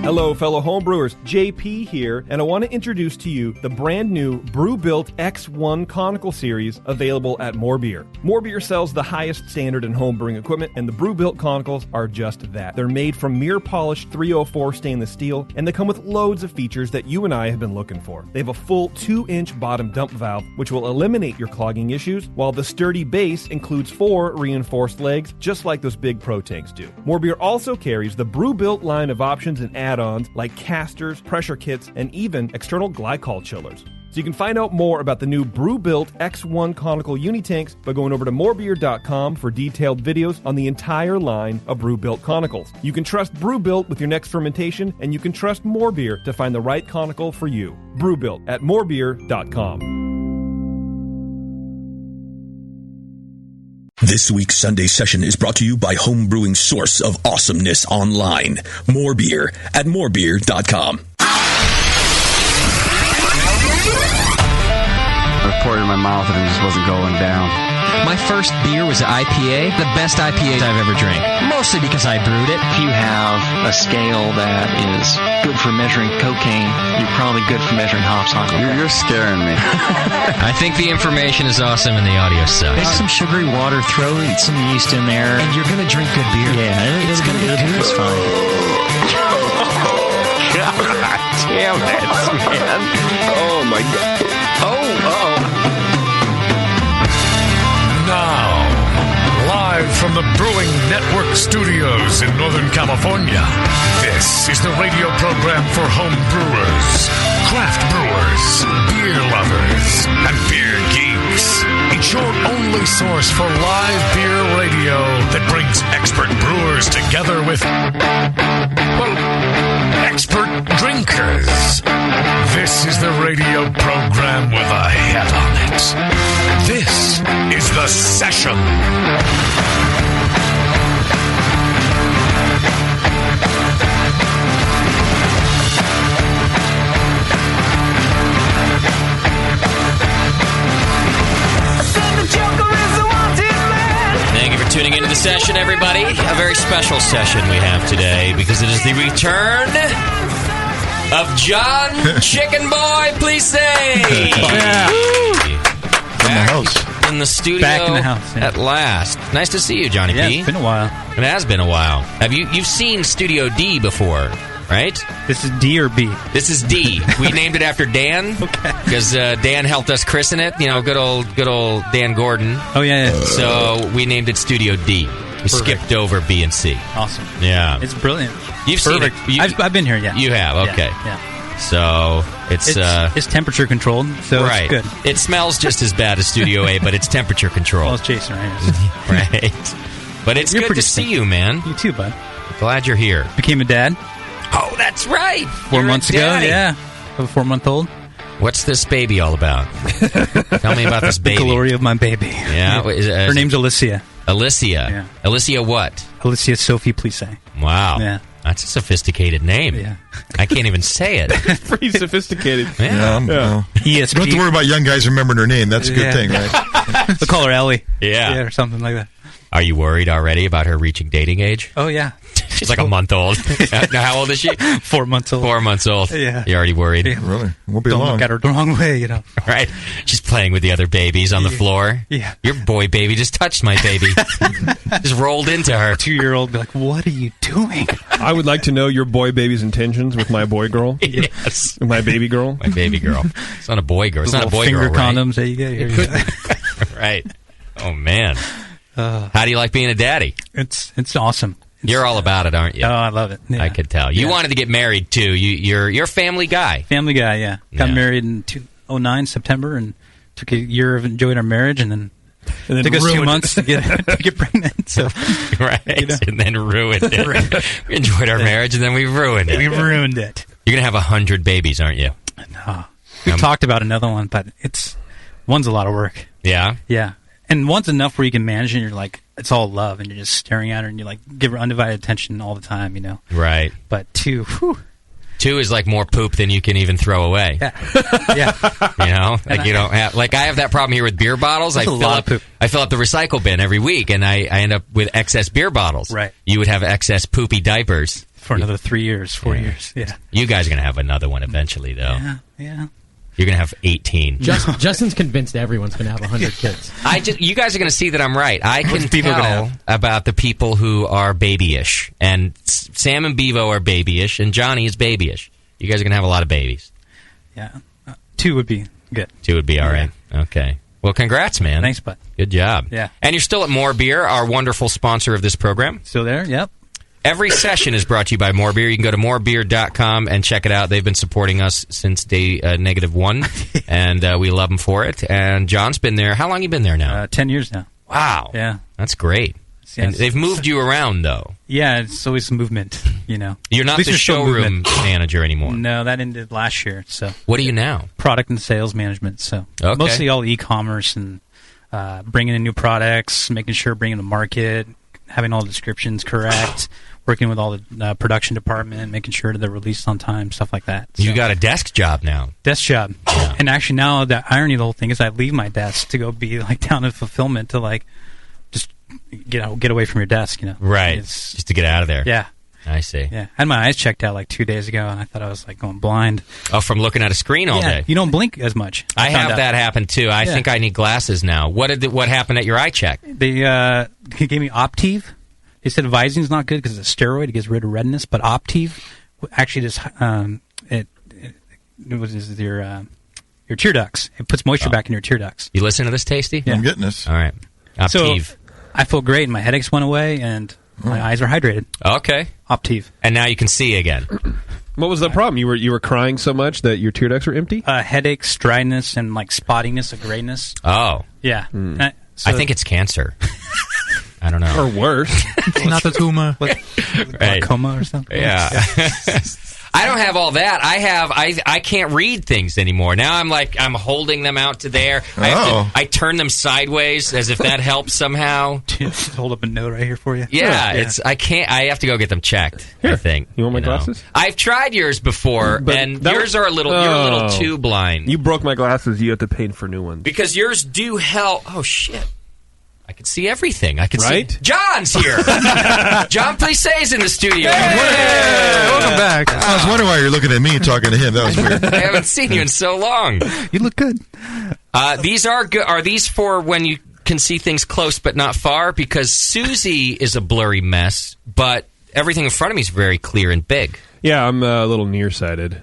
Hello, fellow homebrewers. JP here, and I want to introduce to you the brand new Brew-Built X1 Conical Series available at More Beer. More Beer sells the highest standard in homebrewing equipment, and the Brew-Built Conicals are just that. They're made from mirror-polished 304 stainless steel, and they come with loads of features that you and I have been looking for. They have a full 2-inch bottom dump valve, which will eliminate your clogging issues, while the sturdy base includes 4 reinforced legs, just like those big Pro tanks do. More Beer also carries the Brew-Built line of options and add-ons like casters, pressure kits, and even external glycol chillers. So you can find out more about the new Brew-Built X1 Conical Unitanks by going over to morebeer.com for detailed videos on the entire line of Brew-Built Conicals. You can trust Brew-Built with your next fermentation, and you can trust More Beer to find the right conical for you. Brew-Built at morebeer.com. This week's Sunday session is brought to you by homebrewing source of awesomeness online, More Beer at morebeer.com. I poured it in my mouth and it just wasn't going down. My first beer was an IPA, the best IPA I've ever drank. Mostly because I brewed it. If you have a scale that is good for measuring cocaine, you're probably good for measuring hops on cocaine. You're scaring me. I think the information is awesome and the audio sucks. Make some sugary water, throw some yeast in there, and you're going to drink good beer. Yeah, it's going to be good. It's fine. God damn it, man. Oh, my God. Oh. Now, live from the Brewing Network studios in Northern California, this is the radio program for home brewers, craft brewers, beer lovers, and beer geeks. It's your only source for live beer radio that brings expert brewers together with, well, expert drinkers. This is the radio program with a head on it. This is The Session. Thank you for tuning into The Session, everybody. A very special session we have today because it is the return of John Chicken Boy, please say. Yeah. In the house. In the studio. Back in the house. Yeah. At last. Nice to see you, Johnny P. Yeah, it's been a while. It has been a while. You've seen Studio D before, right? This is D or B? This is D. We named it after Dan. Okay. Because Dan helped us christen it. You know, good old Dan Gordon. Oh, yeah. So we named it Studio D. We skipped over B and C. Awesome. Yeah. It's brilliant. You've Perfect. seen it. I've been here, yeah. You have, okay. Yeah. So it's temperature controlled, so right. It's good. It smells just as bad as Studio A, but it's temperature controlled. Well, it's Jason, right? Right. But it's good to see you, man. You too, bud. Glad you're here. Became a dad. Oh, that's right. 4 months ago, yeah. I have a 4-month-old. What's this baby all about? Tell me about this baby. The glory of my baby. Yeah. Her name's Alicia. Alicia. Yeah. Alicia what? Alicia Sophie Plisse. Wow. Yeah. That's a sophisticated name. Yeah. I can't even say it. Pretty sophisticated. Yeah. ESP. You don't have to worry about young guys remembering her name. That's a good thing, right? They'll call her Ellie. Yeah. Or something like that. Are you worried already about her reaching dating age? Oh, yeah. She's like a month old. Now, how old is she? 4 months old. 4 months old. Yeah. You're already worried? Yeah. Really? Won't be Don't long. look at her the wrong way, you know. Right? She's playing with the other babies on the floor. Yeah. Your boy baby just touched my baby. Just rolled into her. 2-year-old be like, what are you doing? I would like to know your boy baby's intentions with my boy girl. Yes. My baby girl. My baby girl. It's not a boy girl. It's not a boy finger girl, right? condoms that you get. Here you go. Right. Oh, man. How do you like being a daddy? It's awesome. You're all about it, aren't you? Oh, I love it. Yeah. I could tell. You wanted to get married, too. You're a family guy. Family guy, yeah. Got married in 2009, September, and took a year of enjoying our marriage, and then it took us 2 months to get pregnant. So, right. You know. And then ruined it. We enjoyed our marriage, and then we ruined it. We ruined it. You're going to have 100 babies, aren't you? No. We've talked about another one, but one's a lot of work. Yeah? Yeah. And one's enough where you can manage it, and you're like, it's all love, and you're just staring at her, and you like give her undivided attention all the time, you know. Right. But 2, whew. 2 is like more poop than you can even throw away. Yeah. Yeah. You know? Like you don't have, like I have that problem here with beer bottles. I fill up the recycle bin every week, and I end up with excess beer bottles. Right. You would have excess poopy diapers. for another 3 years, 4 years. Yeah. You guys are going to have another one eventually, though. Yeah. You're going to have 18. Justin's convinced everyone's going to have 100 kids. You guys are going to see that I'm right. I can tell about the people who are babyish. And Sam and Bevo are babyish, and Johnny is babyish. You guys are going to have a lot of babies. Yeah. 2 would be good. 2 would be all right. Okay. Well, congrats, man. Thanks, bud. Good job. Yeah. And you're still at More Beer, our wonderful sponsor of this program. Still there? Yep. Every session is brought to you by More Beer. You can go to morebeer.com and check it out. They've been supporting us since day -1, and we love them for it. And John's been there. How long have you been there now? 10 years now. Wow. Yeah. That's great. Yes. And they've moved you around, though. Yeah, it's always movement, you know. You're not the showroom manager anymore. No, that ended last year. So what are you now? Product and sales management. So mostly all e-commerce and bringing in new products, making sure bringing to market, having all the descriptions correct, working with all the production department, making sure that they're released on time, stuff like that. So, you got a desk job now. Desk job. Yeah. And actually now the irony of the whole thing is I leave my desk to go be like down in fulfillment to like just get away from your desk, you know. Right. Just to get out of there. Yeah. I see. Yeah. I had my eyes checked out like 2 days ago, and I thought I was like going blind. Oh, from looking at a screen all day? You don't blink as much. I have that happen too. I think I need glasses now. What happened at your eye check? They gave me Optive. They said Vising's not good because it's a steroid. It gets rid of redness. But Optive actually just it was your tear ducts. It puts moisture back in your tear ducts. You listen to this, Tasty? Yeah. I'm getting this. All right. Optive. So I feel great, and my headaches went away, and my eyes are hydrated. Okay. Optive. And now you can see again. What was the problem? You were crying so much that your tear ducts were empty? Headaches, dryness, and like spottiness of grayness. Oh. Yeah. I think it's cancer. I don't know. Or worse. It's not the tumor. Like glaucoma or something. Yeah. I don't have all that. I can't read things anymore. Now I'm holding them out to there. I turn them sideways as if that helps somehow. Just hold up a note right here for you. Yeah, I have to go get them checked. Here. I think. You want my glasses? I've tried yours before, and yours are you're a little too blind. You broke my glasses. You have to pay for new ones. Because yours do help. Oh shit. I can see everything. I can see. John's here. John Plessé's in the studio. Hey, welcome back. I was wondering why you're looking at me and talking to him. That was weird. I haven't seen you in so long. You look good. These are good. Are these for when you can see things close but not far? Because Susie is a blurry mess, but everything in front of me is very clear and big. Yeah, I'm a little nearsighted.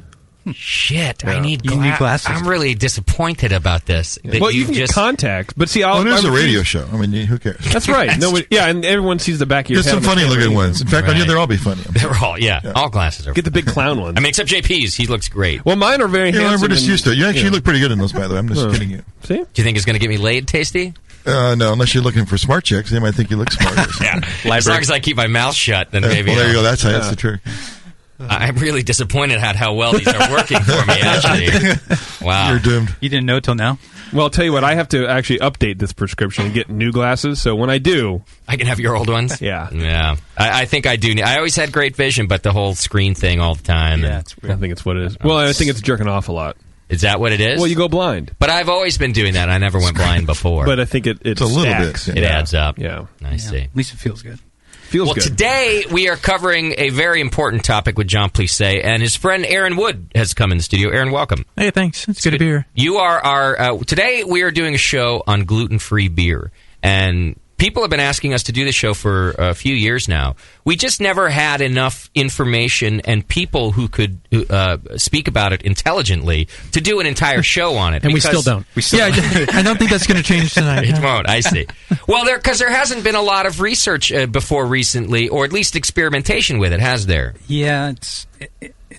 Shit, yeah. I need glasses. I'm really disappointed about this. Yeah. Well, you can get contacts, but see, it is a radio show. I mean, who cares? That's right. And everyone sees the back of your head. There's some funny-looking ones. In fact, on you, they'll all be funny. They're all, all glasses are. Get the big clown ones. I mean, except JP's. He looks great. Well, mine are very handsome. We're just used to it. You actually look pretty good in those, by the way. I'm just kidding you. See? Do you think it's going to get me laid, Tasty? No, unless you're looking for smart chicks. They might think you look smart. Yeah. As long as I keep my mouth shut, then maybe. Well, there you go. That's the trick. I'm really disappointed at how well these are working for me, actually. Wow. You're doomed. You didn't know till now? Well, I'll tell you what, I have to actually update this prescription and get new glasses, so when I do... I can have your old ones? Yeah. Yeah. I think I do. I always had great vision, but the whole screen thing all the time. Yeah, it's weird. I think it's what it is. Well, I think it's jerking off a lot. Is that what it is? Well, you go blind. But I've always been doing that. I never went blind before. But I think it's a little bit. It adds up. Yeah. I see. At least it feels good. Feels good. Today we are covering a very important topic with John Plessé, and his friend Aaron Wood has come in the studio. Aaron, welcome. Hey, thanks. It's good to be here. You are our... today we are doing a show on gluten-free beer, and people have been asking us to do this show for a few years now. We just never had enough information and people who could speak about it intelligently to do an entire show on it. And we still don't. I don't think that's going to change tonight. It won't. I see. Well, because there hasn't been a lot of research before recently, or at least experimentation with it, has there? Yeah, it's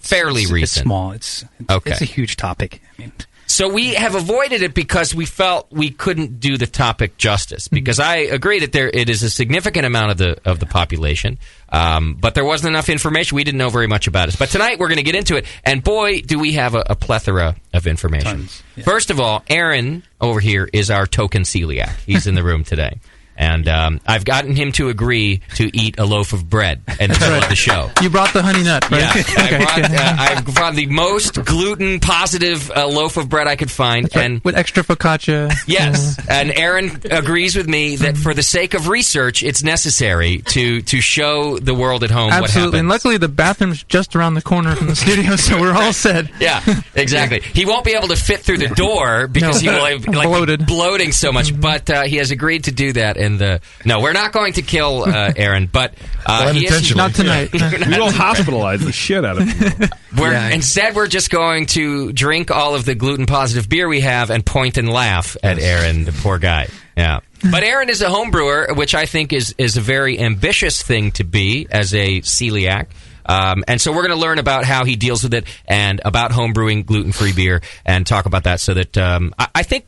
fairly recent. It's small. It's a huge topic. I mean... So we have avoided it because we felt we couldn't do the topic justice. Because I agree that it is a significant amount of the population, but there wasn't enough information. We didn't know very much about it. But tonight we're going to get into it, and boy, do we have a plethora of information. Tons, yeah. First of all, Aaron over here is our token celiac. He's in the room today. And I've gotten him to agree to eat a loaf of bread in the middle of the show. You brought the honey nut, right? Yeah, I brought the most gluten-positive loaf of bread I could find. And with extra focaccia. Yes, and Aaron agrees with me that for the sake of research, it's necessary to show the world at home what happens. Absolutely, and luckily the bathroom's just around the corner from the studio, so we're all set. Yeah, exactly. He won't be able to fit through the door because he will be bloating so much, but he has agreed to do that. No, we're not going to kill Aaron, but not tonight. We will hospitalize the shit out of him. Instead, we're just going to drink all of the gluten-positive beer we have and point and laugh at Aaron, the poor guy. Yeah. But Aaron is a home brewer, which I think is a very ambitious thing to be as a celiac. And so we're going to learn about how he deals with it and about home brewing gluten-free beer and talk about that so that I think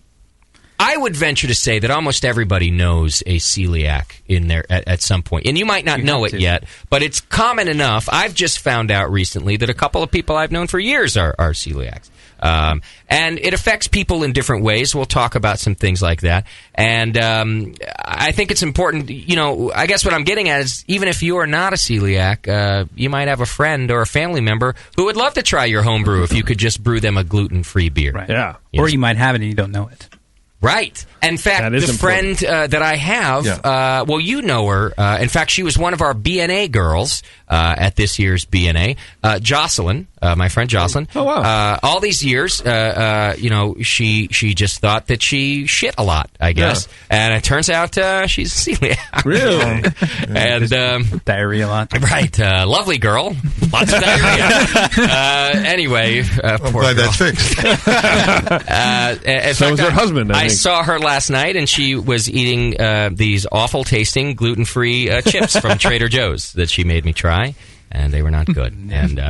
I would venture to say that almost everybody knows a celiac in there at some point. And you might not know it yet, but it's common enough. I've just found out recently that a couple of people I've known for years are celiacs. And it affects people in different ways. We'll talk about some things like that. And I think it's important, I guess what I'm getting at is even if you are not a celiac, you might have a friend or a family member who would love to try your home brew if you could just brew them a gluten-free beer. Right. Yeah. Yes. Or you might have it and you don't know it. Right. In fact, the friend that I have, well, you know her. In fact, she was one of our BNA girls at this year's BNA. Jocelyn, my friend Jocelyn. Oh, wow. All these years, she just thought that she shit a lot, I guess. Yeah. And it turns out she's celiac. Really? And diarrhea a lot. Right. Lovely girl. Lots of diarrhea. Anyway, I'm glad that's fixed. So was her husband, I saw her last night, and she was eating these awful-tasting gluten-free chips from Trader Joe's that she made me try, and they were not good.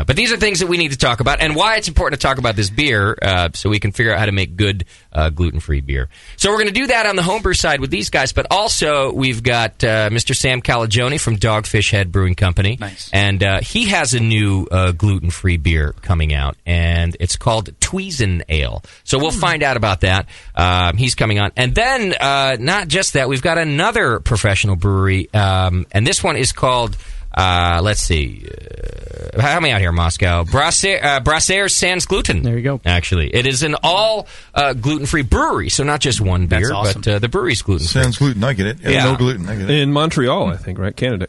But these are things that we need to talk about, and why it's important to talk about this beer so we can figure out how to make good gluten-free beer. So we're going to do that on the homebrew side with these guys, but also we've got Mr. Sam Calagione from Dogfish Head Brewing Company. Nice. And he has a new gluten-free beer coming out, and it's called Tweezen Ale. So we'll find out about that. He's coming on. And then, not just that, we've got another professional brewery, and this one is called... let's see. Help me out here, Moscow. Brasserie Sans Gluten. There you go. Actually, it is an all gluten-free brewery, so not just one beer, awesome. but the brewery's gluten-free. Sans gluten, I get it. Yeah. No gluten, I get it. In Montreal, I think, right? Canada.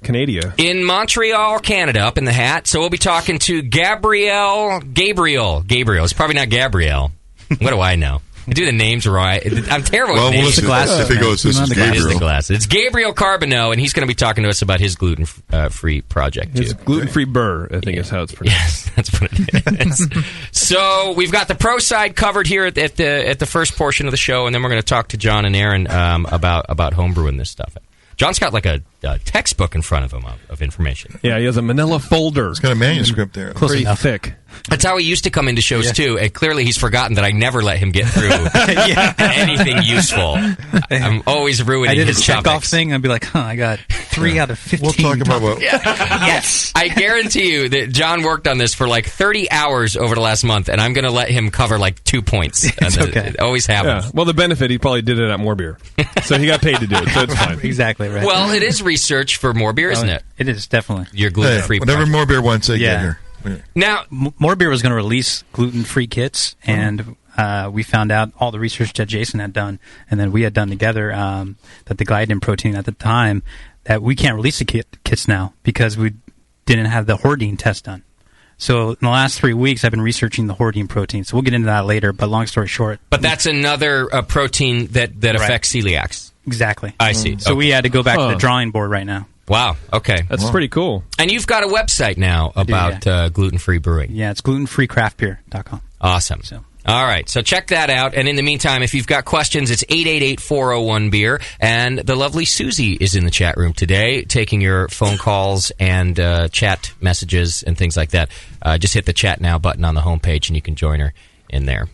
In Montreal, Canada, up in the hat. So we'll be talking to Gabriel. It's probably not Gabrielle. What do I know? I do the names right. I'm terrible with names. Well, glasses. If he goes, this is Gabriel. It is the glasses. It's Gabriel Carbonneau, and he's going to be talking to us about his gluten-free project, too. His gluten-free burr, I think is how it's pronounced. Yes, that's what it is. So we've got the pro side covered here at the first portion of the show, and then we're going to talk to John and Aaron about homebrewing this stuff. John's got like a textbook in front of him of information. Yeah, he has a manila folder. It's got a manuscript there. Pretty thick. That's how he used to come into shows, too. And clearly he's forgotten that I never let him get through anything useful. I'm always ruining his topics. I did a checkoff thing, and I'd be like, I got 3 out of 15. We'll talk about what... Yes. I guarantee you that John worked on this for like 30 hours over the last month, and I'm going to let him cover like 2 points. It's okay. It always happens. Yeah. Well, the benefit, he probably did it at More Beer. So he got paid to do it, so it's fine. Exactly right. Well, it is research for More Beer, isn't it? It is, definitely. Your gluten-free whatever project. More Beer wants, they get here. Now, More Beer was going to release gluten-free kits, and we found out all the research that Jason had done, and then we had done together that the gliadin protein at the time, that we can't release the kits now because we didn't have the Hordine test done. So in the last 3 weeks, I've been researching the Hordine protein. So we'll get into that later, but long story short. But that's another protein that affects celiacs. Exactly. I see. So we had to go back to the drawing board right now. Wow. Okay. That's pretty cool. And you've got a website now about gluten-free brewing. Yeah, it's glutenfreecraftbeer.com. Awesome. So. All right. So check that out. And in the meantime, if you've got questions, it's 888-401-BEER. And the lovely Susie is in the chat room today, taking your phone calls and chat messages and things like that. Just hit the Chat Now button on the homepage, and you can join her in there.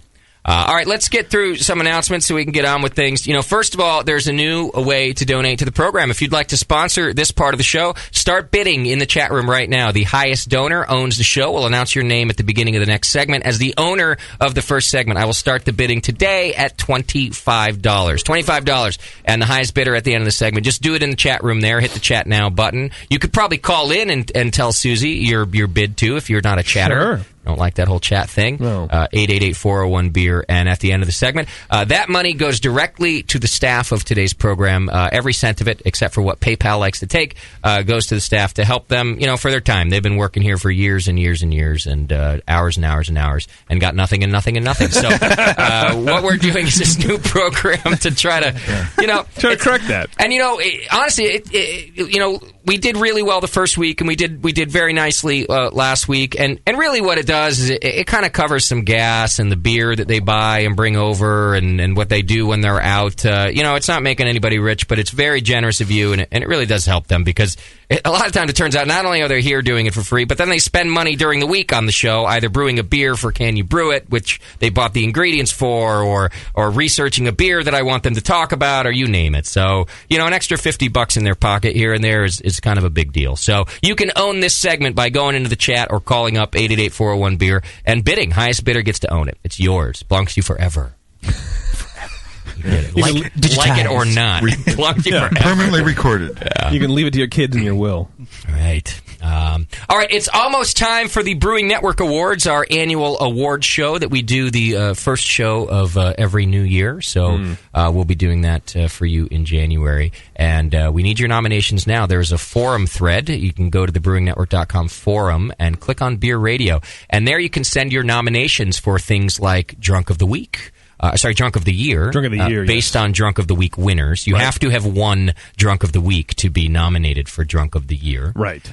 All right, let's get through some announcements so we can get on with things. First of all, there's a new way to donate to the program. If you'd like to sponsor this part of the show, start bidding in the chat room right now. The highest donor owns the show. We'll announce your name at the beginning of the next segment. As the owner of the first segment, I will start the bidding today at $25. $25. And the highest bidder at the end of the segment. Just do it in the chat room there. Hit the chat now button. You could probably call in and tell Susie your bid, too, if you're not a chatter. Sure. Don't like that whole chat thing. No. 888-401-BEER. And at the end of the segment, that money goes directly to the staff of today's program. Every cent of it, except for what PayPal likes to take, goes to the staff to help them, for their time. They've been working here for years and years and years and hours and hours and hours and got nothing and nothing and nothing. So what we're doing is this new program to try to, try to correct that. And, honestly, we did really well the first week, and we did very nicely last week. And really what it does is it kind of covers some gas and the beer that they buy and bring over and what they do when they're out. It's not making anybody rich, but it's very generous of you, and it really does help them because a lot of times it turns out not only are they here doing it for free, but then they spend money during the week on the show, either brewing a beer for Can You Brew It, which they bought the ingredients for, or researching a beer that I want them to talk about, or you name it. So, an extra $50 in their pocket here and there is kind of a big deal. So you can own this segment by going into the chat or calling up 888-401-BEER and bidding. Highest bidder gets to own it. It's yours. Belongs to you forever. Like it or not. Belongs to you forever. Permanently recorded. Yeah. You can leave it to your kids in your will. Right. All right, it's almost time for the Brewing Network Awards, our annual award show that we do the first show of every new year. So we'll be doing that for you in January. And we need your nominations now. There's a forum thread. You can go to the brewingnetwork.com forum and click on Beer Radio. And there you can send your nominations for things like Drunk of the Week. Drunk of the Year. Drunk of the Year, based on Drunk of the Week winners. You have to have won Drunk of the Week to be nominated for Drunk of the Year. Right.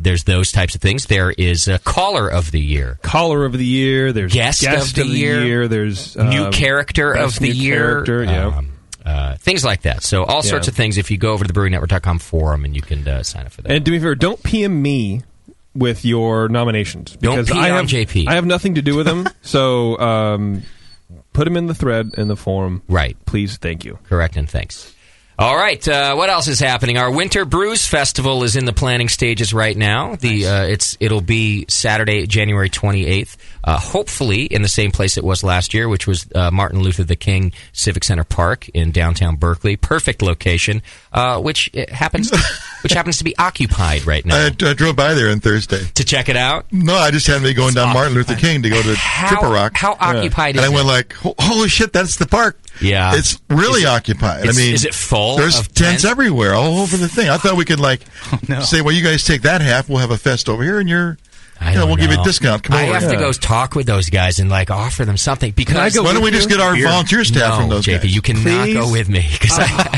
There's those types of things. There is a Caller of the Year. Caller of the Year. There's Guest of the Year. There's New Character of the Year. Character, things like that. So all sorts of things if you go over to the brewingnetwork.com forum and you can sign up for that. And do me a favor, don't PM me with your nominations. Because don't PM JP. I have nothing to do with them. So... put them in the thread in the forum. Right. Please, thank you. Correct, and thanks. All right, what else is happening? Our Winter Brews Festival is in the planning stages right now. It'll be Saturday, January 28th, hopefully in the same place it was last year, which was Martin Luther King Civic Center Park in downtown Berkeley. Perfect location, which happens to be occupied right now. I drove by there on Thursday to check it out. No, I just happened to be going down Martin Luther King to go to Triple Rock. How occupied is it? And I went like, holy shit, that's the park. Yeah, it's really occupied. Is it full? There's tents everywhere, all over the thing. I thought we could say, well, you guys take that half, we'll have a fest over here, and we'll give you a discount. Come over. I have to go talk with those guys and offer them something. Because why don't we just get our volunteer staff from those JP, guys? You cannot go with me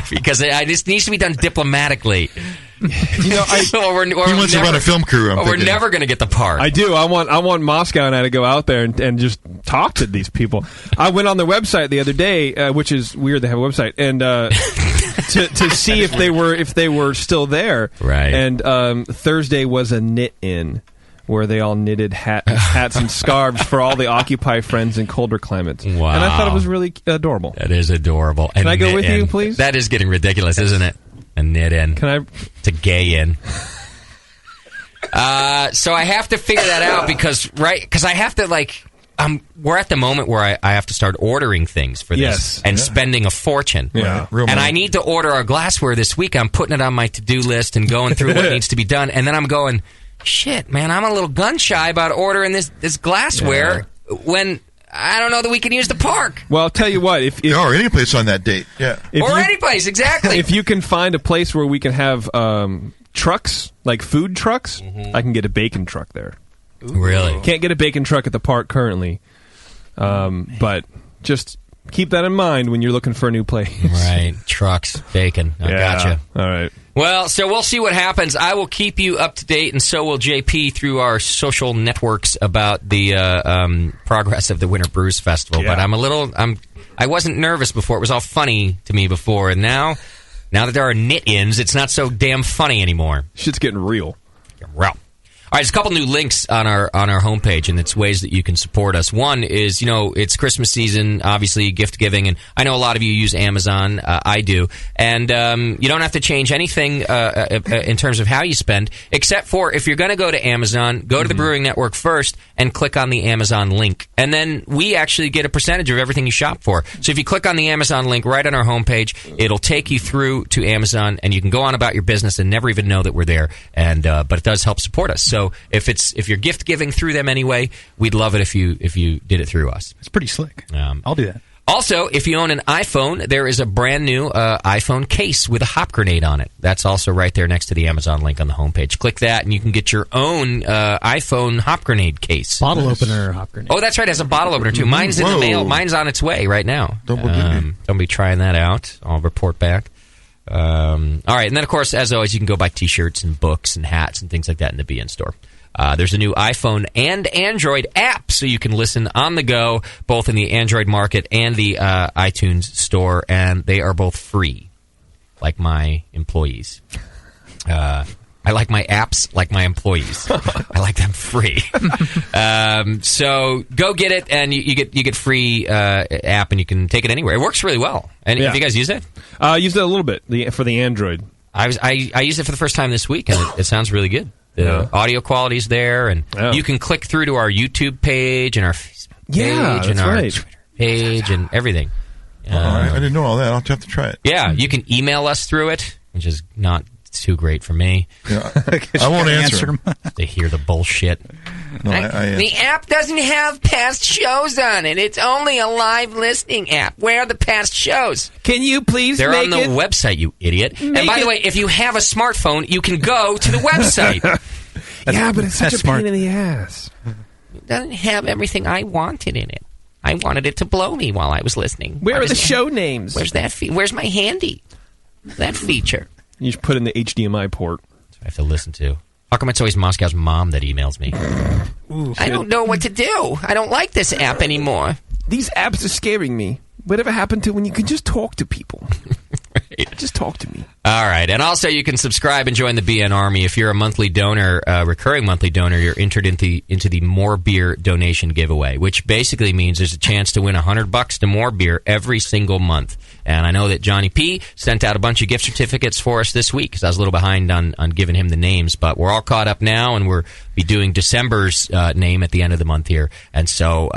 because this needs to be done diplomatically. He wants to run a film crew. We're never going to get the part. I do. I want Moscow and I to go out there and just talk to these people. I went on their website the other day, which is weird. They have a website, and to see if they were still there. Right. And Thursday was a knit-in where they all knitted hats and scarves for all the Occupy friends in colder climates. Wow. And I thought it was really adorable. That is adorable. Can I go with you, please? That is getting ridiculous, isn't it? A knit in. Can I? It's a gay in. So I have to figure that out because I have to we're at the moment where I have to start ordering things for this and spending a fortune. Yeah, and I need to order our glassware this week. I'm putting it on my to-do list and going through what needs to be done. And then I'm going, shit, man, I'm a little gun-shy about ordering this glassware when I don't know that we can use the park. Well, I'll tell you what. Or any place on that date. Yeah. Any place, exactly. If you can find a place where we can have trucks, like food trucks, I can get a bacon truck there. Really? Can't get a bacon truck at the park currently. But just keep that in mind when you're looking for a new place. Right. Trucks, bacon. I gotcha. All right. Well, so we'll see what happens. I will keep you up to date, and so will JP through our social networks about the progress of the Winter Brews Festival. Yeah. But I wasn't nervous before. It was all funny to me before, and now that there are knit-ins, it's not so damn funny anymore. Shit's getting real. Well. right, there's a couple new links on our homepage, and it's ways that you can support us. One is, it's Christmas season, obviously gift giving, and I know a lot of you use Amazon. I do, and you don't have to change anything in terms of how you spend, except for if you're going to go to Amazon, go to the Brewing Network first and click on the Amazon link, and then we actually get a percentage of everything you shop for. So if you click on the Amazon link right on our homepage, it'll take you through to Amazon, and you can go on about your business and never even know that we're there. And but it does help support us. So if you're gift giving through them anyway, we'd love it if you did it through us. It's pretty slick. I'll do that. Also, if you own an iPhone, there is a brand new iPhone case with a hop grenade on it. That's also right there next to the Amazon link on the homepage. Click that, and you can get your own iPhone hop grenade case. Bottle opener hop grenade. Oh, that's right. It has a bottle opener, too. Mine's in the mail. Mine's on its way right now. Don't be trying that out. I'll report back. All right, and then, of course, as always, you can go buy T-shirts and books and hats and things like that in the BN store. There's a new iPhone and Android app, so you can listen on the go, both in the Android market and the iTunes store, and they are both free, like my employees. I like my apps like my employees. I like them free. So go get it, and you get free app, and you can take it anywhere. It works really well. And have you guys used it? Used it a little bit for the Android. I used it for the first time this week, and it sounds really good. The audio quality's there, and you can click through to our YouTube page and our Facebook page and our Twitter page and everything. I didn't know all that. I'll have to try it. Yeah, you can email us through it, which is not too great for me. Yeah, I won't answer them. They hear the bullshit. No, the app doesn't have past shows on it. It's only a live listening app. Where are the past shows? Can you please They're make on the website, you idiot. And by the way, if you have a smartphone, you can go to the website. Yeah, but it's such a pain in the ass. It doesn't have everything I wanted in it. I wanted it to blow me while I was listening. Where are the show names? Where's that? Where's my handy? That feature. You just put in the HDMI port. That's what I have to listen to. How come it's always Moscow's mom that emails me? I don't know what to do. I don't like this app anymore. These apps are scaring me. Whatever happened to when you can just talk to people? Right. Just talk to me. All right. And also, you can subscribe and join the BN Army. If you're a monthly donor, recurring monthly donor, you're entered into the More Beer donation giveaway, which basically means there's a chance to win $100 to More Beer every single month. And I know that Johnny P. sent out a bunch of gift certificates for us this week because I was a little behind on giving him the names. But we're all caught up now, and we'll be doing December's name at the end of the month here. And so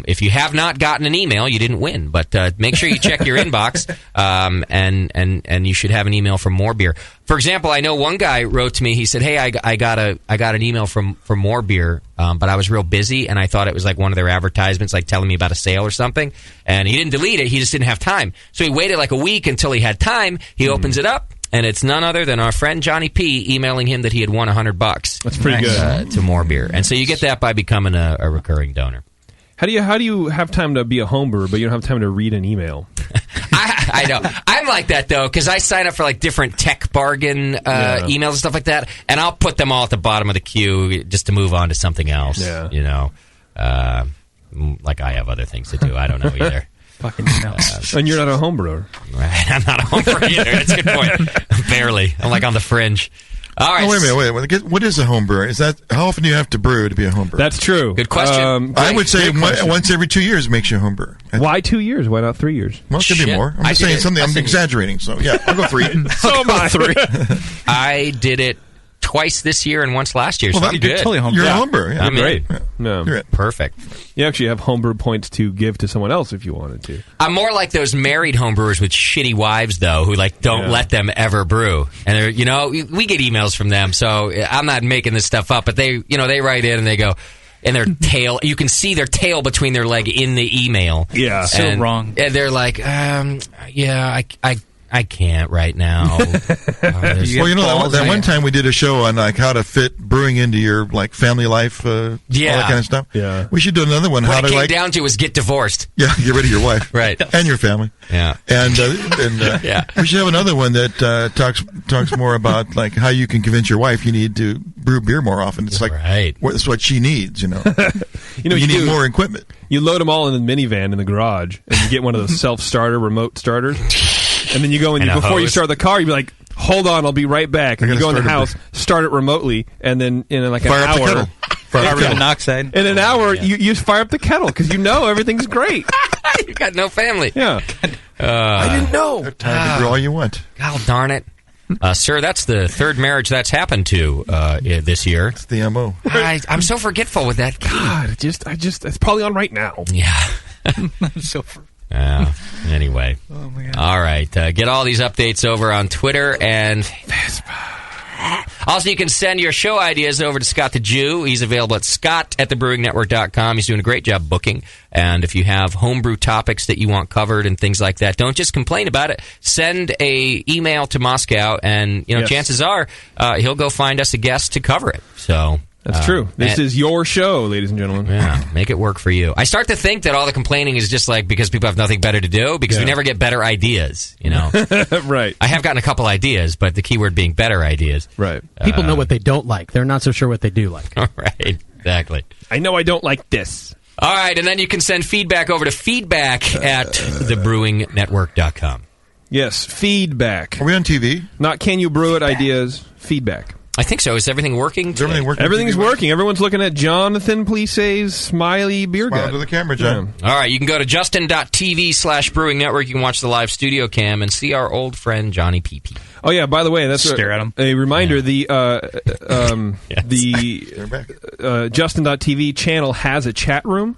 if you have not gotten an email, you didn't win. But make sure you check your inbox, and you should have an email from More Beer. For example, I know one guy wrote to me. He said, "Hey, I got an email from More Beer, but I was real busy, and I thought it was like one of their advertisements, like telling me about a sale or something. And he didn't delete it. He just didn't have time. So he waited like a week until he had time. He opens it up, and it's none other than our friend Johnny P. emailing him that he had won $100. That's pretty good to More Beer. And so you get that by becoming a recurring donor. How do you have time to be a home brewer, but you don't have time to read an email? I know. I'm like that, though, because I sign up for like different tech bargain emails and stuff like that, and I'll put them all at the bottom of the queue just to move on to something else. Yeah. You know, like I have other things to do. I don't know either. Fucking emails. And you're not a home brewer. Right. I'm not a home brewer either. That's a good point. Barely. I'm like on the fringe. All right. Oh, wait a minute. What is a home brewer? Is that how often do you have to brew to be a home brewer? That's true. Good question. I would say once every 2 years makes you a home brewer. Why 2 years? Why not 3 years? Well, it could be more. I'm just saying something. I'm exaggerating. So yeah, I'll go 3. So am I. 3. I did it twice this year and once last year. Well, so I'm good. Totally you're a home brewer. Yeah. I'm great. Yeah. No. You're it. Perfect. You actually have homebrew points to give to someone else if you wanted to. I'm more like those married homebrewers with shitty wives, though, who like don't let them ever brew. And they're, we get emails from them, so I'm not making this stuff up. But they write in and they go, and their tail, you can see their tail between their leg in the email. Yeah, so wrong. And they're like, I can't right now. Well, that one time we did a show on like how to fit brewing into your like family life, all that kind of stuff. Yeah, we should do another one. What it came down to was get divorced. Yeah, get rid of your wife, right, and your family. Yeah, and yeah. We should have another one that talks more about like how you can convince your wife you need to brew beer more often. It's like that's what she needs. You need more equipment. You load them all in the minivan in the garage, and you get one of those self-starter remote starters. And then you go in before you start the car, you'd be like, hold on, I'll be right back. And you go in the house, start it remotely, and then in like fire an up hour. the kettle. Carbon monoxide. In an hour, you fire up the kettle because you know everything's great. You got no family. Yeah. I didn't know. Time to brew all you want. God darn it. Sir, that's the third marriage that's happened to this year. It's the MO. I'm so forgetful with that. God, it's probably on right now. Yeah. I'm so anyway. Oh, my God. All right. Get all these updates over on Twitter and also, you can send your show ideas over to Scott the Jew. He's available at scott@thebrewingnetwork.com. He's doing a great job booking. And if you have homebrew topics that you want covered and things like that, don't just complain about it. Send a email to Moscow, and chances are he'll go find us a guest to cover it. So that's true. This is your show, ladies and gentlemen. Yeah, make it work for you. I start to think that all the complaining is just like because people have nothing better to do, because we never get better ideas, Right. I have gotten a couple ideas, but the key word being better ideas. Right. People know what they don't like. They're not so sure what they do like. Right, exactly. I know I don't like this. All right, and then you can send feedback over to feedback@thebrewingnetwork.com. Yes, feedback. Are we on TV? Not can you brew it ideas, feedback. I think so. Is everything working? Is everything working? Everything's working. Everyone's looking at Jonathan Plise's smiley beer gut. Smile to the camera, John. All right, you can go to justin.tv/brewing network. You can watch the live studio cam and see our old friend Johnny PP. Oh yeah, by the way, that's Stare at him. a reminder. Yes. The Justin.tv channel has a chat room.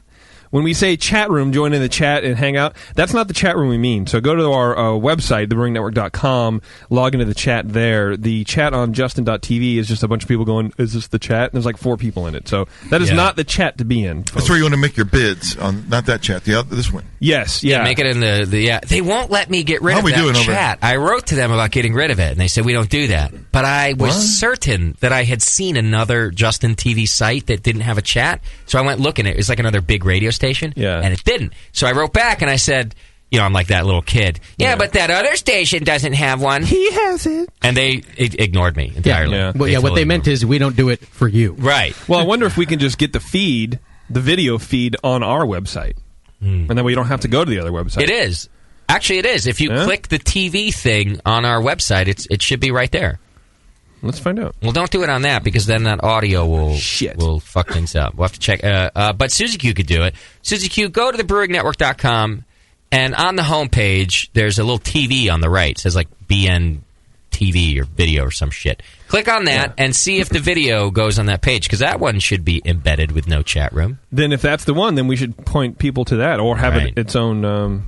When we say chat room, join in the chat and hang out, that's not the chat room we mean. So go to our website, thebrewingnetwork.com, log into the chat there. The chat on Justin.tv is just a bunch of people going, is this the chat? And there's like 4 people in it. So that is not the chat to be in, folks. That's where you want to make your bids on, not that chat, this one. Yes, yeah. Make it in the They won't let me get rid of that chat. I wrote to them about getting rid of it, and they said, we don't do that. But I was certain that I had seen another Justin TV site that didn't have a chat, so I went looking. It was like another big radio station, and it didn't. So I wrote back, and I said, I'm like that little kid. Yeah, but that other station doesn't have one. He has it. And they ignored me entirely. Well, what they meant is we don't do it for you. Right. Well, I wonder if we can just get the video feed on our website. And then we don't have to go to the other website. It is. Actually, it is. If you click the TV thing on our website, it should be right there. Let's find out. Well, don't do it on that, because then that audio will fuck things up. We'll have to check. But Suzy Q could do it. Suzy Q, go to thebrewingnetwork.com, and on the homepage, there's a little TV on the right. It says like BN TV or video or some shit. Click on that and see if the video goes on that page, because that one should be embedded with no chat room. Then if that's the one, then we should point people to that, or have it its own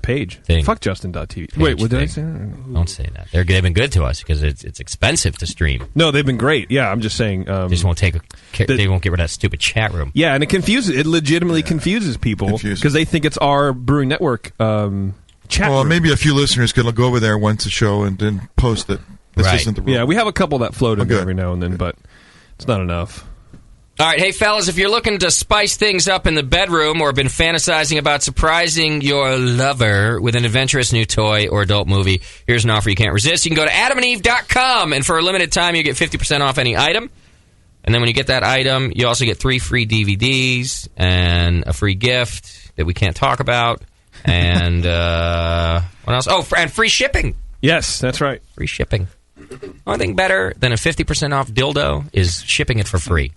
page. Fuck Justin.tv. Wait, what did I say? Don't say that. They've been good to us because it's expensive to stream. No, they've been great. Yeah, I'm just saying. They just won't they won't get rid of that stupid chat room. Yeah, and it legitimately confuses people because they think it's our Brewing Network chat room. Maybe a few listeners could go over there once a show and then post that this isn't the room. Yeah, we have a couple that float in every now and then, but it's not enough. All right, hey, fellas, if you're looking to spice things up in the bedroom or been fantasizing about surprising your lover with an adventurous new toy or adult movie, here's an offer you can't resist. You can go to adamandeve.com, and for a limited time, you get 50% off any item. And then when you get that item, you also get 3 free DVDs and a free gift that we can't talk about. And what else? Oh, and free shipping. Yes, that's right. Free shipping. Only thing better than a 50% off dildo is shipping it for free.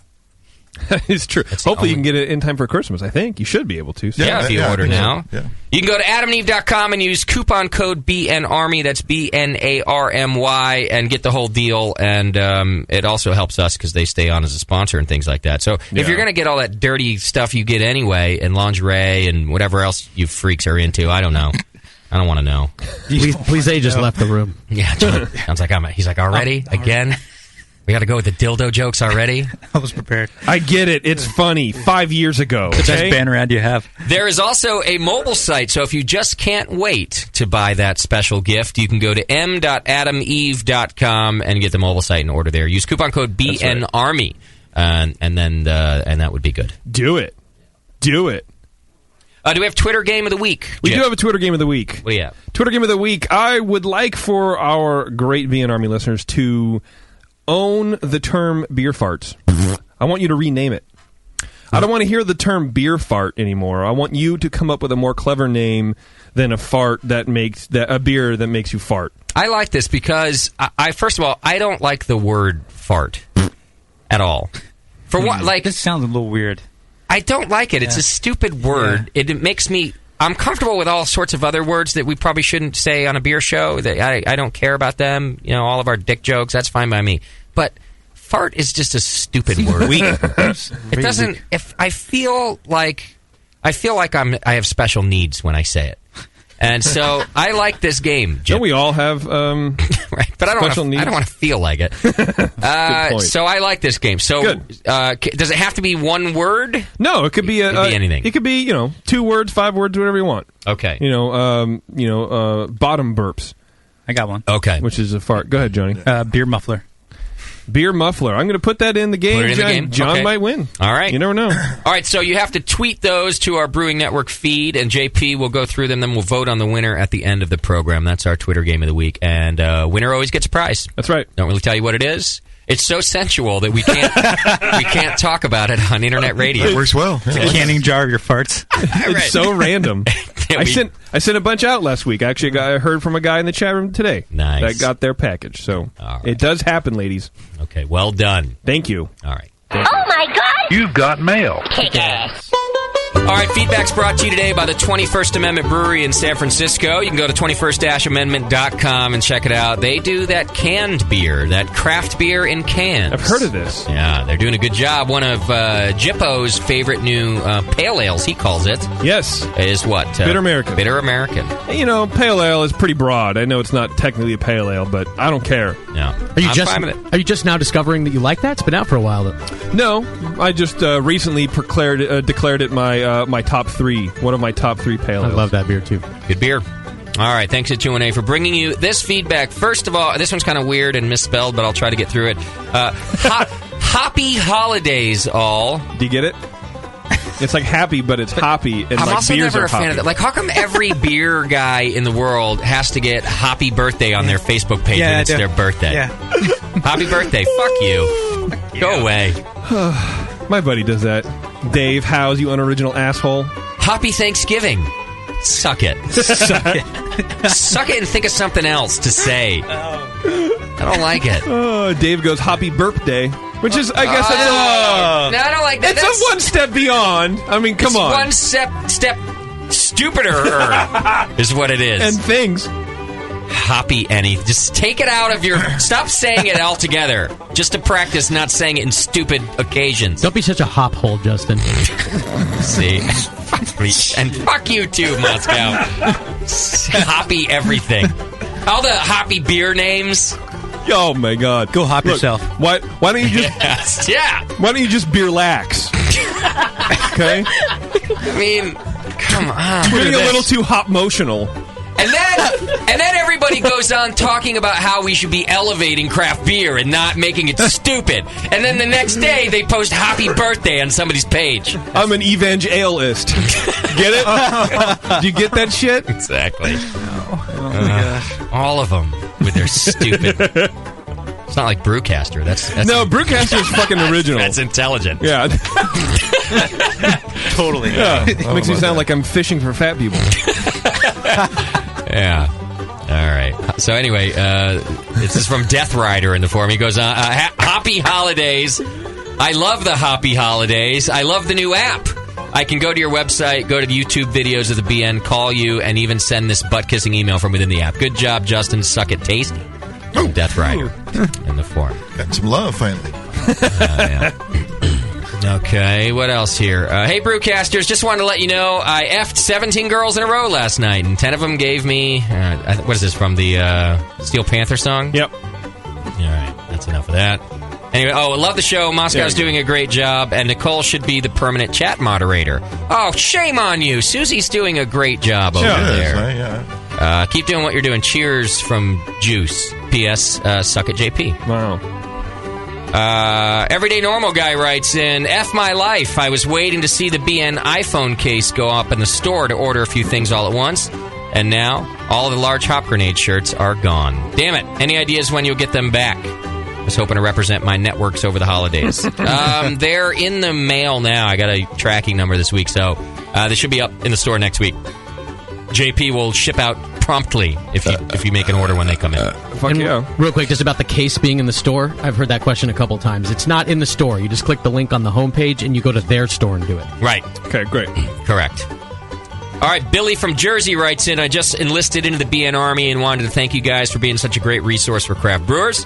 It's true. Hopefully you can get it in time for Christmas. I think you should be able to. So. Yeah, if you order now. Yeah. You can go to adamandeve.com and use coupon code BNARMY. That's BNARMY, and get the whole deal. And it also helps us because they stay on as a sponsor and things like that. So if you're going to get all that dirty stuff you get anyway, and lingerie and whatever else you freaks are into, I don't know. I don't want to know. Please, just left the room. Yeah, sounds like he's like, already? Again? We got to go with the dildo jokes already? I was prepared. I get it. It's funny. 5 years ago. The best banner ad you have. There is also a mobile site, so if you just can't wait to buy that special gift, you can go to m.adameve.com and get the mobile site and order there. Use coupon code BNARMY, and that would be good. Do it. Do it. Do we have Twitter Game of the Week? We do have a Twitter Game of the Week. What do you have? Twitter Game of the Week. I would like for our great BN Army listeners to own the term beer farts. I want you to rename it. I don't want to hear the term beer fart anymore. I want you to come up with a more clever name than a fart a beer that makes you fart. I like this because I first of all, I don't like the word fart at all. For what? Like, this sounds a little weird. I don't like it. It's a stupid word. Yeah. It makes me. I'm comfortable with all sorts of other words that we probably shouldn't say on a beer show. That I don't care about them. You know, all of our dick jokes. That's fine by me. But fart is just a stupid word. It doesn't. If I feel like I have special needs when I say it. And so I like this game. Don't we all have right? But special needs? I don't want to feel like it. So I like this game. So does it have to be one word? No, it could be anything. It could be 2 words, 5 words, whatever you want. Okay. Bottom burps. I got one. Okay. Which is a fart. Go ahead, Johnny. Beer muffler. Beer muffler. I'm going to put that in the game. Put it in the game? John Okay. might win. All right. You never know. All right, so you have to tweet those to our Brewing Network feed, and JP will go through them, then we'll vote on the winner at the end of the program. That's our Twitter game of the week, and winner always gets a prize. That's right. Don't really tell you what it is. It's so sensual that we can't talk about it on internet radio. It works well. It's a canning jar of your farts. It's so random. I sent a bunch out last week. Actually, I heard from a guy in the chat room today. Nice. That got their package. So It does happen, ladies. Okay, well done. Thank you. All right. Oh my God! You've got mail. Kick ass. All right, feedback's brought to you today by the 21st Amendment Brewery in San Francisco. You can go to 21st-amendment.com and check it out. They do that canned beer, that craft beer in cans. I've heard of this. Yeah, they're doing a good job. One of Jippo's favorite new pale ales, he calls it. Yes. Is what? Bitter American. Bitter American. Pale ale is pretty broad. I know it's not technically a pale ale, but I don't care. No. Are you just now discovering that you like that? It's been out for a while, though. No, I just recently declared it my top 3. One of my top 3 pale ales. I love that beer, too. Good beer. All right, thanks to 2-1-A for bringing you this feedback. First of all, this one's kind of weird and misspelled, but I'll try to get through it. Happy holidays, all. Do you get it? It's like happy, but it's hoppy, and I'm also beers never are a fan hoppy. of that. Like, how come every beer guy in the world has to get happy birthday on their Facebook page when it's their birthday? Yeah. Happy birthday. Fuck you. Go away. My buddy does that. Dave Howes, you unoriginal asshole. Happy Thanksgiving. Suck it. Suck it. Suck it and think of something else to say. I don't like it. Dave goes, happy burp day. Which is, I guess, that's no, I don't like that. It's a one step beyond. I mean, come on. One step stupider is what it is. And things. Happy any. Just take it out of your... Stop saying it altogether. Just to practice not saying it in stupid occasions. Don't be such a hop hole, Justin. See? And fuck you too, Moscow. Hoppy everything. All the hoppy beer names. Oh my God! Go hop yourself. Why don't you just? Yeah. Why don't you just beer lax? Okay. I mean, come on. You're getting a little too hop motional. And then everybody goes on talking about how we should be elevating craft beer and not making it stupid. And then the next day they post happy birthday on somebody's page. I'm an evangelist. Get it? Do you get that shit? Exactly. All of them with their stupid. It's not like Brewcaster. That's no, Brewcaster is fucking original. That's intelligent. Yeah. Totally. Yeah. Makes me sound like I'm fishing for fat people. Yeah. All right. So anyway, this is from Death Rider in the forum. He goes, happy holidays. I love the happy holidays. I love the new app. I can go to your website, go to the YouTube videos of the BN, call you, and even send this butt-kissing email from within the app. Good job, Justin. Suck it tasty. From Death Rider in the forum. Got some love, finally. Yeah. Okay, what else here? Hey, Brewcasters, just wanted to let you know I effed 17 girls in a row last night, and 10 of them gave me... what is this, from the Steel Panther song? Yep. All right, that's enough of that. Anyway, I love the show. Moscow's doing a great job, and Nicole should be the permanent chat moderator. Oh, shame on you. Susie's doing a great job over there. Keep doing what you're doing. Cheers from Juice. P.S. Suck at JP. Wow. Everyday Normal Guy writes in, F my life. I was waiting to see the BN iPhone case go up in the store to order a few things all at once, and now all the large Hop Grenade shirts are gone. Damn it. Any ideas when you'll get them back? was hoping to represent my networks over the holidays. They're in the mail now. I got a tracking number this week, so they should be up in the store next week. JP will ship out promptly if you make an order when they come in. Fuck yeah. Real quick, just about the case being in the store. I've heard that question a couple times. It's not in the store. You just click the link on the homepage and you go to their store and do it. Right. Okay, great. Correct. All right, Billy from Jersey writes in, I just enlisted into the BN Army and wanted to thank you guys for being such a great resource for craft brewers.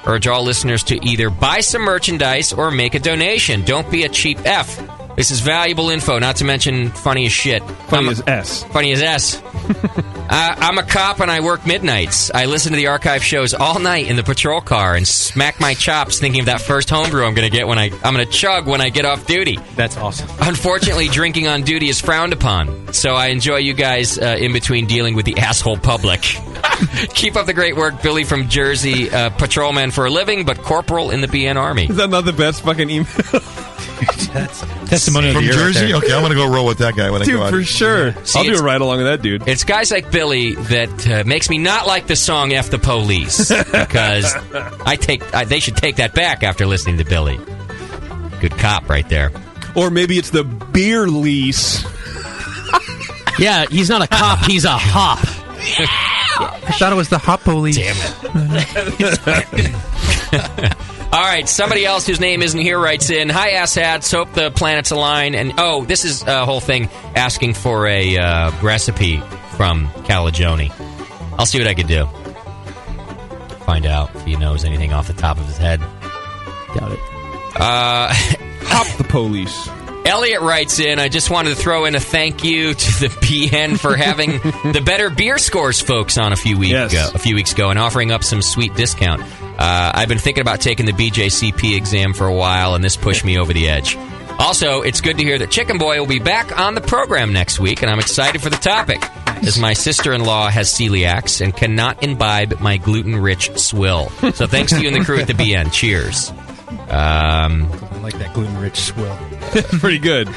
Urge all listeners to either buy some merchandise or make a donation. Don't be a cheap F. This is valuable info, not to mention funny as shit. Funny as S. Funny as S. I'm a cop and I work midnights. I listen to the archive shows all night in the patrol car and smack my chops thinking of that first homebrew I'm going to get when I'm going to chug when I get off duty. That's awesome. Unfortunately, drinking on duty is frowned upon, so I enjoy you guys in between dealing with the asshole public. Keep up the great work, Billy from Jersey, patrolman for a living, but corporal in the BN Army. Is that not the best fucking email? That's testimonial from of the year Jersey. right Okay, I'm gonna go roll with that guy when I go out. For sure. See, I'll do a ride along with that dude. It's guys like Billy that makes me not like the song "F the Police" because they should take that back after listening to Billy. Good cop right there. Or maybe it's the beer lease. Yeah, he's not a cop. He's a hop. I thought it was the hop police. Damn it. All right, somebody else whose name isn't here writes in, hi, asshats, hope the planets align. And, this is a whole thing asking for a recipe from Calagione. I'll see what I can do. Find out if he knows anything off the top of his head. Doubt it. Hop the police. Elliot writes in, I just wanted to throw in a thank you to the BN for having the Better Beer Scores folks on a few weeks ago and offering up some sweet discount. I've been thinking about taking the BJCP exam for a while, and this pushed me over the edge. Also, it's good to hear that Chicken Boy will be back on the program next week, and I'm excited for the topic, as my sister-in-law has celiacs and cannot imbibe my gluten-rich swill. So thanks to you and the crew at the BN. Cheers. I like that gluten-rich swill. Pretty good.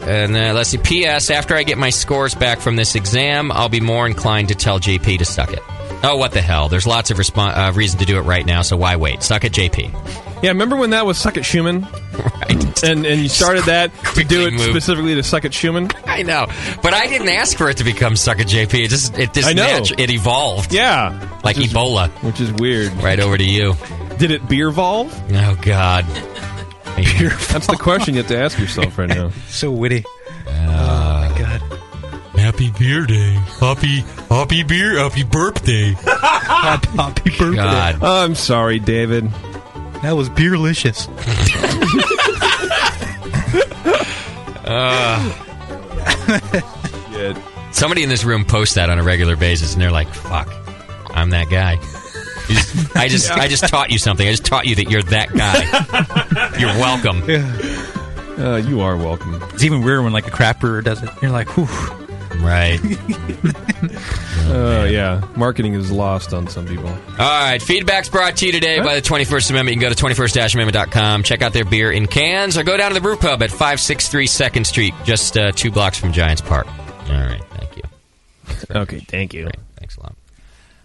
And let's see. P.S. After I get my scores back from this exam, I'll be more inclined to tell JP to suck it. Oh, what the hell. There's lots of reason to do it right now, so why wait? Suck it, JP. Yeah, remember when that was Suck It Schumann? Right. And you started that to do it specifically to Suck It Schumann? I know. But I didn't ask for it to become Suck It JP. It evolved. Yeah. Like Ebola. Which is weird. Right over to you. Did it beer-volve? Oh, God. That's the question you have to ask yourself right now. So witty. Oh, my God. Happy Beer Day. Happy Burp Day. Happy birthday. God. Oh, I'm sorry, David. That was beerlicious. Somebody in this room posts that on a regular basis, and they're like, fuck, I'm that guy. I just taught you something. I just taught you that you're that guy. You're welcome. You are welcome. It's even weirder when like a craft brewer does it. You're like, whew. Right. Yeah. Marketing is lost on some people. All right. Feedback's brought to you today by the 21st Amendment. You can go to 21st-amendment.com. Check out their beer in cans or go down to the Brew Pub at 563 2nd Street, just 2 blocks from Giants Park. All right. Thank you. Okay. Thank you. Great. Thanks a lot.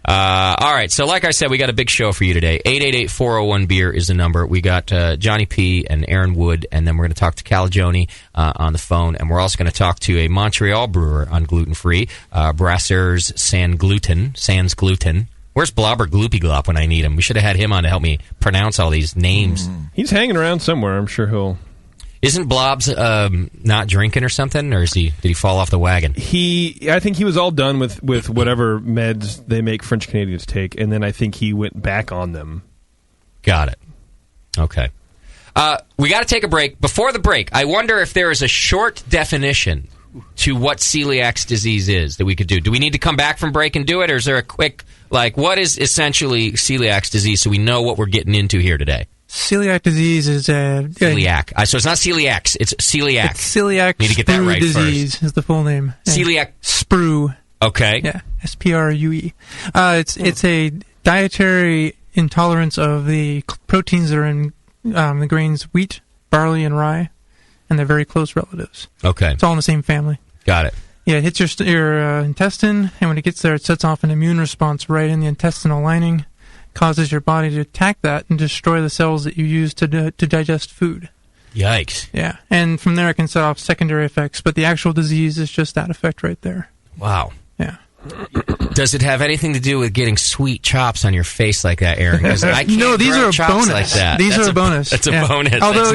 All right, so like I said, we got a big show for you today. 888-401-BEER is the number. We got Johnny P. and Aaron Wood, and then we're going to talk to Calagione on the phone, and we're also going to talk to a Montreal brewer on gluten-free, Brasseurs Sans Gluten. Where's Blobber Gloopy Glop when I need him? We should have had him on to help me pronounce all these names. He's hanging around somewhere. I'm sure he'll... Isn't Blobs not drinking or something, or did he fall off the wagon? I think he was all done with whatever meds they make French Canadians take, and then I think he went back on them. Got it. Okay. We got to take a break. Before the break, I wonder if there is a short definition to what celiac disease is that we could do. Do we need to come back from break and do it, or is there a quick, what is essentially celiac disease so we know what we're getting into here today? Celiac disease is celiac. So it's not celiac. It's celiac. It's celiac need to get that right disease first. Is the full name. Celiac sprue. Okay. Yeah. SPRUE. It's a dietary intolerance of the proteins that are in the grains wheat, barley, and rye, and they're very close relatives. Okay. It's all in the same family. Got it. Yeah, it hits your intestine, and when it gets there, it sets off an immune response right in the intestinal lining. causes your body to attack that and destroy the cells that you use to digest food. Yikes. Yeah, and from there it can set off secondary effects, but the actual disease is just that effect right there. Wow. Yeah. Does it have anything to do with getting sweet chops on your face like that, Aaron? 'Cause I can't No, these grow are a chops bonus. like that. These are a bonus. That's a bonus. Although,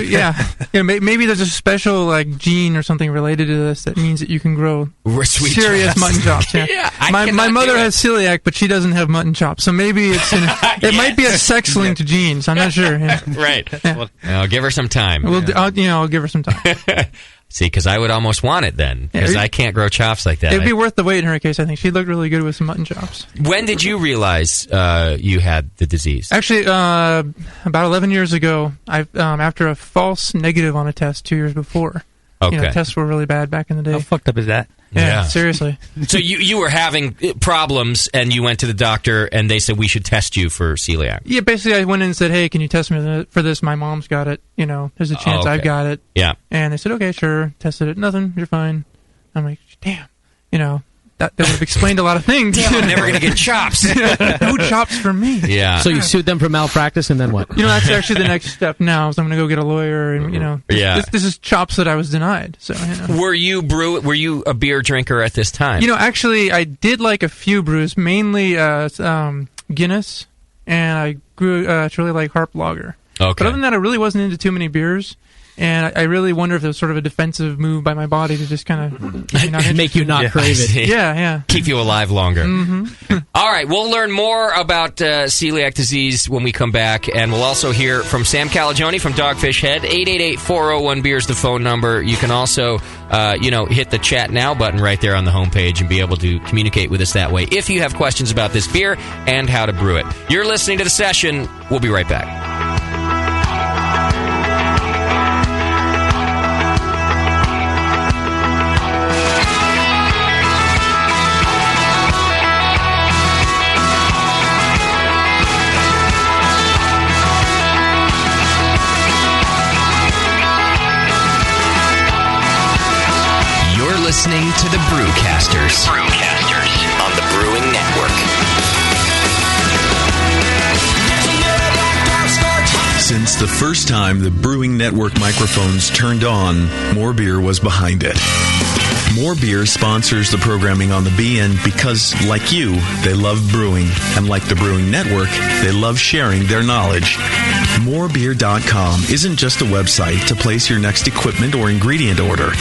maybe there's a special gene or something related to this that means that you can grow sweet serious chops. mutton chops. Yeah. Yeah, my mother has celiac, but she doesn't have mutton chops, so maybe it might be a sex-linked gene. So I'm not sure. Yeah. Right. Yeah. I'll give her some time. I'll give her some time. See, because I would almost want it then, because I can't grow chops like that. It'd be worth the wait in her case, I think. She looked really good with some mutton chops. When did you realize you had the disease? Actually, about 11 years ago, after a false negative on a test 2 years before. Okay. Tests were really bad back in the day. How fucked up is that? Yeah. Seriously. So you were having problems, and you went to the doctor, and they said we should test you for celiac. Yeah, basically I went in and said, hey, can you test me for this? My mom's got it. There's a chance I've got it. Yeah. And they said, okay, sure. Tested it. Nothing. You're fine. I'm like, damn. That would have explained a lot of things. I'm never going to get chops. No chops for me. Yeah. So you sued them for malpractice, and then what? That's actually the next step now. So I'm going to go get a lawyer, and this is chops that I was denied. So Were you a beer drinker at this time? Actually, I did like a few brews, mainly Guinness, and I grew to really like Harp Lager. Okay. But other than that, I really wasn't into too many beers. And I really wonder if it was sort of a defensive move by my body to just kind of make you not crave it. Yeah. Keep you alive longer. Mm-hmm. All right, we'll learn more about celiac disease when we come back, and we'll also hear from Sam Calagione from Dogfish Head. 888-401-BEER is the phone number. You can also, hit the chat now button right there on the homepage and be able to communicate with us that way if you have questions about this beer and how to brew it. You're listening to The Session. We'll be right back. Listening to the Brewcasters. On the Brewing Network. Since the first time the Brewing Network microphones turned on, More Beer was behind it. More Beer sponsors the programming on the BN because, like you, they love brewing. And like the Brewing Network, they love sharing their knowledge. Morebeer.com isn't just a website to place your next equipment or ingredient order.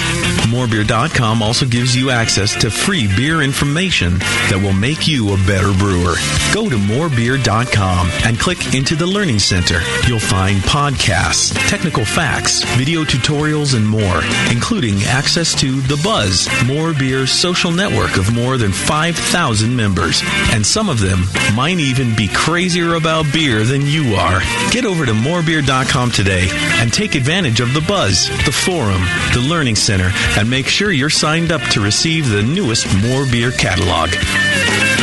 Morebeer.com also gives you access to free beer information that will make you a better brewer. Go to morebeer.com and click into the Learning Center. You'll find podcasts, technical facts, video tutorials, and more, including access to The Buzz, More Beer's social network of more than 5,000 members. And some of them might even be crazier about beer than you are. Get over to morebeer.com today and take advantage of The Buzz, the forum, the Learning Center, and make sure you're signed up to receive the newest More Beer catalog.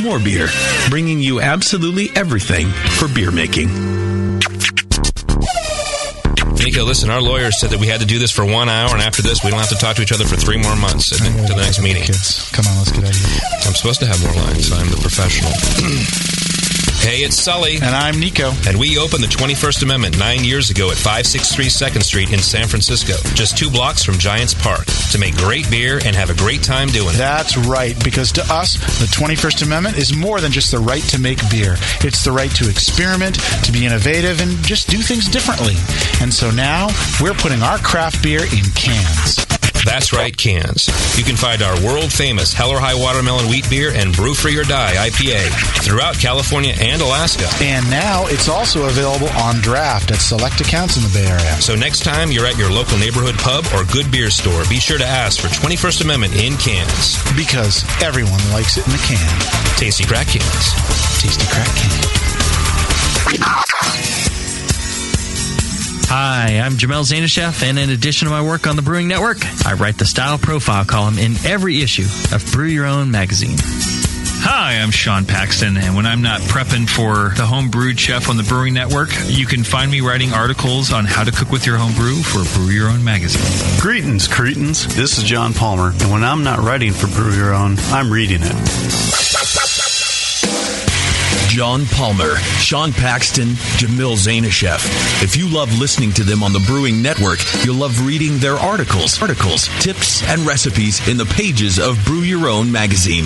More Beer, bringing you absolutely everything for beer making. Nico, listen, our lawyers said that we had to do this for 1 hour, and after this, we don't have to talk to each other for 3 more months to the next meeting. Come on, let's get out of here. I'm supposed to have more lines. I'm the professional. Hey, it's Sully. And I'm Nico. And we opened the 21st Amendment 9 years ago at 563 2nd Street in San Francisco, just 2 blocks from Giants Park, to make great beer and have a great time doing it. That's right, because to us, the 21st Amendment is more than just the right to make beer. It's the right to experiment, to be innovative, and just do things differently. And so now, we're putting our craft beer in cans. That's right, cans. You can find our world-famous Hell or High Watermelon Wheat Beer and Brew Free or Die IPA throughout California and Alaska. And now it's also available on draft at select accounts in the Bay Area. So next time you're at your local neighborhood pub or good beer store, be sure to ask for 21st Amendment in cans. Because everyone likes it in a can. Tasty crack cans. Tasty crack cans. Hi, I'm Jamel Zanishev, and in addition to my work on the Brewing Network, I write the Style Profile column in every issue of Brew Your Own magazine. Hi, I'm Sean Paxton, and when I'm not prepping for the Homebrewed Chef on the Brewing Network, you can find me writing articles on how to cook with your home brew for Brew Your Own magazine. Greetings, cretins. This is John Palmer, and when I'm not writing for Brew Your Own, I'm reading it. John Palmer, Sean Paxton, Jamil Zainasheff. If you love listening to them on the Brewing Network, you'll love reading their articles, tips, and recipes in the pages of Brew Your Own magazine.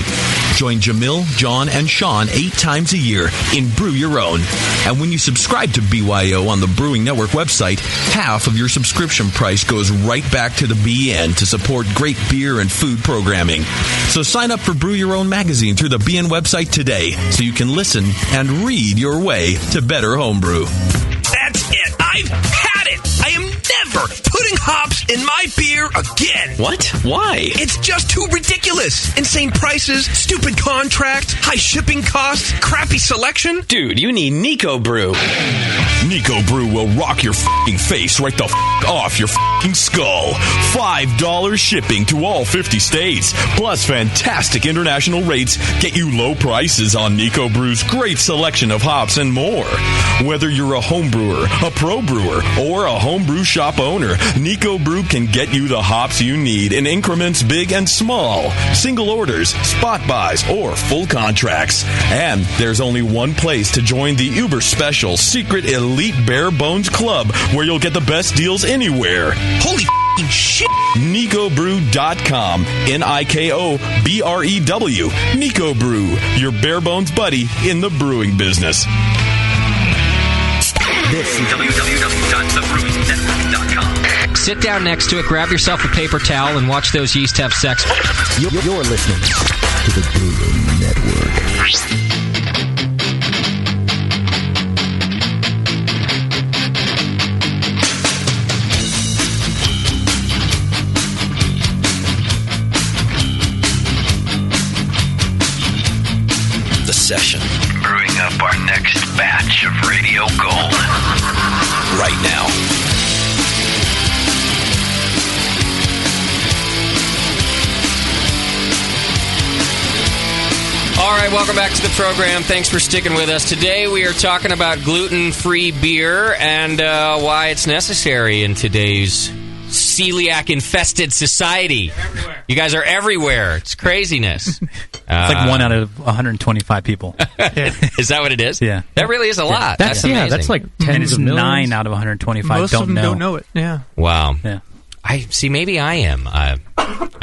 Join Jamil, John, and Sean 8 times a year in Brew Your Own. And when you subscribe to BYO on the Brewing Network website, half of your subscription price goes right back to the BN to support great beer and food programming. So sign up for Brew Your Own magazine through the BN website today so you can listen and read your way to better homebrew. That's it. I've had it. I am never putting hops in my beer again. What? Why? It's just too ridiculous. Insane prices, stupid contracts, high shipping costs, crappy selection. Dude, you need Nico Brew. Nico Brew will rock your f***ing face right the f*** off your f***ing skull. $5 shipping to all 50 states. Plus fantastic international rates get you low prices on Nico Brew's great selection of hops and more. Whether you're a home brewer, a pro brewer, or a homebrew shop owner, Nico Brew can get you the hops you need in increments big and small. Single orders, spot buys, or full contracts. And there's only one place to join the uber special secret elite bare bones club where you'll get the best deals anywhere. Holy shit! NicoBrew.com. NIKOBREW. Nico Brew, your bare bones buddy in the brewing business. This is www.thebrewingnetwork.com. Sit down next to it, grab yourself a paper towel, and watch those yeast have sex. You're listening to the Brewing Network. The session. Brewing up our next batch of radio gold. Right now. All right, welcome back to the program. Thanks for sticking with us. Today we are talking about gluten-free beer and why it's necessary in today's celiac-infested society. You guys are everywhere. It's craziness. It's like 1 out of 125 people. Is that what it is? Yeah. That really is a lot. That's amazing. That's like And tens it's of millions. 9 out of 125 Most don't of them know. don't know it. Yeah. Wow. Yeah. I see. Maybe I am. I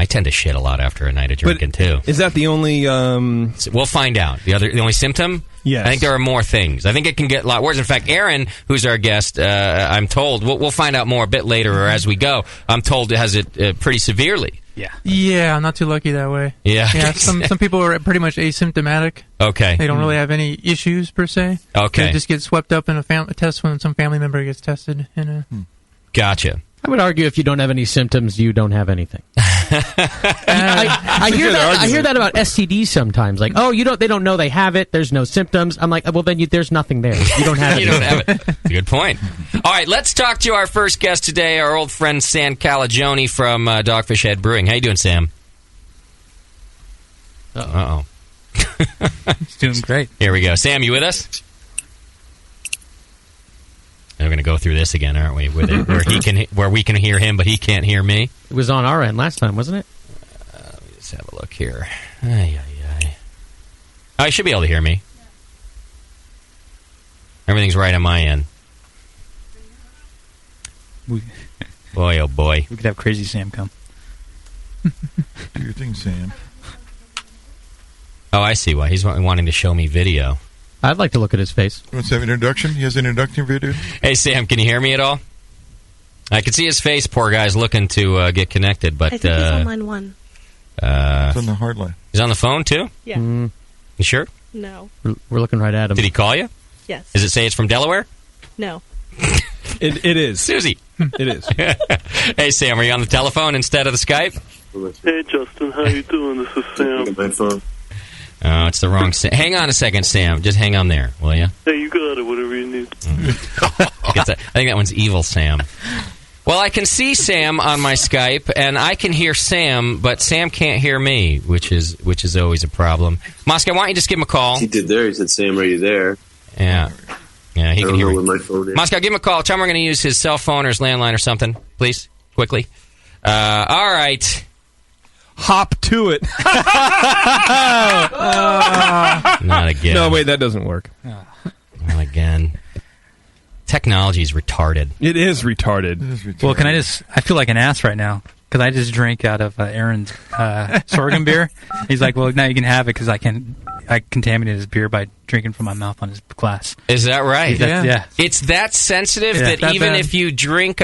tend to shit a lot after a night of drinking too. Is that the only? We'll find out. The only symptom. Yes. I think there are more things. I think it can get a lot worse. In fact, Aaron, who's our guest, I'm told we'll find out more a bit later or as we go. I'm told it has it pretty severely. Yeah, I'm not too lucky that way. Yeah. Some people are pretty much asymptomatic. Okay. They don't really have any issues per se. Okay. They just get swept up in a test when some family member gets tested. Gotcha. I would argue if you don't have any symptoms, you don't have anything. I hear that. I hear that about STDs sometimes. Like, oh, they don't know they have it. There's no symptoms. I'm like, well, then there's nothing there. You don't have it. You don't have it. Good point. All right, let's talk to our first guest today, our old friend Sam Calagione from Dogfish Head Brewing. How you doing, Sam? Uh-oh. He's doing great. Here we go. Sam, you with us? We're going to go through this again, aren't we? Where we can hear him, but he can't hear me. It was on our end last time, wasn't it? Let's have a look here. Oh, you should be able to hear me. Everything's right on my end. Boy, oh boy. We could have Crazy Sam come. Do your thing, Sam. Oh, I see why. He's wanting to show me video. I'd like to look at his face. Wants to have an introduction? He has an introduction video? Hey, Sam, can you hear me at all? I can see his face. Poor guy's looking to get connected, but I think he's on line 1. It's on the hard line. He's on the phone, too? Yeah. You sure? No. We're looking right at him. Did he call you? Yes. Does it say it's from Delaware? No. It is. Susie. It is. Hey, Sam, are you on the telephone instead of the Skype? Hey, Justin, how you doing? This is Sam. My phone. Oh, it's the wrong Sam. Hang on a second, Sam. Just hang on there, will you? Hey, you got it, whatever you need. I think that one's evil Sam. Well, I can see Sam on my Skype, and I can hear Sam, but Sam can't hear me, which is always a problem. Moscow, why don't you just give him a call? He did there. He said, Sam, are you there? Yeah. Yeah, he can hear me. My phone is. Moscow, give him a call. Tell him we're going to use his cell phone or his landline or something, please, quickly. All right. hop to it. Not again. No, wait, that doesn't work. Not again. Technology is retarded. It is retarded. Well, can I feel like an ass right now because I just drank out of Aaron's sorghum beer. He's like, well, now you can have it because I contaminated his beer by drinking from my mouth on his glass. Is that right? Yeah. It's that sensitive that even if you drink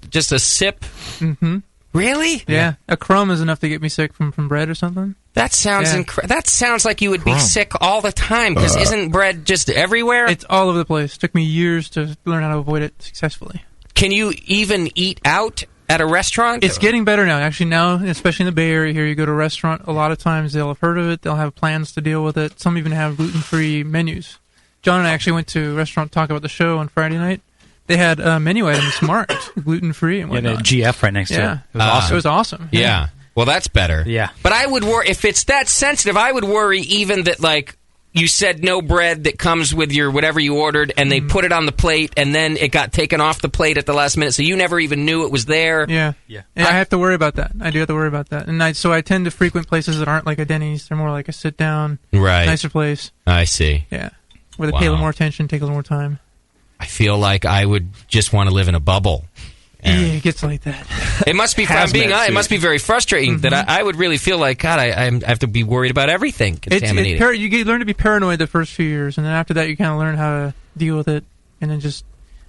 just a sip. Mm-hmm. Really? Yeah. A crumb is enough to get me sick from bread or something. That sounds that sounds like you would be sick all the time because isn't bread just everywhere? It's all over the place. It took me years to learn how to avoid it successfully. Can you even eat out at a restaurant? It's getting better now. Actually, now, especially in the Bay Area here, you go to a restaurant, a lot of times they'll have heard of it. They'll have plans to deal with it. Some even have gluten-free menus. John and I actually went to a restaurant to talk about the show on Friday night. They had menu items marked gluten-free and whatnot. They had GF right next to it. It was awesome. It was awesome. Yeah. Well, that's better. Yeah. But I would worry, if it's that sensitive, I would worry even that, like, you said no bread that comes with your whatever you ordered, and they put it on the plate, and then it got taken off the plate at the last minute, so you never even knew it was there. Yeah. I have to worry about that. I do have to worry about that. And so I tend to frequent places that aren't like a Denny's. They're more like a sit-down, nicer place. I see. Yeah. Where they pay a little more attention, take a little more time. I feel like I would just want to live in a bubble. Yeah, it gets like that. It must be. It must be very frustrating that I would really feel like God. I have to be worried about everything contaminated. You learn to be paranoid the first few years, and then after that, you kind of learn how to deal with it, and then just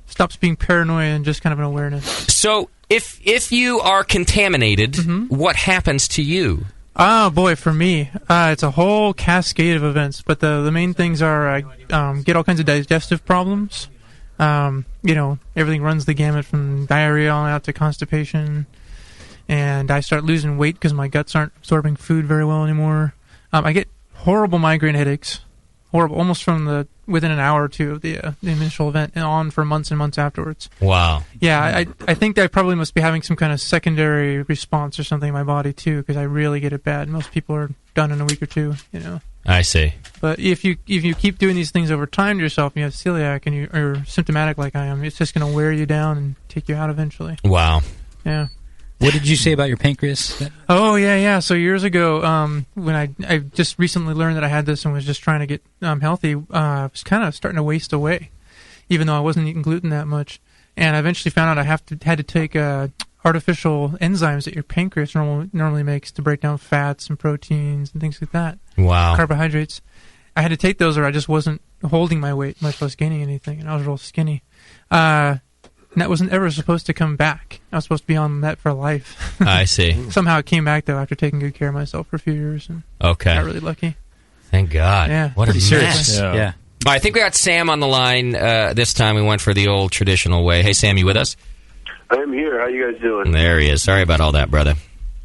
stops being paranoid and just kind of an awareness. So, if you are contaminated, what happens to you? Oh boy, for me, it's a whole cascade of events. But the main things are I get all kinds of digestive problems. Everything runs the gamut from diarrhea on out to constipation, and I start losing weight because my guts aren't absorbing food very well anymore. I get horrible migraine headaches, almost from within an hour or two of the initial event and on for months and months afterwards. Wow. Yeah, I think that I probably must be having some kind of secondary response or something in my body too, because I really get it bad. Most people are done in a week or two, I see. But if you keep doing these things over time to yourself, and you have celiac and you're symptomatic like I am, it's just going to wear you down and take you out eventually. Wow. Yeah. What did you say about your pancreas? Oh, yeah. So years ago, when I just recently learned that I had this and was just trying to get healthy, I was kind of starting to waste away, even though I wasn't eating gluten that much. And I eventually found out I had to take artificial enzymes that your pancreas normally makes to break down fats and proteins and things like that. Wow. Carbohydrates. I had to take those or I just wasn't holding my weight, much less gaining anything, and I was real skinny. And that wasn't ever supposed to come back. I was supposed to be on that for life. I see. Somehow it came back, though, after taking good care of myself for a few years. And got really lucky. Thank God. Yeah. What a mess. Yeah. I think we got Sam on the line this time. We went for the old traditional way. Hey, Sam, you with us? I'm here. How you guys doing? There he is. Sorry about all that, brother.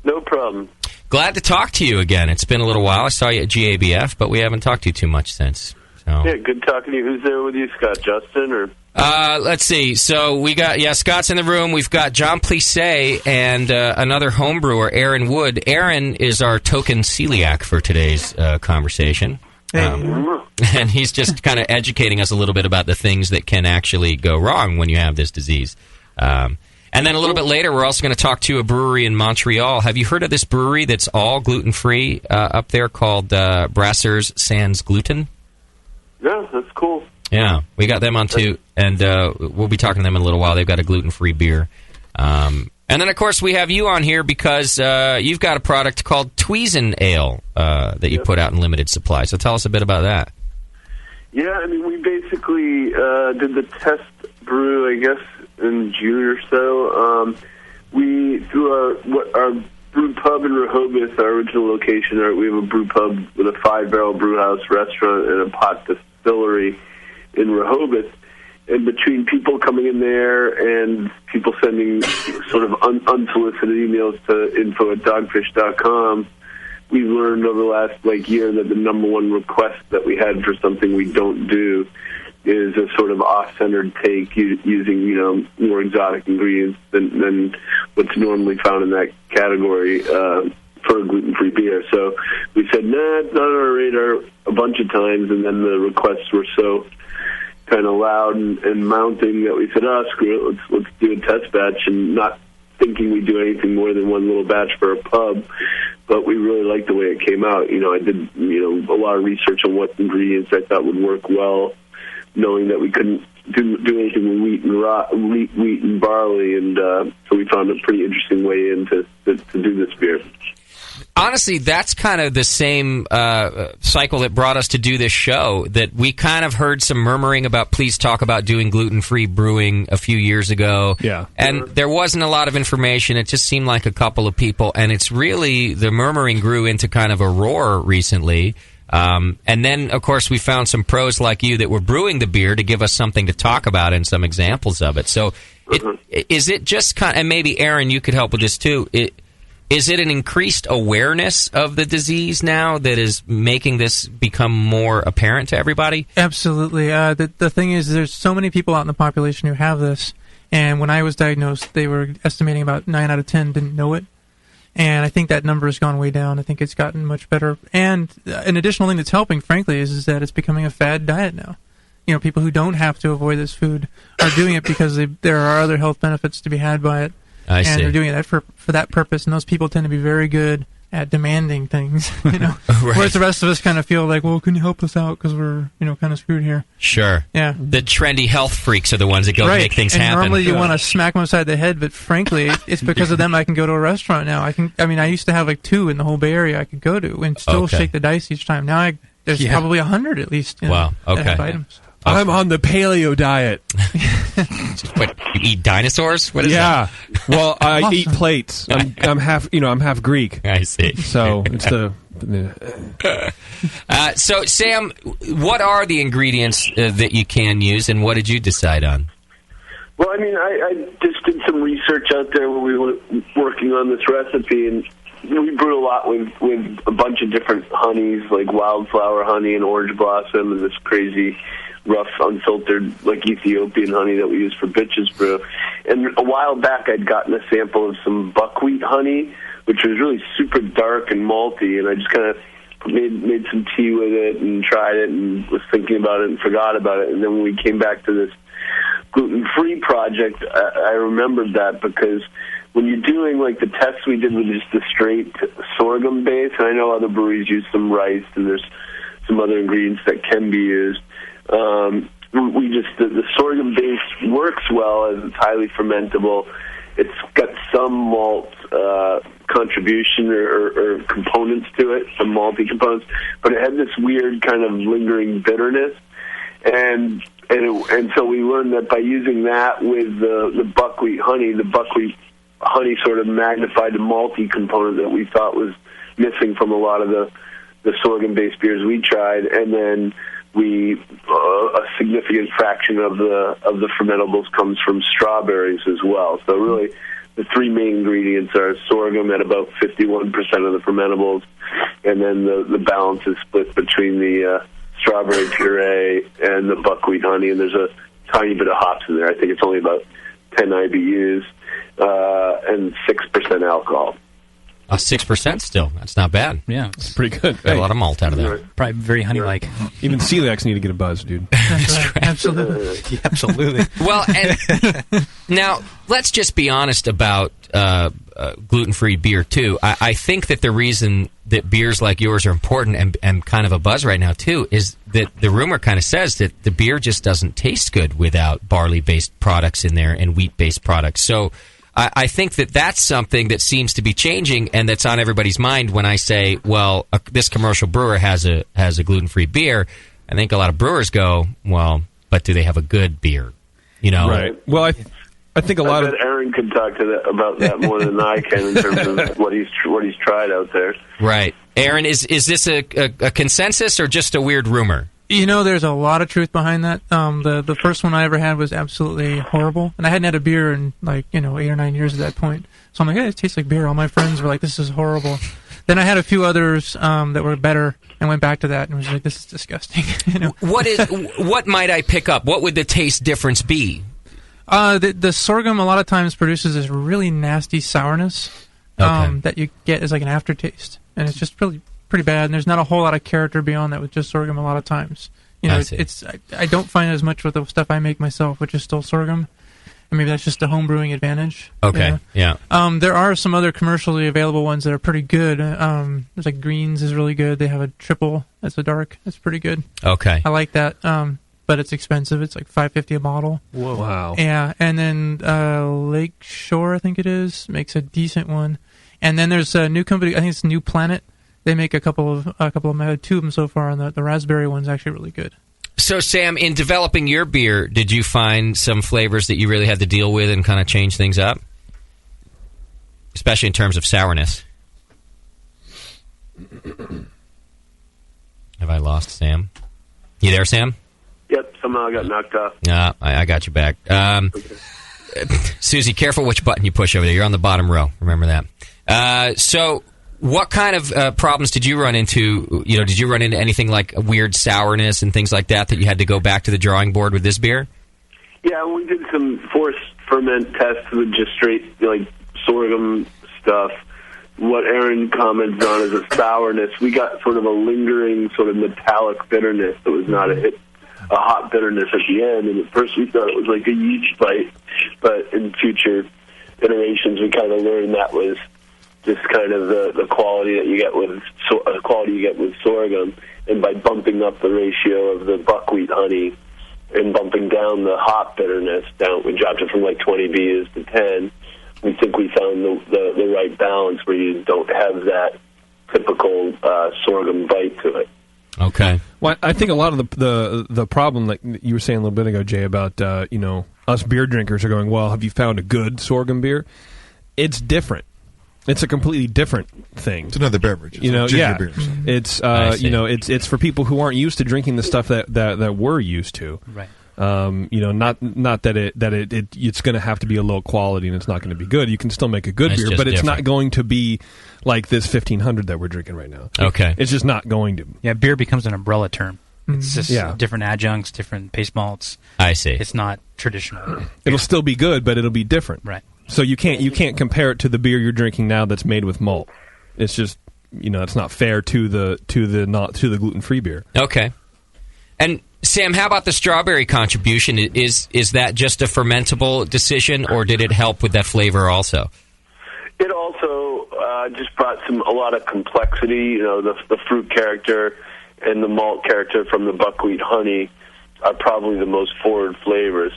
No problem. Glad to talk to you again. It's been a little while. I saw you at GABF, but we haven't talked to you too much since. So. Yeah, good talking to you. Who's there with you, Scott? Justin or? Let's see. So we got Scott's in the room. We've got John Plisse and another home brewer, Aaron Wood. Aaron is our token celiac for today's conversation. And he's just kind of educating us a little bit about the things that can actually go wrong when you have this disease. And then a little bit later, we're also going to talk to a brewery in Montreal. Have you heard of this brewery that's all gluten-free up there called Brasseurs Sans Gluten? Yeah, that's cool. Yeah, we got them on too, and we'll be talking to them in a little while. They've got a gluten-free beer. And then, of course, we have you on here because you've got a product called Tweezen Ale that you put out in limited supply. So tell us a bit about that. Yeah, I mean, we basically did the test brew, I guess, in June or so. We, through our brew pub in Rehoboth, our original location, we have a brew pub with a 5-barrel brew house restaurant and a pot distillery in Rehoboth. And between people coming in there and people sending sort of unsolicited emails to info@dogfish.com, we learned over the last year that the number one request that we had for something we don't do is a sort of off-centered take using more exotic ingredients than what's normally found in that category for a gluten-free beer. So we said, nah, it's not on our radar a bunch of times, and then the requests were so kind of loud and mounting that we said, screw it, let's do a test batch, and not thinking we'd do anything more than one little batch for a pub. but we really liked the way it came out. I did a lot of research on what ingredients I thought would work well, knowing that we couldn't do anything with wheat and barley, and so we found a pretty interesting way in to do this beer. Honestly, that's kind of the same cycle that brought us to do this show, that we kind of heard some murmuring about please talk about doing gluten-free brewing a few years ago. Yeah. And there wasn't a lot of information. It just seemed like a couple of people. And it's really, the murmuring grew into kind of a roar recently. And then, of course, we found some pros like you that were brewing the beer to give us something to talk about and some examples of it. So is it just kind of, and maybe, Aaron, you could help with this too, is it an increased awareness of the disease now that is making this become more apparent to everybody? Absolutely. The thing is, there's so many people out in the population who have this, and when I was diagnosed, they were estimating about 9 out of 10 didn't know it. And I think that number has gone way down. I think it's gotten much better. And an additional thing that's helping, frankly, is that it's becoming a fad diet now. People who don't have to avoid this food are doing it because there are other health benefits to be had by it. I see. And they're doing it for that purpose, and those people tend to be very good at demanding things, Right. Whereas the rest of us kind of feel like, well, can you help us out because we're, kind of screwed here. Sure. Yeah. The trendy health freaks are the ones that go make things and happen. Normally you want to smack them upside the head, but frankly, it's because of them I can go to a restaurant now. I used to have like 2 in the whole Bay Area I could go to and still shake the dice each time. Now there's probably 100 at least. Wow. Okay. That have items. I'm on the paleo diet. What, you eat dinosaurs? What is that? Well, I eat plates. I'm half, I'm half Greek. I see. So it's the. So, Sam, what are the ingredients that you can use, and what did you decide on? Well, I just did some research out there when we were working on this recipe, and we brewed a lot with a bunch of different honeys, like wildflower honey and orange blossom, and this crazy rough, unfiltered, like Ethiopian honey that we use for bitches brew. And a while back, I'd gotten a sample of some buckwheat honey, which was really super dark and malty, and I just kind of made some tea with it and tried it and was thinking about it and forgot about it. And then when we came back to this gluten-free project, I remembered that because when you're doing like the tests we did with just the straight sorghum base, and I know other breweries use some rice and there's some other ingredients that can be used, the sorghum base works well as it's highly fermentable. It's got some malt contribution or components to it, some malty components, but it had this weird kind of lingering bitterness, and so we learned that by using that with the buckwheat honey sort of magnified the malty component that we thought was missing from a lot of the sorghum-based beers we tried, and then a significant fraction of the fermentables comes from strawberries as well. So really, the 3 main ingredients are sorghum at about 51% of the fermentables, and then the balance is split between the strawberry puree and the buckwheat honey, and there's a tiny bit of hops in there. I think it's only about 10 IBUs and 6% alcohol. 6% still. That's not bad. Yeah, it's pretty good. Got a lot of malt out of that. Probably very honey-like. Even celiacs need to get a buzz, dude. That's right. Absolutely. Absolutely. Well, and now let's just be honest about gluten-free beer too. I think that the reason that beers like yours are important and kind of a buzz right now too is that the rumor kind of says that the beer just doesn't taste good without barley-based products in there and wheat-based products. So I think that that's something that seems to be changing, and that's on everybody's mind when I say, well, this commercial brewer has a gluten-free beer. I think a lot of brewers go, well, but do they have a good beer? Right. Well, I think a lot of Aaron could talk about that more than I can in terms of what he's tried out there. Right, Aaron, is this a consensus or just a weird rumor? There's a lot of truth behind that. The first one I ever had was absolutely horrible, and I hadn't had a beer in 8 or 9 years at that point. So I'm like, hey, it tastes like beer. All my friends were like, this is horrible. Then I had a few others that were better, and went back to that and was like, this is disgusting. What might I pick up? What would the taste difference be? The sorghum a lot of times produces this really nasty sourness that you get as like an aftertaste, and it's just pretty bad, and there's not a whole lot of character beyond that with just sorghum a lot of times. I don't find it as much with the stuff I make myself, which is still sorghum. and maybe that's just a home brewing advantage. Okay, yeah. There are some other commercially available ones that are pretty good. There's like Greens is really good. They have a triple that's a dark. That's pretty good. Okay. I like that. But it's expensive. It's like $5.50 a bottle. Whoa. Wow. Yeah, and then Lakeshore, I think it is, makes a decent one. And then there's a new company. I think it's New Planet. They make a couple of them. I had 2 of them so far, and the raspberry one's actually really good. So, Sam, in developing your beer, did you find some flavors that you really had to deal with and kind of change things up, especially in terms of sourness? Have I lost Sam? You there, Sam? Yep, somehow I got knocked off. Yeah, I got you back. Susie, careful which button you push over there. You're on the bottom row. Remember that. So, what kind of problems did you run into? Did you run into anything like weird sourness and things like that you had to go back to the drawing board with this beer? Yeah, we did some forced ferment tests with just straight sorghum stuff. What Aaron commented on is a sourness. We got sort of a lingering sort of metallic bitterness that was not a hot bitterness at the end. And at first we thought it was like a yeast bite, but in future iterations we kind of learned that was just kind of the quality that you get with sorghum. And by bumping up the ratio of the buckwheat honey and bumping down the hop bitterness down, we dropped it from like 20 BUs to 10. We think we found the right balance where you don't have that typical sorghum bite to it. Okay. Well, I think a lot of the problem, like you were saying a little bit ago, Jay, about us beer drinkers are going, well, have you found a good sorghum beer? It's different. It's a completely different thing. It's another beverage. Yeah. Beers. It's it's for people who aren't used to drinking the stuff that we're used to. Right. Not that it's going to have to be a low quality and it's not going to be good. You can still make a good beer, but it's not going to be like this 1500 that we're drinking right now. Okay, it's just not going to. Yeah, beer becomes an umbrella term. It's just different adjuncts, different paste malts. I see. It's not traditional. It'll still be good, but it'll be different. Right. So you can't compare it to the beer you're drinking now that's made with malt. It's just it's not fair to the gluten-free beer. Okay. And Sam, how about the strawberry contribution? Is that just a fermentable decision, or did it help with that flavor also? It also just brought a lot of complexity. The fruit character and the malt character from the buckwheat honey are probably the most forward flavors.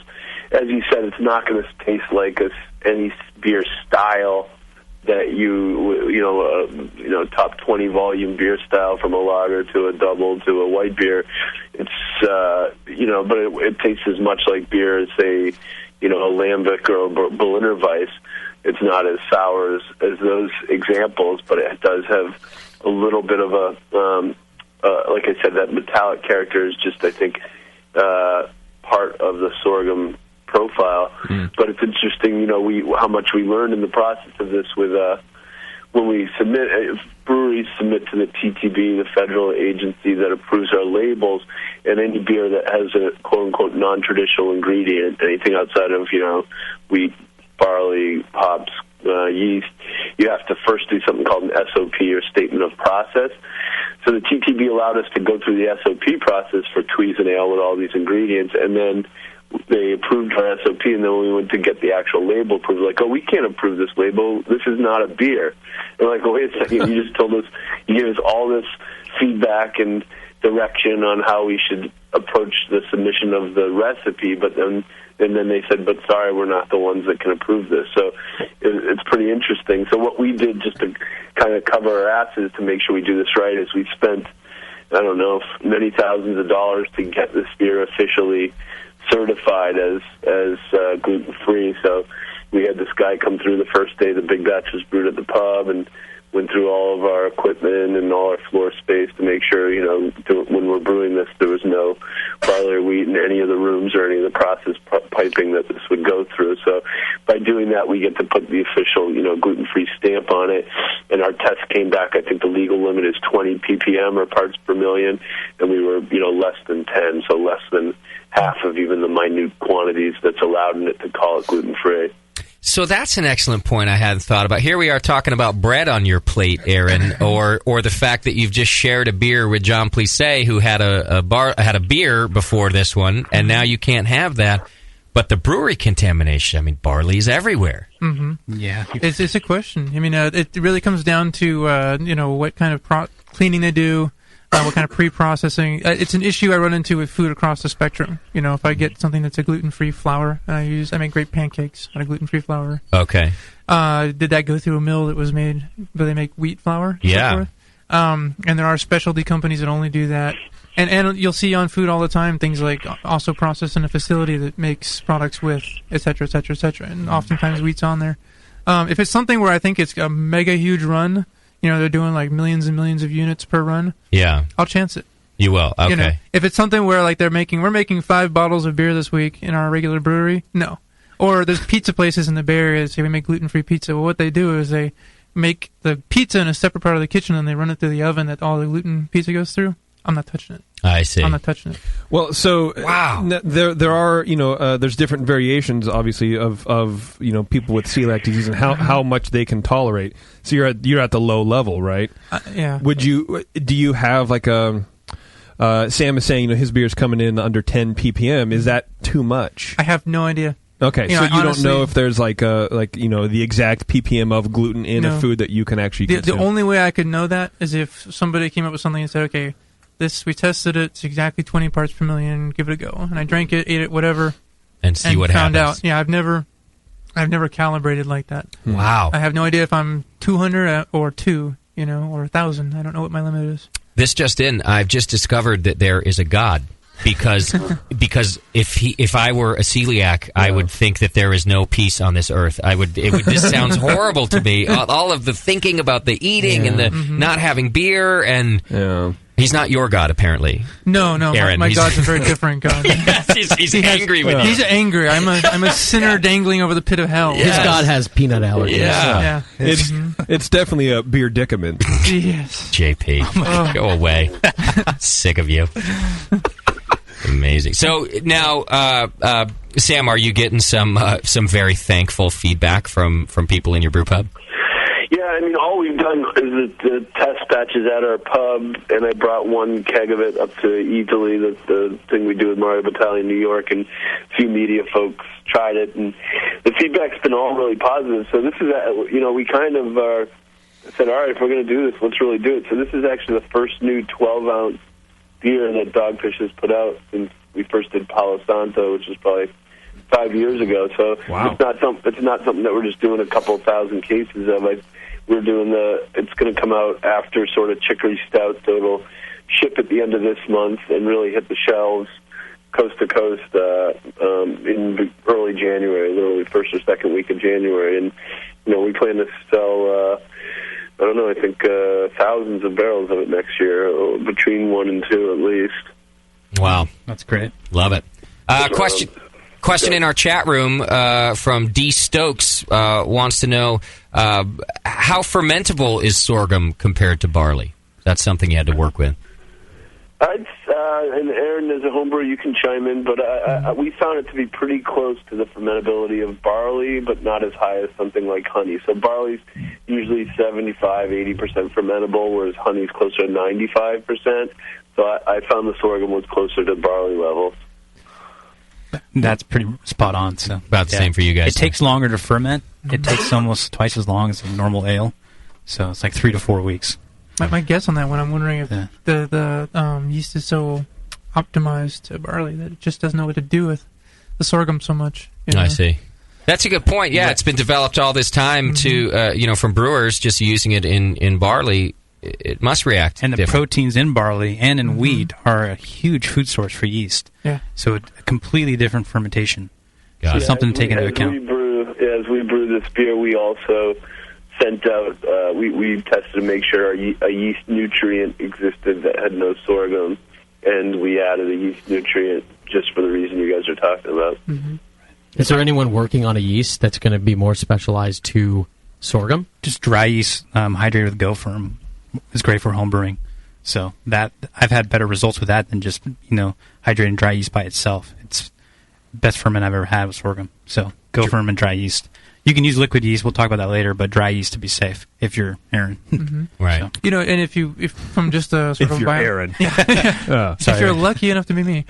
As you said, it's not going to taste like any beer style that top 20 volume beer style, from a lager to a double to a white beer. It's but it tastes as much like beer as a Lambic or a Berliner Weiss. It's not as sour as those examples, but it does have a little bit of a like I said, that metallic character is just, I think, part of the sorghum profile. But it's interesting, how much we learned in the process of this with when we breweries submit to the TTB, the federal agency that approves our labels, and any beer that has a quote-unquote non-traditional ingredient, anything outside of, wheat, barley, hops, yeast, you have to first do something called an SOP, or Statement of Process. So the TTB allowed us to go through the SOP process for Tweezen Ale with all these ingredients, and then they approved our SOP, and then when we went to get the actual label approved, like, oh, we can't approve this label. This is not a beer. And we're like, well, wait a second. You just told us, you gave us all this feedback and direction on how we should approach the submission of the recipe, but then they said, but sorry, we're not the ones that can approve this. So it's pretty interesting. So what we did, just to kind of cover our asses to make sure we do this right, is we spent, I don't know, many thousands of dollars to get this beer officially certified as gluten-free. So we had this guy come through the first day the big batch was brewed at the pub, and went through all of our equipment and all our floor space to make sure, when we're brewing this, there was no barley or wheat in any of the rooms or any of the process piping that this would go through. So by doing that, we get to put the official, gluten-free stamp on it. And our test came back, I think the legal limit is 20 ppm, or parts per million, and we were, less than 10, so less than half of even the minute quantities that's allowed in it to call it gluten-free. So that's an excellent point I hadn't thought about. Here we are talking about bread on your plate, Aaron, or the fact that you've just shared a beer with John Plissé, who had a beer before this one, and now you can't have that. But the brewery contamination, I mean, barley is everywhere. Mm-hmm. Yeah. It's a question. I mean, it really comes down to, what kind of cleaning they do, what kind of pre-processing. It's an issue I run into with food across the spectrum. If I get something that's a gluten-free flour, and I make great pancakes out of gluten-free flour. Okay. Did that go through a mill that was made, where they make wheat flour? Yeah. And there are specialty companies that only do that. And you'll see on food all the time things like also processed in a facility that makes products with et cetera, et cetera, et cetera. And oftentimes wheat's on there. If it's something where I think it's a mega huge run, they're doing like millions and millions of units per run. Yeah. I'll chance it. You will. Okay. If it's something where like we're making 5 bottles of beer this week in our regular brewery, no. Or there's pizza places in the Bay Area that say we make gluten-free pizza. Well, what they do is they make the pizza in a separate part of the kitchen and they run it through the oven that all the gluten pizza goes through. I'm not touching it. I see. I'm not touching it. Well, so wow, there are there's different variations, obviously, of people with celiac disease and how much they can tolerate. So you're at the low level, right? Yeah. Do you have like a Sam is saying his beer's coming in under 10 ppm? Is that too much? I have no idea. Okay, so you honestly don't know if there's the exact ppm of gluten in a food that you can actually consume. The only way I could know that is if somebody came up with something and said, okay, we tested it, it's exactly 20 parts per million, give it a go. And I drank it, ate it, whatever, and see what found happens. out. Yeah, I've never calibrated like that. Wow. I have no idea if I'm 200 or 2, or 1,000. I don't know what my limit is. This just in, I've just discovered that there is a God. Because if I were a celiac, I would think that there is no peace on this earth. This sounds horrible to me. All of the thinking about the eating and the not having beer, and he's not your God, apparently. No, Aaron, my God's a very different God. Yes, he's angry with you. He's angry. I'm a sinner dangling over the pit of hell. Yes. His God has peanut allergies. Yeah. It's definitely a beer predicament. Yes. JP, go away. Sick of you. Amazing. So now, Sam, are you getting some very thankful feedback from people in your brew pub? Yeah, I mean, all we've done is the test batches at our pub, and I brought one keg of it up to Italy, the thing we do with Mario Batali in New York, and a few media folks tried it, and the feedback's been all really positive. So this is, we kind of said, all right, if we're going to do this, let's really do it. So this is actually the first new 12-ounce beer that Dogfish has put out since we first did Palo Santo, which was probably 5 years ago. So wow. It's not something that we're just doing a couple thousand cases of. We're doing it's going to come out after sort of Chicory Stout, so it'll ship at the end of this month and really hit the shelves coast to coast in early January, literally first or second week of January. And we plan to sell I think thousands of barrels of it next year, between 1 and 2 at least. Wow. That's great. Love it. Question in our chat room from D. Stokes wants to know how fermentable is sorghum compared to barley? That's something you had to work with. And Aaron, as a homebrewer, you can chime in, but we found it to be pretty close to the fermentability of barley, but not as high as something like honey. So barley's usually 75-80% fermentable, whereas honey's closer to 95%. So I found the sorghum was closer to barley levels. That's pretty spot on. So about the same for you guys. It takes longer to ferment. It takes almost twice as long as a normal ale. So it's like 3 to 4 weeks. My guess on that one, I'm wondering if the yeast is so optimized to barley that it just doesn't know what to do with the sorghum so much. I see. That's a good point. Yeah, it's been developed all this time to from brewers just using it in barley. It must react. And the proteins in barley and in wheat are a huge food source for yeast. Yeah. So a completely different fermentation. So something to take into account. As we brew this beer, we also sent out, we tested to make sure a yeast nutrient existed that had no sorghum, and we added a yeast nutrient just for the reason you guys are talking about. Mm-hmm. Is there anyone working on a yeast that's going to be more specialized to sorghum? Just dry yeast hydrated with GoFirm is great for home brewing. So that I've had better results with that than just hydrating dry yeast by itself. It's the best ferment I've ever had with sorghum. So GoFirm and dry yeast. You can use liquid yeast. We'll talk about that later, but dry yeast to be safe if you're Aaron. Mm-hmm. Right. So, and if from just a sort if of you're Aaron, if you're lucky enough to be me,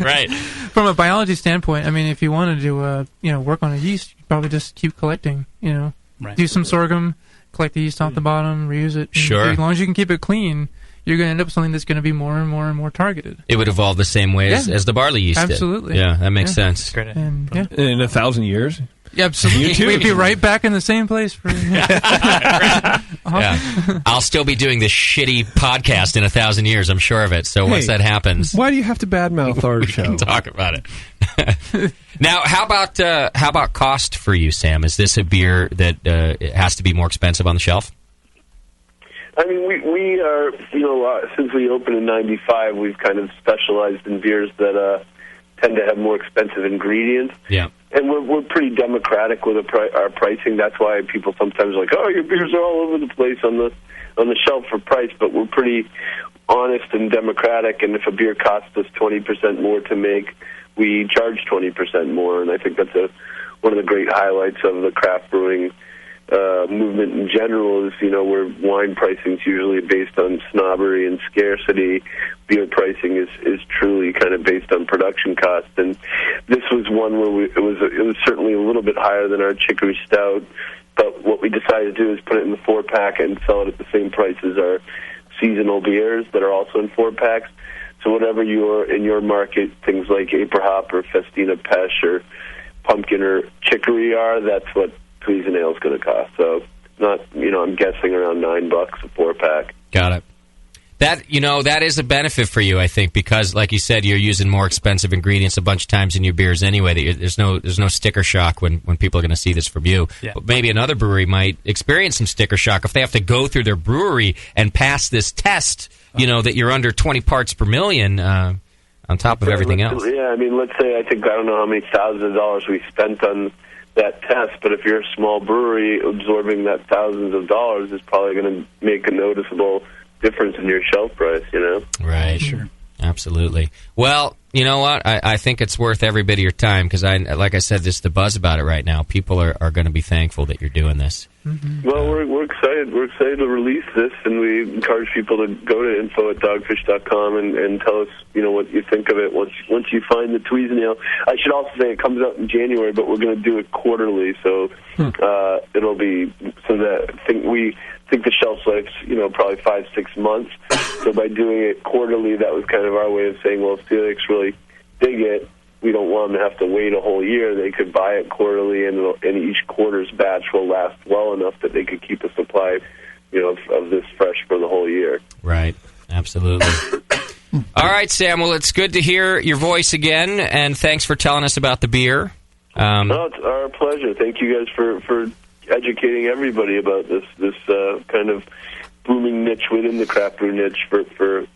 right. From a biology standpoint, I mean, if you want to do work on a yeast, you probably just keep collecting. Right. Do some sorghum, collect the yeast off the bottom, reuse it. Sure. As long as you can keep it clean, you're going to end up with something that's going to be more and more and more targeted. It would evolve the same way as the barley yeast Absolutely. did. Yeah, that makes sense. And, in 1,000 years? Yeah, absolutely. You too. We'd be right back in the same place. Yeah. I'll still be doing this shitty podcast in 1,000 years, I'm sure of it. So once that happens... Why do you have to badmouth our show? We can talk about it. Now, how about cost for you, Sam? Is this a beer that it has to be more expensive on the shelf? I mean, we are, since we opened in '95, we've kind of specialized in beers that tend to have more expensive ingredients. Yeah. And we're pretty democratic with our pricing. That's why people sometimes are like, oh, your beers are all over the place on the shelf for price. But we're pretty honest and democratic. And if a beer costs us 20% more to make, we charge 20% more. And I think that's one of the great highlights of the craft brewing movement in general is, where wine pricing is usually based on snobbery and scarcity. Beer pricing is truly kind of based on production cost. And this was one where it was certainly a little bit higher than our Chicory Stout. But what we decided to do is put it in the 4-pack and sell it at the same price as our seasonal beers that are also in 4-packs. So whatever in your market, things like Aprihop or Festina Pesh or Pumpkin or Chicory are, that's what Tweezin Ale is going to cost. So not, I'm guessing around $9 a 4-pack. Got it. That is a benefit for you, I think, because like you said, you're using more expensive ingredients a bunch of times in your beers anyway. There's no sticker shock when people are going to see this from you. Yeah. But maybe another brewery might experience some sticker shock if they have to go through their brewery and pass this test, that you're under 20 parts per million on top of everything else. Yeah, I mean, let's say I don't know how many thousands of dollars we spent on that test, but if you're a small brewery, absorbing that thousands of dollars is probably going to make a noticeable difference in your shelf price, Right. Sure. Absolutely. Well, you know what? I think it's worth every bit of your time because, like I said, just the buzz about it right now. People are going to be thankful that you're doing this. Mm-hmm. Well, we're excited. We're excited to release this, and we encourage people to go to info@dogfish.com and tell us, what you think of it once you find the Tweezin Ale. I should also say it comes out in January, but we're going to do it quarterly, so it'll be so that I think the shelf life's probably 5-6 months. So by doing it quarterly, that was kind of our way of saying, well, if celiacs really dig it, we don't want them to have to wait a whole year. They could buy it quarterly, and each quarter's batch will last well enough that they could keep a supply, of this fresh for the whole year. Right. Absolutely. All right, Sam. Well, it's good to hear your voice again, and thanks for telling us about the beer. No, it's our pleasure. Thank you guys for educating everybody about this kind of booming niche within the craft brew niche for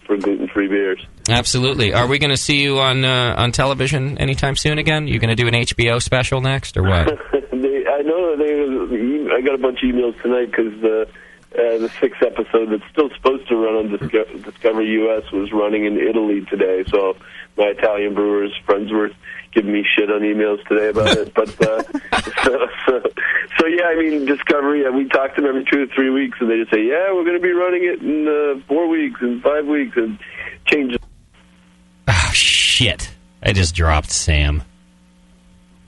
gluten-free beers. Absolutely. Are we going to see you on television anytime soon again? You going to do an HBO special next, or what? I know I got a bunch of emails tonight because the 6th episode that's still supposed to run on Discovery US was running in Italy today. So my Italian brewers friends were giving me shit on emails today about it. But so yeah, I mean, Discovery, we talk to them every 2 to 3 weeks, and they just say, yeah, we're going to be running it in 4 weeks and 5 weeks, and change it. Oh, shit. I just dropped Sam.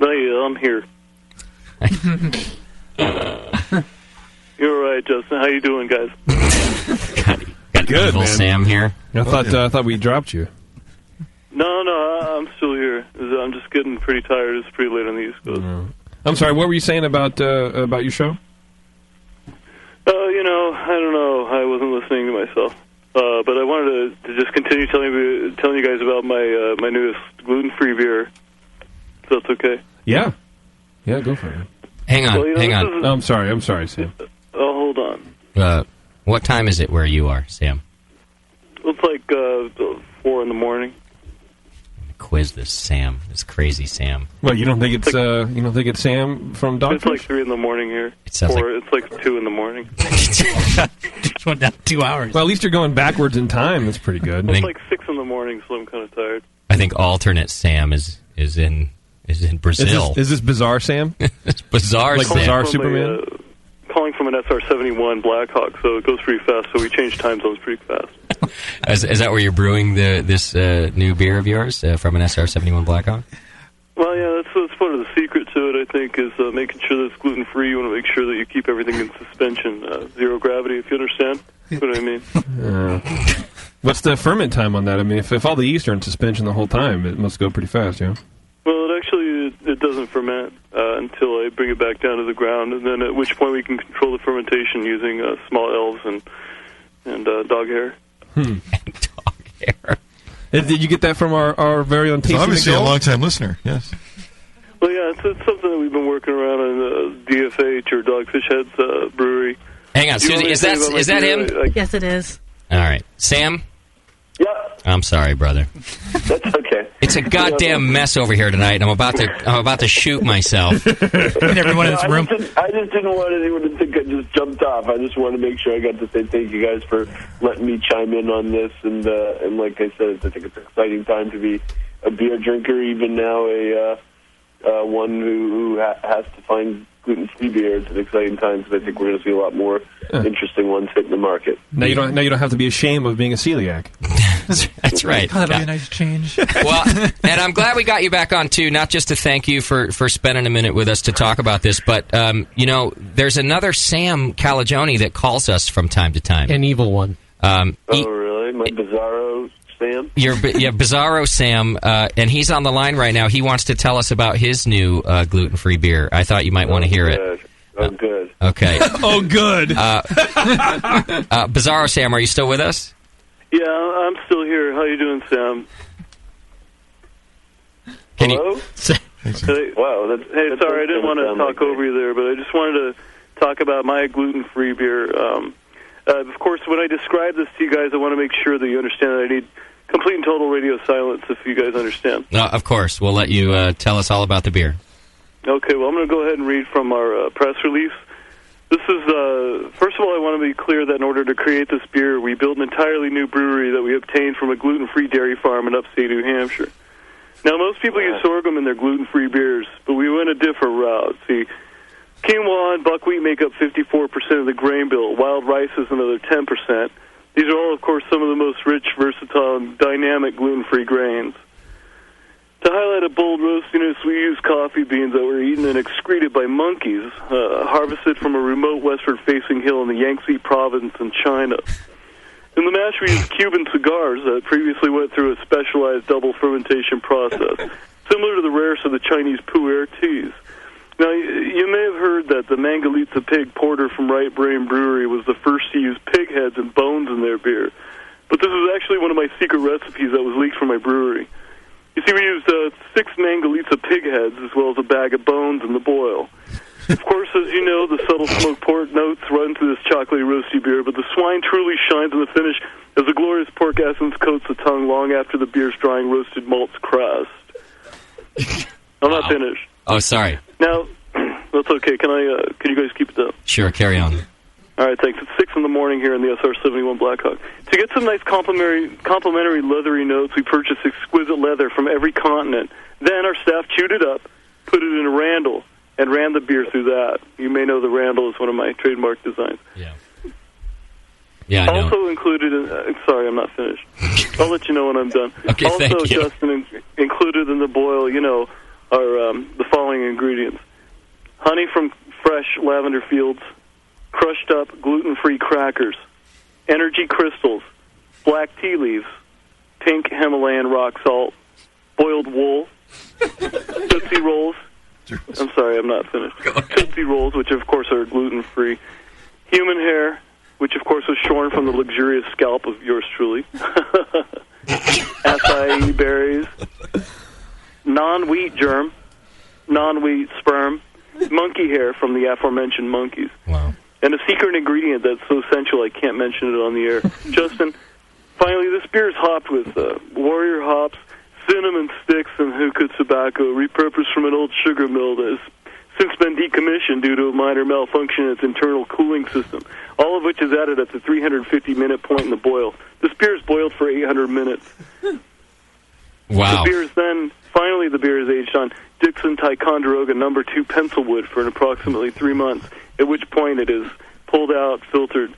No, yeah, I'm here. You're all right, Justin. How you doing, guys? Got good, evil man. Sam here. I thought we dropped you. No, I'm still here. I'm just getting pretty tired. It's pretty late on the East Coast. I'm sorry, what were you saying about your show? I don't know. I wasn't listening to myself. But I wanted to just continue telling you guys about my newest gluten-free beer. If that's okay. Yeah, go for it. Hang on. I'm sorry, Sam. Oh, hold on. What time is it where you are, Sam? It's like 4 in the morning. Quiz this Sam, this crazy Sam. Well, you don't think it's Sam from Dogfish? It's like 3 in the morning here. It sounds it's like 2 in the morning. Just went down 2 hours. Well, at least you're going backwards in time. That's pretty good. It's like 6 in the morning, so I'm kind of tired. I think alternate Sam is in is in Brazil. Is this bizarre, Sam? It's bizarre, like Sam. bizarre Superman. Calling from an SR-71 Blackhawk, so it goes pretty fast. So we change time zones pretty fast. Is that where you're brewing this new beer of yours from an SR-71 Blackhawk? Well, yeah, that's part of the secret to it, I think, is making sure that it's gluten-free. You want to make sure that you keep everything in suspension, zero gravity, if you understand what I mean. What's the ferment time on that? I mean, if all the yeast are in suspension the whole time, it must go pretty fast, yeah? Well, it doesn't ferment until I bring it back down to the ground, and then at which point we can control the fermentation using small elves and dog hair. Dog hair. Did you get that from our very own Tasting obviously McDowell? a long-time listener, yes. Well, yeah, it's something that we've been working around in DFH or Dogfish Head's brewery. Hang on, Susie, is that him? Yes, it is. All right. Sam? Yeah. I'm sorry, brother. That's okay. It's a goddamn mess over here tonight. I'm about to shoot myself. And everyone in this room. I just didn't want anyone to think I just jumped off. I just want to make sure I got to say thank you guys for letting me chime in on this. And like I said, I think it's an exciting time to be a beer drinker, even now one who has to find gluten-free beer. It's an exciting time because I think we're going to see a lot more interesting ones hitting the market. Now you don't have to be ashamed of being a celiac. That's right. That'll be a nice change. Well, and I'm glad we got you back on, too, not just to thank you for spending a minute with us to talk about this, but, there's another Sam Calagione that calls us from time to time. An evil one. Really? My Bizarro Sam? Bizarro Sam, and he's on the line right now. He wants to tell us about his new gluten-free beer. I thought you might want to hear it. Oh, good. Okay. Oh, good. Bizarro Sam, are you still with us? Yeah, I'm still here. How you doing, Sam? Hello? Wow. Hey, sorry, I didn't want to talk over you there, but I just wanted to talk about my gluten-free beer. Of course, when I describe this to you guys, I want to make sure that you understand that I need complete and total radio silence, if you guys understand. Of course. We'll let you tell us all about the beer. Okay, well, I'm going to go ahead and read from our press release. This is, first of all, I want to be clear that in order to create this beer, we built an entirely new brewery that we obtained from a gluten-free dairy farm in upstate New Hampshire. Now, most people use sorghum in their gluten-free beers, but we went a different route. See, quinoa and buckwheat make up 54% of the grain bill. Wild rice is another 10%. These are all, of course, some of the most rich, versatile, and dynamic gluten-free grains. To highlight a bold roastiness, we use coffee beans that were eaten and excreted by monkeys, harvested from a remote westward-facing hill in the Yangtze province in China. In the mash, we use Cuban cigars that previously went through a specialized double fermentation process, similar to the rarest of the Chinese pu'er teas. Now, you may have heard that the Mangalitsa Pig Porter from Right Brain Brewery was the first to use pig heads and bones in their beer. But this was actually one of my secret recipes that was leaked from my brewery. You see, we used 6 Mangalitsa pig heads as well as a bag of bones in the boil. Of course, as you know, the subtle smoked pork notes run through this chocolatey roasty beer, but the swine truly shines in the finish as the glorious pork essence coats the tongue long after the beer's drying roasted malt's crust. I'm not finished. Oh, sorry. Now, that's okay. Can you guys keep it down? Sure, carry on. All right, thanks. It's 6 in the morning here in the SR-71 Blackhawk. To get some nice complimentary leathery notes, we purchased exquisite leather from every continent. Then our staff chewed it up, put it in a Randall, and ran the beer through that. You may know the Randall is one of my trademark designs. Yeah, I know. Also included in... sorry, I'm not finished. I'll let you know when I'm done. Okay, also, thank you. Justin, included in the boil, are the following ingredients. Honey from fresh lavender fields, crushed up gluten-free crackers, energy crystals, black tea leaves, pink Himalayan rock salt, boiled wool, Tootsie Rolls. I'm sorry, I'm not finished. Tootsie Rolls, which of course are gluten-free, human hair, which of course was shorn from the luxurious scalp of yours truly, acai berries, non-wheat germ, non-wheat sperm, monkey hair from the aforementioned monkeys. Wow. And a secret ingredient that's so essential I can't mention it on the air. Justin, finally, this beer is hopped with warrior hops, cinnamon sticks, and hookah tobacco, repurposed from an old sugar mill that has since been decommissioned due to a minor malfunction in its internal cooling system, all of which is added at the 350-minute point in the boil. This beer is boiled for 800 minutes. The beer is then, finally the beer is aged on Dixon Ticonderoga No. 2 pencil wood for approximately 3 months, at which point it is pulled out, filtered,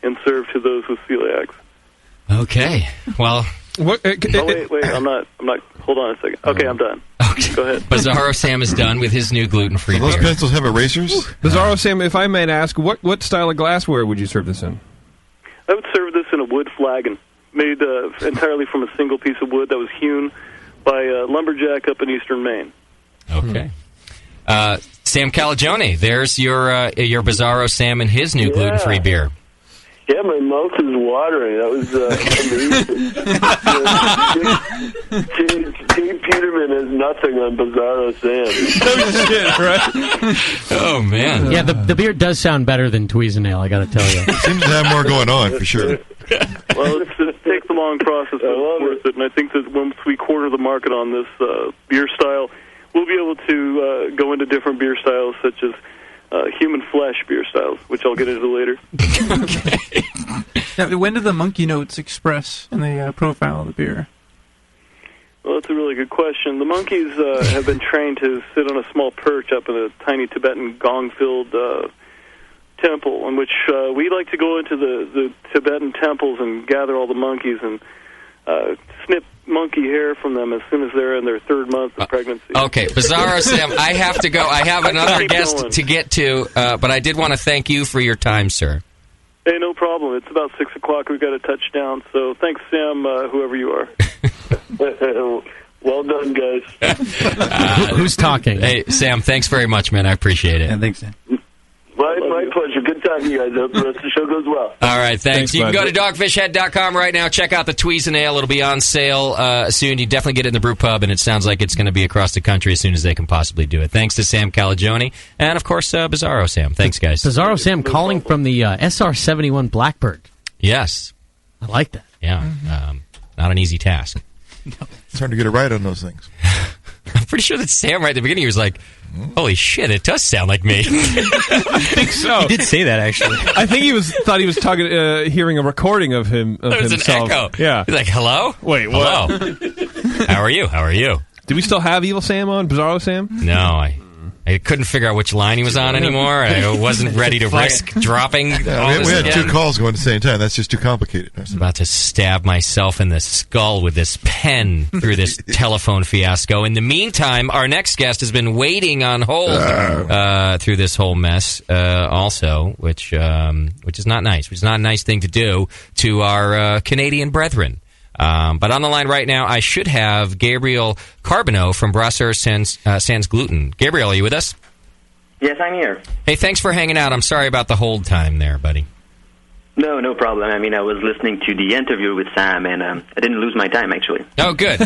and served to those with celiacs. Okay. Well... wait, I'm not, hold on a second. Okay, I'm done. Okay. Go ahead. Bizarro Sam is done with his new gluten-free those beer. pencils have erasers? Bizarro Sam, if I might ask, what style of glassware would you serve this in? I would serve this in a wood flagon, made entirely from a single piece of wood that was hewn by a lumberjack up in eastern Maine. Okay. Sam Calagione, there's your Bizarro Sam and his new gluten-free beer. Yeah, my mouth is watering. That was amazing. Dave Peterman has nothing on Bizarro Sam. Shit, right? Oh, man. Yeah, the beer does sound better than Tweezernale, I got to tell you. It seems to have more going on, for sure. Well, it takes a long process, but it's worth it. And I think that once we corner the market on this beer style, we'll be able to go into different beer styles, such as human flesh beer styles, which I'll get into later. Okay. Now, when do the monkey notes express in the profile of the beer? Well, that's a really good question. The monkeys have been trained to sit on a small perch up in a tiny Tibetan gong-filled temple, in which we like to go into the Tibetan temples and gather all the monkeys and snip monkey hair from them as soon as they're in their 3rd month of pregnancy. Okay, Bizarro Sam, I have to go. I have another guest to get to, but I did want to thank you for your time, sir. Hey, no problem. It's about 6 o'clock. We've got to touch down. So thanks, Sam, whoever you are. Well done, guys. Who's talking? Hey, Sam, thanks very much, man. I appreciate it. Yeah, thanks, Sam. My pleasure. Good talking to you guys. I hope the rest of the show goes well. All right, thanks. You can go to dogfishhead.com right now. Check out the Tweezernale. It'll be on sale soon. You definitely get it in the brew pub, and it sounds like it's going to be across the country as soon as they can possibly do it. Thanks to Sam Calagione, and, of course, Bizarro Sam. Thanks, guys. Bizarro Sam calling from the SR-71 Blackbird. Yes. I like that. Yeah. Not an easy task. It's hard to get it right on those things. I'm pretty sure that Sam right at the beginning was like, holy shit, it does sound like me. I think so. He did say that, actually. I think he thought he was talking, hearing a recording of him. Of There's himself. an echo. Yeah. He's like, hello? Wait, what? How are you? How are you? Do we still have Evil Sam on? Bizarro Sam? No, I couldn't figure out which line he was on anymore. I wasn't ready to risk dropping all this We had again. 2 calls going at the same time. That's just too complicated. I was about to stab myself in the skull with this pen through this telephone fiasco. In the meantime, our next guest has been waiting on hold through this whole mess also, which is not nice. Which is not a nice thing to do to our Canadian brethren. But on the line right now, I should have Gabriel Carbonneau from Brasseur Sans Gluten. Gabriel, are you with us? Yes, I'm here. Hey, thanks for hanging out. I'm sorry about the hold time there, buddy. No problem. I mean, I was listening to the interview with Sam, and I didn't lose my time, actually. Oh, good.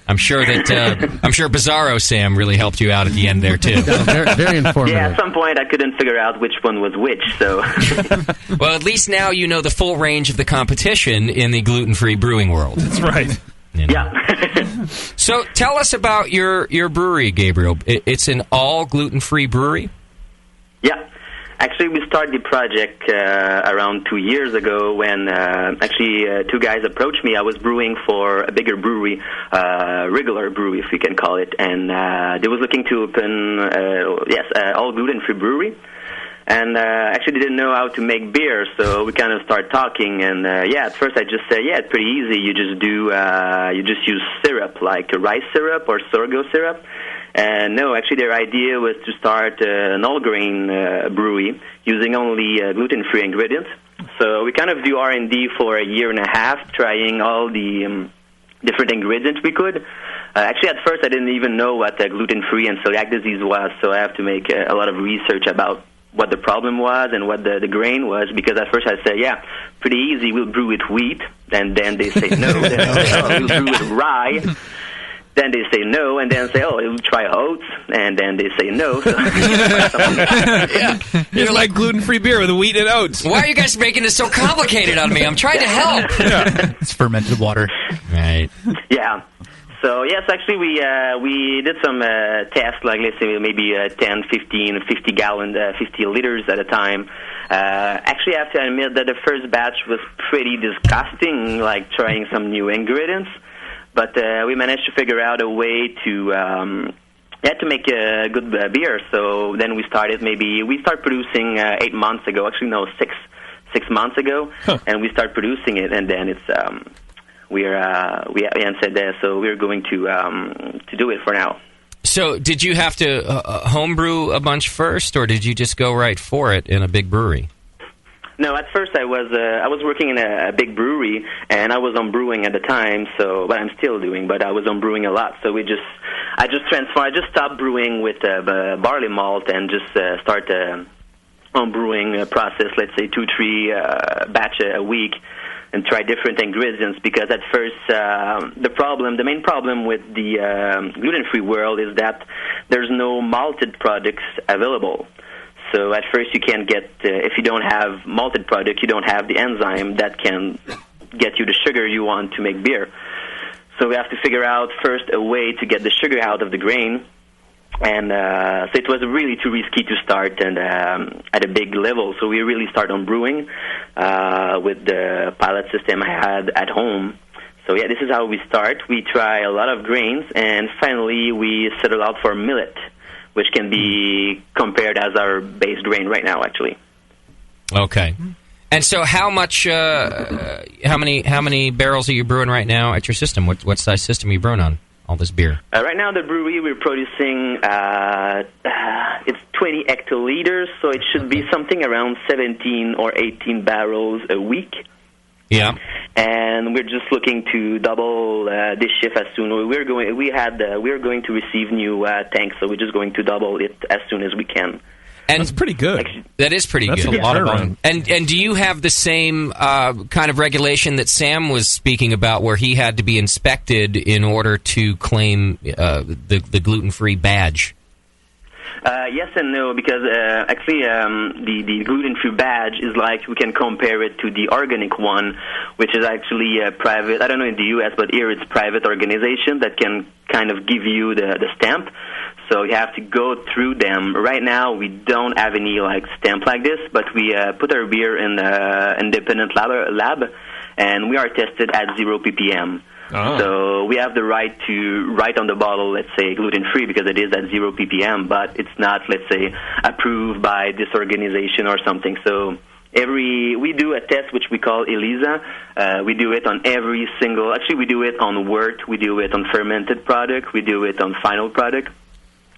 I'm sure Bizarro Sam really helped you out at the end there, too. Very informative. Yeah, at some point I couldn't figure out which one was which, so... Well, at least now you know the full range of the competition in the gluten-free brewing world. That's right. You know. Yeah. So tell us about your brewery, Gabriel. It's an all gluten-free brewery? Yeah. Actually, we started the project around 2 years ago when 2 guys approached me. I was brewing for a bigger brewery, regular brewery, if we can call it, and they was looking to open, all gluten-free brewery. And actually, they didn't know how to make beer, so we kind of started talking. And at first I just said, it's pretty easy. You just use syrup, like rice syrup or sorghum syrup. And no, actually their idea was to start an all-grain brewery using only gluten-free ingredients. So we kind of do R&D for a year and a half, trying all the different ingredients we could. Actually, at first I didn't even know what gluten-free and celiac disease was, so I have to make a lot of research about what the problem was and what the grain was, because at first I said, pretty easy, we'll brew with wheat. And then they say, no, we'll brew with rye. Then they say no, and then say, we'll try oats, and then they say no. So You're like gluten-free beer with wheat and oats. Why are you guys making this so complicated on me? I'm trying to help. It's fermented water. Right. Yeah. So, yes, actually, we did some tests, like, let's say, maybe 10, 15, 50 liters at a time. Actually, I have to admit that the first batch was pretty disgusting, like trying some new ingredients. but we managed to figure out a way to make a good beer. So then we started producing 8 months ago. Actually, no, six months ago, and we start producing it, and then it's so we're going to do it for now. So did you have to homebrew a bunch first, or did you just go right for it in a big brewery? No, at first I was working in a big brewery, and I was on brewing at the time. So, but I'm still doing. But I was on brewing a lot. So I just stopped brewing with barley malt and just start on brewing process. Let's say 2-3 batch a week, and try different ingredients. Because at first, the main problem with the gluten-free world is that there's no malted products available. So at first you can't get, if you don't have malted product, you don't have the enzyme that can get you the sugar you want to make beer. So we have to figure out first a way to get the sugar out of the grain. And so it was really too risky to start and at a big level. So we really start on brewing with the pilot system I had at home. So yeah, this is how we start. We try a lot of grains, and finally we settle out for millet, which can be compared as our base grain right now, actually. Okay. And so how much, how many barrels are you brewing right now at your system? What size system are you brewing on, all this beer? Right now, the brewery, we're producing, it's 20 hectoliters, so it should be something around 17 or 18 barrels a week. Yeah. And we're just looking to double this shift as soon. We're going to receive new tanks, so we're just going to double it as soon as we can. And that's pretty good. That is pretty good. That's a lot of fun. And do you have the same kind of regulation that Sam was speaking about, where he had to be inspected in order to claim the gluten-free badge? Yes and no, because actually the gluten-free badge is like, we can compare it to the organic one, which is actually a private, I don't know in the U.S., but here it's private organization that can kind of give you the stamp. So you have to go through them. Right now, we don't have any stamp like this, but we put our beer in the independent lab, and we are tested at 0 ppm. Oh. So we have the right to write on the bottle, let's say, gluten-free, because it is at 0 ppm, but it's not, let's say, approved by this organization or something. So we do a test which we call ELISA. We do it on every single, actually we do it on wort, we do it on fermented product, we do it on final product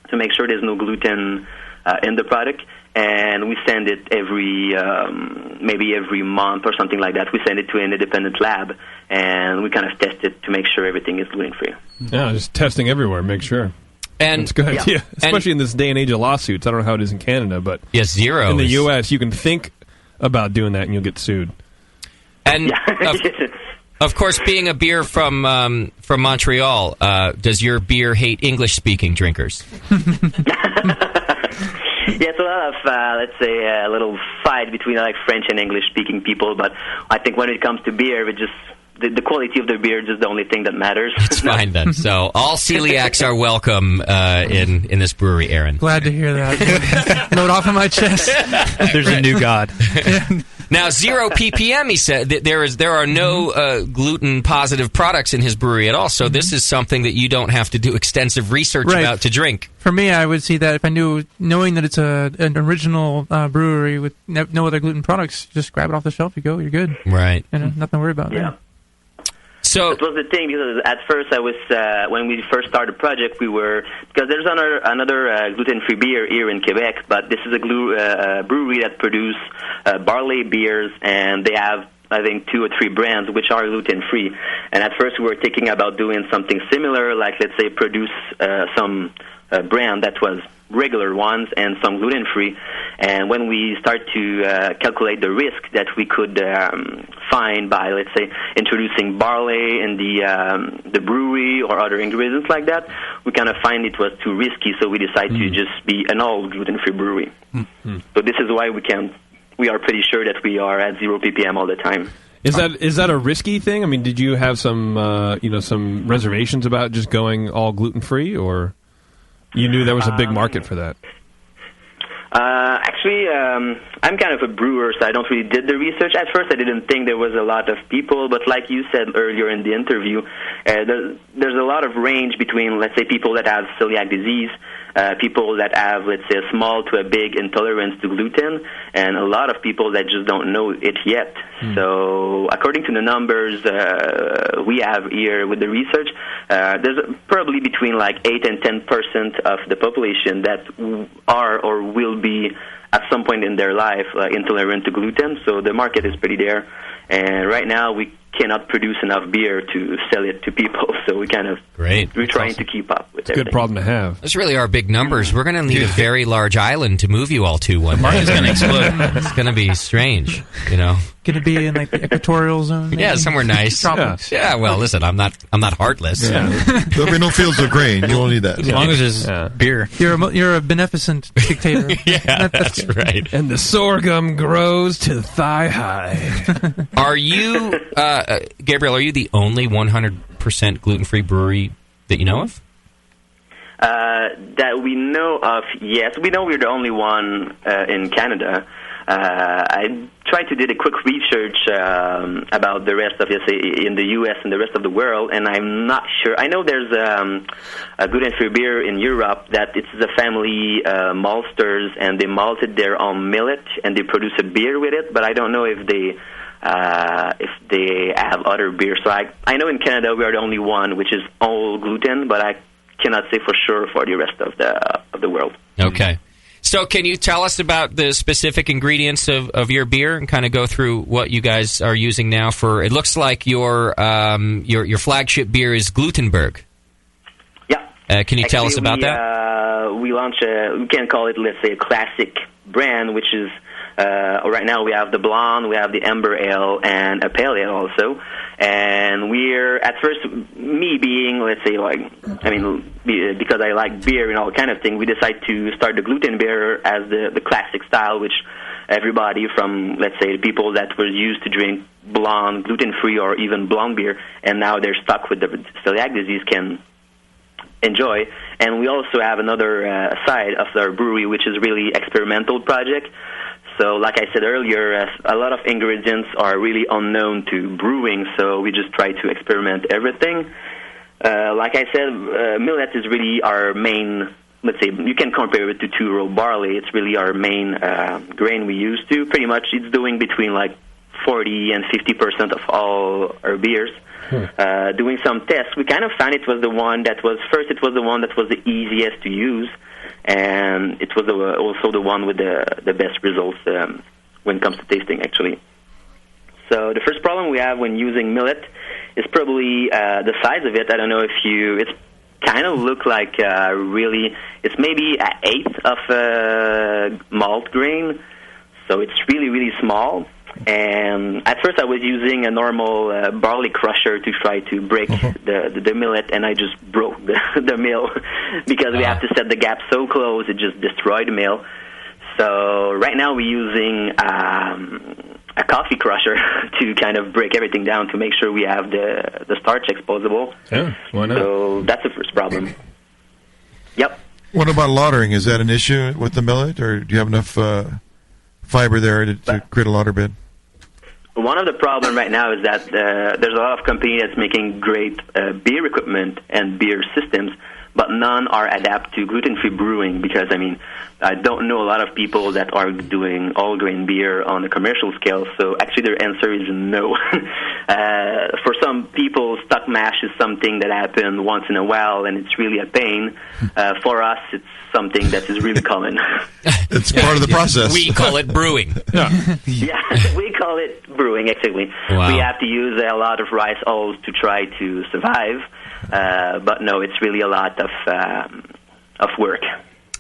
to make sure there's no gluten in the product. And we send it maybe every month or something like that. We send it to an independent lab, and we kind of test it to make sure everything is gluten-free. Yeah, just testing everywhere, make sure. And it's a good idea, especially in this day and age of lawsuits. I don't know how it is in Canada, but zero in the U.S., you can think about doing that, and you'll get sued. And of course, being a beer from Montreal, does your beer hate English-speaking drinkers? Yeah, it's a lot of, let's say, a little fight between French and English-speaking people. But I think when it comes to beer, the quality of the beer is just the only thing that matters. It's fine then. So all celiacs are welcome in this brewery, Aaron. Glad to hear that. Note off of my chest. There's a new god. Now, 0 ppm, he said, there are no gluten-positive products in his brewery at all, so this is something that you don't have to do extensive research about to drink. For me, I would see that if I knowing that it's an original brewery with no other gluten products, just grab it off the shelf, you're good. Right. Nothing to worry about. Yeah. So that was the thing, because at first I was when we first started the project, because there's another gluten-free beer here in Quebec, but this is a brewery that produce barley beers, and they have, I think, 2 or 3 brands which are gluten-free. And at first we were thinking about doing something similar, like let's say produce some brand that was regular ones and some gluten-free. And when we start to calculate the risk that we could find by, let's say, introducing barley in the brewery or other ingredients like that, we kind of find it was too risky, so we decided to just be an all gluten-free brewery. Mm-hmm. So this is why we are pretty sure that we are at 0 ppm all the time. Is that a risky thing? I mean, did you have some some reservations about just going all gluten-free, or you knew there was a big market for that? Actually, I'm kind of a brewer, so I don't really did the research. At first, I didn't think there was a lot of people, but like you said earlier in the interview, there's a lot of range between, let's say, people that have celiac disease, people that have, let's say, a small to a big intolerance to gluten, and a lot of people that just don't know it yet. So according to the numbers we have here with the research, there's probably between like 8 and 10% of the population that are or will be at some point in their life intolerant to gluten. So the market is pretty there. And right now we cannot produce enough beer to sell it to people, so we kind of we're trying to keep up with everything. Good problem to have. Those really are big numbers. We're going to need a very large island to move you all to one day. The market's going to explode. It's going to be strange, you know. Going to be in like the equatorial zone. Maybe? Yeah, somewhere nice. Yeah. Well, listen, I'm not heartless. There'll be no fields of grain. You won't need that. As long as there's beer. You're a beneficent dictator. That's right. And the sorghum grows to thigh high. Are you, Gabriel? Are you the only 100% gluten-free brewery that you know of? That we know of, yes. We know we're the only one in Canada. I tried to do a quick research about the rest of, in the U.S. and the rest of the world, and I'm not sure. I know there's a gluten-free beer in Europe that it's the family maltsters, and they malted their own millet, and they produce a beer with it, but I don't know if they have other beers. So I know in Canada we are the only one which is all gluten, but I cannot say for sure for the rest of the world. Okay. So can you tell us about the specific ingredients of your beer and kind of go through what you guys are using now for, it looks like your flagship beer is Glutenberg. Yeah. Can you tell us about that? We launched we can call it, let's say, a classic brand, which is, right now we have the blonde, we have the amber ale, and a pale ale also. And we're, at first, me being, let's say, because I like beer and all kind of thing, we decided to start the gluten beer as the classic style, which everybody from, let's say, the people that were used to drink blonde, gluten-free, or even blonde beer, and now they're stuck with the celiac disease can enjoy. And we also have another side of our brewery, which is really experimental project. So, like I said earlier, a lot of ingredients are really unknown to brewing, so we just try to experiment everything. Like I said, millet is really our main, let's say, you can compare it to two-row barley. It's really our main grain we use to. Pretty much it's doing between like 40 and 50% of all our beers. Doing some tests, we kind of found it was the one that was the easiest to use. And it was also the one with the best results when it comes to tasting, actually. So the first problem we have when using millet is probably the size of it. I don't know if it's kind of look like it's maybe an eighth of malt grain. So it's really, really small. And at first I was using a normal barley crusher to try to break the millet, and I just broke the mill because we have to set the gap so close, it just destroyed the mill. So right now we're using a coffee crusher to kind of break everything down to make sure we have the starch exposable. Yeah, why not? So that's the first problem. Yep. What about lautering? Is that an issue with the millet, or do you have enough fiber there to create a lauter bed? One of the problems right now is that there's a lot of companies that's making great beer equipment and beer systems, but none are adapted to gluten-free brewing because, I don't know a lot of people that are doing all-grain beer on a commercial scale, so actually their answer is no. For some people, stock mash is something that happens once in a while, and it's really a pain. For us, it's something that is really common. It's part of the process. We call it brewing. Yeah, we call it brewing, actually. Wow. We have to use a lot of rice hulls to try to survive, but no, it's really a lot of work.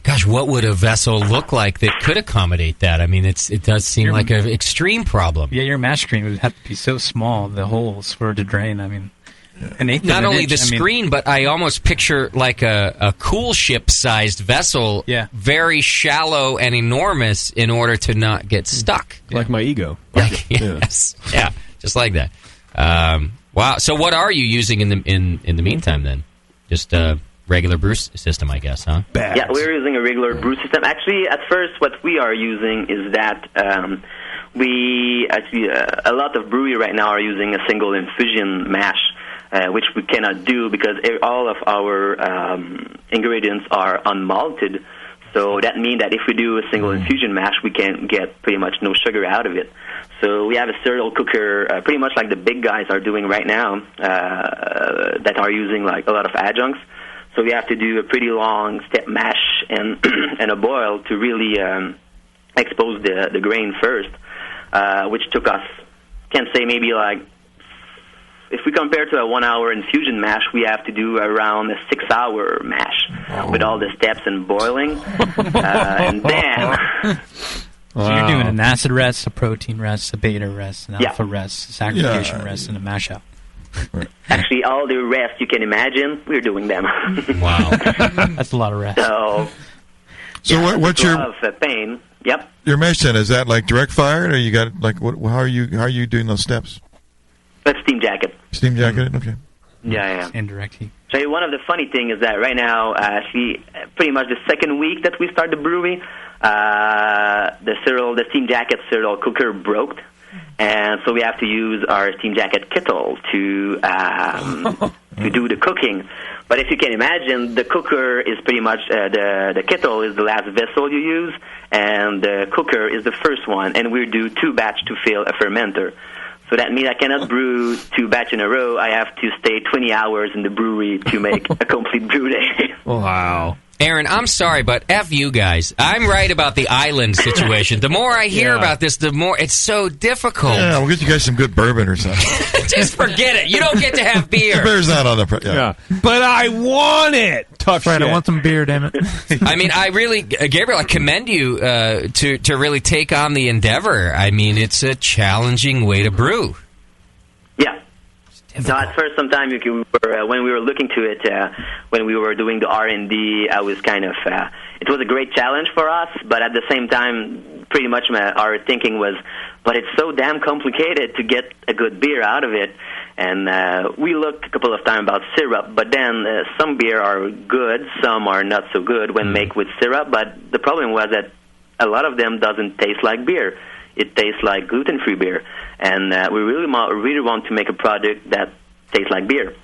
Gosh, what would a vessel look like that could accommodate that? It does seem like an extreme problem. Yeah, your mash screen would have to be so small, the holes for it to drain. An eighth Not of an only inch, the screen, but I almost picture like a cool ship-sized vessel, very shallow and enormous in order to not get stuck. Like my ego. Yes. Yeah, just like that. Wow. So what are you using in the meantime then? Just regular brew system, I guess, huh? Yeah, we're using a regular brew system. Actually, at first, what we are using is that a lot of brewery right now are using a single infusion mash, which we cannot do because all of our ingredients are unmalted. So that means that if we do a single infusion mash, we can get pretty much no sugar out of it. So we have a cereal cooker, pretty much like the big guys are doing right now, that are using like a lot of adjuncts. So we have to do a pretty long step mash and and a boil to really expose the grain first, which took us, can't say maybe like, if we compare to a 1 hour infusion mash, we have to do around a 6 hour mash with all the steps and boiling. And then... So you're doing an acid rest, a protein rest, a beta rest, an alpha rest, a saccharization rest, and a mash out. Actually, all the rest you can imagine, we're doing them. Wow. That's a lot of rest. So what's your... pain. Yep. Your mash then, is that like direct fired, or you got like how are you doing those steps? That's steam jacket. Steam jacketed, okay. Yeah. Indirect heat. So one of the funny things is that right now, pretty much the second week that we start the brewery, the steam jacket cereal cooker broke, and so we have to use our steam jacket kettle to do the cooking. But if you can imagine, the cooker is pretty much the kettle is the last vessel you use, and the cooker is the first one, and we do 2 batch to fill a fermenter. So that means I cannot brew 2 batch in a row. I have to stay 20 hours in the brewery to make a complete brew day. Wow. Aaron, I'm sorry, but F you guys. I'm right about the island situation. The more I hear about this, the more it's so difficult. Yeah, we'll get you guys some good bourbon or something. Just forget it. You don't get to have beer. The beer's not on the... Yeah. But I want it. Tough right, shit. I want some beer, damn it. I mean, I really, Gabriel, I commend you to really take on the endeavor. I mean, it's a challenging way to brew. Yeah. No, at first, sometimes when we were looking to it, when we were doing the R&D, I was kind of... it was a great challenge for us, but at the same time, pretty much our thinking was, but it's so damn complicated to get a good beer out of it. And we looked a couple of times about syrup, but then some beer are good, some are not so good when made with syrup, but the problem was that a lot of them doesn't taste like beer. It tastes like gluten-free beer. And we really want to make a product that tastes like beer.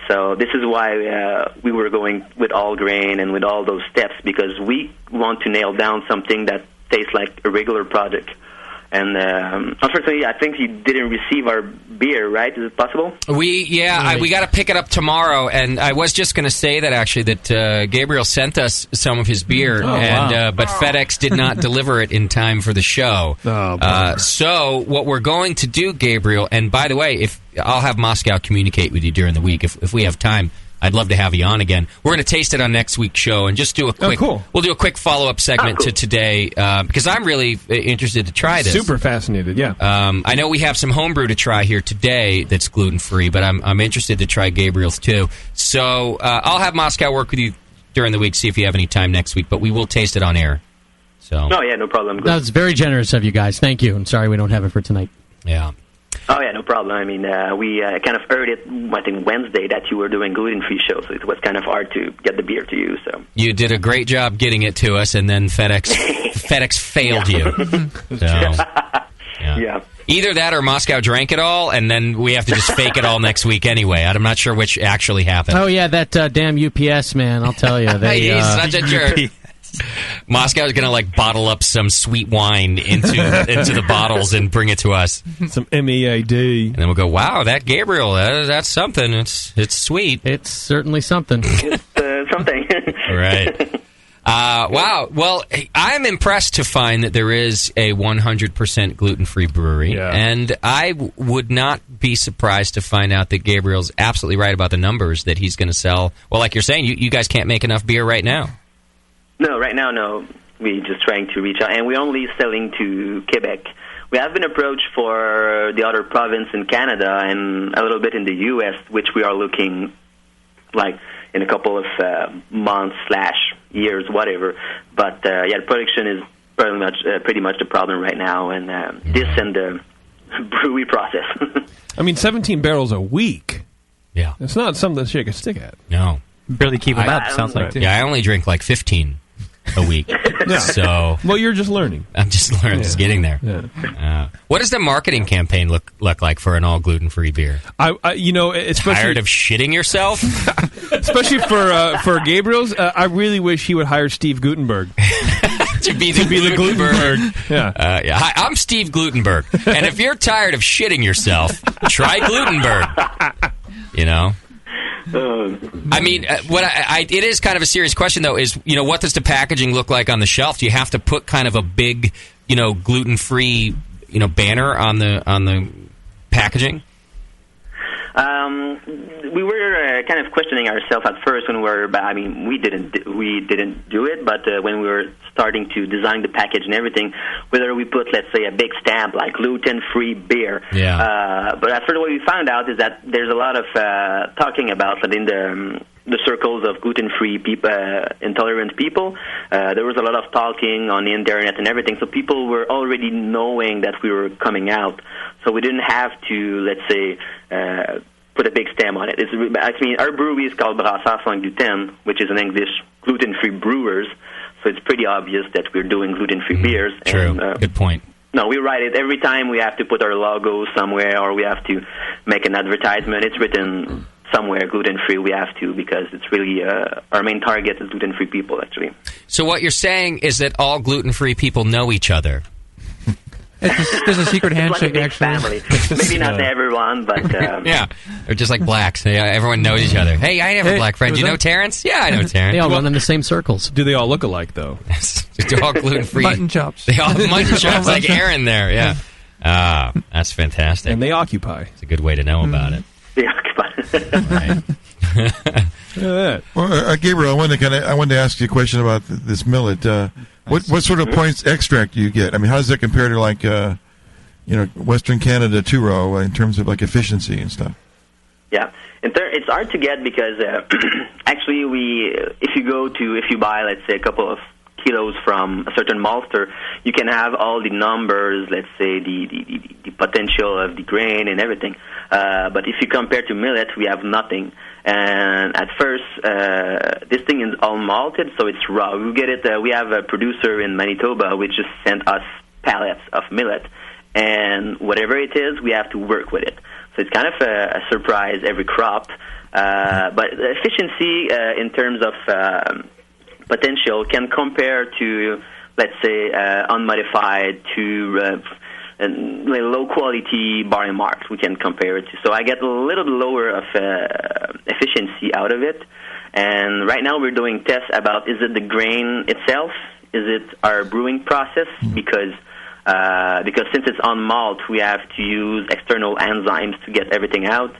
So this is why we were going with all grain and with all those steps, because we want to nail down something that tastes like a regular product. And unfortunately, I think you didn't receive our beer, right? Is it possible? We got to pick it up tomorrow. And I was just going to say that, actually, that Gabriel sent us some of his beer, but FedEx did not deliver it in time for the show. So what we're going to do, Gabriel, and by the way, if I'll have Moscow communicate with you during the week if we have time. I'd love to have you on again. We're going to taste it on next week's show and just do a quick. We'll do a quick follow-up segment to today because I'm really interested to try this. Super fascinated, yeah. I know we have some homebrew to try here today that's gluten-free, but I'm interested to try Gabriel's too. So I'll have Moscow work with you during the week, see if you have any time next week, but we will taste it on air. So. Oh, yeah, no problem. That was very generous of you guys. Thank you. I'm sorry we don't have it for tonight. Yeah. Oh, yeah, no problem. I mean, we kind of heard it, I think, Wednesday that you were doing gluten-free show, so it was kind of hard to get the beer to you. So you did a great job getting it to us, and then FedEx failed you. So, yeah. Either that or Moscow drank it all, and then we have to just fake it all next week anyway. I'm not sure which actually happened. Oh, yeah, that damn UPS, man, I'll tell you. He's such a jerk. Moscow's going to bottle up some sweet wine into the bottles and bring it to us. Some MEAD. And then we'll go, wow, that Gabriel, that's something. It's sweet. It's certainly something. It's something. Right. Wow. Well, I'm impressed to find that there is a 100% gluten-free brewery. Yeah. And I would not be surprised to find out that Gabriel's absolutely right about the numbers that he's going to sell. Well, like you're saying, you guys can't make enough beer right now. No, right now, no. We're just trying to reach out, and we're only selling to Quebec. We have been approached for the other province in Canada and a little bit in the U.S., which we are looking in a couple of months / years, whatever. But the production is pretty much the problem right now, and this and the brewery process. I mean, 17 barrels a week. Yeah, it's not something to shake a stick at. No. barely keep them up. Sounds like too. Yeah, I only drink like 15 a week. So well, you're just learning. I'm just learning, just getting there. What does the marketing campaign look like for an all gluten-free beer? Especially tired of shitting yourself, especially for Gabriel's. I really wish he would hire Steve Gutenberg to be the Glutenberg. Yeah. Hi, I'm Steve Glutenberg, and if you're tired of shitting yourself, try Glutenberg. I mean, it is kind of a serious question, though. Is what does the packaging look like on the shelf? Do you have to put kind of a big, gluten-free, banner on the packaging? We were kind of questioning ourselves at first when we didn't do it, but when we were starting to design the package and everything, whether we put, let's say, a big stamp like gluten-free beer. Yeah. But after what we found out is that there's a lot of talking about that in the circles of gluten-free people, intolerant people. There was a lot of talking on the internet and everything, so people were already knowing that we were coming out. So we didn't have to, let's say, put a big stamp on it. Our brewery is called Brasseurs Sans Gluten, which is in English gluten-free brewers. So it's pretty obvious that we're doing gluten-free beers. True. And, good point. No, we write it every time we have to put our logo somewhere or we have to make an advertisement. It's written somewhere gluten-free. We have to because it's really our main target is gluten-free people, actually. So what you're saying is that all gluten-free people know each other. There's a secret handshake, like actually. Family. Maybe not everyone, but... yeah, they're just like blacks. Everyone knows each other. Hey, I have a black friend. Do you know Terrence? Yeah, I know Terrence. They all run in the same circles. Do they all look alike, though? They're all gluten-free. Mutton chops. They all have mutton chops like Aaron there, yeah. That's fantastic. And they occupy. It's a good way to know about it. They occupy. Well, Gabriel, I wanted to ask you a question about this millet. What sort of points extract do you get? I mean, how does that compare to like Western Canada 2-row in terms of like efficiency and stuff? Yeah, it's hard to get because actually if you buy, let's say, a couple of kilos from a certain malter, you can have all the numbers, let's say the potential of the grain and everything. But if you compare to millet, we have nothing. And at first, this thing is all malted, so it's raw. We get it. We have a producer in Manitoba which just sent us pallets of millet, and whatever it is, we have to work with it. So it's kind of a surprise every crop. But the efficiency in terms of potential can compare to, let's say, unmodified to low quality barley malt. We can compare it to. So I get a little bit lower of efficiency out of it. And right now we're doing tests about, is it the grain itself? Is it our brewing process? Because since it's on malt, we have to use external enzymes to get everything out.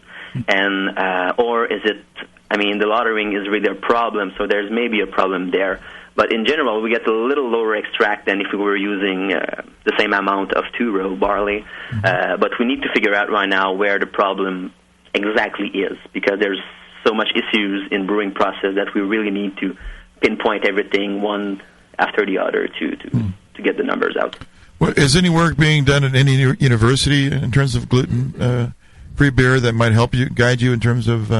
And or is it, the lautering is really a problem, so there's maybe a problem there. But in general, we get a little lower extract than if we were using the same amount of 2-row barley. But we need to figure out right now where the problem exactly is, because there's so much issues in brewing process that we really need to pinpoint everything one after the other to get the numbers out. Well, is any work being done at any university in terms of gluten-free beer that might help you, guide you in terms of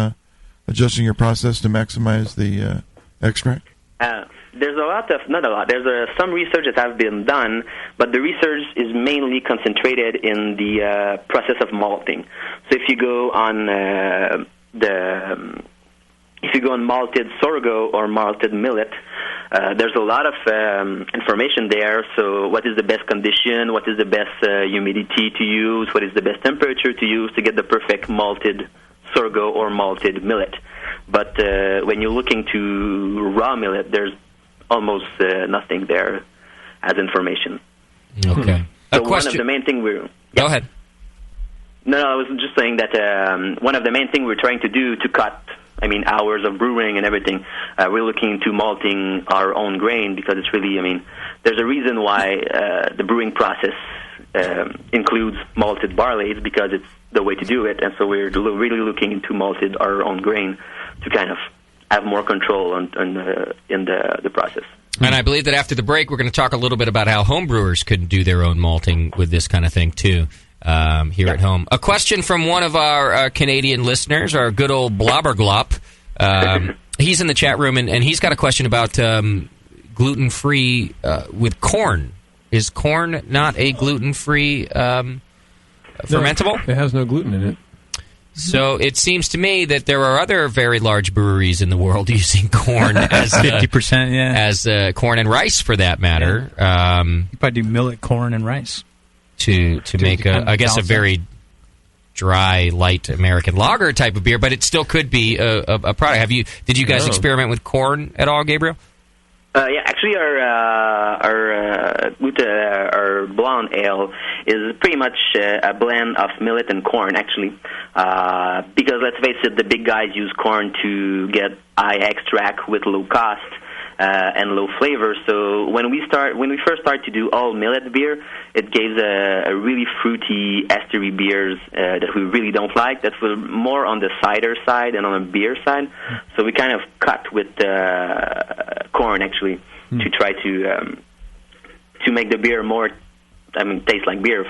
adjusting your process to maximize the extract? There's there's some research that has been done, but the research is mainly concentrated in the process of malting. So if you go on malted sorghum or malted millet, there's a lot of information there. So what is the best condition? What is the best humidity to use? What is the best temperature to use to get the perfect malted sorghum or malted millet? But when you're looking to raw millet, there's almost nothing there as information. Okay. So one of the main things Go ahead. No, I was just saying that one of the main things we're trying to do to cut, hours of brewing and everything, we're looking into malting our own grain, because it's really, there's a reason why the brewing process includes malted barley. It's because it's the way to do it, and so we're really looking into malted our own grain to kind of have more control in the process. And I believe that after the break, we're going to talk a little bit about how home brewers could do their own malting with this kind of thing, too, here at home. A question from one of our Canadian listeners, our good old Blobberglop. He's in the chat room, and he's got a question about gluten-free with corn. Is corn not a gluten-free fermentable? It has no gluten in it. So it seems to me that there are other very large breweries in the world using corn as 50%, as corn and rice, for that matter. You probably do millet, corn, and rice to make I guess a very dry, light American lager type of beer, but it still could be a product. Did you guys experiment with corn at all, Gabriel? Yeah, actually, our blonde ale is pretty much a blend of millet and corn, actually. Because let's face it, the big guys use corn to get high extract with low cost and low flavor. So when we first started to do all millet beer, it gave a really fruity, estery beers that we really don't like. That were more on the cider side and on the beer side. So we kind of cut with corn, actually, to try to make the beer more, taste like beer.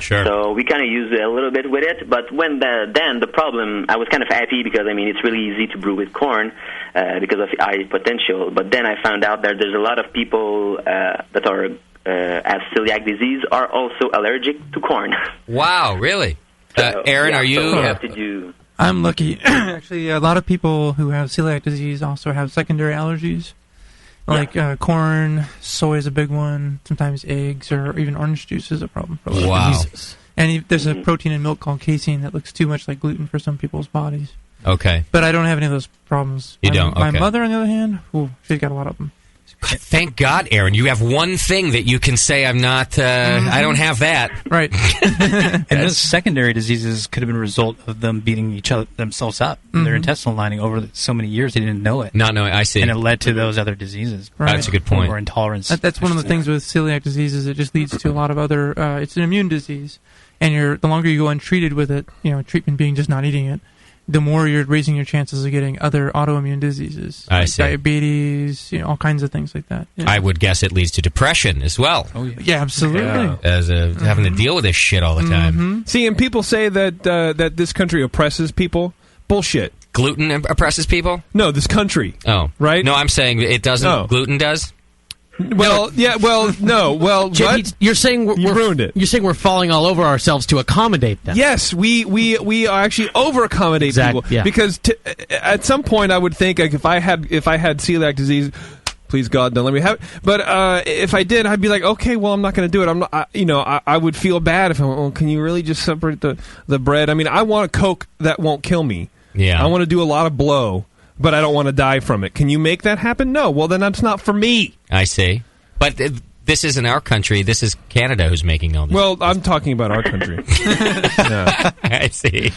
Sure. So we kind of use a little bit with it, but then the problem, I was kind of happy because it's really easy to brew with corn because of high potential. But then I found out that there's a lot of people that are have celiac disease are also allergic to corn. Wow, really? Aaron, are you? So we have to do. I'm lucky. Actually, a lot of people who have celiac disease also have secondary allergies. Like corn, soy is a big one. Sometimes eggs or even orange juice is a problem. Wow. And there's a protein in milk called casein that looks too much like gluten for some people's bodies. Okay. But I don't have any of those problems. You don't? My Okay. mother, on the other hand, she's got a lot of them. Thank God, Aaron. You have one thing that you can say, I'm not, I don't have that. Right. And those secondary diseases could have been a result of them beating themselves up in their intestinal lining over so many years they didn't know it. Not knowing, I see. And it led to those other diseases. Right. That's a good point. Or intolerance. That's one of the things with celiac disease is it just leads to a lot of other, it's an immune disease. And the longer you go untreated with it, treatment being just not eating it, the more you're raising your chances of getting other autoimmune diseases. I see. Diabetes, all kinds of things like that. Yeah. I would guess it leads to depression as well. Oh, yeah, absolutely. As having to deal with this shit all the time. See, and people say that that this country oppresses people. Bullshit. Gluten oppresses people? No, this country. Oh. Right? No, I'm saying it doesn't. No. Gluten does? Well, yeah, well, no, well, JP, you're saying you ruined it. You're saying we're falling all over ourselves to accommodate them. Yes, we actually over accommodate people because at some point I would think like if I had celiac disease, please God don't let me have it. But if I did, I'd be like, okay, well I'm not going to do it. I'm not, I would feel bad if can you really just separate the bread? I mean, I want a Coke that won't kill me. Yeah, I want to do a lot of blow. But I don't want to die from it. Can you make that happen? No. Well, then that's not for me. I see. But this isn't our country. This is Canada who's making all this. Well, I'm talking about our country. Yeah. I see.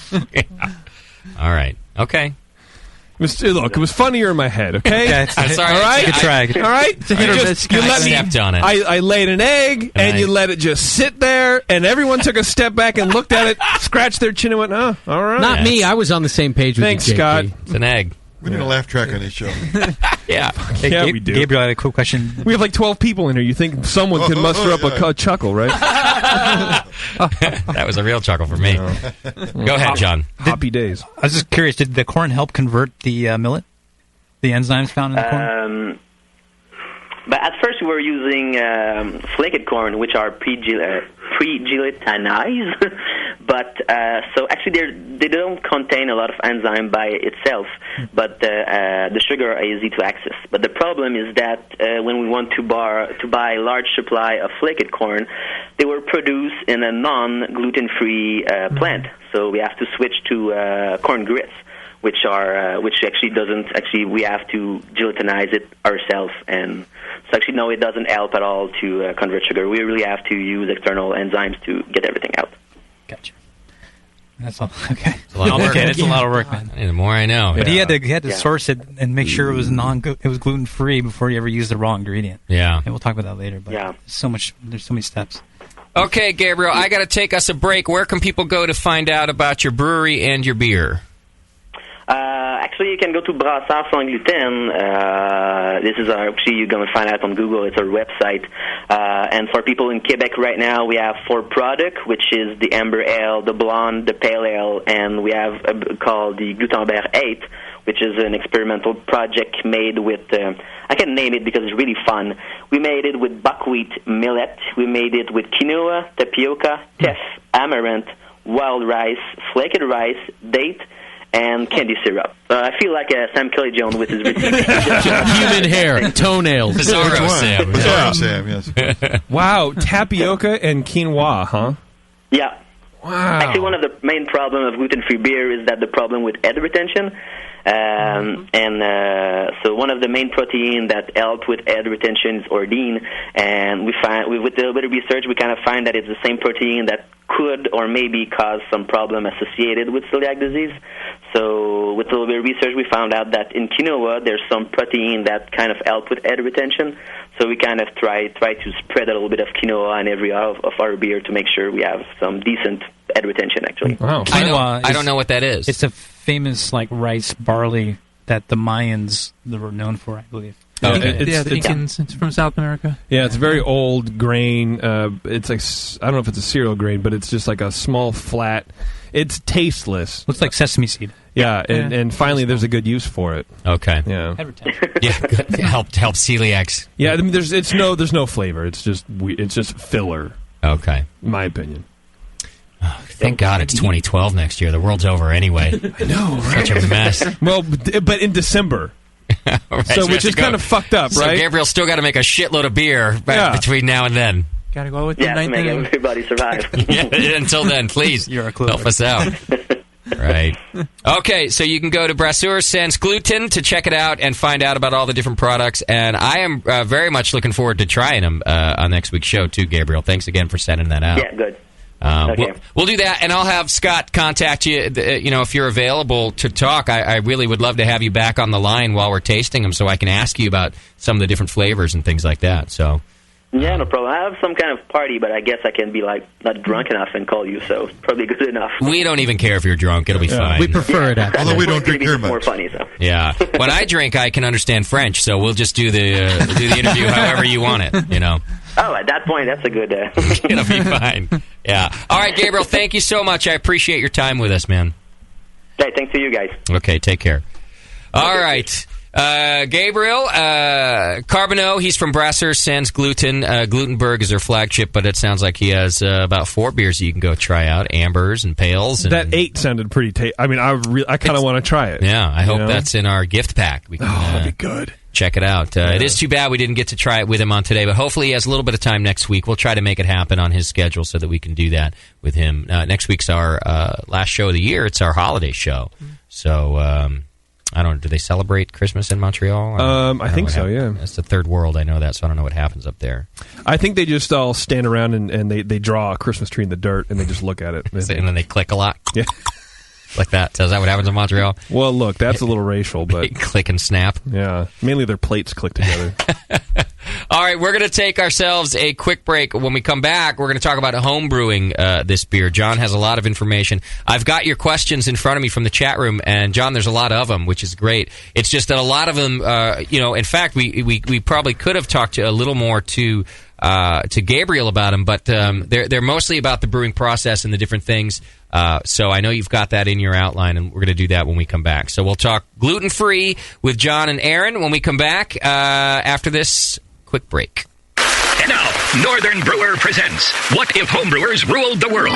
All right. Okay. Look, it was funnier in my head, okay? I'm sorry. All right? Good try. All right? I stepped on it. I laid an egg, and you let it just sit there, and everyone took a step back and looked at it, scratched their chin, and went, oh, all right. Not me. I was on the same page with Thanks, you, JP. Scott. It's an egg. We need a laugh track on this show. Yeah. Yeah, we do. Gabriel, I had a quick question. We have like 12 people in here. You think someone can muster up a chuckle, right? That was a real chuckle for me. Go ahead, John. Happy days. I was just curious, did the corn help convert the millet? The enzymes found in the corn? But at first we were using flaked corn, which are pre-gelatinized. But so actually they don't contain a lot of enzyme by itself, but the sugar are easy to access. But the problem is that when we want to buy a large supply of flaked corn, they were produced in a non-gluten-free plant. So we have to switch to corn grits, which actually doesn't we have to gelatinize it ourselves, and so actually no, it doesn't help at all to convert sugar. We really have to use external enzymes to get everything out. Gotcha. That's all. Okay. It's a lot of work. Okay, it's a lot of work, man. The more I know. But he had to source it and make sure it was gluten free before he ever used the raw ingredient. Yeah. And we'll talk about that later. But there's so many steps. Okay, Gabriel, I got to take us a break. Where can people go to find out about your brewery and your beer? Actually, you can go to Brassard Sans Gluten. This is actually you're going to find out on Google. It's our website. And for people in Quebec right now, we have 4 products, which is the Amber Ale, the Blonde, the Pale Ale, and we have called the Gutenberg 8, which is an experimental project made with, I can name it because it's really fun. We made it with buckwheat millet. We made it with quinoa, tapioca, teff, amaranth, wild rice, flaked rice, date, and candy syrup. I feel like Sam Kelly Jones with his recipe. Human hair, toenails. Bizarro Sam. Bizarro Sam, yes. Wow, tapioca and quinoa, huh? Yeah. Wow. Actually, one of the main problems of gluten-free beer is that the problem with head retention. So one of the main protein that help with head retention is ordein, and with a little bit of research, we kind of find that it's the same protein that could or maybe cause some problem associated with celiac disease. So with a little bit of research, we found out that in quinoa, there's some protein that kind of help with head retention. So we kind of try to spread a little bit of quinoa in every of our beer to make sure we have some decent head retention, actually. Wow. I don't know what that is. It's a famous rice barley that the Mayans were known for, I believe. The Incans. It's from South America. Yeah, it's a very old grain. It's like, I don't know if it's a cereal grain, but it's just like a small flat. It's tasteless. Looks like sesame seed. Yeah, and finally there's a good use for it. Okay. Yeah. Yeah, good. help celiacs. Yeah, I mean, there's no flavor. It's just filler. Okay. In my opinion. Thank God it's 2012 next year. The world's over anyway. I know, right? Such a mess. Well, but in December. Right, so which is kind of fucked up, so right? Gabriel's still got to make a shitload of beer between now and then. Gotta go with the to make everybody survive. Until then, please help us out. Right. Okay, so you can go to Brasseur Sans Gluten to check it out and find out about all the different products. And I am very much looking forward to trying them on next week's show, too, Gabriel. Thanks again for sending that out. Yeah, good. Okay. We'll do that, and I'll have Scott contact you, if you're available to talk. I really would love to have you back on the line while we're tasting them so I can ask you about some of the different flavors and things like that. So. Yeah, no problem. I have some kind of party, but I guess I can be not drunk enough and call you, so probably good enough. We don't even care if you're drunk; it'll be fine. We prefer it, although we don't drink beer much. More funny, so. Yeah, when I drink, I can understand French, so we'll just do the interview however you want it. Oh, at that point, that's a good. It'll be fine. Yeah. All right, Gabriel. Thank you so much. I appreciate your time with us, man. Hey, thanks to you guys. Okay, take care. All right. Gabriel Carbonneau, he's from Brasseur Sans Gluten. Glutenberg is their flagship, but it sounds like he has about 4 beers you can go try out, Ambers and Pales. And that 8 sounded pretty I mean, I kind of want to try it. Yeah, I hope that's in our gift pack. We can, that'd be good. Check it out. It is too bad we didn't get to try it with him on today, but hopefully he has a little bit of time next week. We'll try to make it happen on his schedule so that we can do that with him. Next week's our last show of the year. It's our holiday show. So, I don't know. Do they celebrate Christmas in Montreal? I think so, yeah. It's the third world. I know that, so I don't know what happens up there. I think they just all stand around and they draw a Christmas tree in the dirt and they just look at it. And then they click a lot? Yeah. Like that. So is that what happens in Montreal? Well, look, that's a little racial, but... Click and snap? Yeah. Mainly their plates click together. All right, we're going to take ourselves a quick break. When we come back, we're going to talk about home brewing this beer. John has a lot of information. I've got your questions in front of me from the chat room, and John, there's a lot of them, which is great. It's just that a lot of them, in fact, we probably could have talked a little more to Gabriel about them, but they're mostly about the brewing process and the different things. So I know you've got that in your outline, and we're going to do that when we come back. So we'll talk gluten-free with John and Aaron when we come back after this quick break. And now, Northern Brewer presents What If Homebrewers Ruled the World?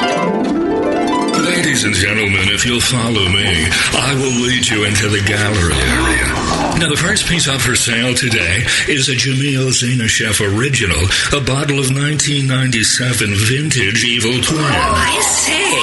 Ladies and gentlemen, if you'll follow me, I will lead you into the gallery area. Now, the first piece up for sale today is a Jamil Zainasheff original, a bottle of 1997 vintage Evil Twin. I see.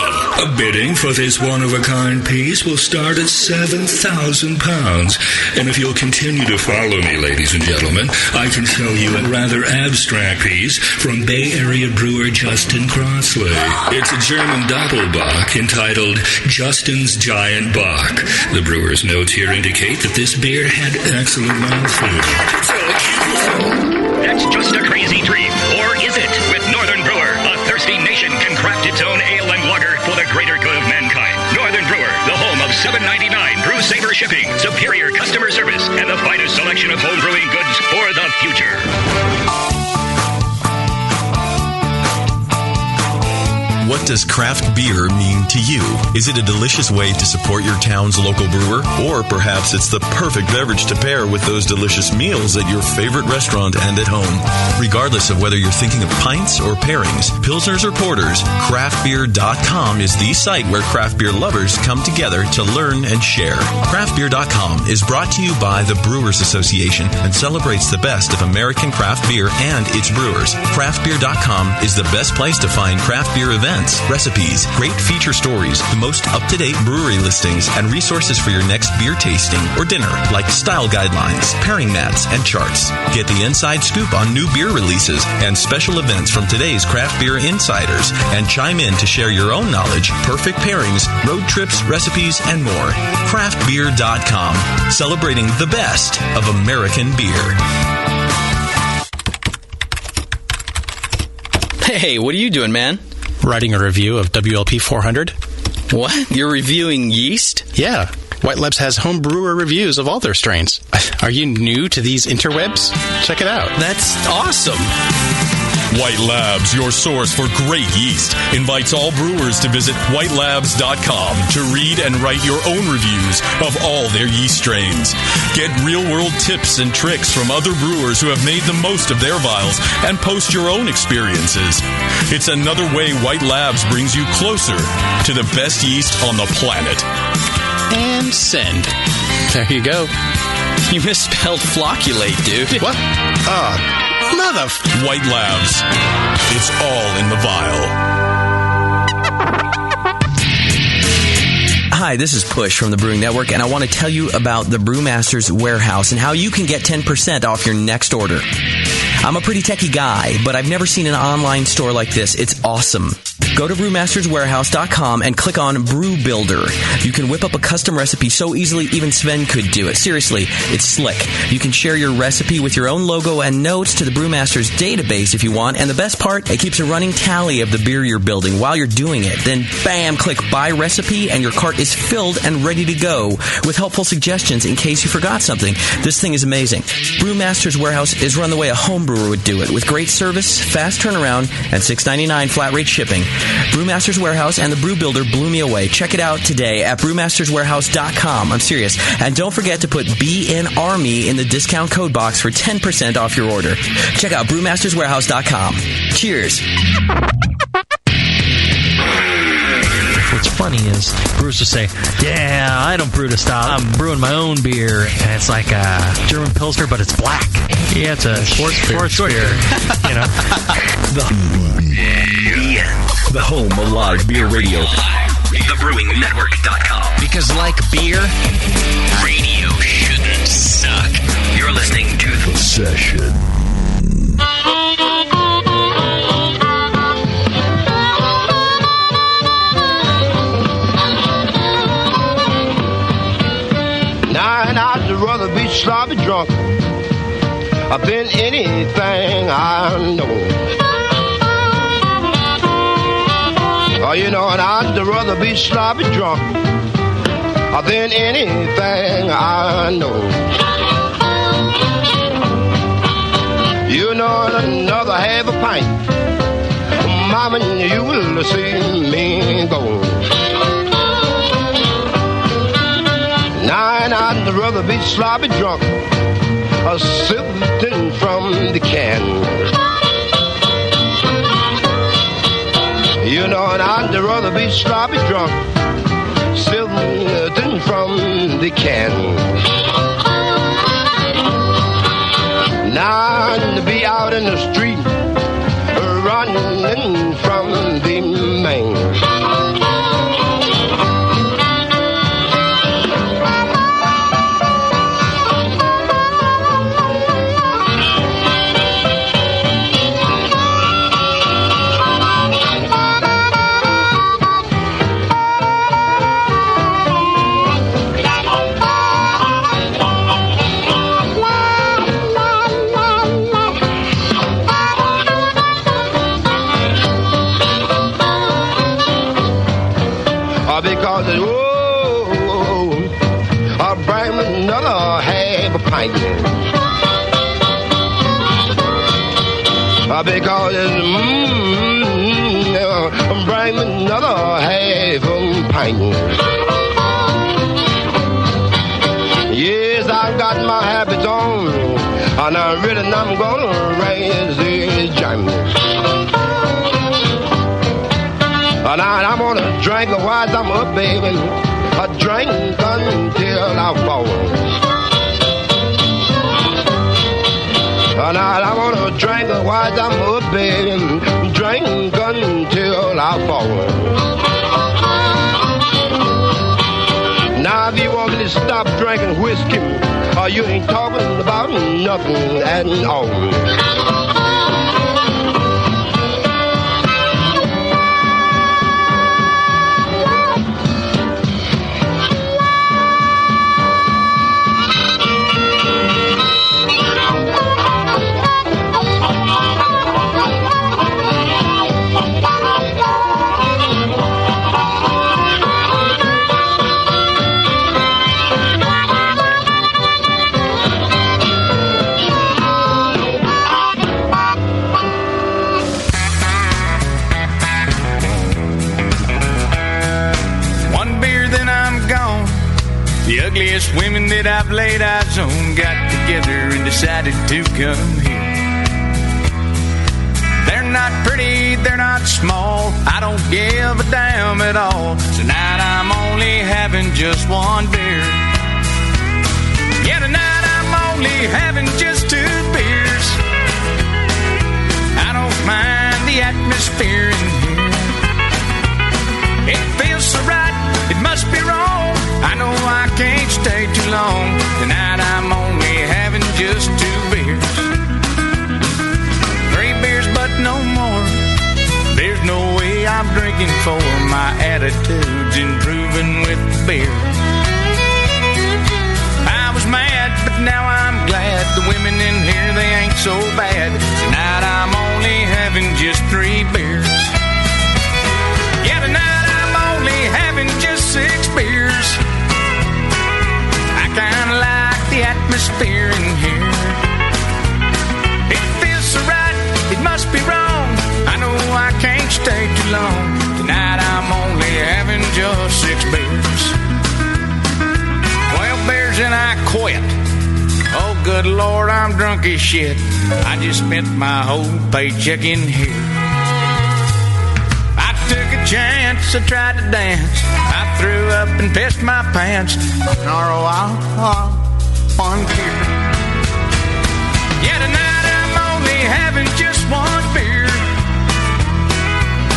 A bidding for this one-of-a-kind piece will start at £7,000. And if you'll continue to follow me, ladies and gentlemen, I can show you a rather abstract piece from Bay Area brewer Justin Crossley. It's a German Doppelbock entitled Justin's Giant Bock. The brewer's notes here indicate that this beer had excellent mouthfeel. That's just a crazy dream, or is it? With Northern Brewer, a thirsty nation can craft its own ale and lager for the greater good of mankind. Northern Brewer, the home of $7.99 Brew Saver shipping, superior customer service, and the finest selection of home brewing goods for the future. What does craft beer mean to you? Is it a delicious way to support your town's local brewer? Or perhaps it's the perfect beverage to pair with those delicious meals at your favorite restaurant and at home. Regardless of whether you're thinking of pints or pairings, pilsners or porters, craftbeer.com is the site where craft beer lovers come together to learn and share. Craftbeer.com is brought to you by the Brewers Association and celebrates the best of American craft beer and its brewers. Craftbeer.com is the best place to find craft beer events, recipes, great feature stories, the most up-to-date brewery listings, and resources for your next beer tasting or dinner, like style guidelines, pairing mats, and charts. Get the inside scoop on new beer releases and special events from today's craft beer insiders, and chime in to share your own knowledge, perfect pairings, road trips, recipes, and more. Craftbeer.com, celebrating the best of American beer. Hey, what are you doing, man? Writing a review of WLP 400. What? You're reviewing yeast? Yeah. White Labs has home brewer reviews of all their strains. Are you new to these interwebs? Check it out. That's awesome. White Labs, your source for great yeast, invites all brewers to visit whitelabs.com to read and write your own reviews of all their yeast strains. Get real-world tips and tricks from other brewers who have made the most of their vials and post your own experiences. It's another way White Labs brings you closer to the best yeast on the planet. And send. There you go. You misspelled flocculate, dude. What? White Labs. It's all in the vial. Hi, this is Push from the Brewing Network, and I want to tell you about the Brewmaster's Warehouse and how you can get 10% off your next order. I'm a pretty techie guy, but I've never seen an online store like this. It's awesome. Go to brewmasterswarehouse.com and click on Brew Builder. You can whip up a custom recipe so easily even Sven could do it. Seriously, it's slick. You can share your recipe with your own logo and notes to the Brewmaster's database if you want. And the best part, it keeps a running tally of the beer you're building while you're doing it. Then, bam, click Buy Recipe, and your cart is filled and ready to go with helpful suggestions in case you forgot something. This thing is amazing. Brewmaster's Warehouse is run the way a home brewer would do it, with great service, fast turnaround, and $6.99 flat rate shipping. Brewmaster's Warehouse and the Brew Builder blew me away. Check it out today at brewmasterswarehouse.com. I'm serious. And don't forget to put BNARMY in the discount code box for 10% off your order. Check out brewmasterswarehouse.com. Cheers. What's funny is brewers will say, yeah, I don't brew to style. I'm brewing my own beer. And it's like a German Pilsner, but it's black. Yeah, it's a sports beer. You know? The home of live beer radio. TheBrewingNetwork.com. Because like beer, radio shouldn't suck. You're listening to The Session. Now and I'd rather be sloppy drunk than anything I know. Oh, you know, and I'd rather be sloppy drunk than anything I know. You know, another half a pint, mama, you will see me go. Now, and I'd rather be sloppy drunk, sipping from the can. You know, and I'd rather be sloppy drunk, sipping from the can. Now to be out in the street, running from the man. Because it's bring me another half a pint. Yes, I got my habits on, and I really am gonna raise this jam. And I'm gonna drink while I'm up, baby. I drink until I fall. And I'm gonna drink while I'm up, baby. Drink until I fall. Now, if you want me to stop drinking whiskey, you ain't talking about nothing at all. The ugliest women that I've laid eyes on got together and decided to come here. They're not pretty, they're not small, I don't give a damn at all. Tonight I'm only having just one beer. Yeah, tonight I'm only having just 2 beers. I don't mind the atmosphere in here. It feels so right, it must be wrong. I know I can't stay too long. Tonight I'm only having just 2 beers. 3 beers but no more. There's no way I'm drinking 4. My attitude's improving with the beer. I was mad, but now I'm glad. The women in here, they ain't so bad. Tonight I'm only having just 3 beers. Yeah, tonight I'm only having just 6 beers. I kinda like the atmosphere in here. It feels so right, it must be wrong. I know I can't stay too long. Tonight I'm only having just 6 beers. 12 beers and I quit. Oh, good Lord, I'm drunk as shit. I just spent my whole paycheck in here. I took a chance, I tried to dance. I threw up and pissed my pants. One beer. Yeah, tonight I'm only having just 1 beer.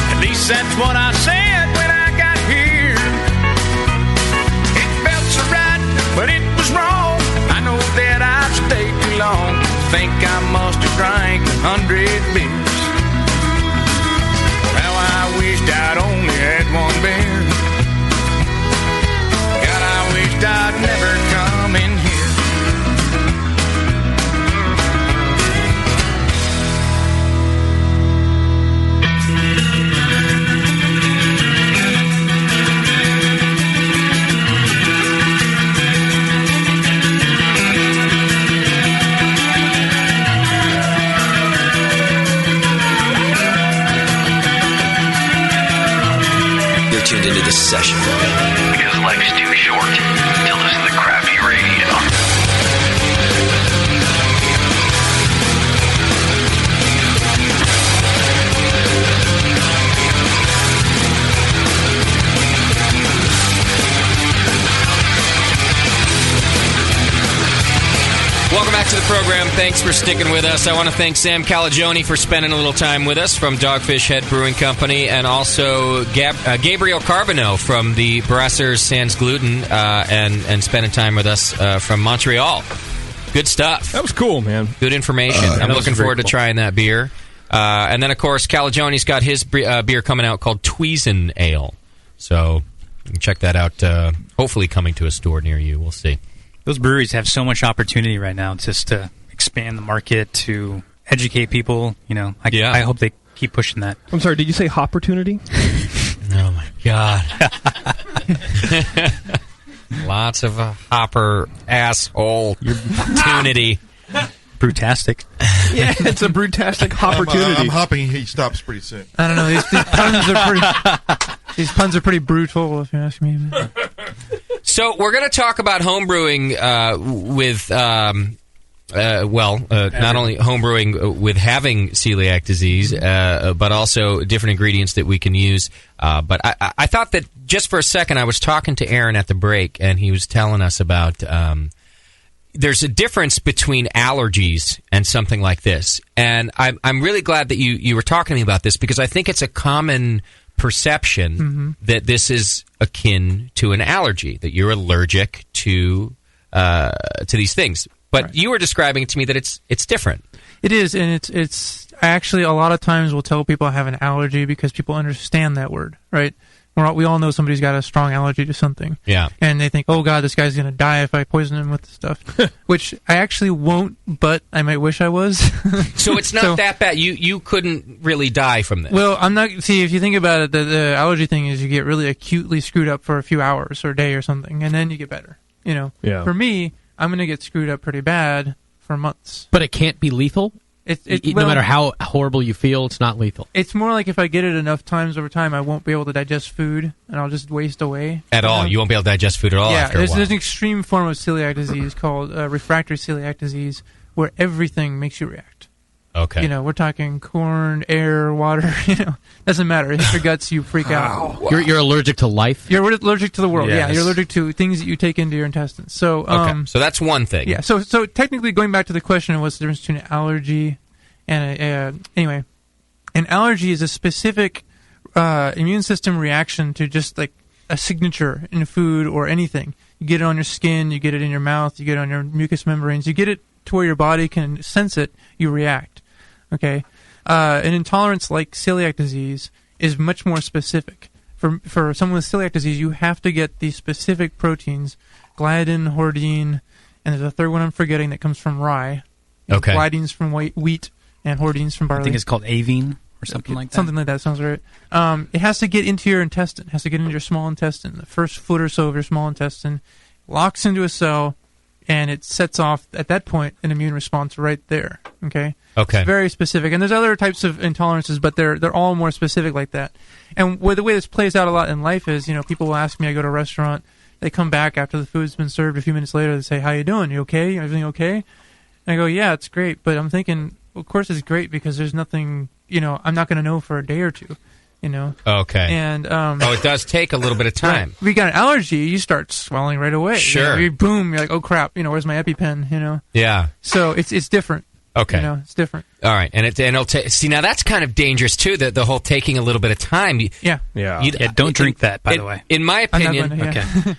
At least that's what I said when I got here. It felt so right, but it was wrong. I know that I've stayed too long. Think I must have drank 100 beers. Well, I wished I'd only had 1 beer. God, I wished I'd never come in here. Tuned into this session because life's too short to listen to crappy radio. Welcome back to the program. Thanks for sticking with us. I want to thank Sam Calagione for spending a little time with us from Dogfish Head Brewing Company, and also Gabriel Carbonneau from the Brassers Sans Gluten, and spending time with us from Montreal. Good stuff. That was cool, man. Good information. I'm looking forward to trying that beer. And then, of course, Calagione's got his beer coming out called Tweezen Ale. So you can check that out, hopefully coming to a store near you. We'll see. Those breweries have so much opportunity right now just to expand the market, to educate people. You know, I hope they keep pushing that. I'm sorry, did you say opportunity? Oh, my God. Lots of hopper asshole opportunity. Brutastic. Yeah, it's a brutastic opportunity. I'm hopping. He stops pretty soon. I don't know. These puns are pretty brutal, if you ask me. So we're going to talk about homebrewing with, not only homebrewing with having celiac disease, but also different ingredients that we can use. But I thought that just for a second, I was talking to Aaron at the break, and he was telling us about there's a difference between allergies and something like this. And I'm really glad that you were talking to me about this, because I think it's a common perception that this is akin to an allergy, that you're allergic to these things. But you were describing it to me that it's different. It is, and it's actually a lot of times we'll tell people I have an allergy because people understand that word, right? We all know somebody's got a strong allergy to something. Yeah. And they think, oh, God, this guy's going to die if I poison him with the stuff. Which I actually won't, but I might wish I was. So it's not that bad. You couldn't really die from this. Well, I'm not... See, if you think about it, the allergy thing is you get really acutely screwed up for a few hours or a day or something, and then you get better. You know? Yeah. For me, I'm going to get screwed up pretty bad for months. But it can't be lethal? No matter how horrible you feel, it's not lethal. It's more like if I get it enough times over time, I won't be able to digest food, and I'll just waste away. At all? You won't be able to digest food at all after a while? There's an extreme form of celiac disease called refractory celiac disease, where everything makes you react. Okay. You know, we're talking corn, air, water, doesn't matter. It hits your guts, you freak out. Wow. You're allergic to life? You're allergic to the world, Yes. yeah. You're allergic to things that you take into your intestines. So, okay. So that's one thing. Yeah, so technically going back to the question of what's the difference between an allergy and anyway, an allergy is a specific immune system reaction to just like a signature in food or anything. You get it on your skin, you get it in your mouth, you get it on your mucous membranes, you get it to where your body can sense it, you react. Okay? An intolerance like celiac disease is much more specific. For someone with celiac disease, you have to get these specific proteins, gliadin, hordein, and there's a third one I'm forgetting that comes from rye. Okay. Gliadin's from wheat, and hordeins from barley. I think it's called avine or something like that. Something like that sounds right. It has to get into your intestine. It has to get into your small intestine. The first foot or so of your small intestine locks into a cell, and it sets off, at that point, an immune response right there. Okay? Okay. It's very specific. And there's other types of intolerances, but they're all more specific like that. And the way this plays out a lot in life is, people will ask me, I go to a restaurant, they come back after the food's been served a few minutes later, they say, how you doing? You okay? Everything okay? And I go, yeah, it's great. But I'm thinking, well, of course it's great because there's nothing, I'm not going to know for a day or two, Okay. And it does take a little bit of time. Right. If you got an allergy, you start swelling right away. Sure. Boom, you're like, oh crap, where's my EpiPen, Yeah. So it's different. Okay. It's different. All right, and it'll take. See, now that's kind of dangerous too. The whole taking a little bit of time. Yeah. Don't drink that, by the way. In my opinion,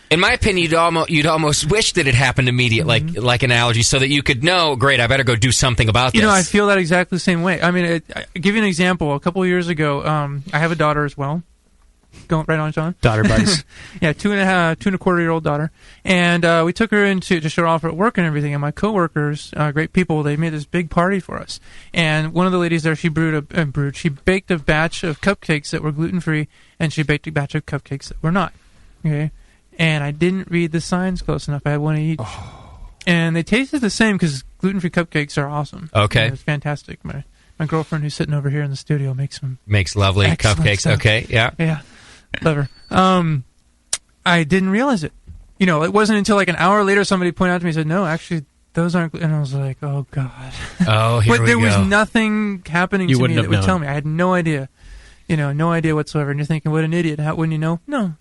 in my opinion, you'd almost wish that it happened immediately, like an allergy, so that you could know. Great, I better go do something about this. I feel that exactly the same way. I mean, I'll give you an example. A couple of years ago, I have a daughter as well. Going right on, John. Daughter buddies. Yeah, 2.25-year-old daughter, and we took her in to show her off at work and everything. And my coworkers, great people, they made this big party for us. And one of the ladies there, she she baked a batch of cupcakes that were gluten-free, and she baked a batch of cupcakes that were not. Okay, and I didn't read the signs close enough. I had one of each, and they tasted the same because gluten-free cupcakes are awesome. Okay, it's fantastic. My girlfriend, who's sitting over here in the studio, makes lovely cupcakes. Stuff. Okay, yeah. Clever. I didn't realize it. It wasn't until like an hour later somebody pointed out to me and said, no, actually, those aren't... And I was like, oh, God. Oh, here we go. But there was nothing happening to me that would tell me. I had no idea. No idea whatsoever. And you're thinking, what an idiot. How wouldn't you know? No.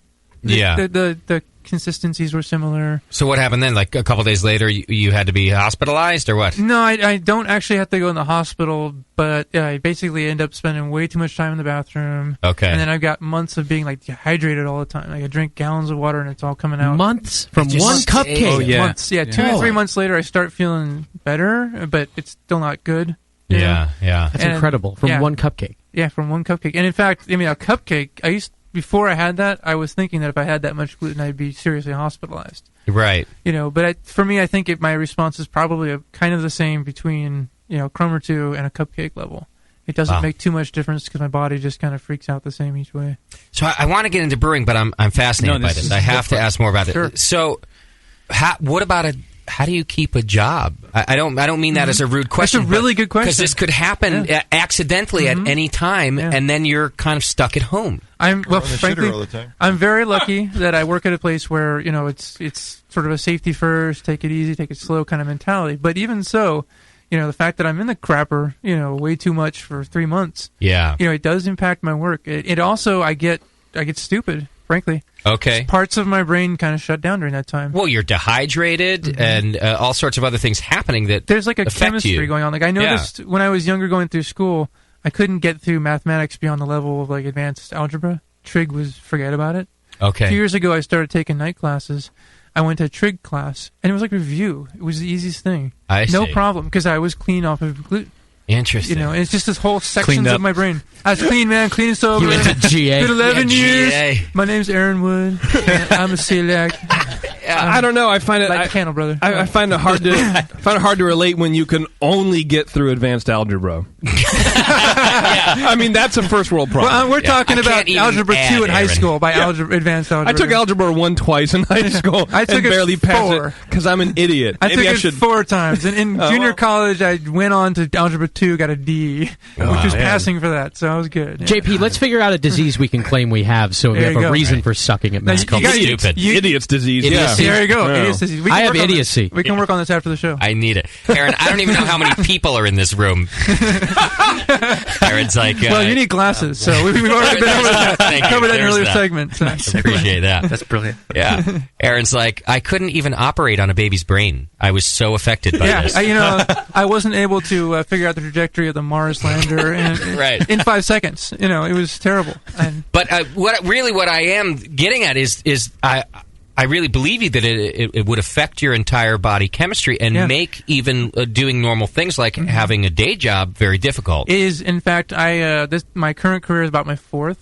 The consistencies were similar. So what happened then? Like a couple days later, you had to be hospitalized or what? No, I don't actually have to go in the hospital, but I basically end up spending way too much time in the bathroom. Okay. And then I've got months of being like dehydrated all the time. Like I drink gallons of water and it's all coming out. Months? From one cupcake? Oh, yeah. Months. Yeah, 2 to 3 months later I start feeling better, but it's still not good. Yeah. That's incredible. From one cupcake. Yeah, from one cupcake. And in fact, a cupcake, before I had that, I was thinking that if I had that much gluten, I'd be seriously hospitalized. Right. But for me, I think my response is probably kind of the same between, a crumb or two and a cupcake level. It doesn't make too much difference because my body just kind of freaks out the same each way. So I want to get into brewing, but I'm fascinated by this. I have to ask more about it. So what about how do you keep a job? I don't mean that as a rude question. That's a really good question. Because this could happen accidentally at any time, and then you're kind of stuck at home. Frankly, all the time. I'm very lucky that I work at a place where it's sort of a safety first, take it easy, take it slow kind of mentality. But even so, the fact that I'm in the crapper, way too much for 3 months, it does impact my work. It also I get stupid, frankly. Okay. Parts of my brain kind of shut down during that time. Well, you're dehydrated and all sorts of other things happening that there's like a affect chemistry you. going on. Like I noticed when I was younger going through school, I couldn't get through mathematics beyond the level of like advanced algebra. Trig was forget about it. Okay. A few years ago, I started taking night classes. I went to a trig class, and it was like review. It was the easiest thing. No problem, because I was clean off of gluten. Interesting. And it's just this whole sections of my brain. I was clean, man, clean and sober. You went to GA. Did 11 years. GA. My name's Aaron Wood. And I'm a celiac. I don't know. I find it like Candle Brother. I find it hard to relate when you can only get through advanced algebra. I mean, that's a first world problem. Well, we're talking about Algebra 2 in high school by advanced algebra. I took Algebra 1 twice in high school. I took and it barely passed 4. it because I'm an idiot. I took it 4 times. And in junior college, I went on to Algebra 2, got a D, which was passing for that, so I was good. Yeah. JP, let's figure out a disease we can claim we have so we have a reason for sucking at math. Stupid. Idiot's disease. Idiocy. There you go. Yeah. Idiot's disease. I have idiocy. We can work on this after the show. I need it. Aaron, I don't even know how many people are in this room. Aaron's like... well, you need glasses, so we've already been over that. Covered that in earlier segments. I appreciate that. That's brilliant. Yeah. Aaron's like, I couldn't even operate on a baby's brain. I was so affected by this. I wasn't able to figure out the trajectory of the Mars lander in 5 seconds. It was terrible. But what I am getting at is I really believe you that it would affect your entire body chemistry and make even doing normal things like having a day job very difficult. It is, in fact, my current career is about my 4th.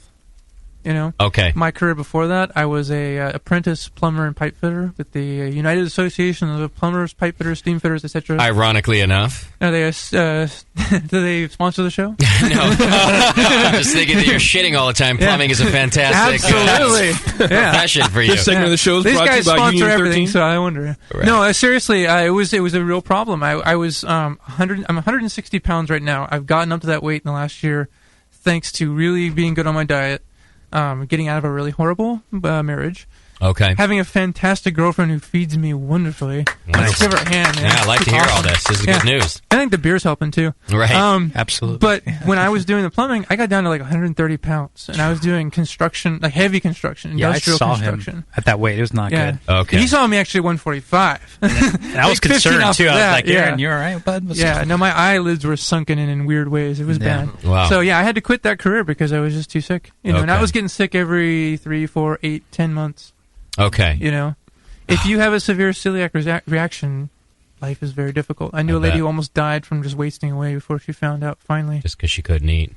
Okay. My career before that, I was a apprentice plumber and pipe fitter with the United Association of Plumbers, Pipe Fitters, Steam Fitters, etc. Ironically enough. Do they sponsor the show? No. I'm just thinking that you're shitting all the time. Plumbing is a fantastic profession for you. This segment of the show is These brought to guys you by sponsor Union everything, 13. so I wonder. Right. No, seriously, it was a real problem. I was 100. I'm 160 pounds right now. I've gotten up to that weight in the last year, thanks to really being good on my diet. Getting out of a really horrible marriage. Okay. Having a fantastic girlfriend who feeds me wonderfully. Let's give her a hand, man. Yeah, I like to hear all this. This is good news. I think the beer's helping, too. Right. Absolutely. But when I was doing the plumbing, I got down to like 130 pounds. And I was doing construction, like heavy construction, industrial I saw construction. him at that weight. It was not good. Okay. He saw me actually at 145. And I was concerned, too. I was like, Aaron, you all right, bud? No, my eyelids were sunken in weird ways. It was bad. Wow. So, I had to quit that career because I was just too sick. And I was getting sick every 3, 4, 8, 10 months. Okay. If you have a severe celiac reaction, life is very difficult. I knew a lady who almost died from just wasting away before she found out, finally. Just because she couldn't eat.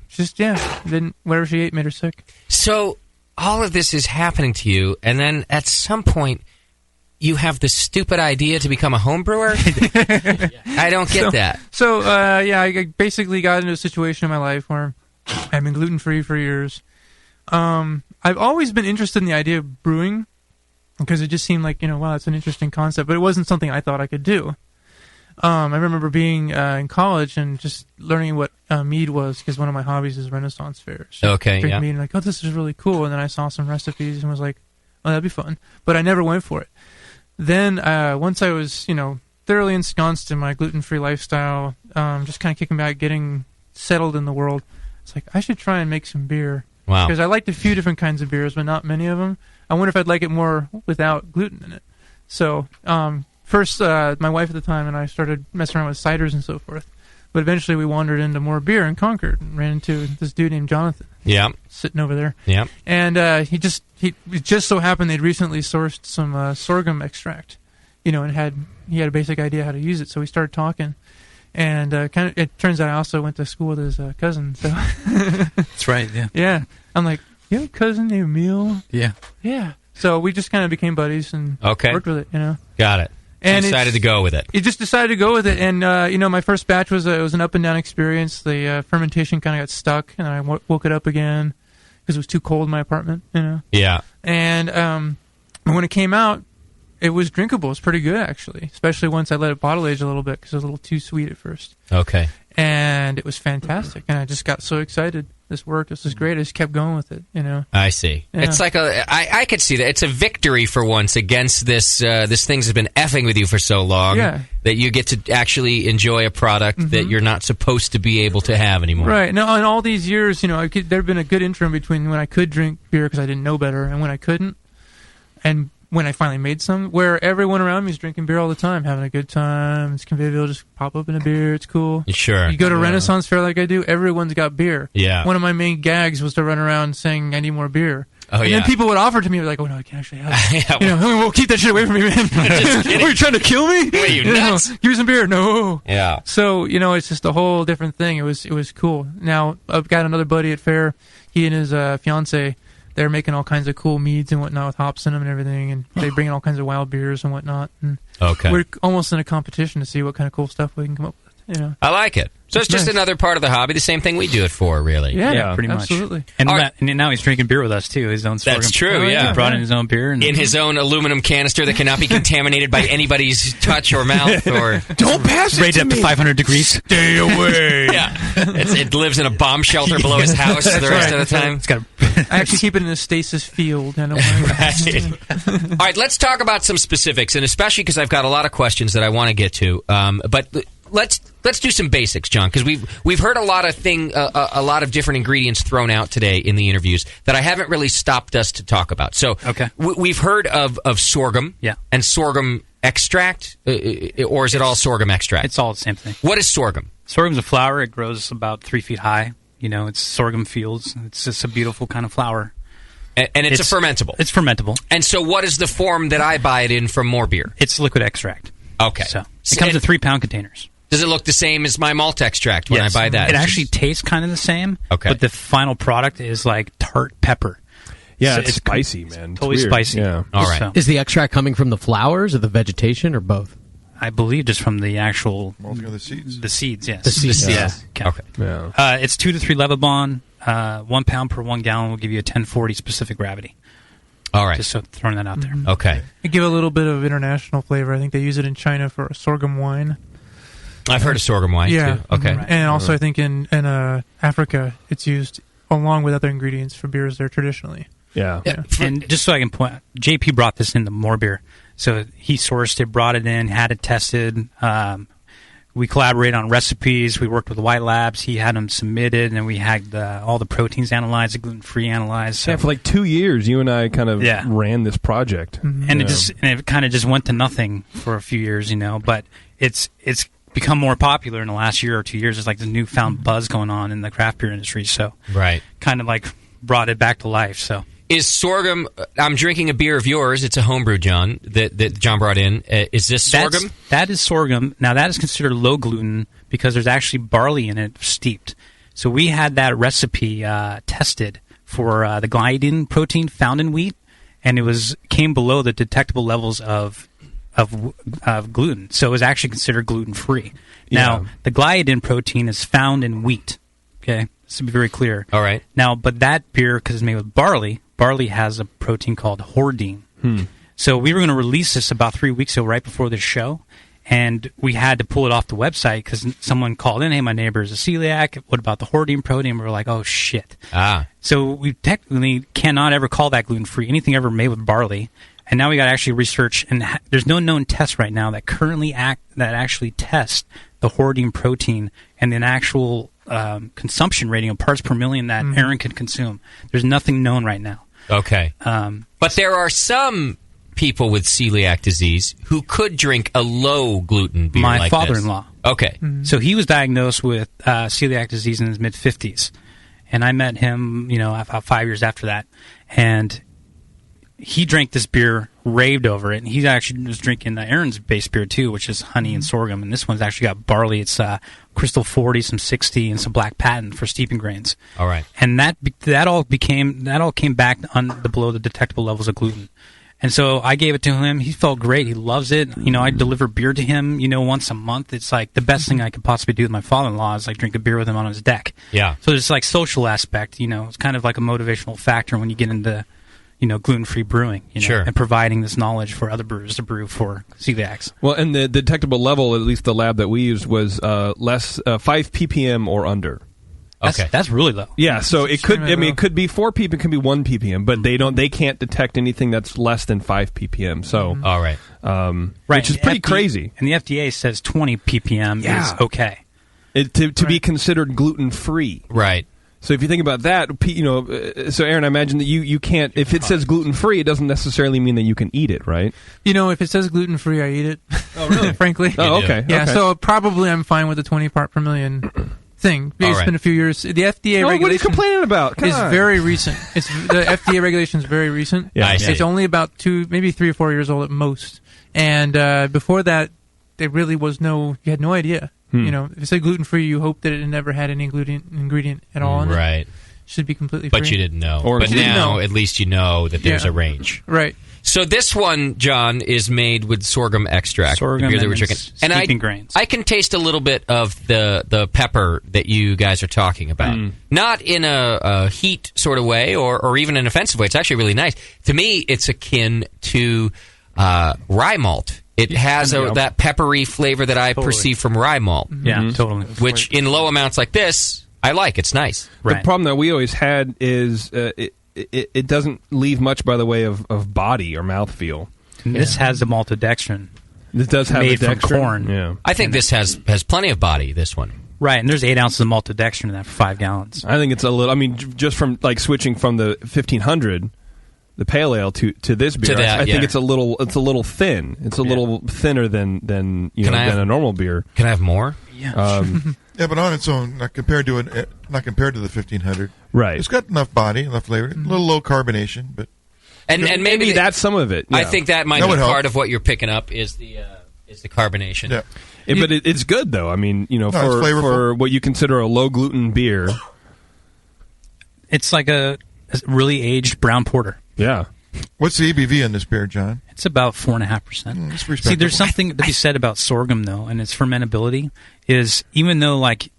Whatever she ate made her sick. So, all of this is happening to you, and then at some point, you have this stupid idea to become a home brewer? I don't get that. So, I basically got into a situation in my life where I've been gluten-free for years. I've always been interested in the idea of brewing because it just seemed like, wow, that's an interesting concept, but it wasn't something I thought I could do. I remember being in college and just learning what mead was because one of my hobbies is Renaissance fairs. Okay, Drink mead and like, oh, this is really cool. And then I saw some recipes and was like, oh, that'd be fun. But I never went for it. Then once I was, thoroughly ensconced in my gluten-free lifestyle, just kind of kicking back, getting settled in the world, it's like, I should try and make some beer. Wow. Because I liked a few different kinds of beers, but not many of them. I wonder if I'd like it more without gluten in it. So, first, my wife at the time and I started messing around with ciders and so forth. But eventually we wandered into more beer in Concord and ran into this dude named Jonathan. Yeah. Sitting over there. Yeah. And it just so happened they'd recently sourced some sorghum extract, and he had a basic idea how to use it. So we started talking. And it turns out I also went to school with his cousin. So That's right, yeah. Yeah. I'm like, you have a cousin named Emil? Yeah. Yeah. So we just kind of became buddies and worked with it, Got it. And decided to go with it. You just decided to go with it. And, my first batch was an up and down experience. The fermentation kind of got stuck, and I woke it up again because it was too cold in my apartment, Yeah. And when it came out, It was drinkable. It was pretty good, actually, especially once I let it bottle age a little bit because it was a little too sweet at first. Okay. And it was fantastic, and I just got so excited. This worked. This is great. I just kept going with it, I see. Yeah. It's like I could see that. It's a victory for once against this this thing's been effing with you for so long that you get to actually enjoy a product that you're not supposed to be able to have anymore. Right. Now, in all these years, there had been a good interim between when I could drink beer because I didn't know better and when I couldn't. And when I finally made some, where everyone around me is drinking beer all the time, having a good time. It's convivial. Just pop open a beer. It's cool. Sure. You go to Renaissance Fair like I do, everyone's got beer. Yeah. One of my main gags was to run around saying, I need more beer. Oh, and yeah. then people would offer to me, like, oh, no, I can't actually have it. Yeah, well, keep that shit away from me, man. What, are you trying to kill me? What are you, nuts? Give me some beer. No. Yeah. So, it's just a whole different thing. It was cool. Now, I've got another buddy at Fair. He and his fiance, they're making all kinds of cool meads and whatnot with hops in them and everything, and they bring in all kinds of wild beers and whatnot. And we're almost in a competition to see what kind of cool stuff we can come up with. I like it. So it's just another part of the hobby, the same thing we do it for, really. Yeah, pretty absolutely. much. And now he's drinking beer with us, too. His own That's true, yeah. He brought in his own beer. And in his own aluminum canister that cannot be contaminated by anybody's touch or mouth. Or Don't pass it rated to up to me. 500 degrees. Stay away. Yeah. It lives in a bomb shelter below his house the rest of the time. It's got I actually keep it in a stasis field. I don't Right. All right, let's talk about some specifics, and especially because I've got a lot of questions that I want to get to. But let's do some basics, John, because we've heard a lot of different ingredients thrown out today in the interviews that I haven't really stopped us to talk about. So we've heard of sorghum and sorghum extract, or is it all sorghum extract? It's all the same thing. What is sorghum? Sorghum's a flower. It grows about 3 feet high. It's sorghum fields. It's just a beautiful kind of flower. And it's a fermentable. It's fermentable. And so what is the form that I buy it in from More Beer? It's liquid extract. Okay. So it comes in 3-pound containers. Does it look the same as my malt extract when I buy that? It actually tastes kind of the same. Okay. But the final product is like tart pepper. Yeah, So it's spicy, man. It's Totally weird. spicy. Yeah. All right. So, Is the extract coming from the flowers or the vegetation or both? I believe just from the actual... the seeds. The seeds, yes. The seeds. Yeah. Okay. Yeah. It's 2 to 3 Levibon. 1 pound per 1 gallon will give you a 1040 specific gravity. All right. Just so throwing that out there. Okay. They give a little bit of international flavor. I think they use it in China for a sorghum wine. I've heard of sorghum wine, too. Okay. And also I think in Africa it's used along with other ingredients for beers there traditionally. Yeah. And just so I can point out, JP brought this into More Beer. So he sourced it, brought it in, had it tested. We collaborated on recipes. We worked with White Labs. He had them submitted, and we had all the proteins analyzed, the gluten-free analyzed. So. Yeah, for like 2 years, you and I kind of ran this project. And it kind of just went to nothing for a few years, But it's become more popular in the last year or 2 years. There's like the newfound buzz going on in the craft beer industry. So kind of like brought it back to life. So. Is sorghum? I'm drinking a beer of yours. It's a homebrew, John, that John brought in. Is this sorghum? That is sorghum. Now, that is considered low gluten because there's actually barley in it steeped. So we had that recipe tested for the gliadin protein found in wheat, and it came below the detectable levels of gluten. So it was actually considered gluten-free. Now, the gliadin protein is found in wheat. Okay, this to be very clear. All right. Now, but that beer, because it's made with barley has a protein called hordine. So we were going to release this about 3 weeks ago, right before the show, and we had to pull it off the website because someone called in, hey, my neighbor is a celiac. What about the hordine protein? We were like, oh, shit. So we technically cannot ever call that gluten-free, anything ever made with barley. And now we got to actually research, and there's no known test right now that currently actually test the hordine protein and an actual consumption rating of parts per million that Aaron can consume. There's nothing known right now. Okay. But there are some people with celiac disease who could drink a low gluten beer My like father-in-law. This. Okay. So he was diagnosed with celiac disease in his mid-50s. And I met him, about 5 years after that. And he drank this beer, raved over it, and he actually was drinking Aaron's base beer too, which is honey and sorghum. And this one's actually got barley. It's Crystal 40, some 60, and some black patent for steeping grains. All right. And that all came back below the detectable levels of gluten. And so I gave it to him. He felt great. He loves it. I deliver beer to him, once a month. It's like the best thing I could possibly do with my father-in-law is like drink a beer with him on his deck. Yeah. So there's like social aspect, it's kind of like a motivational factor when you get into gluten-free brewing, Sure. and providing this knowledge for other brewers to brew for celiacs. Well, and the detectable level, at least the lab that we used, was less 5 ppm or under. Okay, that's really low. Yeah, so it could. I mean, it could be 4 ppm, it could be 1 ppm, but they can't detect anything that's less than 5 ppm. So, all right, which is pretty crazy. And the FDA says 20 ppm is okay. To be considered gluten-free. Right. So if you think about that, so Aaron, I imagine that you can't. If it says gluten-free, it doesn't necessarily mean that you can eat it, right? If it says gluten-free, I eat it. Oh, really? Frankly. Oh, okay. Yeah. Okay. So probably I'm fine with the 20 part per million thing. It's been a few years. The FDA regulation. What are you complaining about? Is very recent. The FDA regulation is very recent. Yeah, it's only about 3 or 4 years old at most. And before that, there really was you had no idea. If it said gluten-free, you hope that it never had any gluten ingredient at all in it. Right. Should be completely free. But you didn't know. Or but now, at least you know that there's a range. Right. So this one, John, is made with sorghum extract. Sorghum the beer that and we're drinking. And steeping grains. I can taste a little bit of the pepper that you guys are talking about. Not in a heat sort of way or even an offensive way. It's actually really nice. To me, it's akin to rye malt. It has that peppery flavor that I perceive from rye malt. Yeah, totally. Which in low amounts like this, I like. It's nice. The problem that we always had is it doesn't leave much by the way of body or mouthfeel. This has the maltodextrin. This does have made the from dextrin? corn. Yeah. I think this has plenty of body, this one. Right, and there's 8 ounces of maltodextrin in that for 5 gallons. I think it's a little. I mean, just from switching from the 1500. The pale ale to this beer, I think it's a little thin. It's a little thinner than a normal beer. Can I have more? Yeah. Yeah, but on its own, not compared to the 1500. Right. It's got enough body, enough flavor, a little low carbonation, but and maybe that's some of it. Yeah. I think that might be part of what you're picking up is the carbonation. Yeah. But it's good though. I mean, it's for flavorful. what you consider a low gluten beer, it's like a really aged brown porter. Yeah. What's the ABV on this beer, John? It's about 4.5%. See, there's something to be said about sorghum, though, and its fermentability is even though like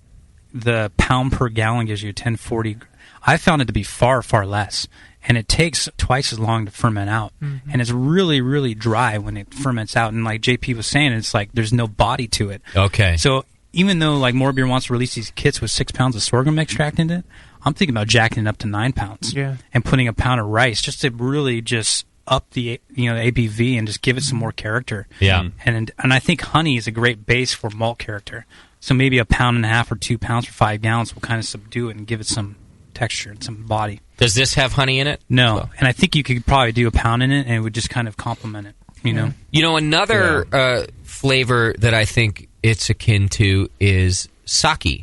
the pound per gallon gives you 1040, I found it to be far, far less, and it takes twice as long to ferment out, and it's really, really dry when it ferments out. And like JP was saying, it's like there's no body to it. Okay. So even though like More Beer wants to release these kits with 6 pounds of sorghum extract in it, I'm thinking about jacking it up to 9 pounds and putting a pound of rice just to really just up the ABV and just give it some more character. Yeah. And I think honey is a great base for malt character. So maybe 1.5 pounds or 2 pounds for 5 gallons will kind of subdue it and give it some texture and some body. Does this have honey in it? No. And I think you could probably do 1 pound in it and it would just kind of complement it. Another flavor that I think it's akin to is sake.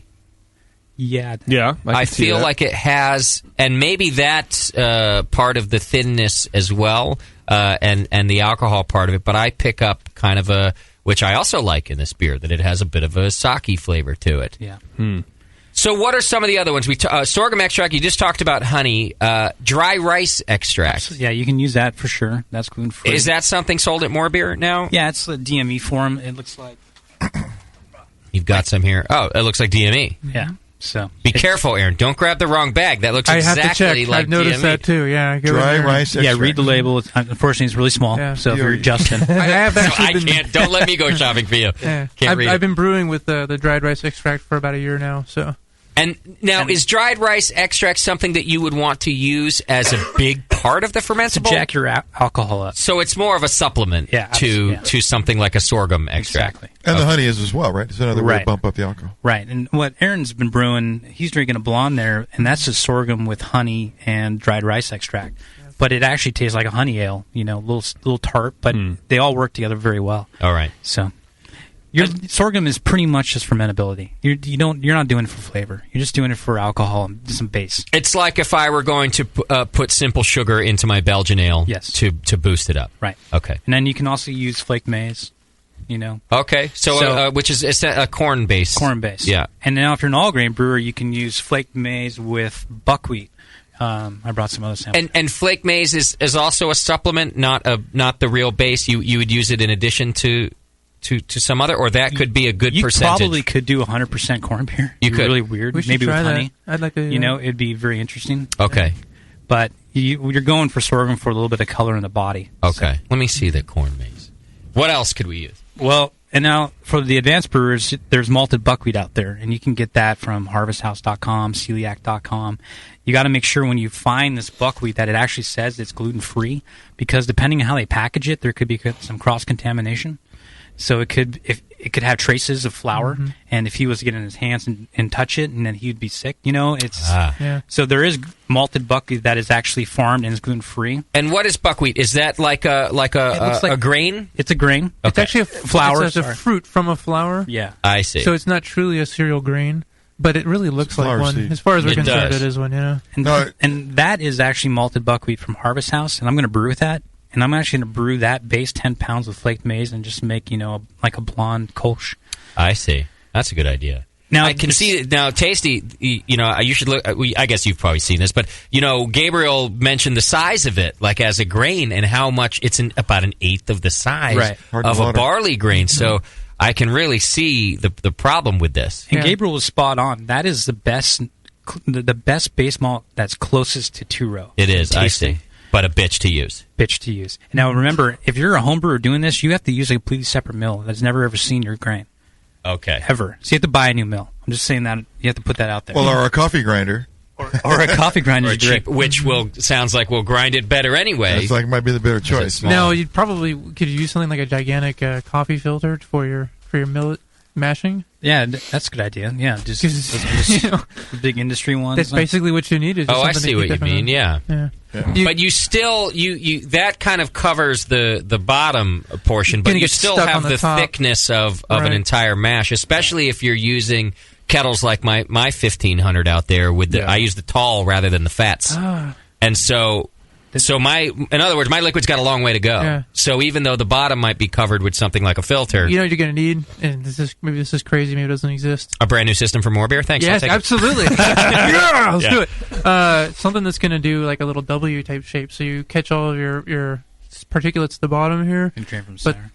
Yeah. Yeah. I feel like it has, and maybe that's part of the thinness as well, and the alcohol part of it. But I pick up kind of which I also like in this beer, that it has a bit of a sake flavor to it. Yeah. So what are some of the other ones? Sorghum extract, you just talked about honey. Dry rice extract. Yeah, you can use that for sure. That's gluten-free. Is that something sold at More Beer now? Yeah, it's the DME form. It looks like... You've got some here. Oh, it looks like DME. Yeah. So be careful, Aaron. Don't grab the wrong bag. That looks exactly I have to check. like I've noticed DME. that too. Yeah. Dry rice extract. Yeah, read the label. Unfortunately, it's really small. Yeah. So if you're Justin, I have actually been... can't. Don't let me go shopping for you. Yeah. Can't read I've it. been brewing with the dried rice extract for about a year now. So. And now, is dried rice extract something that you would want to use as a big part of the fermentable? to jack your alcohol up. So it's more of a supplement to something like a sorghum extract. Exactly. And the honey is as well, right? It's another way to bump up the alcohol. Right. And what Aaron's been brewing, he's drinking a blonde there, and that's just sorghum with honey and dried rice extract. But it actually tastes like a honey ale, a little tart, but they all work together very well. All right. So your sorghum is pretty much just fermentability. You're not doing it for flavor. You're just doing it for alcohol and some base. It's like if I were going to put simple sugar into my Belgian ale to boost it up. Right. Okay. And then you can also use flaked maize. Okay, so which is a corn base. Corn base. Yeah. And now if you're an all grain brewer, you can use flaked maize with buckwheat. I brought some other samples. And flake maize is also a supplement, not the real base. You would use it in addition to some other, or that could be a good percentage. You probably could do 100% corn beer. You could. Really weird. We should Maybe try with honey. that. I'd like to. It'd be very interesting. Okay. But You're going for sorghum for a little bit of color in the body. Okay. Let me see the corn maze. What else could we use? Well, and now for the advanced brewers, there's malted buckwheat out there, and you can get that from harvesthouse.com, celiac.com. You got to make sure when you find this buckwheat that it actually says it's gluten-free, because depending on how they package it, there could be some cross-contamination. So it could have traces of flour, and if he was to get in his hands and touch it, and then he'd be sick. So there is malted buckwheat that is actually farmed and is gluten free. And what is buckwheat? Is that like a grain? It's a grain. Okay. It's actually a flour. It's a fruit from a flower. Yeah, I see. So it's not truly a cereal grain, but it really looks like one. Seed. As far as we're concerned, it is one. And that is actually malted buckwheat from Harvest House, and I'm going to brew with that. And I'm actually going to brew that base 10 pounds with flaked maize and just make, like a blonde kolsch. I see. That's a good idea. Now I can see now, Tasty. You should look. I guess you've probably seen this, but Gabriel mentioned the size of it, like as a grain, and how much it's about an eighth of the size of a barley grain. So I can really see the problem with this. And Gabriel was spot on. That is the best base malt that's closest to two-row. It is. I see. But a bitch to use. Now, remember, if you're a home brewer doing this, you have to use a completely separate mill that's never ever seen your grain. Okay. Ever. So you have to buy a new mill. I'm just saying that you have to put that out there. Well, or a coffee grinder. Or a coffee grinder. Or cheap, which sounds like will grind it better anyway. That's might be the better choice. Now, you could use something like a gigantic coffee filter for your millet mashing. Yeah, that's a good idea. Yeah, just the big industry ones. That's basically what you need. I see what you mean. Yeah. But you still you that kind of covers the bottom portion, but you still have the thickness of an entire mash, especially if you're using kettles like my 1500 out there with I use the tall rather than the fats, and so in other words, my liquid's got a long way to go. Yeah. So even though the bottom might be covered with something like a filter, you know what you're going to need, and this is crazy, maybe it doesn't exist. A brand new system for more beer. Thanks. Yes, absolutely. Let's do it. Something that's going to do like a little W type shape, so you catch all of your particulates at the bottom here. And drain from center.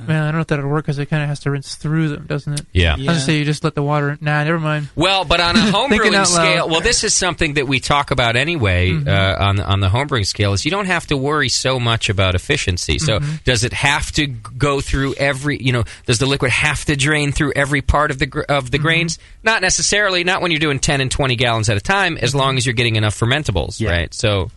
Man, I don't know if that'll work because it kind of has to rinse through them, doesn't it? Yeah. I was going to say you just let the water... Nah, never mind. Well, but on a homebrewing scale... Well, this is something that we talk about anyway on the homebrewing scale, is you don't have to worry so much about efficiency. So does it have to go through every... does the liquid have to drain through every part of the grains? Not necessarily. Not when you're doing 10 and 20 gallons at a time, as long as you're getting enough fermentables, right? So...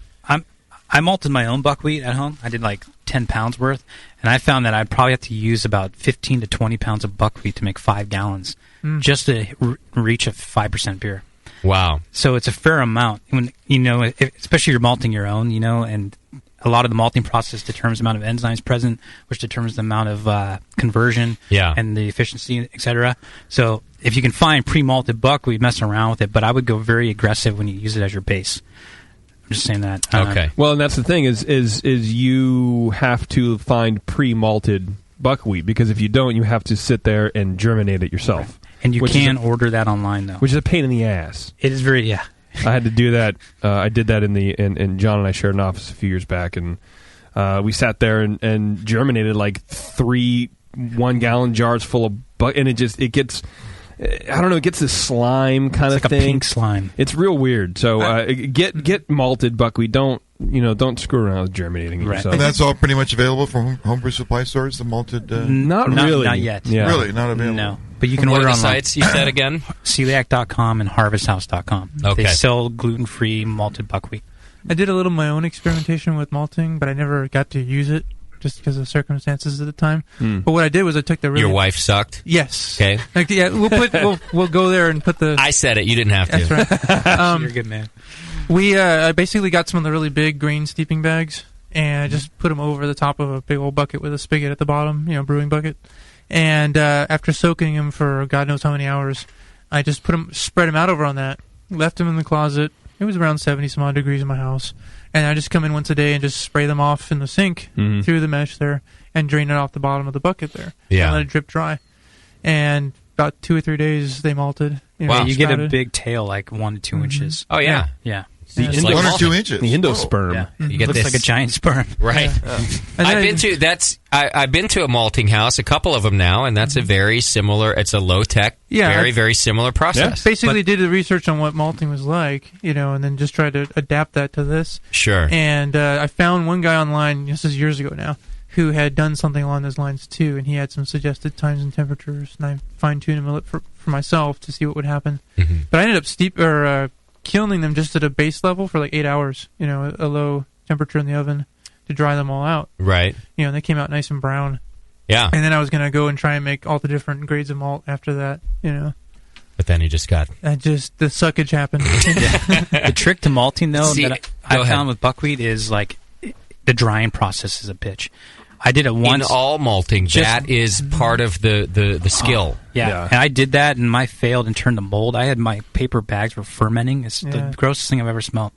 I malted my own buckwheat at home. I did like 10 pounds worth, and I found that I'd probably have to use about 15 to 20 pounds of buckwheat to make 5 gallons just to reach a 5% beer. Wow. So it's a fair amount. When especially if you're malting your own, and a lot of the malting process determines the amount of enzymes present, which determines the amount of conversion and the efficiency, etc. So if you can find pre-malted buckwheat, mess around with it, but I would go very aggressive when you use it as your base. I'm just saying that. Okay. Well, and that's the thing is you have to find pre-malted buckwheat, because if you don't, you have to sit there and germinate it yourself. Right. And you can order that online, though. Which is a pain in the ass. It is very, I had to do that. I did that in John and I shared an office a few years back, and we sat there and germinated like 3 1-gallon jars full of and it gets... I don't know. It gets this slime kind of like thing. A pink slime. It's real weird. So get malted buckwheat. Don't screw around with germinating it yourself. And that's all pretty much available from homebrew supply stores. The malted. Not really. Not yet. Yeah. Really, not available. No, but you can order online. What are the sites you said again? Celiac.com and HarvestHouse.com. Okay. They sell gluten-free malted buckwheat. I did a little of my own experimentation with malting, but I never got to use it, just because of circumstances at the time. But what I did was I took the Your wife sucked? Yes. Okay. We'll go there and put the... I said it. You didn't have to. That's right. You're a good man. I basically got some of the really big grain steeping bags, and I just put them over the top of a big old bucket with a spigot at the bottom, brewing bucket. And after soaking them for God knows how many hours, I just spread them out over on that, left them in the closet. It was around 70-some-odd degrees in my house. And I just come in once a day and just spray them off in the sink through the mesh there and drain it off the bottom of the bucket there. Yeah. And let it drip dry. And about 2 or 3 days, they malted. Wow. You get a big tail, like 1 to 2 inches. Oh, yeah. Yeah. The It's like 1 or malting. 2 inches. The endosperm. Yeah. You get Looks this- like a giant sperm. Right. And I've then- been to a malting house, a couple of them now, and that's a very similar. It's a low tech, very similar process. Basically, did the research on what malting was like, and then just tried to adapt that to this. Sure. And I found one guy online, this is years ago now, who had done something along those lines too, and he had some suggested times and temperatures, and I fine-tuned him a little for myself to see what would happen. Mm-hmm. But I ended up kilning them just at a base level for like 8 hours, a low temperature in the oven to dry them all out. Right. And they came out nice and brown. Yeah. And then I was going to go and try and make all the different grades of malt after that, But then you just got... the suckage happened. The trick to malting, though, See, that go I ahead. found with buckwheat is like the drying process is a bitch. I did it once. In all malting, that is part of the skill. Yeah. And I did that, and I failed and turned to mold. I had my paper bags were fermenting. It's the grossest thing I've ever smelled.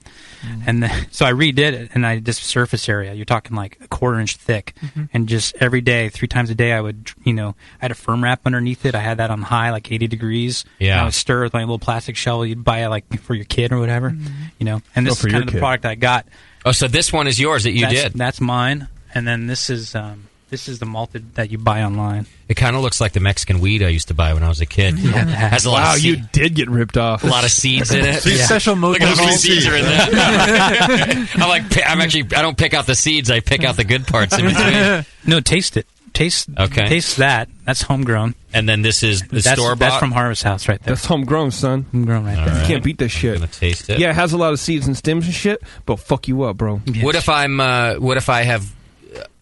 And then, so I redid it, and I just surface area. You're talking like a 1/4 inch thick, and just every day, 3 times a day, I would, I had a firm wrap underneath it. I had that on high, like 80 degrees. Yeah. And I would stir it with my little plastic shell. You'd buy it like for your kid or whatever, And this is kind of the product I got. Oh, so this one is yours that you did. That's mine, and then this is the malted that you buy online. It kind of looks like the Mexican weed I used to buy when I was a kid. Has a lot of you did get ripped off. A lot of seeds in it. Special Look at how many seeds are in that. I don't pick out the seeds. I pick out the good parts in between. No, taste it. Taste that. That's homegrown. And then this is the store-bought? That's from Harvest House right there. That's homegrown, son. Homegrown right there. You can't beat this shit. I'm gonna taste it. Yeah, it has a lot of seeds and stems and shit, but fuck you up, bro. Yes. What if I have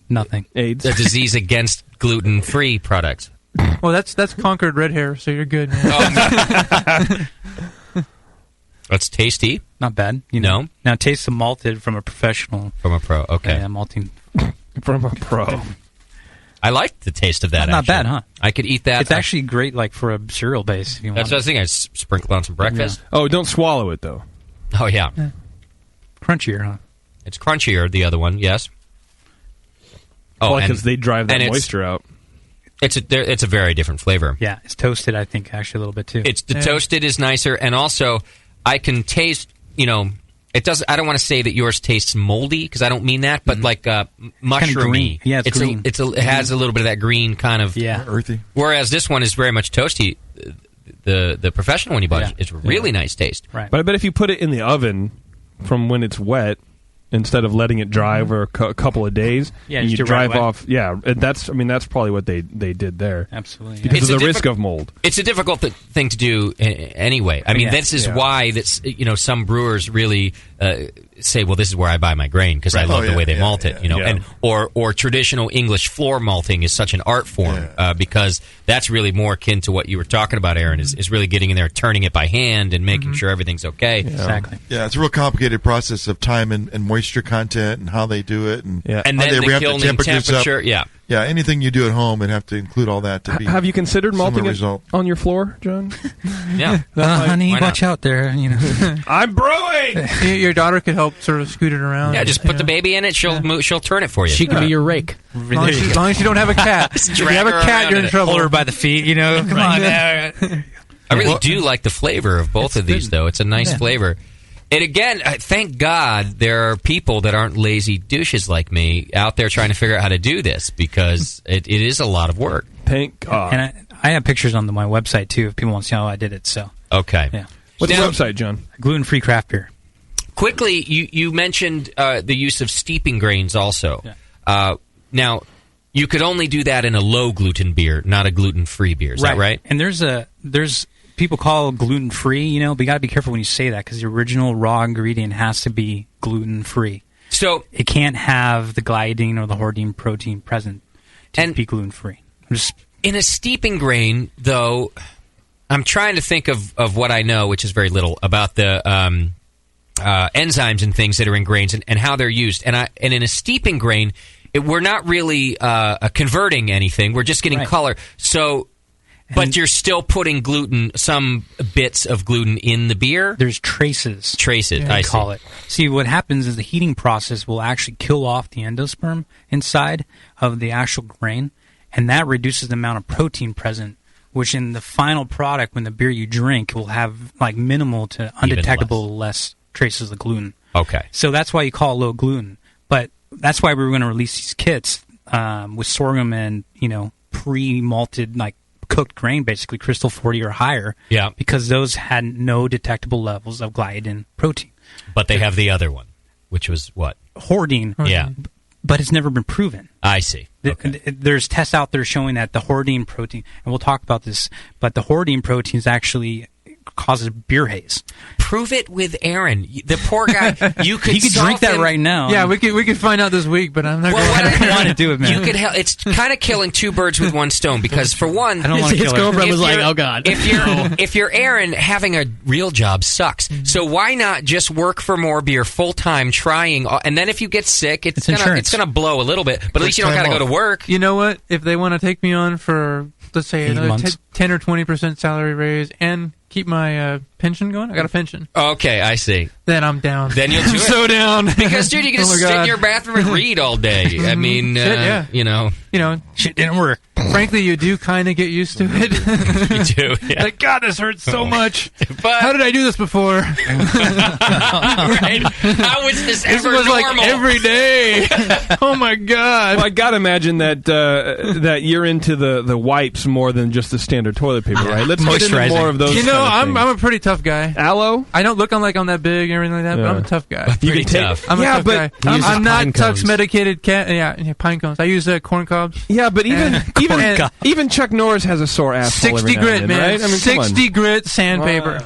nothing? AIDS. A disease against gluten-free products. Well, that's conquered red hair, so you're good, man. That's tasty. Not bad. know. Now taste the malted from a professional. From a pro. Okay. Yeah, malting. From a pro. I like the taste of that. Not actually. bad, huh? I could eat that. It's actually great, like for a cereal base. If you That's want what I was thinking. I sprinkle on some breakfast. Oh, don't swallow it though. Oh yeah. Crunchier, huh? It's crunchier. The other one, yes. Oh, because they drive that and moisture out. It's a very different flavor. Yeah, it's toasted. I think actually a little bit too. It's the toasted is nicer, and also I can taste. It does. I don't want to say that yours tastes moldy because I don't mean that, but like mushroomy. green. Yeah, it's green. It has a little bit of that green kind of earthy. Whereas this one is very much toasty. The professional one you bought is really nice taste. Right. But I bet if you put it in the oven from when it's wet, instead of letting it dry over a couple of days, and you just drive right away. off. Yeah, that's probably what they did there. Absolutely. Because It's of a the risk of mold. It's a difficult thing to do anyway. I mean, this is why some brewers really say, well, this is where I buy my grain because I love the way they malt it, and or traditional English floor malting is such an art form because that's really more akin to what you were talking about, Aaron, is really getting in there, turning it by hand and making sure everything's okay. Yeah. Exactly. Yeah, it's a real complicated process of time and moisture content and how they do it, and And how then they the ramp kilning temperatures up. temperature, Yeah, anything you do at home would have to include all that to be. Have you considered similar malting it result. on your floor, John? Yeah. Honey, why not? watch out there. I'm brewing. Your daughter could help sort of scoot it around. Yeah, just put the baby in it. She'll turn it for you. She can be your rake. As long as you don't have a cat. If you have a cat, you're in trouble. Hold her by the feet. Come on now. I really do like the flavor of both of these, though. It's a nice flavor. And again, thank God there are people that aren't lazy douches like me out there trying to figure out how to do this because it is a lot of work. Thank God. And I have pictures on my website too if people want to see how I did it. So Okay. yeah. What's the Now- website, John? Gluten-free craft beer. Quickly, you mentioned the use of steeping grains also. Yeah. Now, you could only do that in a low-gluten beer, not a gluten-free beer. Is that right? And there's people call it gluten-free, but you got to be careful when you say that because the original raw ingredient has to be gluten-free. So it can't have the gliadine or the hordein protein present to be gluten-free. In a steeping grain, though, I'm trying to think of what I know, which is very little, about the enzymes and things that are in grains and how they're used. And in a steeping grain, we're not really converting anything. We're just getting color. So... But you're still putting gluten, some bits of gluten in the beer? There's traces. I call it. See, what happens is the heating process will actually kill off the endosperm inside of the actual grain, and that reduces the amount of protein present, which in the final product, when the beer you drink, will have like minimal to undetectable less traces of gluten. Okay. So that's why you call it low gluten. But that's why we were going to release these kits with sorghum and, pre-malted, like cooked grain, basically Crystal 40 or higher. Yeah. Because those had no detectable levels of gliadin protein. But they have the other one, which was what? Hordine. Yeah. But it's never been proven. I see. Okay. There's tests out there showing that the hordine protein, and we'll talk about this, but the hordine protein actually causes beer haze. Prove it with Aaron. The poor guy. You could. He could drink that right now. Yeah, we could find out this week, but I'm not going to want to do it, man. You could. It's kind of killing two birds with one stone because, for one, I don't want to kill her. His girlfriend was like, "Oh God." If you're Aaron, having a real job sucks. Mm-hmm. So why not just work for More Beer full time, trying, and then if you get sick, it's gonna blow a little bit, but at least you don't got to go to work. You know what? If they want to take me on for, let's say, another 10 or 20% salary raise and keep my pension going. I got a pension. Okay, I see. Then I'm down. Then you'll do it. So down. Because, dude, you can just sit in your bathroom and read all day. I mean, shit didn't work. Frankly, you do kind of get used to it. You do. Yeah. Like, God, this hurts so much. But how did I do this before? Right. How was this ever was normal? Like every day. Oh my God. Well, I gotta imagine that that you're into the wipes more than just the standard toilet paper, right? Let's get into more of those. I'm a pretty tough guy. Aloe? I don't look on that big and everything like that, but I'm a tough guy. You can take. I'm a tough guy. I'm not Tux medicated cat. Yeah, pine cones. I use corn cobs. Yeah, but even Chuck Norris has a sore asshole. 60 grit, man. Right? I mean, 60 grit sandpaper.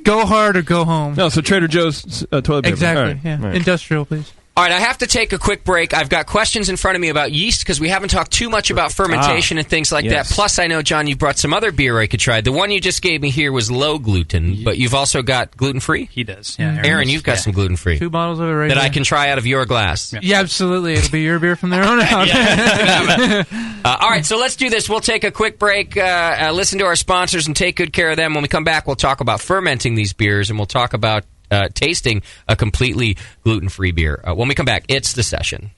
Go hard or go home. No, so Trader Joe's toilet paper. Exactly. Right. Yeah. Right. Industrial, please. All right, I have to take a quick break. I've got questions in front of me about yeast because we haven't talked too much about fermentation and things like that. Plus, I know, John, you brought some other beer I could try. The one you just gave me here was low gluten, but you've also got gluten-free? He does, yeah. Aaron, you've got some gluten-free. 2 bottles of it right that here. I can try out of your glass. Yeah, absolutely. It'll be your beer from there on out. All right, so let's do this. We'll take a quick break, listen to our sponsors, and take good care of them. When we come back, we'll talk about fermenting these beers, and we'll talk about tasting a completely gluten-free beer. When we come back, it's The Session.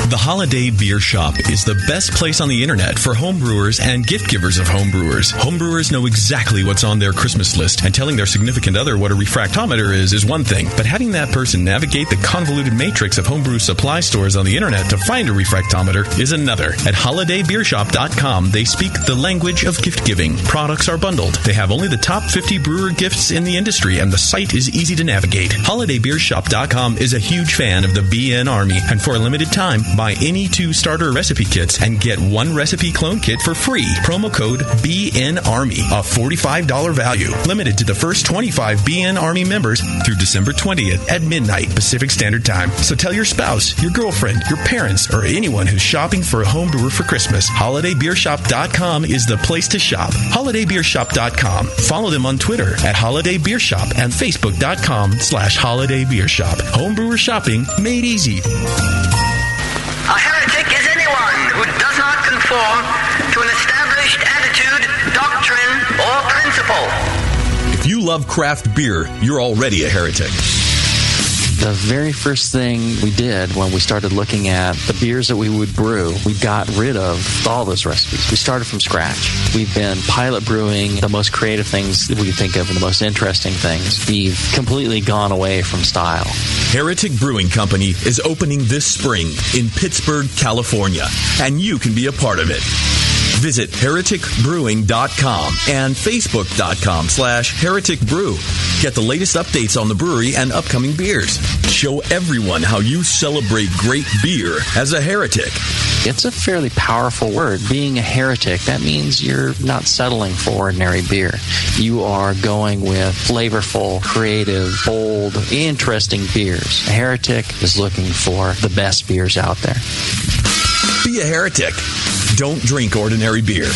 The Holiday Beer Shop is the best place on the internet for homebrewers and gift givers of homebrewers. Homebrewers know exactly what's on their Christmas list, and telling their significant other what a refractometer is one thing, but having that person navigate the convoluted matrix of homebrew supply stores on the internet to find a refractometer is another. At holidaybeershop.com, they speak the language of gift giving. Products are bundled. They have only the top 50 brewer gifts in the industry, and the site is easy to navigate. holidaybeershop.com is a huge fan of the BN Army, and for a limited time, buy any 2 starter recipe kits and get 1 recipe clone kit for free. Promo code BNARMY, a $45 value. Limited to the first 25 BN Army members through December 20th at midnight Pacific Standard Time. So tell your spouse, your girlfriend, your parents, or anyone who's shopping for a home brewer for Christmas, holidaybeershop.com is the place to shop. holidaybeershop.com. Follow them on Twitter at holidaybeershop and facebook.com/holidaybeershop. Homebrewer shopping made easy. A heretic is anyone who does not conform to an established attitude, doctrine, or principle. If you love craft beer, you're already a heretic. The very first thing we did when we started looking at the beers that we would brew, we got rid of all those recipes. We started from scratch. We've been pilot brewing the most creative things that we think of and the most interesting things. We've completely gone away from style. Heretic Brewing Company is opening this spring in Pittsburgh, California, and you can be a part of it. Visit hereticbrewing.com and facebook.com/hereticbrew. Get the latest updates on the brewery and upcoming beers. Show everyone how you celebrate great beer as a heretic. It's a fairly powerful word. Being a heretic, that means you're not settling for ordinary beer. You are going with flavorful, creative, bold, interesting beers. A heretic is looking for the best beers out there. Be a heretic. Don't drink ordinary beer.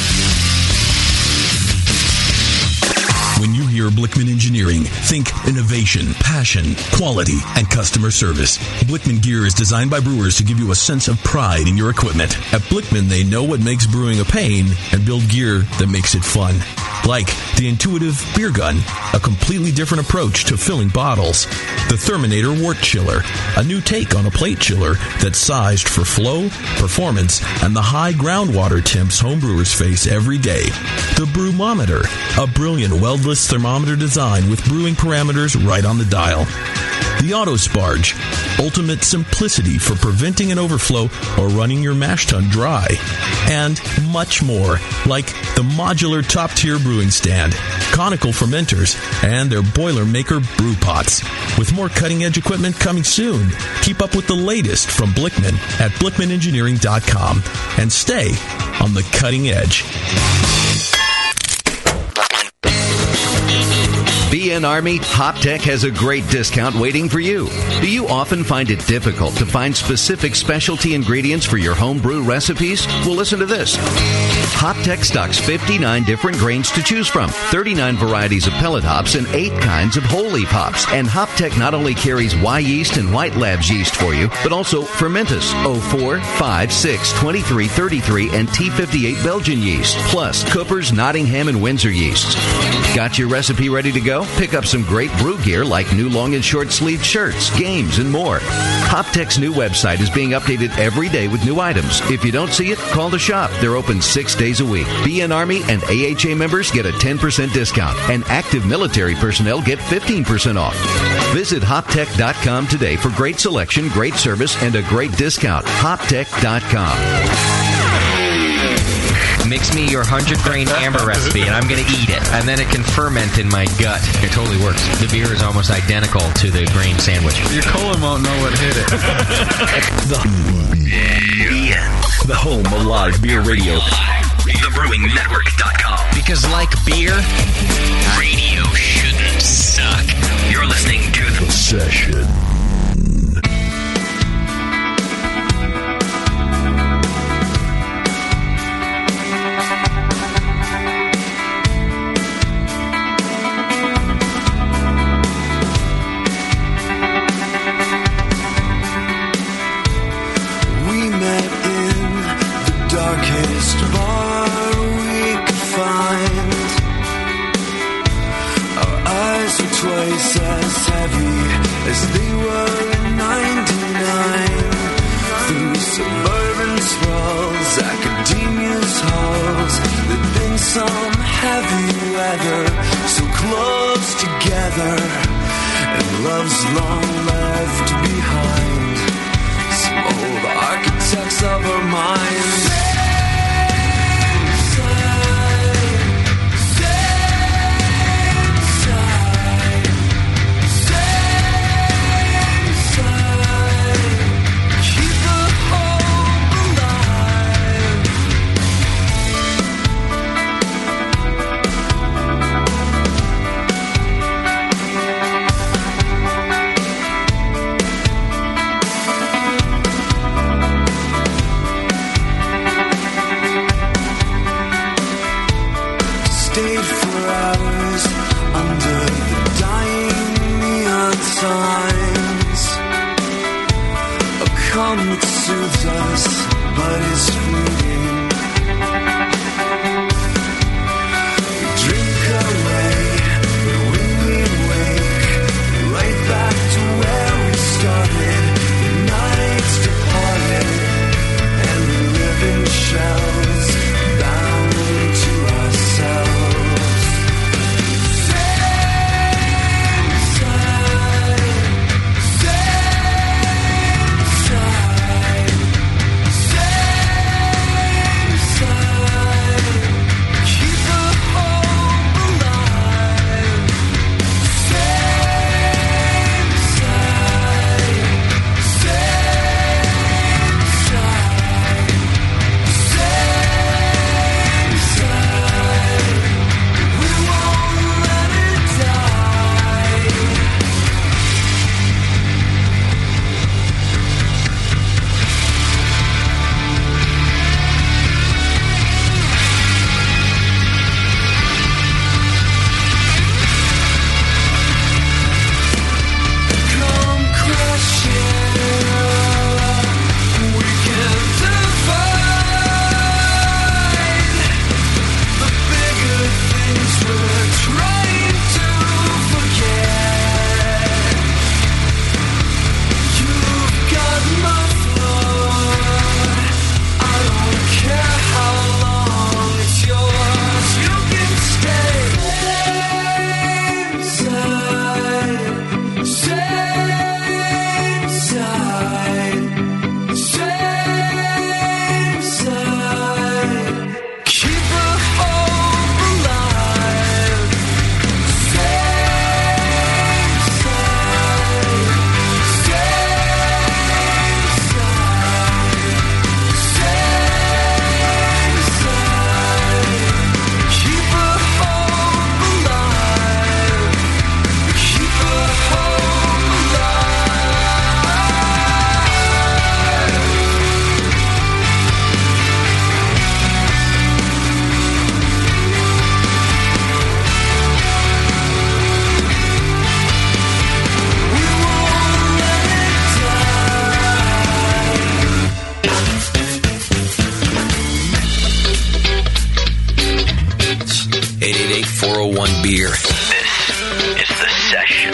When you hear Blickman Engineering, think innovation, passion, quality, and customer service. Blickman gear is designed by brewers to give you a sense of pride in your equipment. At Blickman, they know what makes brewing a pain and build gear that makes it fun. like the intuitive beer gun, a completely different approach to filling bottles, the Therminator Wort Chiller, a new take on a plate chiller that's sized for flow, performance, and the high groundwater temps homebrewers face every day, the Brewmometer, a brilliant weldless thermometer design with brewing parameters right on the dial, the Autosparge, ultimate simplicity for preventing an overflow or running your mash tun dry, and much more, like the modular top-tier brewing stand, conical fermenters, and their Boilermaker brew pots. With more cutting-edge equipment coming soon, keep up with the latest from Blickman at blickmanengineering.com and stay on the cutting edge. BN Army, HopTech has a great discount waiting for you. Do you often find it difficult to find specific specialty ingredients for your home brew recipes? Well, listen to this. HopTech stocks 59 different grains to choose from, 39 varieties of pellet hops, and 8 kinds of whole leaf hops. And HopTech not only carries Y yeast and White Labs yeast for you, but also Fermentus, 04, 5, 6, 23, 33, and T58 Belgian yeast, plus Cooper's, Nottingham, and Windsor yeasts. Got your recipe ready to go? Pick up some great brew gear like new long and short sleeved shirts, games, and more. HopTech's new website is being updated every day with new items. If you don't see it, call the shop. They're open 6 days a week. BN Army and AHA members get a 10% discount, and active military personnel get 15% off. Visit HopTech.com today for great selection, great service, and a great discount. HopTech.com. Mix me your 100-grain amber recipe, and I'm going to eat it. And then it can ferment in my gut. It totally works. The beer is almost identical to the grain sandwich. Your colon won't know what hit it. The home of live beer radio. TheBrewingNetwork.com. Because like beer, radio shouldn't suck. You're listening to The Session. Twice as heavy as they were in '99. Through suburban sprawls, academia's halls, there'd been some heavy weather, so close together, and love's long left behind. Some old architects of our minds. 888-401-BEER. This is The Session.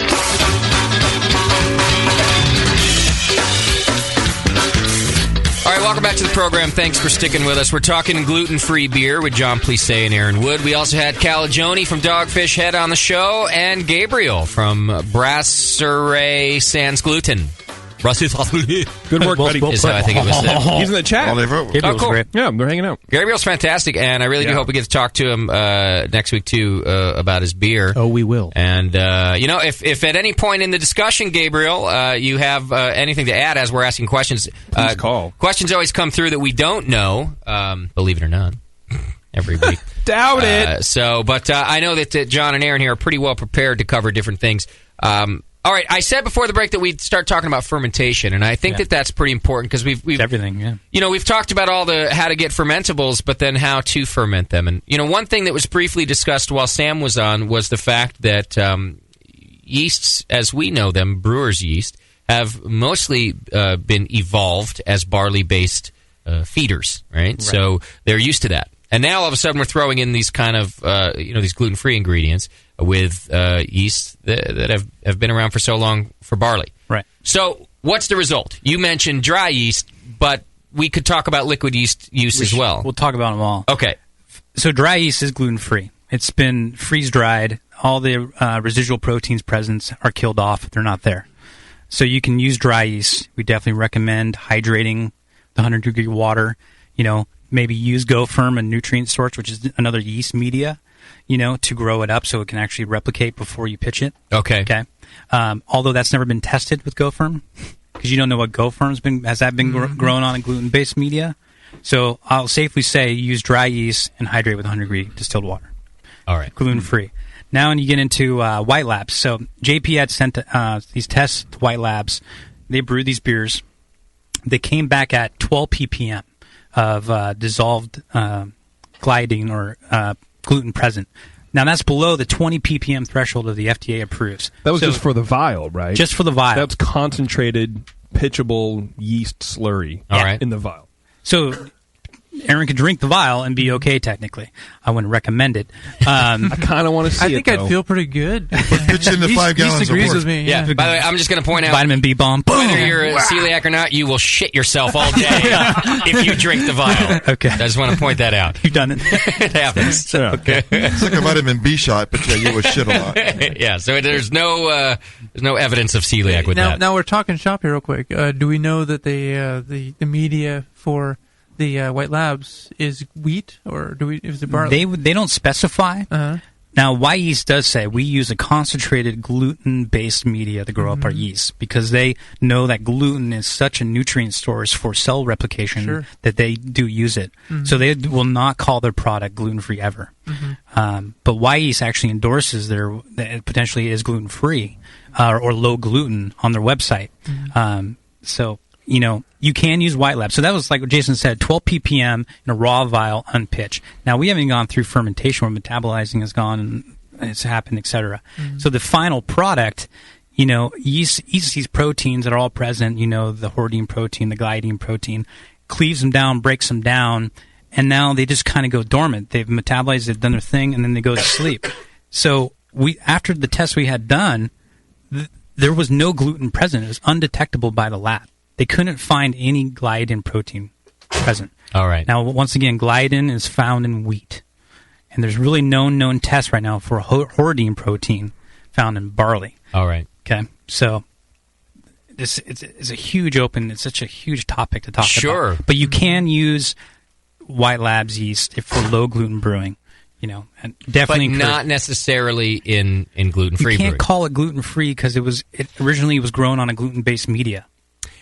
All right, welcome back to the program. Thanks for sticking with us. We're talking gluten-free beer with John Plisse and Aaron Wood. We also had Calagione from Dogfish Head on the show, and Gabriel from Brasserie Sans Gluten. Good work, buddy. Is how I think it was said. He's in the chat. Oh, cool. Yeah, they're hanging out. Gabriel's fantastic, and I really do hope we get to talk to him next week, too, about his beer. Oh, we will. And, if at any point in the discussion, Gabriel, you have anything to add as we're asking questions, please call. Questions always come through that we don't know, believe it or not, every week. Doubt it. But I know that John and Aaron here are pretty well prepared to cover different things. All right, I said before the break that we'd start talking about fermentation, and I think that that's pretty important because we've it's everything. Yeah, we've talked about all the how to get fermentables, but then how to ferment them. And one thing that was briefly discussed while Sam was on was the fact that yeasts, as we know them, brewer's yeast, have mostly been evolved as barley-based feeders, right? So they're used to that. And now all of a sudden we're throwing in these kind of these gluten-free ingredients with yeast that have been around for so long for barley. Right. So what's the result? You mentioned dry yeast, but we could talk about liquid yeast use as well. We'll talk about them all. Okay. So dry yeast is gluten-free. It's been freeze-dried. All the residual proteins present are killed off. They're not there. So you can use dry yeast. We definitely recommend hydrating the 100-degree water. Maybe use GoFirm, a nutrient source, which is another yeast media, to grow it up so it can actually replicate before you pitch it. Okay. Although that's never been tested with GoFirm, because you don't know what GoFirm's been. Has that been grown on a gluten-based media? So I'll safely say use dry yeast and hydrate with 100-degree distilled water. All right. Gluten-free. Now when you get into White Labs. So JP had sent these tests to White Labs. They brewed these beers. They came back at 12 ppm. Of dissolved gliadin or gluten present. Now, that's below the 20 ppm threshold of the FDA approves. That was just for the vial, right? Just for the vial. That's concentrated, pitchable yeast slurry in the vial. So Aaron could drink the vial and be okay, technically. I wouldn't recommend it. I kind of want to see it, I think I'd feel pretty good. Pitch in the 5 gallons He agrees of with me. Yeah. By the way, I'm just going to point out, vitamin B bomb. Whether you're a celiac or not, you will shit yourself all day if you drink the vial. Okay. I just want to point that out. You've done it. It happens. Okay. It's like a vitamin B shot, but you will shit a lot. Yeah, so there's no evidence of celiac with that. Now we're talking shop here real quick. Do we know that the media for the White Labs is wheat, or is it barley? They don't specify. Uh-huh. Now, White Yeast does say we use a concentrated gluten-based media to grow up our yeast because they know that gluten is such a nutrient source for cell replication that they do use it. Mm-hmm. So they will not call their product gluten-free ever. Mm-hmm. But White Yeast actually endorses that it potentially is gluten-free or low gluten on their website. Mm-hmm. So you can use White Lab. So that was like what Jason said, 12 ppm in a raw vial, unpitched. Now, we haven't gone through fermentation where metabolizing has gone and it's happened, etc. Mm-hmm. So the final product, yeast eats these proteins that are all present, the hordein protein, the gliadin protein, cleaves them down, breaks them down, and now they just kind of go dormant. They've metabolized, they've done their thing, and then they go to sleep. So after the test we had done, there was no gluten present. It was undetectable by the lab. They couldn't find any gliadin protein present. All right. Now, once again, gliadin is found in wheat. And there's really no known tests right now for hordein protein found in barley. All right. Okay. So it's a huge it's such a huge topic to talk about. Sure. But you can use White Labs yeast for low gluten brewing. And definitely, but not necessarily in gluten-free. You can't brewing. call it gluten-free because it originally was grown on a gluten-based media.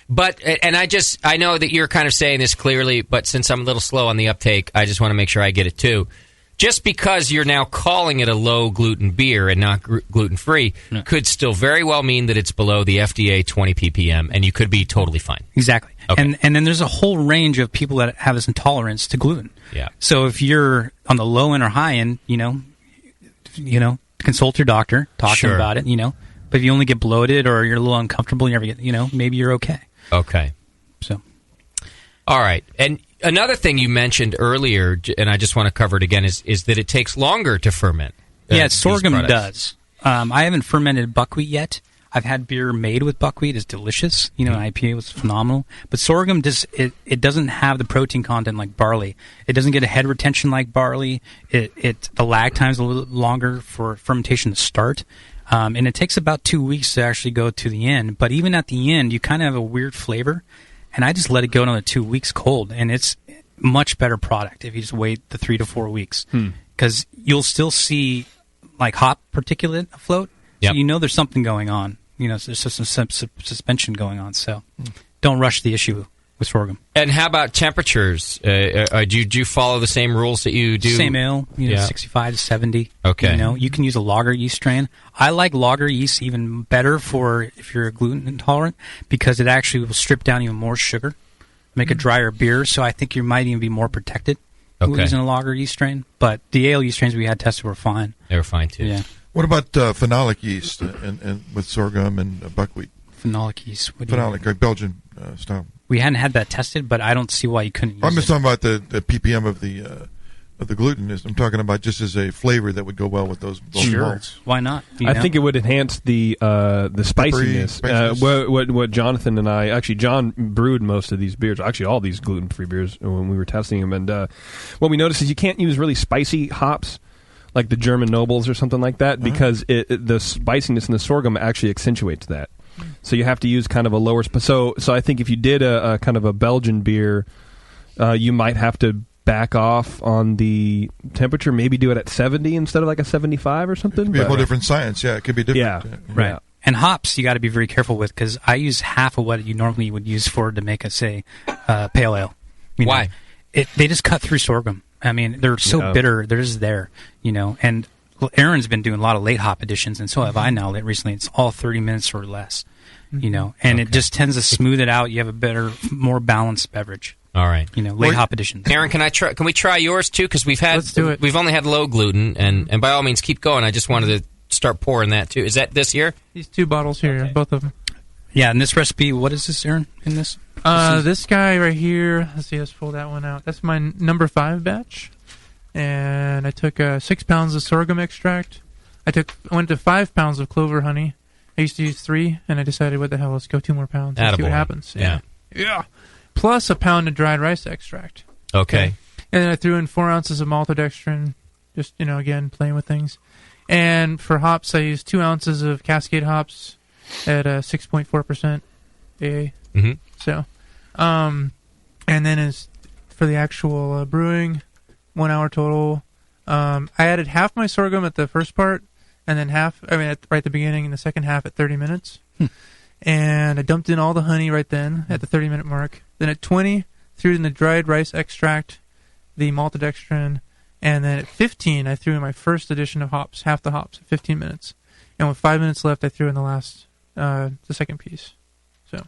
But, and I know that you're kind of saying this clearly, but since I'm a little slow on the uptake, I just want to make sure I get it too. Just because you're now calling it a low-gluten beer and not gluten-free could still very well mean that it's below the FDA 20 ppm, and you could be totally fine. Exactly. Okay. And then there's a whole range of people that have this intolerance to gluten. Yeah. So if you're on the low end or high end, consult your doctor, talk to him about it, But if you only get bloated or you're a little uncomfortable, you never get, maybe you're okay. Okay. So. All right. And Another thing you mentioned earlier, and I just want to cover it again, is that it takes longer to ferment. Yeah, sorghum does. I haven't fermented buckwheat yet. I've had beer made with buckwheat. It's delicious. An IPA was phenomenal. But sorghum, it doesn't have the protein content like barley. It doesn't get a head retention like barley. The lag time is a little longer for fermentation to start. And it takes about 2 weeks to actually go to the end. But even at the end, you kind of have a weird flavor. And I just let it go another 2 weeks cold. And it's much better product if you just wait the 3 to 4 weeks. Because you'll still see like hop particulate afloat. So you know there's something going on. There's some suspension going on. So don't rush the issue with sorghum. And how about temperatures? Do you follow the same rules that you do? Same ale, 65 to 70. Okay. You can use a lager yeast strain. I like lager yeast even better for if you're gluten intolerant because it actually will strip down even more sugar, make a drier beer. So I think you might even be more protected using a lager yeast strain. But the ale yeast strains we had tested were fine. They were fine too. Yeah. What about phenolic yeast and with sorghum and buckwheat? Phenolic yeast. Phenolic, like Belgian style. We hadn't had that tested, but I don't see why you couldn't use I'm just it. talking about the ppm of the gluten. I'm talking about just as a flavor that would go well with those malts. Why not? I think it would enhance the spiciness. What Jonathan and I actually, John brewed most of these beers. Actually, all these gluten-free beers when we were testing them. And what we noticed is you can't use really spicy hops like the German Nobles or something like that because the spiciness in the sorghum actually accentuates that. So you have to use kind of a lower. So I think if you did a kind of a Belgian beer, you might have to back off on the temperature. Maybe do it at 70 instead of like a 75 or something. It could be a whole different science. Yeah, it could be different. Yeah, right. Yeah. And hops, you got to be very careful with because I use half of what you normally would use for to make a pale ale. Why? They just cut through sorghum. I mean, they're so bitter. They're just there, and Aaron's been doing a lot of late hop additions, and so have I now recently. It's all 30 minutes or less, and it just tends to smooth it out. You have a better, more balanced beverage. All right. Late hop additions. Aaron, can we try yours too? Because Let's do it. We've only had low gluten, and by all means, keep going. I just wanted to start pouring that too. Is that this year? These 2 bottles here, both of them. Yeah, and this recipe, what is this, Aaron, in this? This guy right here, let's see, let's pull that one out. That's my number 5 batch. And I took 6 pounds of sorghum extract. I went to 5 pounds of clover honey. I used to use 3, and I decided, what the hell, let's go 2 more pounds and see what happens. Yeah. Plus a pound of dried rice extract. Okay. And then I threw in 4 ounces of maltodextrin, just, again, playing with things. And for hops, I used 2 ounces of Cascade hops at 6.4% AA. Mm-hmm. So, and then as for the actual brewing, 1 hour total. I added half my sorghum at the first part, and then right at the beginning, and the second half at 30 minutes. And I dumped in all the honey right then at the 30-minute mark. Then at 20, threw in the dried rice extract, the maltodextrin, and then at 15, I threw in my first addition of hops, half the hops, at 15 minutes. And with 5 minutes left, I threw in the second piece. So,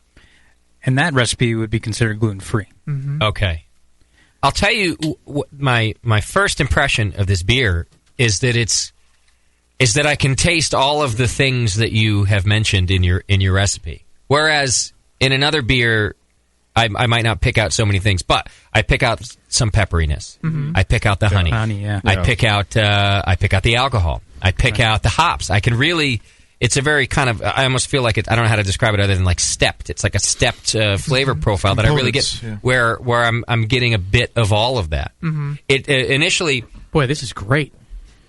and that recipe would be considered gluten-free. Mm-hmm. Okay. I'll tell you my first impression of this beer is that I can taste all of the things that you have mentioned in your recipe. Whereas in another beer, I might not pick out so many things, but I pick out some pepperiness. Mm-hmm. I pick out the honey. Yeah. I pick out the alcohol. I pick out the hops. I can really. It's a very kind of. I almost feel like I don't know how to describe it other than like stepped. It's like a stepped flavor profile that I really get. Yeah. Where I'm getting a bit of all of that. Mm-hmm. It initially. Boy, this is great.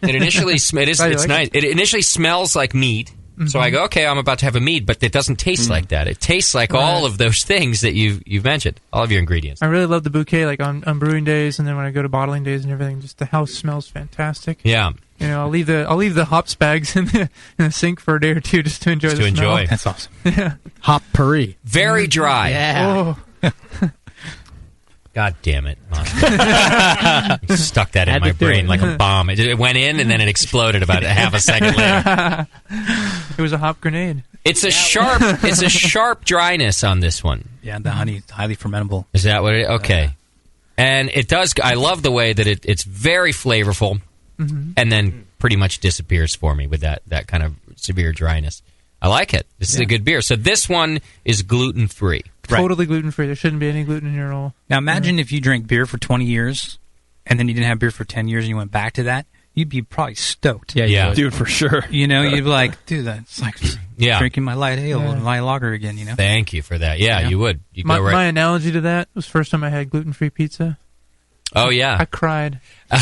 It initially it's nice. It initially smells like mead. Mm-hmm. So I go, okay, I'm about to have a mead, but it doesn't taste like that. It tastes like all of those things that you've mentioned, all of your ingredients. I really love the bouquet, like on brewing days, and then when I go to bottling days and everything, just the house smells fantastic. Yeah. I'll leave the hops bags in the sink for a day or two just to enjoy the smell. That's awesome. Yeah. Hop puree. Very dry. Yeah. Oh. God damn it, You stuck that in my brain like a bomb. It went in and then it exploded about half a second later. It was a hop grenade. It's a sharp dryness on this one. Yeah, the honey is highly fermentable. Is that what it is? Okay. And it does. I love the way that it's very flavorful, Mm-hmm. and then pretty much disappears for me with that kind of severe dryness. I like it. This is a good beer. So this one is gluten-free. Totally gluten-free. There shouldn't be any gluten in here at all. Now imagine if you drank beer for 20 years, and then you didn't have beer for 10 years, and you went back to that. You'd be probably stoked. Yeah. Dude, for sure. You know, you'd be like, dude, that's like drinking my light ale and my lager again, you know? Thank you for that. Yeah, you would. You'd go right. My analogy to that was the first time I had gluten-free pizza. Oh, yeah. I cried. I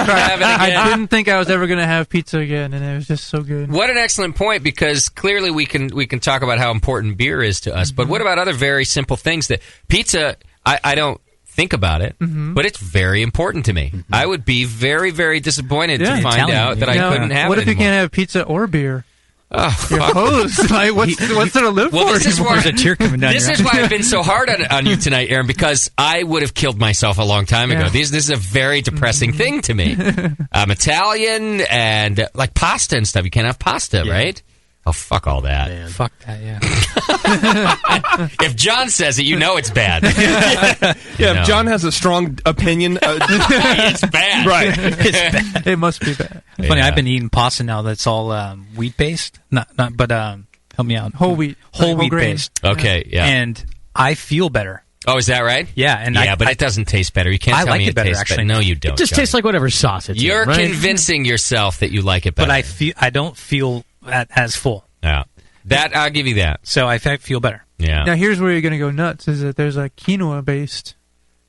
cried. I didn't think I was ever going to have pizza again, and it was just so good. What an excellent point, because clearly we can talk about how important beer is to us, but what about other very simple things that pizza, I don't think about it, but it's very important to me. I would be very, very disappointed to find out that I couldn't have it What if you anymore. can't have pizza or beer? Oh, You're hosed. Like, what's there to live for? This is why, There's a tear coming down this your is why I've been so hard on you tonight, Aaron, because I would have killed myself a long time ago. Yeah. This is a very depressing thing to me. I'm Italian, and like pasta and stuff. You can't have pasta, right? Oh, fuck all that. Man. Fuck that, yeah. If John says it, you know it's bad. If John has a strong opinion, it's bad. Right. It's bad. It must be bad. Funny, I've been eating pasta now that's all wheat-based. But help me out. Whole wheat. Whole wheat grain. based. Okay, yeah. And I feel better. Oh, is that right? Yeah, but it doesn't taste better. You can't I tell like me it better, tastes actually. better. No, you don't. It just Johnny. tastes like whatever sauce it's You're in, right? convincing yourself that you like it better. But I don't feel as full. Yeah. That, I'll give you that. So I feel better. Yeah. Now, here's where you're going to go nuts, is that there's a quinoa-based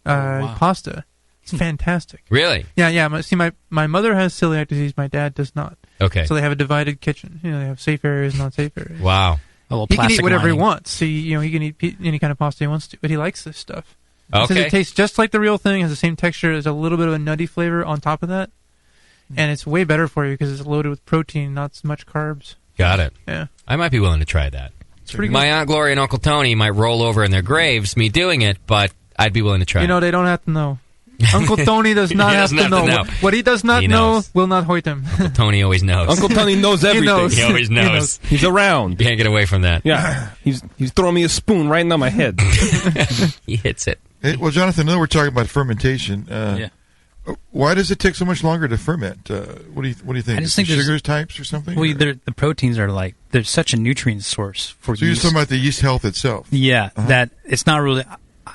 pasta. It's fantastic. Really? Yeah. See, my mother has celiac disease. My dad does not. Okay. So they have a divided kitchen. You know, they have safe areas, not safe areas. Wow. He can eat whatever he wants. So, he can eat any kind of pasta he wants to, but he likes this stuff. He says it tastes just like the real thing, has the same texture, there's a little bit of a nutty flavor on top of that, and it's way better for you because it's loaded with protein, not so much carbs. Got it. Yeah. I might be willing to try that. It's pretty good. My Aunt Gloria and Uncle Tony might roll over in their graves, me doing it, but I'd be willing to try it. You know, they don't have to know. Uncle Tony does not have to know. What he does not know will not hurt him. Uncle Tony always knows. Uncle Tony knows everything. He always knows. He's around. You can't get away from that. Yeah. He's throwing me a spoon right on my head. He hits it. Well, Jonathan, I know we're talking about fermentation. Why does it take so much longer to ferment? What do you think? I just think sugars types or something? Well, the proteins are they're such a nutrient source for yeast. So you're talking about the yeast health itself? Yeah, that it's not really.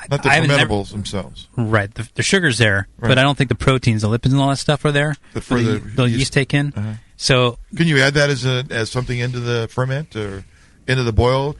Not the fermentables themselves. Right. The sugar's there, but I don't think the proteins, the lipids and all that stuff are there. For the yeast take in. So can you add that as something into the ferment or into the boil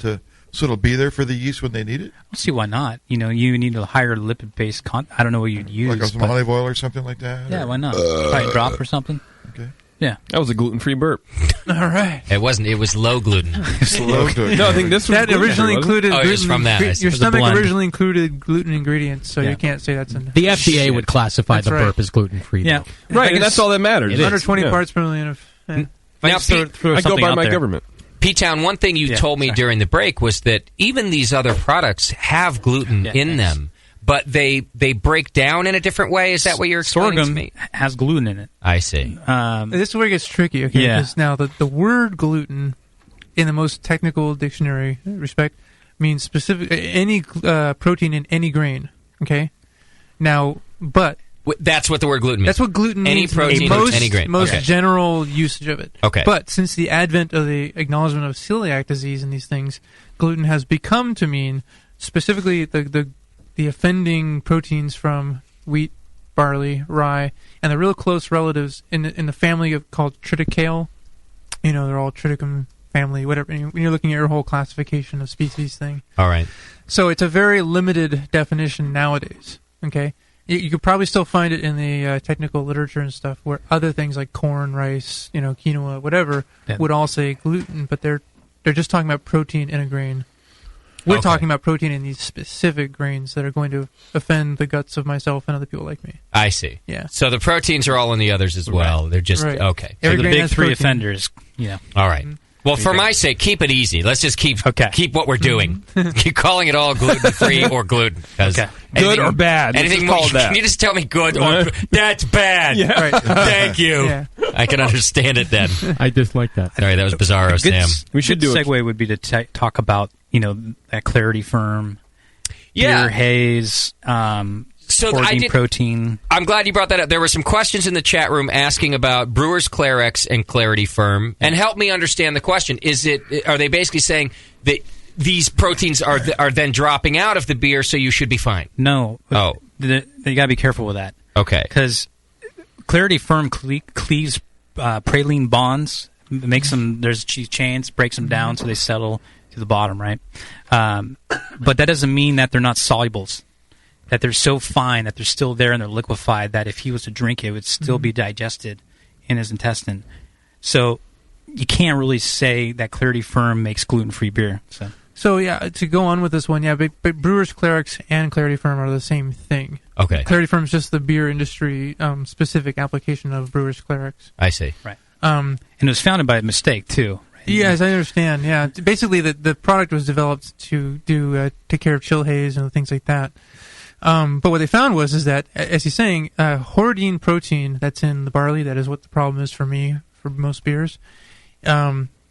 so it'll be there for the yeast when they need it? I don't see why not. You know, you need a higher lipid-based I don't know what you'd use. Like some olive oil or something like that? Yeah, why not? Probably a drop or something. Okay. Yeah. That was a gluten-free burp. All right. It wasn't. It was low gluten. No, I think this was that originally included gluten. Oh, it was from that. Your stomach originally included gluten ingredients, so you can't say that's in the FDA would classify the burp as gluten-free. Yeah. Right, and that's all that matters. Under 20 parts per million of... Now, I go by my government. P-Town, one thing you told me during the break was that even these other products have gluten in them, but they break down in a different way. Is that what you're explaining to me? Sorghum has gluten in it. I see. This is where it gets tricky, okay? Yeah. Because now the word gluten, in the most technical dictionary respect, means specific any protein in any grain, okay? Now, but... That's what the word gluten means. That's what gluten means. Any protein in any grain. Most general usage of it. Okay. But since the advent of the acknowledgement of celiac disease and these things, gluten has become to mean specifically the offending proteins from wheat, barley, rye, and the real close relatives in the family called triticale. You know, they're all triticum family, whatever. When you're looking at your whole classification of species thing. All right. So it's a very limited definition nowadays. Okay. You could probably still find it in the technical literature and stuff, where other things like corn, rice, quinoa, whatever, would all say gluten, but they're just talking about protein in a grain. We're talking about protein in these specific grains that are going to offend the guts of myself and other people like me. I see. Yeah. So the proteins are all in the others as well. They're just okay. So the big three offenders. All right. Well, for my sake, keep it easy. Let's just keep what we're doing. Keep calling it all gluten-free or gluten. Good or bad. Anything more? Can you just tell me good or that's bad? Yeah. Right. Thank you. Yeah. I can understand it then. I dislike that. Sorry, that was Bizarro Sam. We should do segue would be to talk about that Clarity Firm, Beer Haze. protein. I'm glad you brought that up. There were some questions in the chat room asking about Brewers Clarex and Clarity Firm, and help me understand the question. Are they basically saying that these proteins are then dropping out of the beer, so you should be fine? No. Oh. You got to be careful with that. Okay. Because Clarity Firm cleaves praline bonds, makes them, there's chains, breaks them down so they settle to the bottom, right? But that doesn't mean that they're not solubles, that they're so fine that they're still there and they're liquefied that if he was to drink it, it would still be digested in his intestine. So you can't really say that Clarity Firm makes gluten-free beer. So yeah, to go on with this one, yeah, but Brewers Clarex and Clarity Firm are the same thing. Okay. Clarity Firm is just the beer industry specific application of Brewers Clarex. I see. Right. And it was founded by mistake too. Right? Yeah, as I understand. Yeah, basically the product was developed to take care of chill haze and things like that. But what they found is that, as he's saying, hordein protein that's in the barley, that is what the problem is for me for most beers.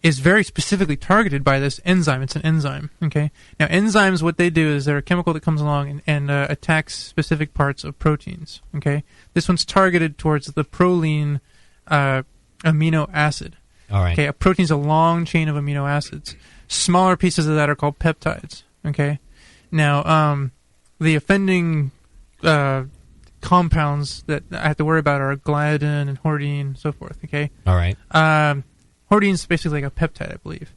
Is very specifically targeted by this enzyme. It's an enzyme. Okay. Now, enzymes, what they do is they're a chemical that comes along and attacks specific parts of proteins. Okay. This one's targeted towards the proline amino acid. All right. Okay. A protein's a long chain of amino acids. Smaller pieces of that are called peptides. Okay. Now, the offending compounds that I have to worry about are gliadin and hordein and so forth. Okay. All right. Hordein is basically like a peptide, I believe.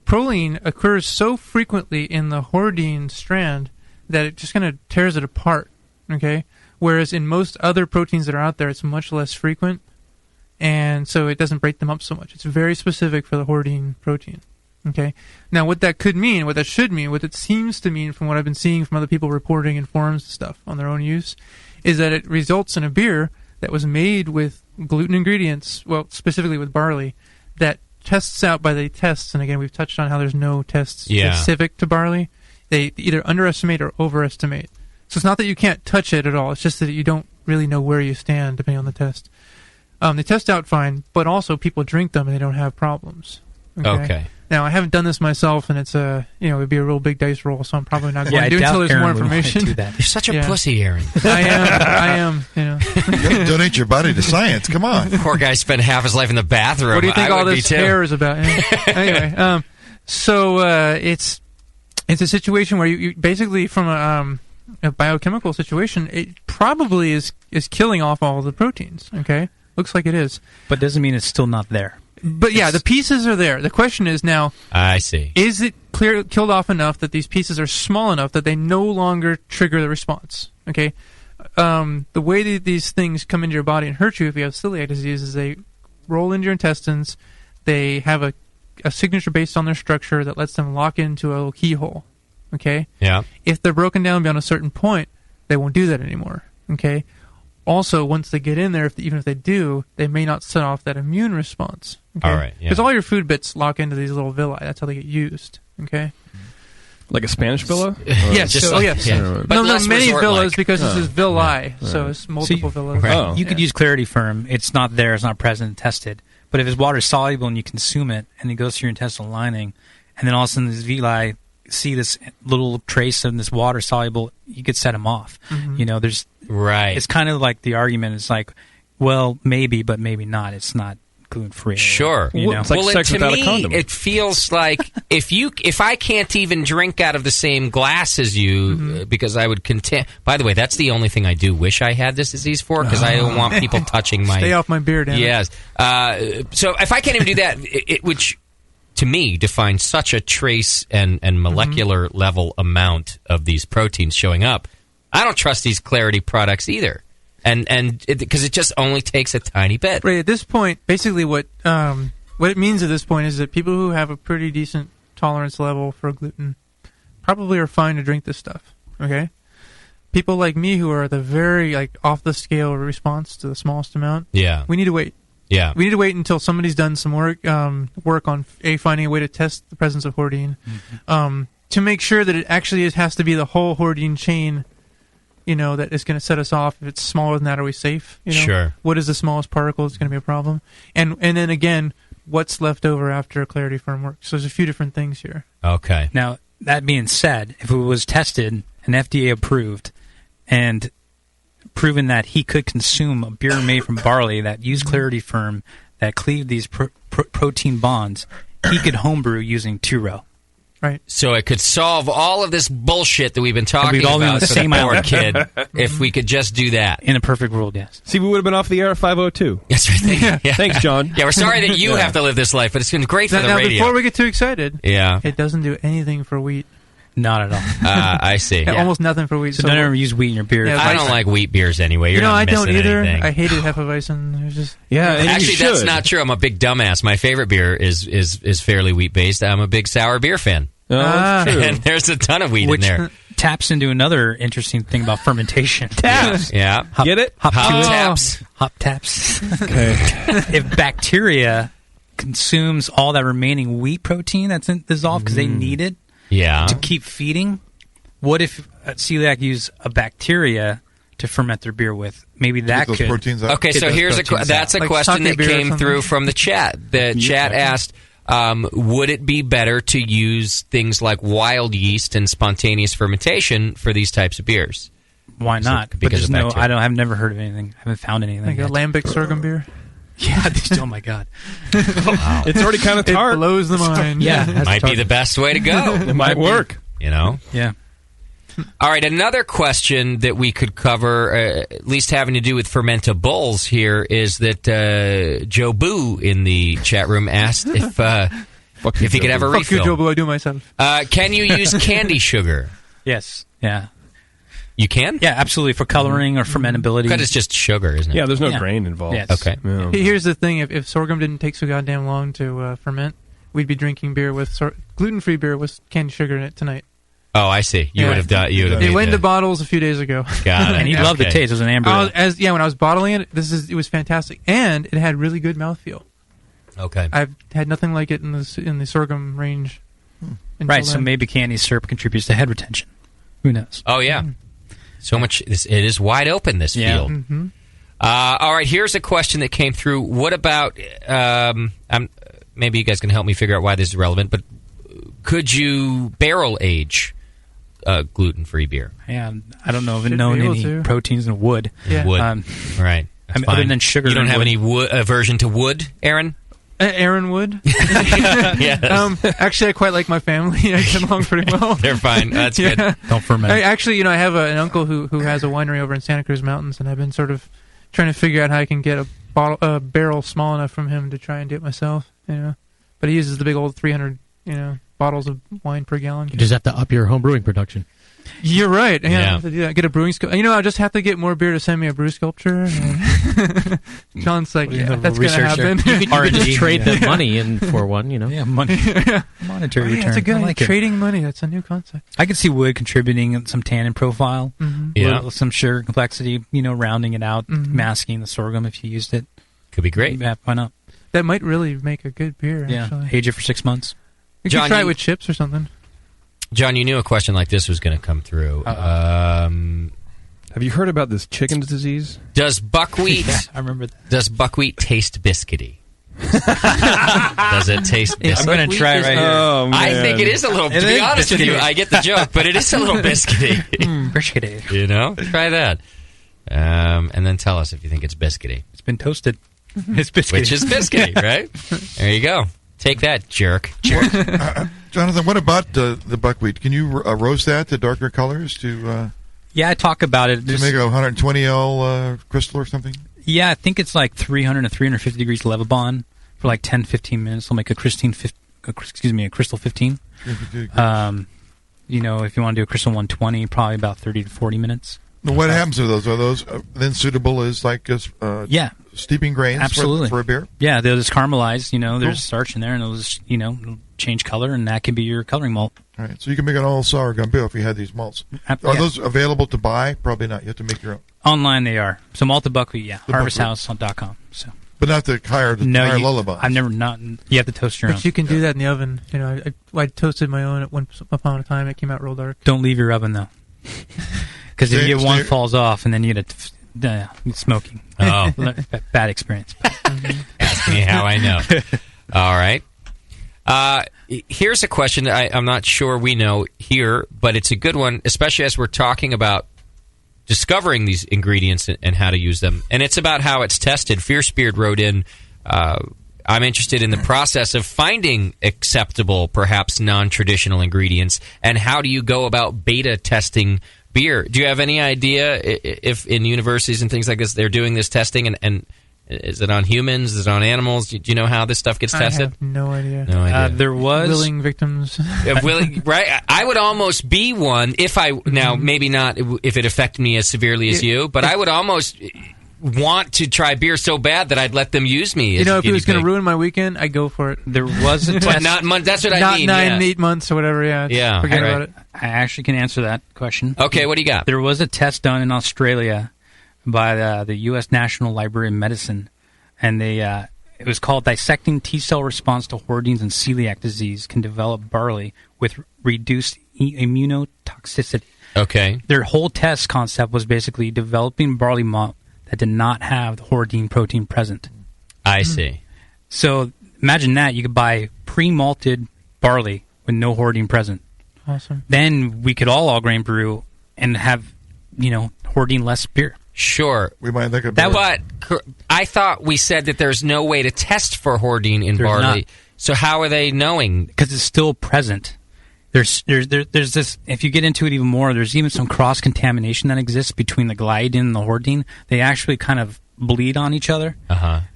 Proline occurs so frequently in the hordein strand that it just kind of tears it apart, okay? Whereas in most other proteins that are out there, it's much less frequent, and so it doesn't break them up so much. It's very specific for the hordein protein, okay? Now, what that could mean, what that should mean, what it seems to mean from what I've been seeing from other people reporting in forums and stuff on their own use, is that it results in a beer that was made with gluten ingredients, well, specifically with barley, that tests out by the tests, and again, we've touched on how there's no tests specific to barley. They either underestimate or overestimate. So it's not that you can't touch it at all. It's just that you don't really know where you stand depending on the test. They test out fine, but also people drink them and they don't have problems. Okay. Now, I haven't done this myself, and it's it'd be a real big dice roll, so I'm probably not going to do it until there's more information. You're such a pussy, Aaron. I am. You gotta donate your body to science. Come on. Poor guy spent half his life in the bathroom. What do you think all this hair is about? Anyway, so it's a situation where you basically, from a biochemical situation, it probably is killing off all the proteins. Okay, looks like it is, but doesn't mean it's still not there. But yeah, the pieces are there. The question is now, I see. Is it killed off enough that these pieces are small enough that they no longer trigger the response? Okay, the way that these things come into your body and hurt you if you have celiac disease is they roll into your intestines. They have a signature based on their structure that lets them lock into a little keyhole. Okay? Yeah. If they're broken down beyond a certain point, they won't do that anymore. Okay? Also, once they get in there, even if they do, they may not set off that immune response. Okay? All right, Because all your food bits lock into these little villi. That's how they get used. Okay? Like a Spanish villa? Yes. Yes. Yeah. No, many villas because this is villi, Right. so it's multiple villas. Right. Oh. You could use Clarity Firm. It's not there. It's not present and tested. But if it's water soluble and you consume it, and it goes through your intestinal lining, and then all of a sudden these villi see this little trace of this water soluble, you could set them off. Mm-hmm. There's right. It's kind of like the argument is like, well, maybe, but maybe not. It's not gluten-free. Sure. It's like sex to without me, a condom. it feels like if I can't even drink out of the same glass as you, because I would By the way, that's the only thing I do wish I had this disease for, because I don't want people touching my. Stay off my beard. Yes. So if I can't even do that, which to me defines such a trace and molecular level amount of these proteins showing up, I don't trust these Clarity products either. And because it just only takes a tiny bit. Right, at this point, basically what it means at this point is that people who have a pretty decent tolerance level for gluten probably are fine to drink this stuff. Okay, people like me who are the very off the scale response to the smallest amount. Yeah, we need to wait. Yeah, we need to wait until somebody's done some work on finding a way to test the presence of hordein, to make sure that it actually has to be the whole hordein chain. That is going to set us off. If it's smaller than that, are we safe? Sure. What is the smallest particle that's going to be a problem? And then again, what's left over after Clarity Firm works? So there's a few different things here. Okay. Now, that being said, if it was tested and FDA approved, and proven that he could consume a beer made from barley that used clarity firm that cleaved these protein bonds. He could homebrew using 2-row. Right. So it could solve all of this bullshit that we've been talking we'd all be on about the for same the poor island. kid if we could just do that. In a perfect world, yes. See, we would have been off the air at 5:02. That's right. Yeah. Thanks, John. Yeah, we're sorry that you have to live this life, but it's been great for the now, radio. before we get too excited, Yeah. it doesn't do anything for wheat. Not at all. I see. Yeah, almost nothing for wheat. So don't ever use wheat in your beer. Yeah, I don't like wheat beers anyway. You're not I don't missing either. anything. I hated Hefeweizen. It was just Actually, that's not true. I'm a big dumbass. My favorite beer is fairly wheat based. I'm a big sour beer fan. And there's a ton of wheat in there. Taps into another interesting thing about fermentation. Taps. Yeah. Get it? Hop taps. Hop taps. Okay. If bacteria consumes all that remaining wheat protein that's dissolved because they need it to keep feeding, what if celiac use a bacteria to ferment their beer with? Maybe that those could. proteins out. Okay, so here's that's a Like question sake that beer or came something? through from the chat. The chat asked, would it be better to use things like wild yeast and spontaneous fermentation for these types of beers? Why not? But because there's of no. bacteria? I've never heard of anything. I haven't found anything. like a yet. lambic sorghum beer. Yeah. Oh my god. It's already kind of tart. It blows the mind. Yeah. Might be the best way to go. It might work. You know? Yeah. All right, another question that we could cover, at least having to do with fermentables here, is that Joe Boo in the chat room asked if he could have a Fuck refill. you, Joe Blue. I do myself. Can you use candy sugar? Yes. Yeah. You can? Yeah, absolutely. For coloring or fermentability. Because it's just sugar, isn't it? Yeah, there's no grain involved. Yes. Okay. Yeah. Here's the thing: if sorghum didn't take so goddamn long to ferment, we'd be drinking beer with gluten-free beer with candy sugar in it tonight. Oh, I see. You would have done. You would have. It went into bottles a few days ago. Got it. And he loved the taste. It was an amber. When I was bottling it, it was fantastic, and it had really good mouthfeel. Okay. I've had nothing like it in the sorghum range. Right. So maybe candy syrup contributes to head retention. Who knows? Oh yeah. So much. It is wide open. This field. Mm-hmm. All right. Here's a question that came through. What about? Maybe you guys can help me figure out why this is relevant. But could you barrel age gluten-free beer? Yeah, I don't know if it known any proteins in wood. Yeah. Wood. I Right. mean, other than sugar. You don't and have wood. any aversion to wood, Aaron? Aaron Wood. Yes. Actually, I quite like my family. I get along pretty well. They're fine. That's good. Don't ferment. Actually, I have an uncle who has a winery over in Santa Cruz Mountains, and I've been sort of trying to figure out how I can get a barrel small enough from him to try and do it myself. But he uses the big old 300 bottles of wine per gallon. You just have to up your home brewing production. You're right. Yeah, I Yeah. have to do that. Get a brewing sculpture. I just have to get more beer to send me a brew sculpture. John's like, yeah, that's going to happen. You could just trade the money in for one, Yeah, money. Monetary return. That's a good I like it. trading money. That's a new concept. I could see wood contributing some tannin profile. Mm-hmm. Yeah. Some sugar complexity, rounding it out, masking the sorghum if you used it. Could be great. Yeah, why not? That might really make a good beer, Yeah. actually. Age it for 6 months. You John, could try you- it with chips or something. John, you knew a question like this was going to come through. Have you heard about this chicken disease? Does buckwheat? I remember that. Does buckwheat taste biscuity? Does it taste biscuity? I'm going to try right here. Oh, man. I think it is a little. To be honest with you, I get the joke, but it is a little biscuity. Biscuity. Try that, and then tell us if you think it's biscuity. It's been toasted. It's biscuity. Which is biscuity, right? There you go. Take that, jerk. Jonathan, what about the buckwheat? Can you roast that to darker colors to Yeah, I talk about it. make a 120L crystal or something? Yeah, I think it's like 300 to 350 degrees Levibon for like 10, 15 minutes. They'll make a crystal 15. If you want to do a crystal 120, probably about 30 to 40 minutes. Now, what happens to those? Are those then suitable as like Yeah. steeping grains Absolutely. for a beer? Yeah, they'll just caramelize. Cool. There's starch in there, and it'll just it'll change color, and that can be your coloring malt. All right, so you can make an all sour gumbo if you had these malts. Are those available to buy? Probably not. You have to make your own. Online they are. So malted buckwheat, yeah. The HarvestHouse.com. So. But not the higher lullaby. I've never not. You have to toast your own. But you can do that in the oven. I toasted my own at once upon a time. It came out real dark. Don't leave your oven though, because if you get one falls off, and then you get smoking. Oh. Bad experience. Ask me how I know. All right. Here's a question that I'm not sure we know here, but it's a good one, especially as we're talking about discovering these ingredients and how to use them. And it's about how it's tested. Fiercebeard wrote in, I'm interested in the process of finding acceptable, perhaps non-traditional ingredients, and how do you go about beta testing beer? Do you have any idea if in universities and things like this they're doing this testing, and is it on humans? Is it on animals? Do you know how this stuff gets tested? I have no idea. No idea. There was willing victims. Right? I would almost be one if now maybe not if it affected me as severely as you, but I would almost want to try beer so bad that I'd let them use me. If it was going to ruin my weekend, I'd go for it. There was a test. But not months. That's what I mean. Not 8 months or whatever. Yeah. Forget about it. I actually can answer that question. Okay, what do you got? There was a test done in Australia by the U.S. National Library of Medicine, and it was called Dissecting T-Cell Response to Hoardings and Celiac Disease Can Develop Barley with Reduced Immunotoxicity. Okay. Their whole test concept was basically developing barley malt that did not have the hoardine protein present. I see. So imagine that. You could buy pre-malted barley with no hoardine present. Awesome. Then we could all grain brew and have, hoardine less beer. Sure. We might look at But I thought we said that there's no way to test for hoardine in barley. Not. So how are they knowing? Because it's still present. There's this. If you get into it even more, there's even some cross contamination that exists between the gliadin and the hoardine. They actually kind of bleed on each other.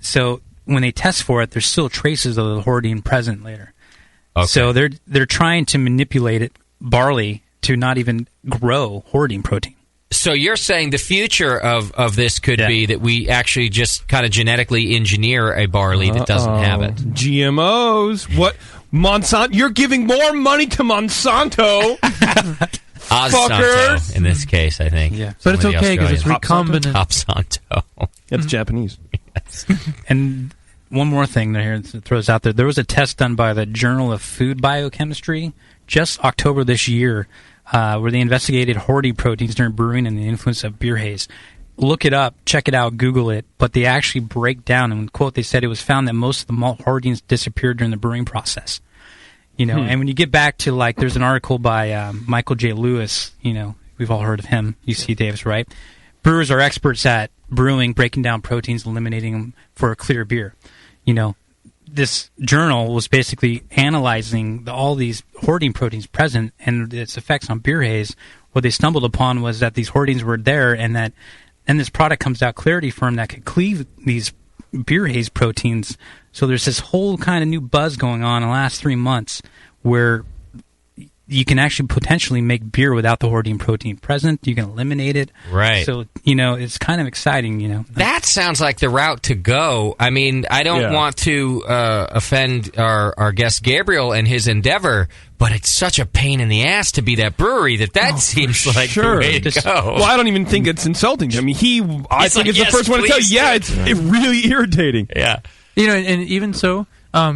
So when they test for it, there's still traces of the hoardine present later. Okay. So they're trying to manipulate barley to not even grow hoardine protein. So you're saying the future of this could be that we actually just kind of genetically engineer a barley that doesn't have it. GMOs. What? Monsanto? You're giving more money to Monsanto. Monsanto in this case, I think. Yeah. But it's okay because it's recombinant. Monsanto. That's Japanese. Yes. And one more thing here that throws out there. There was a test done by the Journal of Food Biochemistry just October this year where they investigated hoarding proteins during brewing and the influence of beer haze. Look it up, check it out, Google it, but they actually break down, and quote, they said it was found that most of the malt hoardings disappeared during the brewing process. And when you get back to, there's an article by Michael J. Lewis, we've all heard of him, UC Davis, right? Brewers are experts at brewing, breaking down proteins, eliminating them for a clear beer. This journal was basically analyzing all these hoarding proteins present and its effects on beer haze. What they stumbled upon was that these hoardings were there, and this product comes out, Clarity Firm, that could cleave these beer haze proteins. So there's this whole kind of new buzz going on in the last 3 months where you can actually potentially make beer without the hoarding protein present. You can eliminate it. Right. So, it's kind of exciting, That sounds like the route to go. I mean, I don't want to offend our guest Gabriel and his endeavor, but it's such a pain in the ass to be that brewery that seems like the way to go. Well, I don't even think it's insulting. I mean, I think it's the first one to tell you, it's really irritating. Yeah. And even so,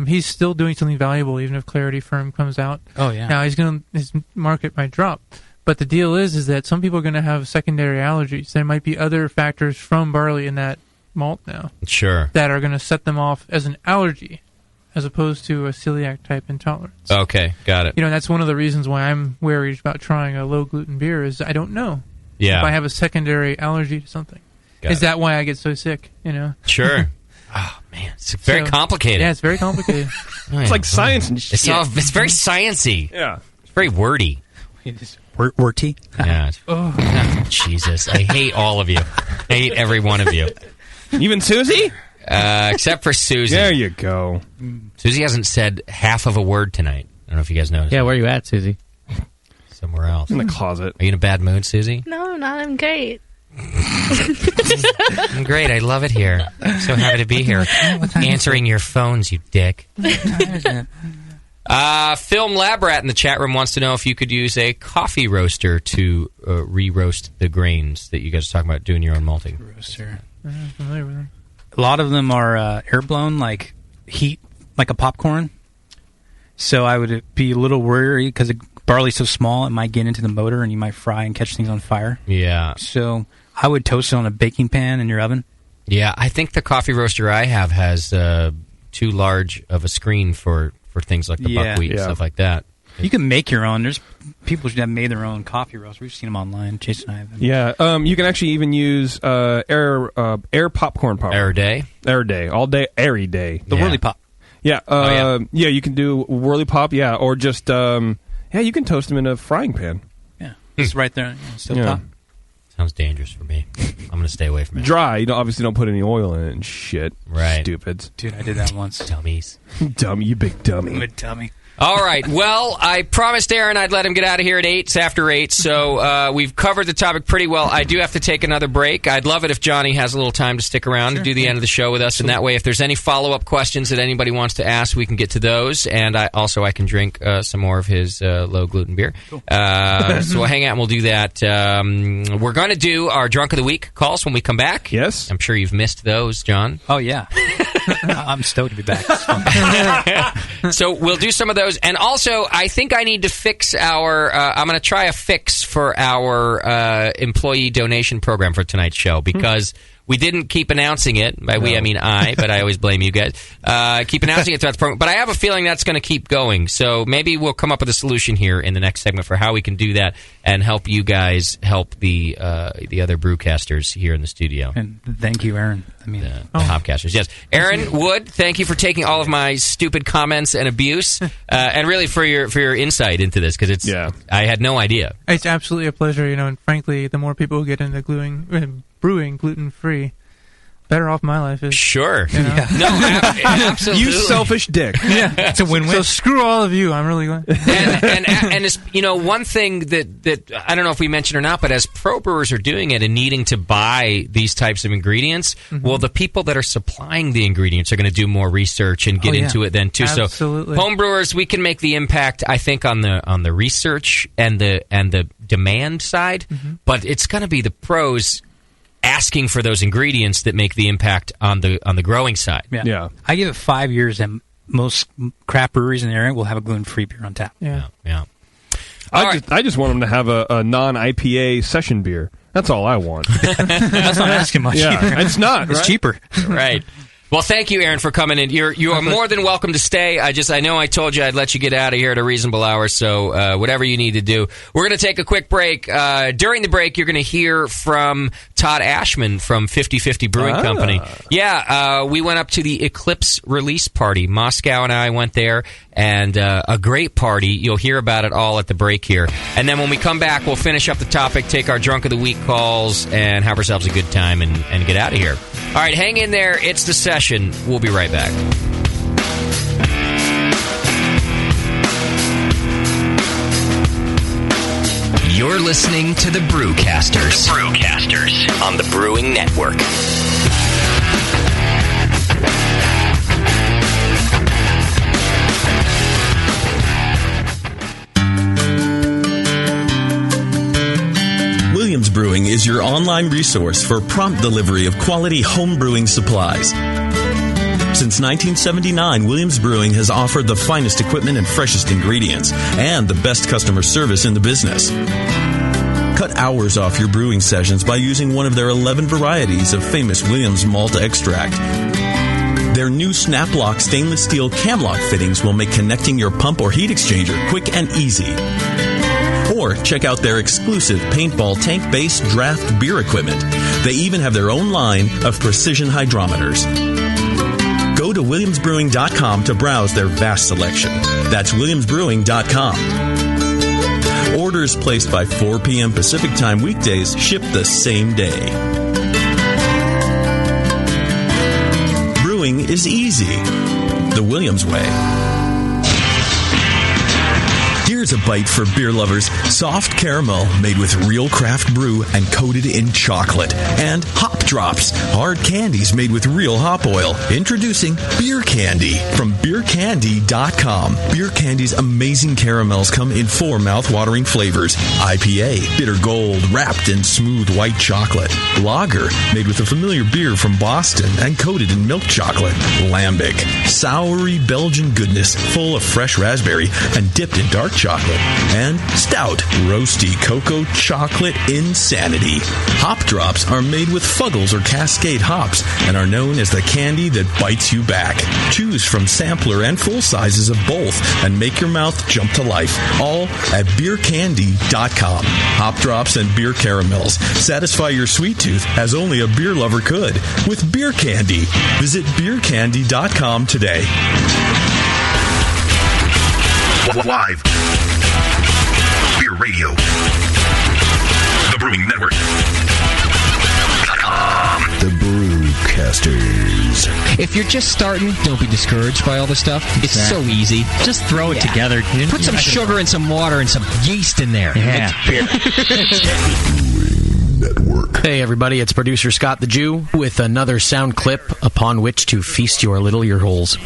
he's still doing something valuable, even if Clarity Firm comes out. Oh, yeah. Now, his market might drop. But the deal is that some people are going to have secondary allergies. There might be other factors from barley in that malt now. Sure. That are going to set them off as an allergy, as opposed to a celiac-type intolerance. Okay, got it. That's one of the reasons why I'm worried about trying a low-gluten beer is I don't know if I have a secondary allergy to something. Is that why I get so sick, Sure. Oh, man. It's very complicated. Yeah, it's very complicated. It's like science and shit. It's very sciencey. Yeah. It's very wordy. Wordy? Yeah. Oh, Jesus. I hate all of you. I hate every one of you. Even Susie? Except for Susie. There you go. Susie hasn't said half of a word tonight. I don't know if you guys noticed. Yeah, where are you at, Susie? Somewhere else. In the closet. Are you in a bad mood, Susie? No, I'm not. I'm great. I'm great. I love it here. I'm so happy to be here. Answering your phones, you dick. Film Lab Rat in the chat room wants to know if you could use a coffee roaster to re-roast the grains that you guys are talking about doing your own malting. Roaster. I'm familiar with them. A lot of them are air-blown, like heat, like a popcorn. So I would be a little worried because the barley's so small, it might get into the motor and you might fry and catch things on fire. Yeah. So I would toast it on a baking pan in your oven. Yeah, I think the coffee roaster I have has too large of a screen for things like the buckwheat and stuff like that. You can make your own. There's people who have made their own coffee roast. We've seen them online. Jason and I have them. Yeah, you can actually even use air popcorn pop. Air day? Air day. All day, airy day. The Whirly Pop. Yeah, yeah, you can do Whirly Pop, yeah, or just, you can toast them in a frying pan. Yeah, it's right there, still Yeah. top. Sounds dangerous for me. I'm going to stay away from it. Dry, you obviously don't put any oil in it and shit. Right. Stupids. Dude, I did that once. Dummies. Dummy, you big dummy. Good dummy. All right. Well, I promised Aaron I'd let him get out of here at 8. It's after 8, so we've covered the topic pretty well. I do have to take another break. I'd love it if Johnny has a little time to stick around and do the end of the show with us, and that way if there's any follow-up questions that anybody wants to ask, we can get to those, and I can drink some more of his low-gluten beer. Cool. So we'll hang out and we'll do that. We're going to do our Drunk of the Week calls when we come back. Yes. I'm sure you've missed those, John. Oh, yeah. I'm stoked to be back. So we'll do some of those. And also, I think I need to fix our... I'm going to try a fix for our employee donation program for tonight's show because we didn't keep announcing it. By we, I mean I, but I always blame you guys. Keep announcing it throughout the program. But I have a feeling that's going to keep going. So maybe we'll come up with a solution here in the next segment for how we can do that and help you guys help the other brewcasters here in the studio. And thank you, Aaron. I mean, the Hopcasters. Yes, Aaron Wood, thank you for taking all of my stupid comments and abuse, and really for your insight into this because I had no idea. It's absolutely a pleasure, and frankly, the more people who get into brewing gluten-free, better off my life is. Sure. Yeah. No, absolutely. You selfish dick. Yeah, it's a win-win. So screw all of you. I'm really glad. And it's, one thing that I don't know if we mentioned or not, but as pro brewers are doing it and needing to buy these types of ingredients, well, the people that are supplying the ingredients are going to do more research and get into it then too. Absolutely. So home brewers, we can make the impact, I think, on the research and the demand side, but it's going to be the pros asking for those ingredients that make the impact on the growing side. Yeah. I give it 5 years, and most craft breweries in the area will have a gluten-free beer on tap. Yeah. I just want them to have a non-IPA session beer. That's all I want. That's not asking much. Yeah, it's not. It's right? cheaper. Right. Well, thank you, Aaron, for coming in. You are more than welcome to stay. I know I told you I'd let you get out of here at a reasonable hour, so whatever you need to do. We're going to take a quick break. During the break, you're going to hear from Todd Ashman from 50/50 Brewing Company. Yeah, we went up to the Eclipse release party. Moscow and I went there, and a great party. You'll hear about it all at the break here. And then when we come back, we'll finish up the topic, take our Drunk of the Week calls, and have ourselves a good time and get out of here. All right, hang in there. It's the session. We'll be right back. You're listening to the Brewcasters. The Brewcasters on the Brewing Network. Williams Brewing is your online resource for prompt delivery of quality home brewing supplies. Since 1979, Williams Brewing has offered the finest equipment and freshest ingredients, and the best customer service in the business. Cut hours off your brewing sessions by using one of their 11 varieties of famous Williams malt extract. Their new Snap-Lock stainless steel cam-lock fittings will make connecting your pump or heat exchanger quick and easy. Or check out their exclusive paintball tank-based draft beer equipment. They even have their own line of precision hydrometers. Go to williamsbrewing.com to browse their vast selection. That's williamsbrewing.com. Orders placed by 4 p.m. Pacific Time weekdays ship the same day. Brewing is easy. The Williams way. Here's a bite for beer lovers. Soft caramel made with real craft brew and coated in chocolate. And hop drops, hard candies made with real hop oil. Introducing Beer Candy from beercandy.com. Beer Candy's amazing caramels come in 4 mouth-watering flavors. IPA, bitter gold, wrapped in smooth white chocolate. Lager, made with a familiar beer from Boston and coated in milk chocolate. Lambic, soury Belgian goodness full of fresh raspberry and dipped in dark chocolate, and stout, roasty cocoa chocolate insanity. Hop Drops are made with Fuggles or Cascade hops and are known as the candy that bites you back. Choose from sampler and full sizes of both and make your mouth jump to life, all at beercandy.com. Hop Drops and beer caramels satisfy your sweet tooth as only a beer lover could with Beer Candy. Visit beercandy.com today. Live Beer Radio, the Brewing Network. The Brewcasters. If you're just starting, don't be discouraged by all this stuff. It's so easy. Just throw it together. Put some sugar and some water and some yeast in there. Yeah. Hey everybody, it's producer Scott the Jew with another sound clip upon which to feast your little ear holes.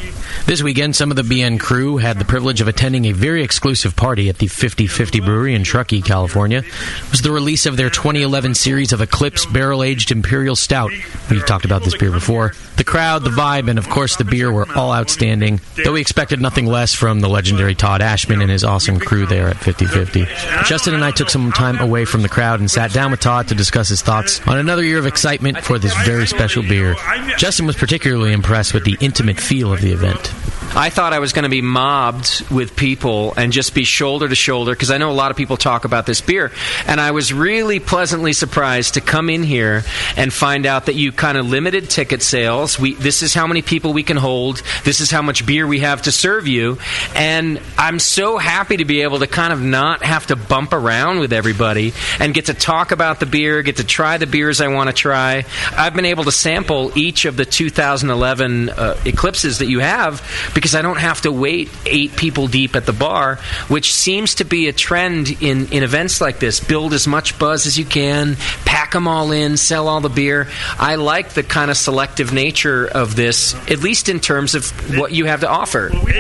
This weekend, some of the BN crew had the privilege of attending a very exclusive party at the 50/50 Brewery in Truckee, California. It was the release of their 2011 series of Eclipse Barrel-Aged Imperial Stout. We've talked about this beer before. The crowd, the vibe, and of course the beer were all outstanding, though we expected nothing less from the legendary Todd Ashman and his awesome crew there at 50/50. Justin and I took some time away from the crowd and sat down with Todd to discuss his thoughts on another year of excitement for this very special beer. Justin was particularly impressed with the intimate feel of the event. I thought I was going to be mobbed with people and just be shoulder to shoulder, because I know a lot of people talk about this beer. And I was really pleasantly surprised to come in here and find out that you kind of limited ticket sales. This is how many people we can hold. This is how much beer we have to serve you. And I'm so happy to be able to kind of not have to bump around with everybody and get to talk about the beer, get to try the beers I want to try. I've been able to sample each of the 2011 Eclipses that you have, because I don't have to wait 8 people deep at the bar, which seems to be a trend in events like this. Build as much buzz as you can, pack them all in, sell all the beer. I like the kind of selective nature of this, at least in terms of what you have to offer. Well, we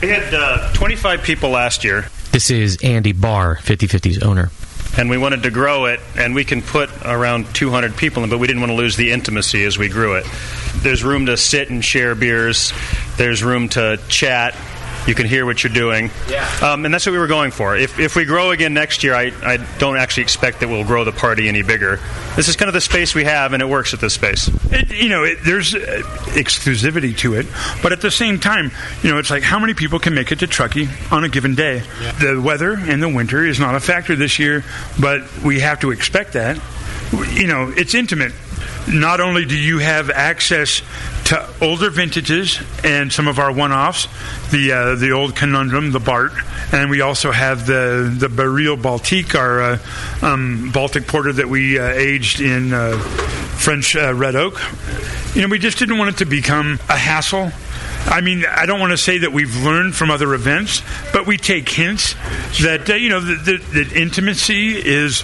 had 25 people last year. This is Andy Barr, 50/50's owner. And we wanted to grow it, and we can put around 200 people in, but we didn't want to lose the intimacy as we grew it. There's room to sit and share beers. There's room to chat. You can hear what you're doing. Yeah. And that's what we were going for. If we grow again next year, I don't actually expect that we'll grow the party any bigger. This is kind of the space we have, and it works at this space. There's exclusivity to it, but at the same time, it's like how many people can make it to Truckee on a given day? Yeah. The weather in the winter is not a factor this year, but we have to expect that. It's intimate. Not only do you have access to older vintages and some of our one-offs, the old Conundrum, the Bart, and we also have the Baril Baltique, our Baltic porter that we aged in French red oak. We just didn't want it to become a hassle. I mean, I don't want to say that we've learned from other events, but we take hints that that intimacy is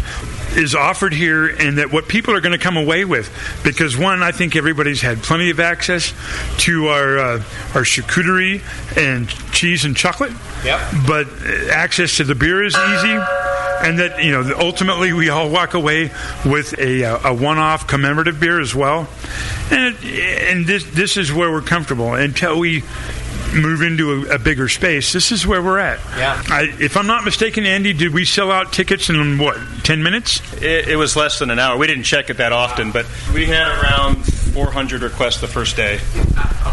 offered here, and that what people are going to come away with, because one, I think everybody's had plenty of access to our charcuterie and cheese and chocolate. Yep. But access to the beer is easy, and that ultimately we all walk away with a one-off commemorative beer as well. And this is where we're comfortable until we move into a bigger space. This is where we're at. Yeah. If I'm not mistaken, Andy, did we sell out tickets in 10 minutes? It was less than an hour. We didn't check it that often, but we had around 400 requests the first day.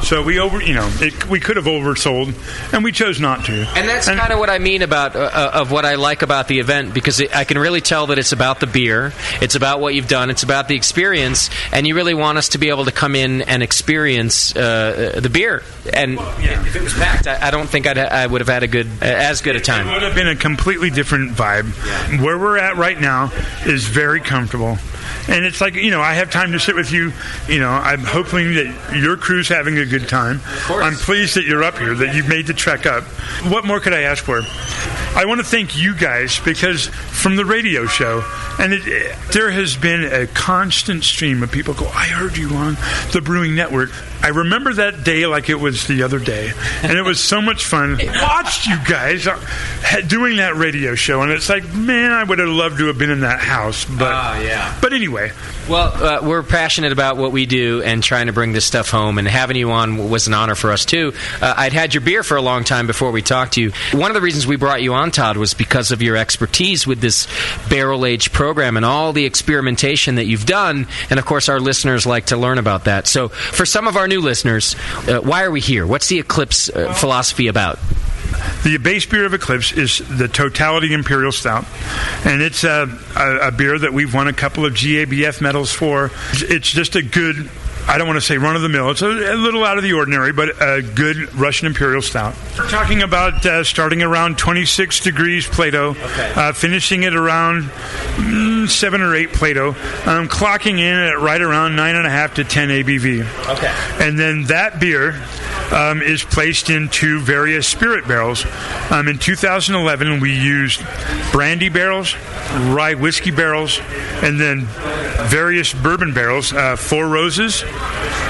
So we could have oversold, and we chose not to. And that's kind of what I mean about of what I like about the event, because I can really tell that it's about the beer, it's about what you've done, it's about the experience, and you really want us to be able to come in and experience the beer. And if it was packed, I don't think I would have had as good a time. It would have been a completely different vibe. Yeah. Where we're at right now is very comfortable. And it's like, I have time to sit with you. I'm hoping that your crew's having a good time. I'm pleased that you're up here, that you've made the trek up. What more could I ask for? I want to thank you guys, because from the radio show, and there has been a constant stream of people go, I heard you on the Brewing Network. I remember that day like it was the other day, and it was so much fun. Watched you guys doing that radio show, and it's like, man, I would have loved to have been in that house. But anyway. Well, we're passionate about what we do and trying to bring this stuff home, and having you on was an honor for us, too. I'd had your beer for a long time before we talked to you. One of the reasons we brought you on, Todd, was because of your expertise with this barrel-aged program and all the experimentation that you've done, and, of course, our listeners like to learn about that. So, for some of our new listeners, why are we here? What's the Eclipse philosophy about? The base beer of Eclipse is the Totality Imperial Stout, and it's a beer that we've won a couple of GABF medals for. It's just a good, I don't want to say run-of-the-mill. It's a little out of the ordinary, but a good Russian Imperial Stout. We're talking about starting around 26 degrees Plato, finishing it around 7 or 8 Plato, clocking in at right around 9.5 to 10 ABV. Okay. And then that beer is placed into various spirit barrels. In 2011, we used brandy barrels, rye whiskey barrels, and then various bourbon barrels. Four Roses,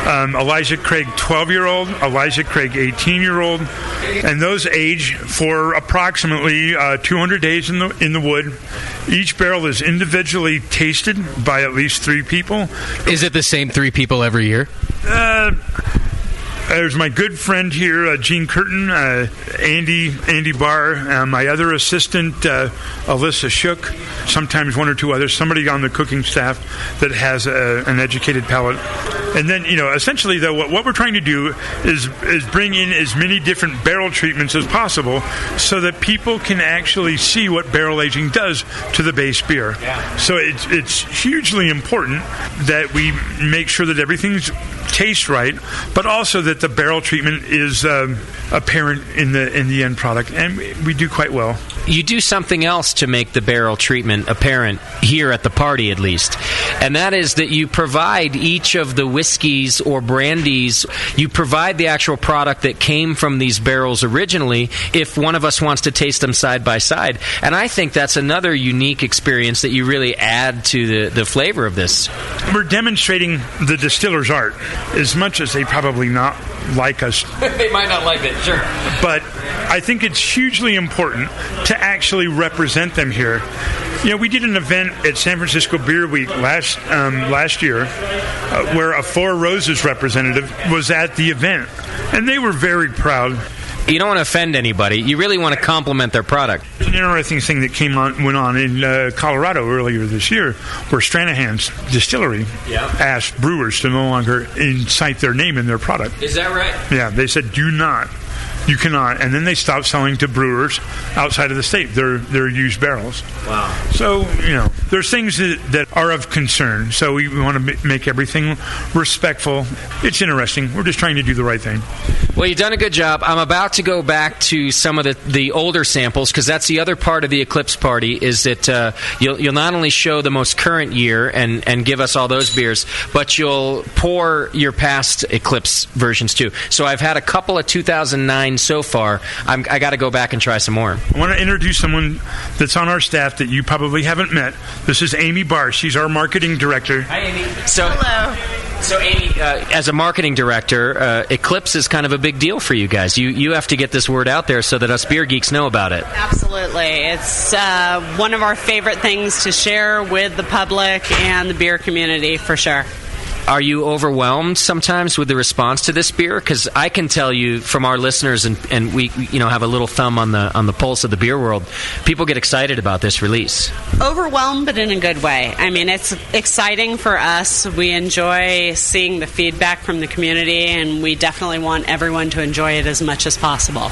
Elijah Craig 12-year-old, Elijah Craig 18-year-old, and those age for approximately 200 days in the wood. Each barrel is individually tasted by at least 3 people. Is it the same 3 people every year? There's my good friend here, Gene Curtin, Andy Barr, my other assistant, Alyssa Shook, sometimes 1 or 2 others, somebody on the cooking staff that has an educated palate. And then, essentially, though, what we're trying to do is bring in as many different barrel treatments as possible so that people can actually see what barrel aging does to the base beer. Yeah. So it's hugely important that we make sure that everything's tastes right, but also that the barrel treatment is apparent in the end product, and we do quite well. You do something else to make the barrel treatment apparent here at the party, at least, and that is that you provide each of the whiskeys or brandies, you provide the actual product that came from these barrels originally if one of us wants to taste them side by side, and I think that's another unique experience that you really add to the flavor of this. We're demonstrating the distiller's art, as much as they probably not like us. They might not like it, sure. But I think it's hugely important to actually represent them here. We did an event at San Francisco Beer Week last year where a Four Roses representative was at the event, and they were very proud. You don't want to offend anybody. You really want to compliment their product. An interesting thing that went on in Colorado earlier this year, where Stranahan's distillery asked brewers to no longer incite their name in their product. Is that right? Yeah, they said, do not. You cannot. And then they stopped selling to brewers outside of the state their used barrels. Wow. So, there's things that are of concern. So we want to make everything respectful. It's interesting. We're just trying to do the right thing. Well, you've done a good job. I'm about to go back to some of the older samples, because that's the other part of the Eclipse party, is that you'll not only show the most current year and give us all those beers, but you'll pour your past Eclipse versions too. So I've had a couple of 2009 so far. I got to go back and try some more. I want to introduce someone that's on our staff that you probably haven't met. This is Amy Barr. She's our marketing director. Hi, Amy. Hello. So, Amy, as a marketing director, Eclipse is kind of a big deal for you guys. You have to get this word out there so that us beer geeks know about it. Absolutely. It's one of our favorite things to share with the public and the beer community, for sure. Are you overwhelmed sometimes with the response to this beer? Because I can tell you from our listeners, and we have a little thumb on the pulse of the beer world, people get excited about this release. Overwhelmed, but in a good way. I mean, it's exciting for us. We enjoy seeing the feedback from the community, and we definitely want everyone to enjoy it as much as possible.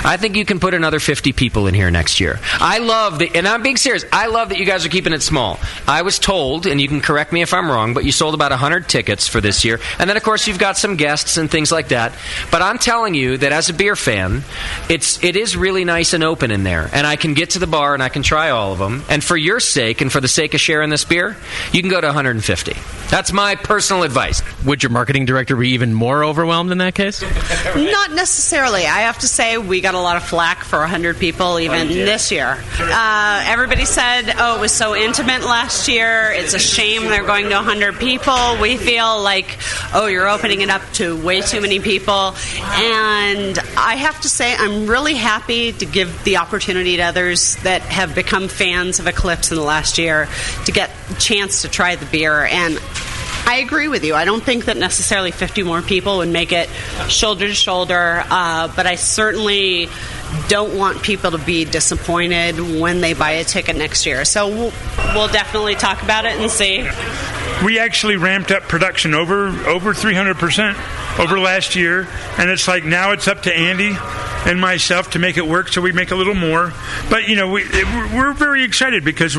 I think you can put another 50 people in here next year. I love and I'm being serious, I love that you guys are keeping it small. I was told, and you can correct me if I'm wrong, but you sold about 100 tickets for this year. And then, of course, you've got some guests and things like that. But I'm telling you that as a beer fan, it is really nice and open in there. And I can get to the bar and I can try all of them. And for your sake and for the sake of sharing this beer, you can go to 150. That's my personal advice. Would your marketing director be even more overwhelmed in that case? Not necessarily. I have to say we got a lot of flack for 100 people even this year. Everybody said, it was so intimate last year. It's a shame they're going to 100 people. We feel like, you're opening it up to way too many people. And I have to say I'm really happy to give the opportunity to others that have become fans of Eclipse in the last year to get a chance to try the beer. And I agree with you. I don't think that necessarily 50 more people would make it shoulder to shoulder, but I certainly don't want people to be disappointed when they buy a ticket next year. So we'll definitely talk about it and see. We actually ramped up production over 300% over last year, and it's like now it's up to Andy and myself to make it work, so we make a little more. But we're very excited because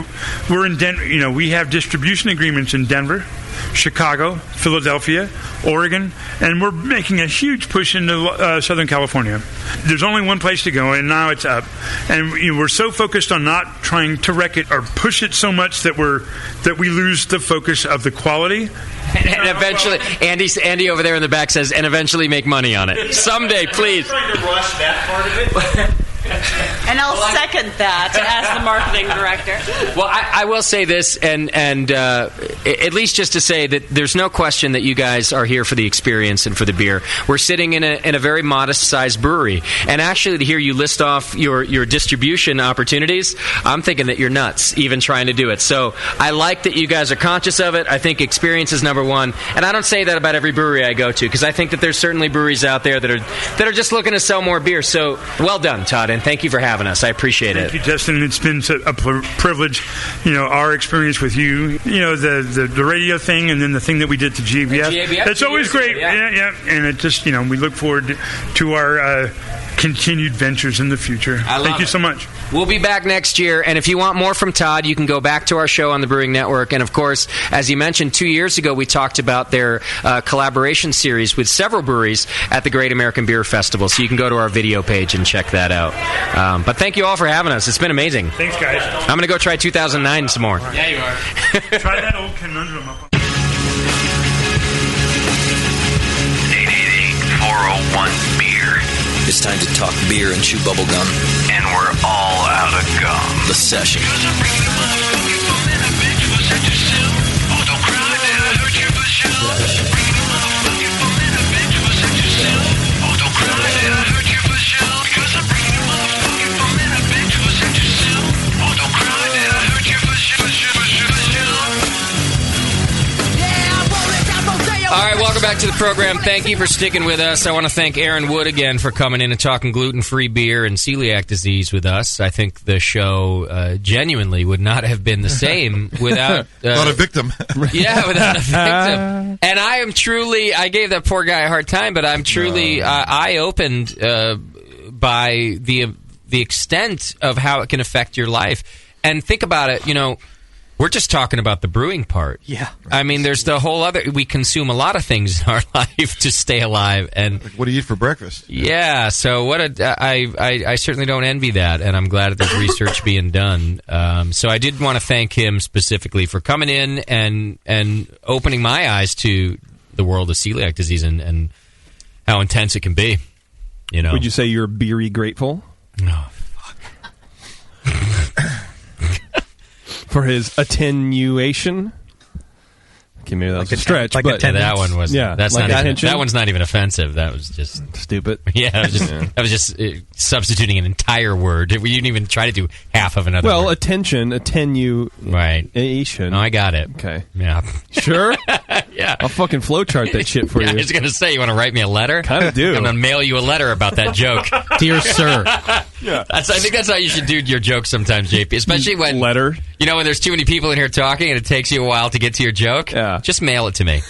we're in Denver. We have distribution agreements in Denver, Chicago, Philadelphia, Oregon, and we're making a huge push into Southern California. There's only one place to go, and now it's up. And we're so focused on not trying to wreck it or push it so much that we lose the focus of the quality. And eventually, Andy over there in the back says, and eventually make money on it. Someday, please. I'm trying to rush that part of it. And I'll second that as the marketing director. Well, I will say this, and at least just to say that there's no question that you guys are here for the experience and for the beer. We're sitting in a very modest-sized brewery, and actually to hear you list off your distribution opportunities, I'm thinking that you're nuts even trying to do it. So I like that you guys are conscious of it. I think experience is number one, and I don't say that about every brewery I go to, because I think that there's certainly breweries out there that are just looking to sell more beer. So well done, Todd, and thank you for having us. I appreciate it. Thank you, Justin. It's been a privilege, our experience with you, the radio thing, and then the thing that we did to GABF. That's always great. Yeah. And it just, we look forward to our continued ventures in the future. Thank you so much. We'll be back next year, and if you want more from Todd, you can go back to our show on the Brewing Network. And, of course, as you mentioned, 2 years ago we talked about their collaboration series with several breweries at the Great American Beer Festival, so you can go to our video page and check that out. But thank you all for having us. It's been amazing. Thanks, guys. I'm going to go try 2009 some more. Yeah, you are. Try that old conundrum up. 888-401-BEER. It's time to talk beer and chew bubble gum. And we're all out of gum. The Session. All right, welcome back to the program. Thank you for sticking with us. I want to thank Aaron Wood again for coming in and talking gluten-free beer and celiac disease with us. I think the show genuinely would not have been the same without... without a victim. Yeah, without a victim. And I am truly... I gave that poor guy a hard time, but I'm truly eye-opened by the extent of how it can affect your life. And think about it, we're just talking about the brewing part. Yeah. I mean, there's the whole other... We consume a lot of things in our life to stay alive. And what do you eat for breakfast? Yeah, so I certainly don't envy that, and I'm glad that there's research being done. So I did want to thank him specifically for coming in and opening my eyes to the world of celiac disease and how intense it can be. Would you say you're beery grateful? No. For his attenuation. Okay, maybe that was a stretch, but that one was. Yeah, that's like not even, that one's not even offensive. That was just stupid. Yeah, that was just substituting an entire word. We didn't even try to do half of another. Well, word. attenuation. Right. No, I got it. Okay. Yeah. Sure. Yeah. I'll fucking flowchart that shit for you. I was gonna say, you want to write me a letter? Kind of do. I'm gonna mail you a letter about that joke, dear sir. Yeah. I think that's how you should do your jokes sometimes, JP. Especially when letter. When there's too many people in here talking and it takes you a while to get to your joke. Yeah. Just mail it to me.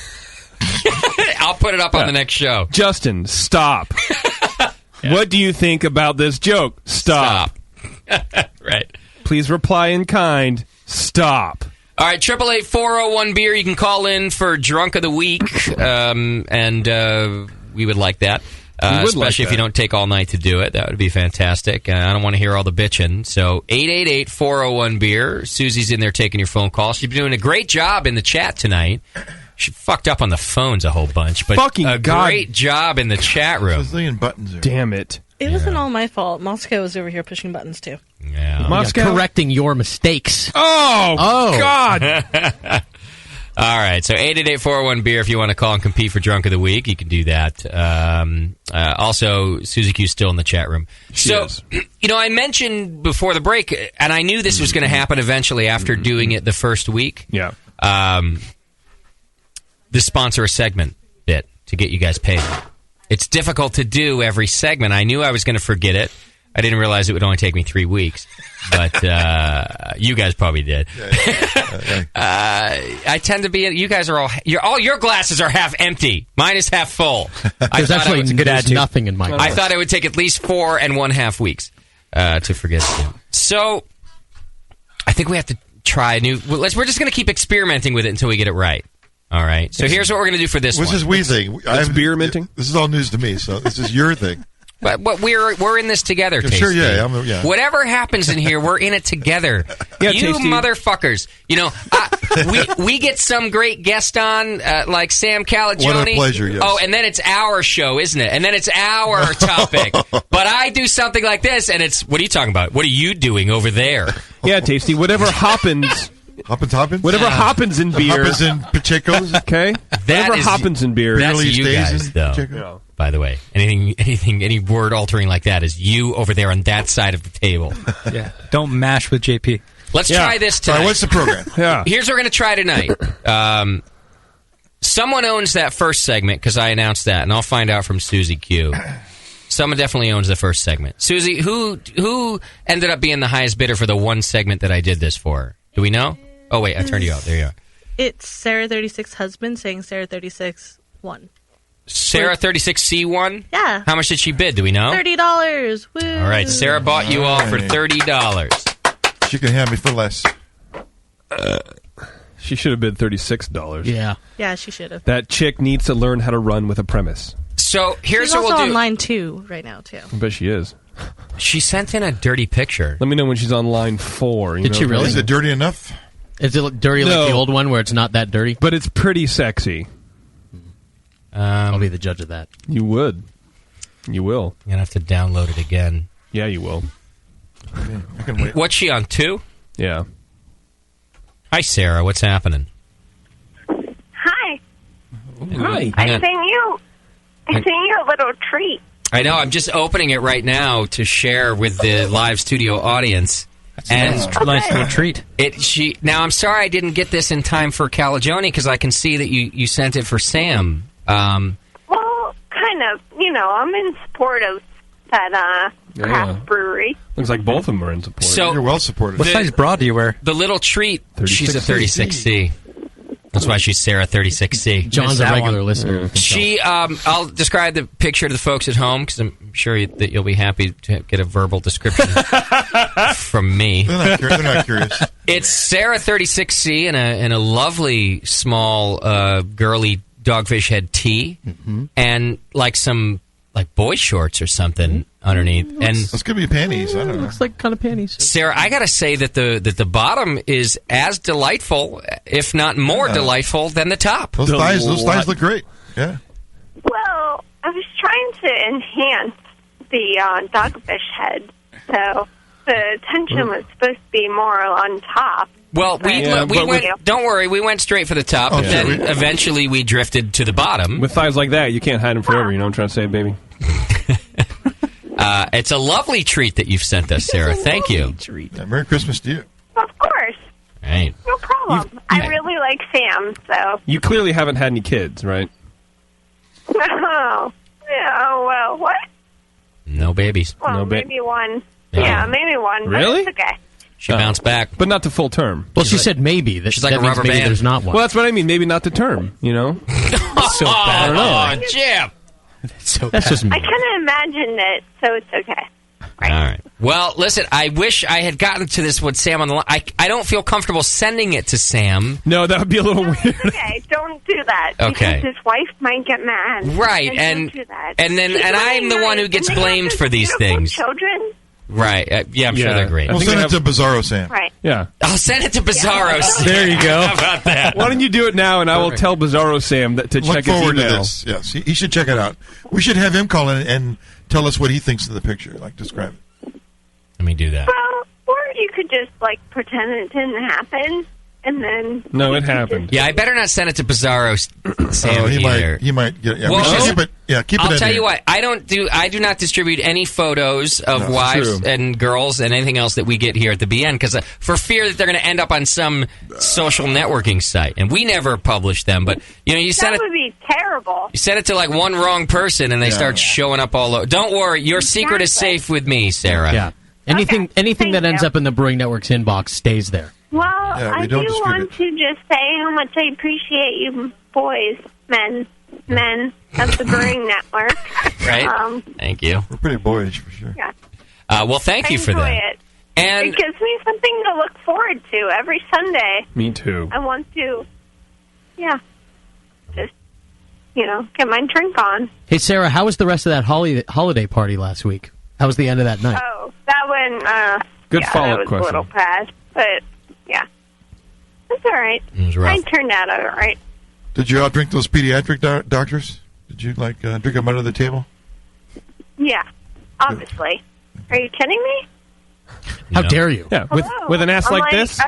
I'll put it up on the next show. Justin, stop. What do you think about this joke? Stop. Right. Please reply in kind. Stop. All right, 888-401-BEER. You can call in for Drunk of the Week, and we would like that. Especially if you don't take all night to do it. That would be fantastic. I don't want to hear all the bitching. So 888-401-BEER. Susie's in there taking your phone call. She's been doing a great job in the chat tonight. She fucked up on the phones a whole bunch, but great job in the chat room. Buttons there. Damn it. It wasn't all my fault. Moscow was over here pushing buttons, too. Yeah. Moscow correcting your mistakes. Oh. God. All right, so 888-401-BEER if you want to call and compete for Drunk of the Week. You can do that. Also, Susie Q's still in the chat room. She is. I mentioned before the break, and I knew this was going to happen eventually after doing it the first week. Yeah. The sponsor a segment bit to get you guys paid. It's difficult to do every segment. I knew I was going to forget it. I didn't realize it would only take me 3 weeks, but you guys probably did. I tend to be. You guys are all your glasses are half empty. Mine is half full. There's nothing in my glass. I thought it would take at least 4 1/2 weeks to forget it. So I think we have to try a new. We're just going to keep experimenting with it until we get it right. All right. So here's what we're going to do for this one. What's this we thing? It's beer minting. This is all news to me. So this is your thing. But we're in this together, Tasty. Sure, yeah. Whatever happens in here, we're in it together. Yeah, you Tasty. Motherfuckers. We get some great guest on, like Sam Calagione. What a pleasure, yes. Oh, and then it's our show, isn't it? And then it's our topic. But I do something like this, and it's, what are you talking about? What are you doing over there? Yeah, Tasty. Whatever happens... Hoppins? Whatever happens in beer. Happens in Pacheco's. Okay? Whatever happens in beer. That's you guys, though. Pacheco. By the way, any word altering like that is you over there on that side of the table. Yeah. Don't mash with JP. Let's try this tonight. All right, what's the program? Here's what we're going to try tonight. Someone owns that first segment because I announced that, and I'll find out from Susie Q. Someone definitely owns the first segment. Susie, who ended up being the highest bidder for the one segment that I did this for? Do we know? Oh, wait, I turned you out. There you are. It's Sarah36 husband saying Sarah36 won. Sarah36C won? Yeah. How much did she bid? Do we know? $30. Woo. All right, Sarah bought you all for $30. She can have me for less. She should have bid $36. Yeah. Yeah, she should have. That chick needs to learn how to run with a premise. So here's She's what we'll also do. on line 2 right now, too. I bet she is. She sent in a dirty picture. Let me know when she's on line 4. Did she really? Is it dirty enough? Is it dirty like the old one where it's not that dirty? But it's pretty sexy. I'll be the judge of that. You would. You will. You're going to have to download it again. Yeah, you will. I can wait. What's she on, 2? Yeah. Hi, Sarah. What's happening? Hi. Hi. I sent you a little treat. I know. I'm just opening it right now to share with the live studio audience. And nice little treat. Now, I'm sorry I didn't get this in time for Calagione because I can see that you sent it for Sam. Well, kind of. I'm in support of that craft brewery. Looks like both of them are in support. So you're well supported. What size bra do you wear? The little treat. She's a 36C. That's why she's Sarah 36C. John's a regular listener. She, I'll describe the picture to the folks at home because I'm sure that you'll be happy to get a verbal description from me. They're not curious. It's Sarah 36C in a lovely small girly dogfish head tee and like some boy shorts or something underneath. And it's gonna be panties. I don't know. Looks like kind of panties. Sarah, I gotta say that the bottom is as delightful, if not more delightful, than the top. Those thighs look great. Yeah. Well, I was trying to enhance the dogfish head, so the tension was supposed to be more on top. Well, we went. Don't worry, we went straight for the top, and then eventually we drifted to the bottom. With thighs like that, you can't hide them forever. You know what I'm trying to say, baby? It's a lovely treat that you've sent us, Sarah. Thank you. Merry Christmas to you. Of course. Right. No problem. I really like Sam, so. You clearly haven't had any kids, right? Oh. Yeah, well, what? No babies. Well, maybe one. Yeah, maybe one. Really? But it's okay. She bounced back. But not to full term. Well, she said maybe. She's like a rubber maybe band. There's not one. Well, that's what I mean. Maybe not to term, you know? So bad. I don't know. Jim. That's just me. I kind of imagined it, so it's okay. All right. Well, listen, I wish I had gotten to this with Sam on the line. I don't feel comfortable sending it to Sam. No, that would be a little weird. Okay, don't do that. Okay. Because his wife might get mad. Right, Don't do that. and I'm the one who gets blamed for these things. Children. Right. Yeah, I'm sure they're great. We'll send it to Bizarro Sam. Right. Yeah. I'll send it to Bizarro Sam. There you go. How about that? Why don't you do it now, and I will tell Bizarro Sam to Look check his forward email. to this. Yes, he should check it out. We should have him call in and tell us what he thinks of the picture. Like, describe it. Let me do that. Well, or you could just, pretend it didn't happen. and then No, it happened. Yeah, I better not send it to Bizarro Sam he either. might get. Yeah, Well, we should keep it. Yeah, keep it. I'll in tell here. you what. I do not distribute any photos of No, wives true. and girls and anything else that we get here at the BN because for fear that they're going to end up on some social networking site, and we never publish them. But you send that it. would be terrible. You send it to like one wrong person, and they start showing up all over. Don't worry, your secret is safe with me, Sarah. Yeah. Anything that ends up in the Brewing Network's inbox stays there. Well, Yeah, we I do don't distribute want to just say how much I appreciate you boys, men of the Brewing Network. Right? Thank you. We're pretty boyish for sure. Yeah. Well, thank you for enjoy that. it. And it gives me something to look forward to every Sunday. Me too. I want to, just, get my drink on. Hey, Sarah, how was the rest of that holiday party last week? How was the end of that night? Oh, that one, Good follow-up that was question. a little bad, but, yeah. It's all right. It was rough. I turned out all right. Did you outdrink those pediatric doctors? Did you drink them under the table? Yeah, obviously. Are you kidding me? How dare you? Yeah, Hello. with an ass I'm like this.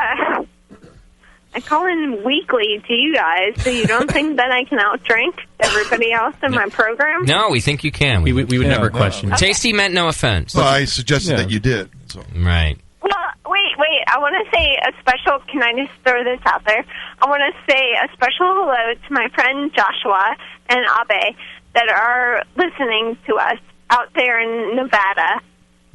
I call in weekly to you guys, so you don't think that I can outdrink everybody else in my program? No, we think you can. We would never question. Tasty meant no offense. Well, I suggested that you did. So. Right. Well, wait. I want to say a special... Can I just throw this out there? I want to say a special hello to my friend Joshua and Abe that are listening to us out there in Nevada.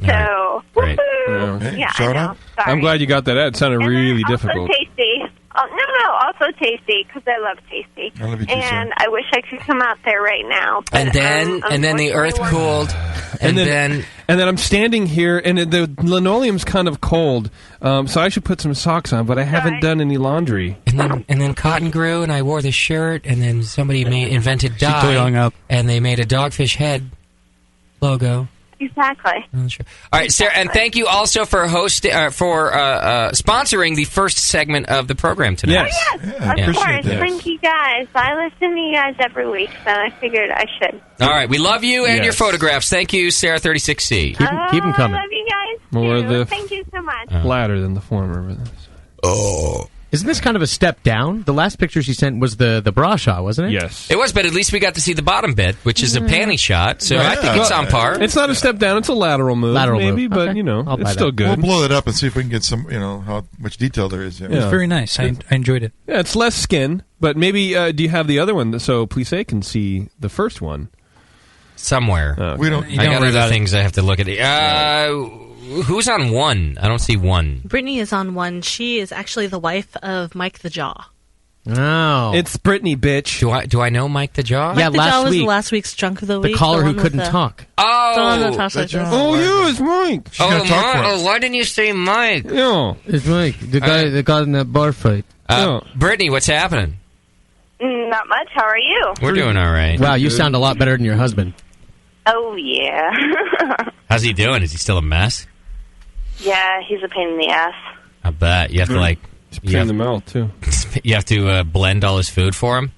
So, Great. woohoo! Yeah, I know. Sorry. I'm glad you got that. It sounded really Also difficult. Tasty. Also Tasty, because I love Tasty. I love you too, and I wish I could come out there right now. But, And then the earth cooled. And then I'm standing here, and the linoleum's kind of cold, so I should put some socks on, but I haven't done any laundry. And then cotton grew, and I wore the shirt, and then somebody invented dye. totally hung up. And they made a dogfish head logo. Exactly. All right, Sarah, and thank you also for sponsoring the first segment of the program tonight. Oh, yes, of course. Thank you guys. I listen to you guys every week, so I figured I should. All right, we love you and Yes. your photographs. Thank you, Sarah 36C. Keep them coming. I love you guys, More too. the Thank you so much. Latter than the former. Oh. Isn't this kind of a step down? The last picture she sent was the bra shot, wasn't it? Yes. It was, but at least we got to see the bottom bit, which is a panty shot, so I think it's on par. It's not a step down; it's a lateral move, maybe, but I'll buy it's still that. good. We'll blow it up and see if we can get some, how much detail there is. It was very nice. I enjoyed it. Yeah, it's less skin, but maybe do you have the other one so Plissé can see the first one somewhere? We don't. I got other things I have to look at. Who's on one? I don't see one. Brittany is on one. She is actually the wife of Mike the Jaw. Oh, it's Brittany, bitch. Do I know Mike the Jaw? Mike the Jaw was last week's drunk of the week. caller the who one with couldn't the- talk. the one that Oh, talks like this. yeah, it's Mike. Why didn't you say Mike? Yeah, it's Mike, the guy in that bar fight. Brittany, what's happening? Not much. How are you? We're doing all right. Wow, you sound a lot better than your husband. Oh, yeah. How's he doing? Is he still a mess? Yeah, he's a pain in the ass. I bet you have to pain in the mouth too. You have to blend all his food for him.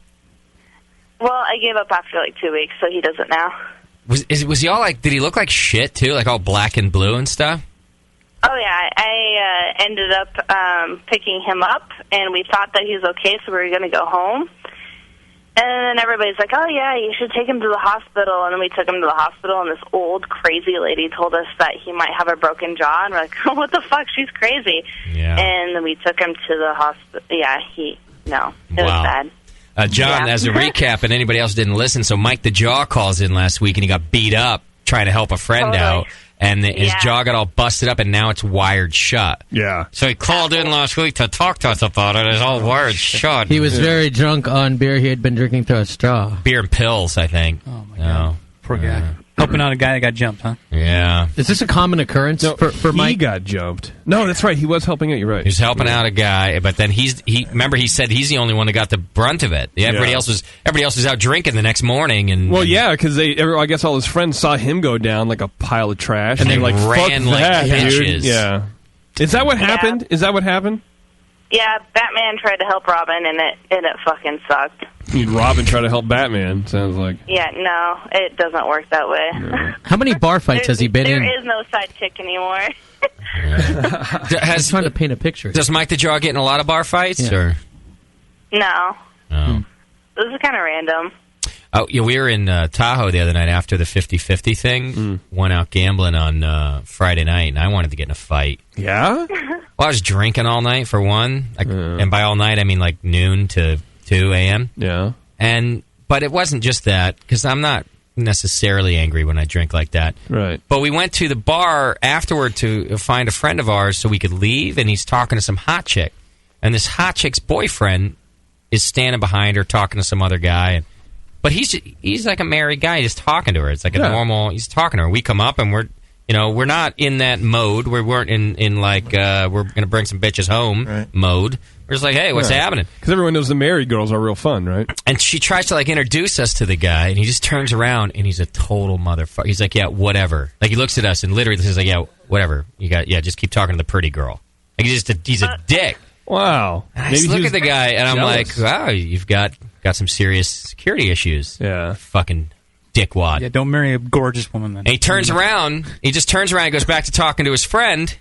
Well, I gave up after 2 weeks, so he does it now. Was he all like? Did he look like shit too? Like all black and blue and stuff? Oh, yeah. I ended up picking him up, and we thought that he was okay, so we were going to go home. And then everybody's like, oh, yeah, you should take him to the hospital. And then we took him to the hospital, and this old, crazy lady told us that he might have a broken jaw. And we're like, oh, what the fuck? She's crazy. Yeah. And then we took him to the hospital. Yeah, it was bad. John, Yeah. as a recap, and anybody else didn't listen, so Mike the Jaw calls in last week, and he got beat up trying to help a friend out. And his jaw got all busted up, and now it's wired shut. Yeah. So he called in last week to talk to us about it. It's all wired shut. He was very drunk on beer he had been drinking through a straw. Beer and pills, I think. Oh, my God. Poor guy. Helping out a guy that got jumped, huh? Yeah. Is this a common occurrence for Mike? He got jumped. No, that's right. He was helping out. You're right. He's helping out a guy, but then he said he's the only one that got the brunt of it. Everybody else was out drinking the next morning, and because I guess all his friends saw him go down like a pile of trash, And they like ran fuck like that, dude. bitches. Yeah. Is that what happened? Is that what happened? Yeah, Batman tried to help Robin, and it fucking sucked. Robin tried to help Batman. Sounds like. Yeah, no, it doesn't work that way. How many bar fights has he been in? There is no sidekick anymore. I'm trying to paint a picture. Does Mike the Jaw get in a lot of bar fights? Or? No. Oh. This is kind of random. Oh, yeah, we were in Tahoe the other night after the 50-50 thing. Went out gambling on Friday night, and I wanted to get in a fight. Yeah? Well, I was drinking all night, for one. And by all night, I mean like noon to 2 a.m. Yeah. But it wasn't just that, because I'm not necessarily angry when I drink like that. Right. But we went to the bar afterward to find a friend of ours so we could leave, and he's talking to some hot chick. And this hot chick's boyfriend is standing behind her talking to some other guy. But he's like a married guy, just talking to her. It's like a normal. He's talking to her. We come up and we're not in that mode. We weren't in like we're gonna bring some bitches home mode. We're just like, hey, what's happening? Because everyone knows the married girls are real fun, right? And she tries to like introduce us to the guy, and he just turns around and he's a total motherfucker. He's like, yeah, whatever. Like he looks at us and literally says like, yeah, whatever. Just keep talking to the pretty girl. Like he's a dick. Wow. And I just look at the guy and I'm jealous. like, wow, you've got some serious security issues. Yeah. Fucking dickwad. Yeah, don't marry a gorgeous woman then. And he turns around. He just turns around and goes back to talking to his friend.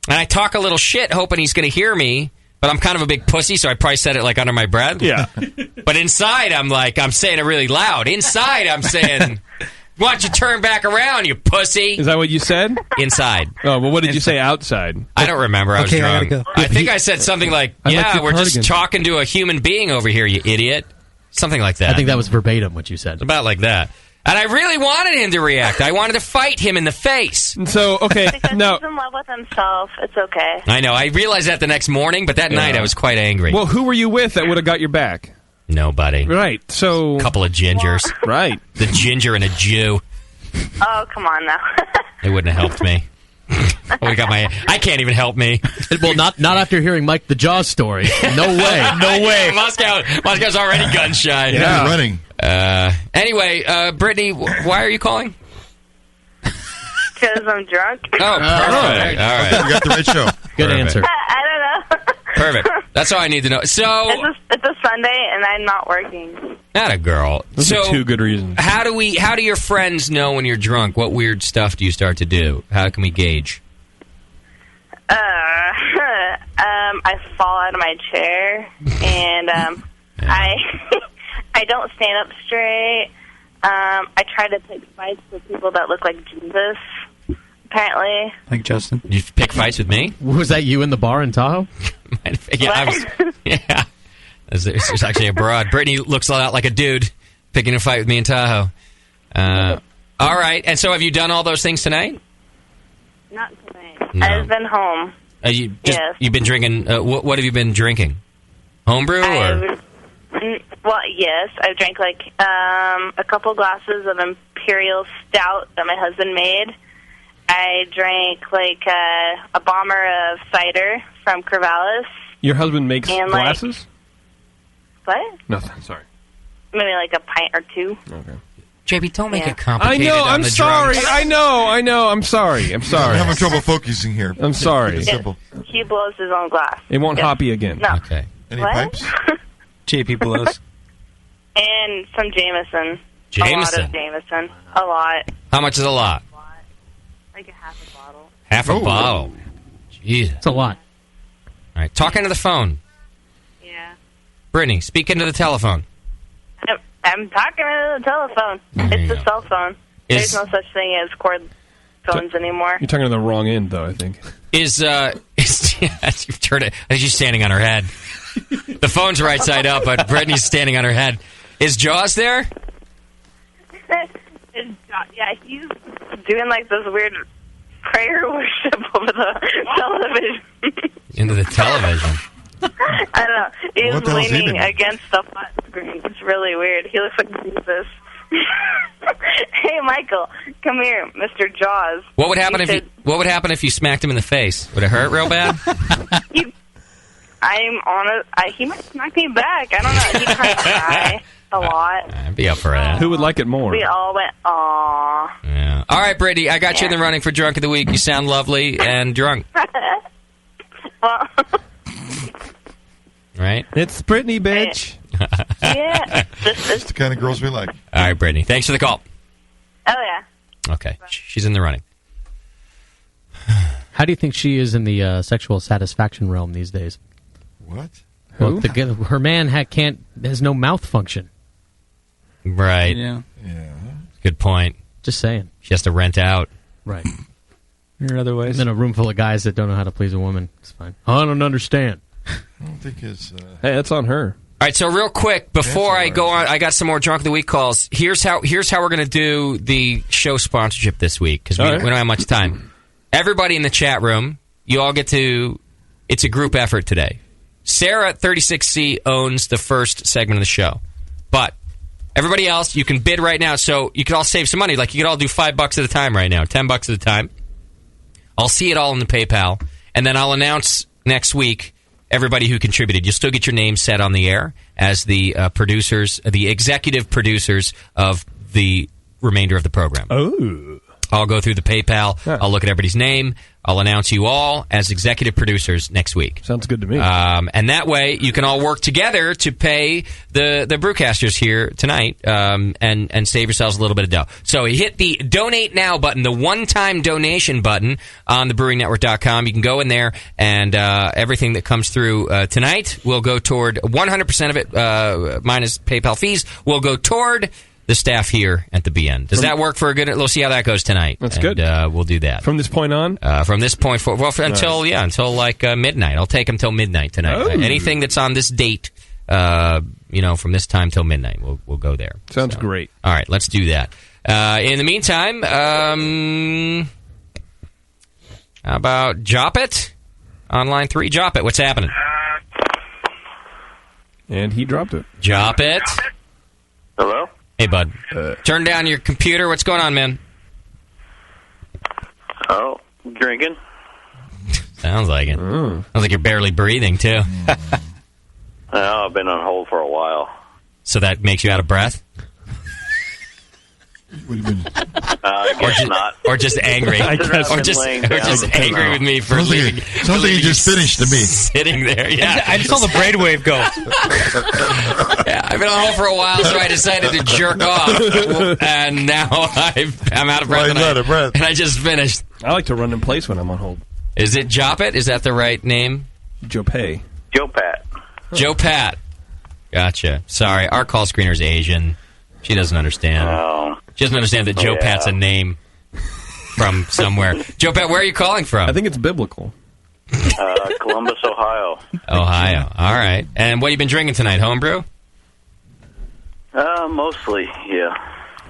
And I talk a little shit hoping he's going to hear me. But I'm kind of a big pussy, so I probably said it like under my breath. Yeah. But inside, I'm saying it really loud. Inside, I'm saying, why don't you turn back around, you pussy? Is that what you said? Inside. Oh, well, what did you say outside? I don't remember. I was drunk. I gotta go. I think I said something like, yeah, we're just talking to a human being over here, you idiot. Something like that. I think that was verbatim what you said. About like that. And I really wanted him to react. I wanted to fight him in the face. So, okay, Because now... he's in love with himself. It's okay. I know. I realized that the next morning, but that night I was quite angry. Well, who were you with that would have got your back? Nobody. Right, so... A couple of gingers. Right. The ginger and a Jew. Oh, come on now. They wouldn't have helped me. I can't even help me. Well, not after hearing Mike the Jaws story. No way. No way. Moscow's already gun shy. Yeah, running. Anyway, Brittany, why are you calling? Because I'm drunk. Oh, perfect. All right. You got the right show. Good answer. I don't know. Perfect. That's all I need to know. So it's a Sunday and I'm not working. Not a girl. Those are two good reasons. How do your friends know when you're drunk? What weird stuff do you start to do? How can we gauge? I fall out of my chair and I don't stand up straight. I try to pick fights with people that look like Jesus. Apparently. Like Justin. You pick fights with me? Was that you in the bar in Tahoe? Yeah, There's actually a broad. Brittany looks a lot like a dude picking a fight with me in Tahoe. All right. And so have you done all those things tonight? Not tonight. No. I've been home. Yes. You've been drinking. What have you been drinking? Homebrew or? Well, yes. I drank like a couple glasses of Imperial Stout that my husband made. I drank like a bomber of cider from Corvallis. Your husband makes And, glasses? What? Nothing, sorry. Maybe like a pint or two. Okay. JB, don't make it I complicated. know, on I'm the sorry. drums. I know. I'm sorry. I'm having trouble focusing here. I'm sorry. It's simple. He blows his own glass. It won't hoppy again. No. Okay. Any What? pipes? JP blows. And some Jameson. A Jameson? lot of Jameson. A lot. How much is a lot? Like a half a bottle. Half a bottle. Jeez. It's a lot. All right. Talk into the phone. Yeah. Brittany, speak into the telephone. I'm talking to the telephone. It's the cell phone. There's no such thing as cord phones anymore. You're talking to the wrong end, though, I think. You've turned it. I think she's standing on her head. The phone's right side up, but Brittany's standing on her head. Is Jaws there? Yeah, he's doing like this weird prayer worship over the television. Into the television. I don't know. He's What the hell's he leaning doing? against the flat screen. It's really weird. He looks like Jesus. Hey, Michael, come here, Mr. Jaws. What would happen if you smacked him in the face? Would it hurt real bad? I'm on a. He might smack me back. I don't know. He tries to cry a lot. I'd be up for that. Who would like it more? We all went, aw. Yeah. All right, Brittany, I got you in the running for Drunk of the Week. You sound lovely and drunk. Well, Right? It's Brittany, bitch. yeah. It's the kind of girls we like. All right, Brittany. Thanks for the call. Oh, yeah. Okay. She's in the running. How do you think she is in the sexual satisfaction realm these days? What? Well, her man has no mouth function. Right. Yeah. Good point. Just saying. She has to rent out. Right. There are other ways. In a room full of guys that don't know how to please a woman. It's fine. I don't understand. I don't think it's... Hey, that's on her. All right, so real quick, before I go on, I got some more Drunk of the Week calls. Here's how we're going to do the show sponsorship this week, because we don't have much time. Everybody in the chat room, you all get to... It's a group effort today. Sarah at 36C owns the first segment of the show. But everybody else, you can bid right now, so you can all save some money. Like, you could all do $5 at a time right now, $10 at a time. I'll see it all in the PayPal, and then I'll announce next week everybody who contributed. You'll still get your name set on the air as the producers, the executive producers of the remainder of the program. Oh. I'll go through the PayPal. Yeah. I'll look at everybody's name. I'll announce you all as executive producers next week. Sounds good to me. And that way, you can all work together to pay the brewcasters here tonight and save yourselves a little bit of dough. So hit the Donate Now button, the one-time donation button on thebrewingnetwork.com. You can go in there, and everything that comes through tonight will go toward 100% of it, minus PayPal fees, will go toward the staff here at the BN. Does that work for a good... We'll see how that goes tonight. That's good. We'll do that. From this point on? From this point forward. Well, until like midnight. I'll take them till midnight tonight. Oh. Anything that's on this date, from this time till midnight, we'll go there. Sounds great. All right, let's do that. In the meantime, how about Jop It? On line 3, Jop It. What's happening? And he dropped it. Jop It. Hello? Hey, bud. Turn down your computer. What's going on, man? Oh, drinking. Sounds like it. Sounds like you're barely breathing, too. I've been on hold for a while. So that makes you out of breath? What do you mean? I guess not. Or just angry. Or just angry with me for leaving. Something you just finished to me. Sitting there, yeah. I just saw the brainwave go. Yeah, I've been on hold for a while, so I decided to jerk off. And now I'm out of breath. And I just finished. I like to run in place when I'm on hold. Is it Jop It? Is that the right name? Joe Pay. Joe Pat. Joe Pat. Gotcha. Sorry, our call screener's Asian. She doesn't understand. Oh. She doesn't understand that Joe Pat's a name from somewhere. Joe Pat, where are you calling from? I think it's biblical. Columbus, Ohio. Ohio. All right. And what have you been drinking tonight? Homebrew? Mostly, yeah.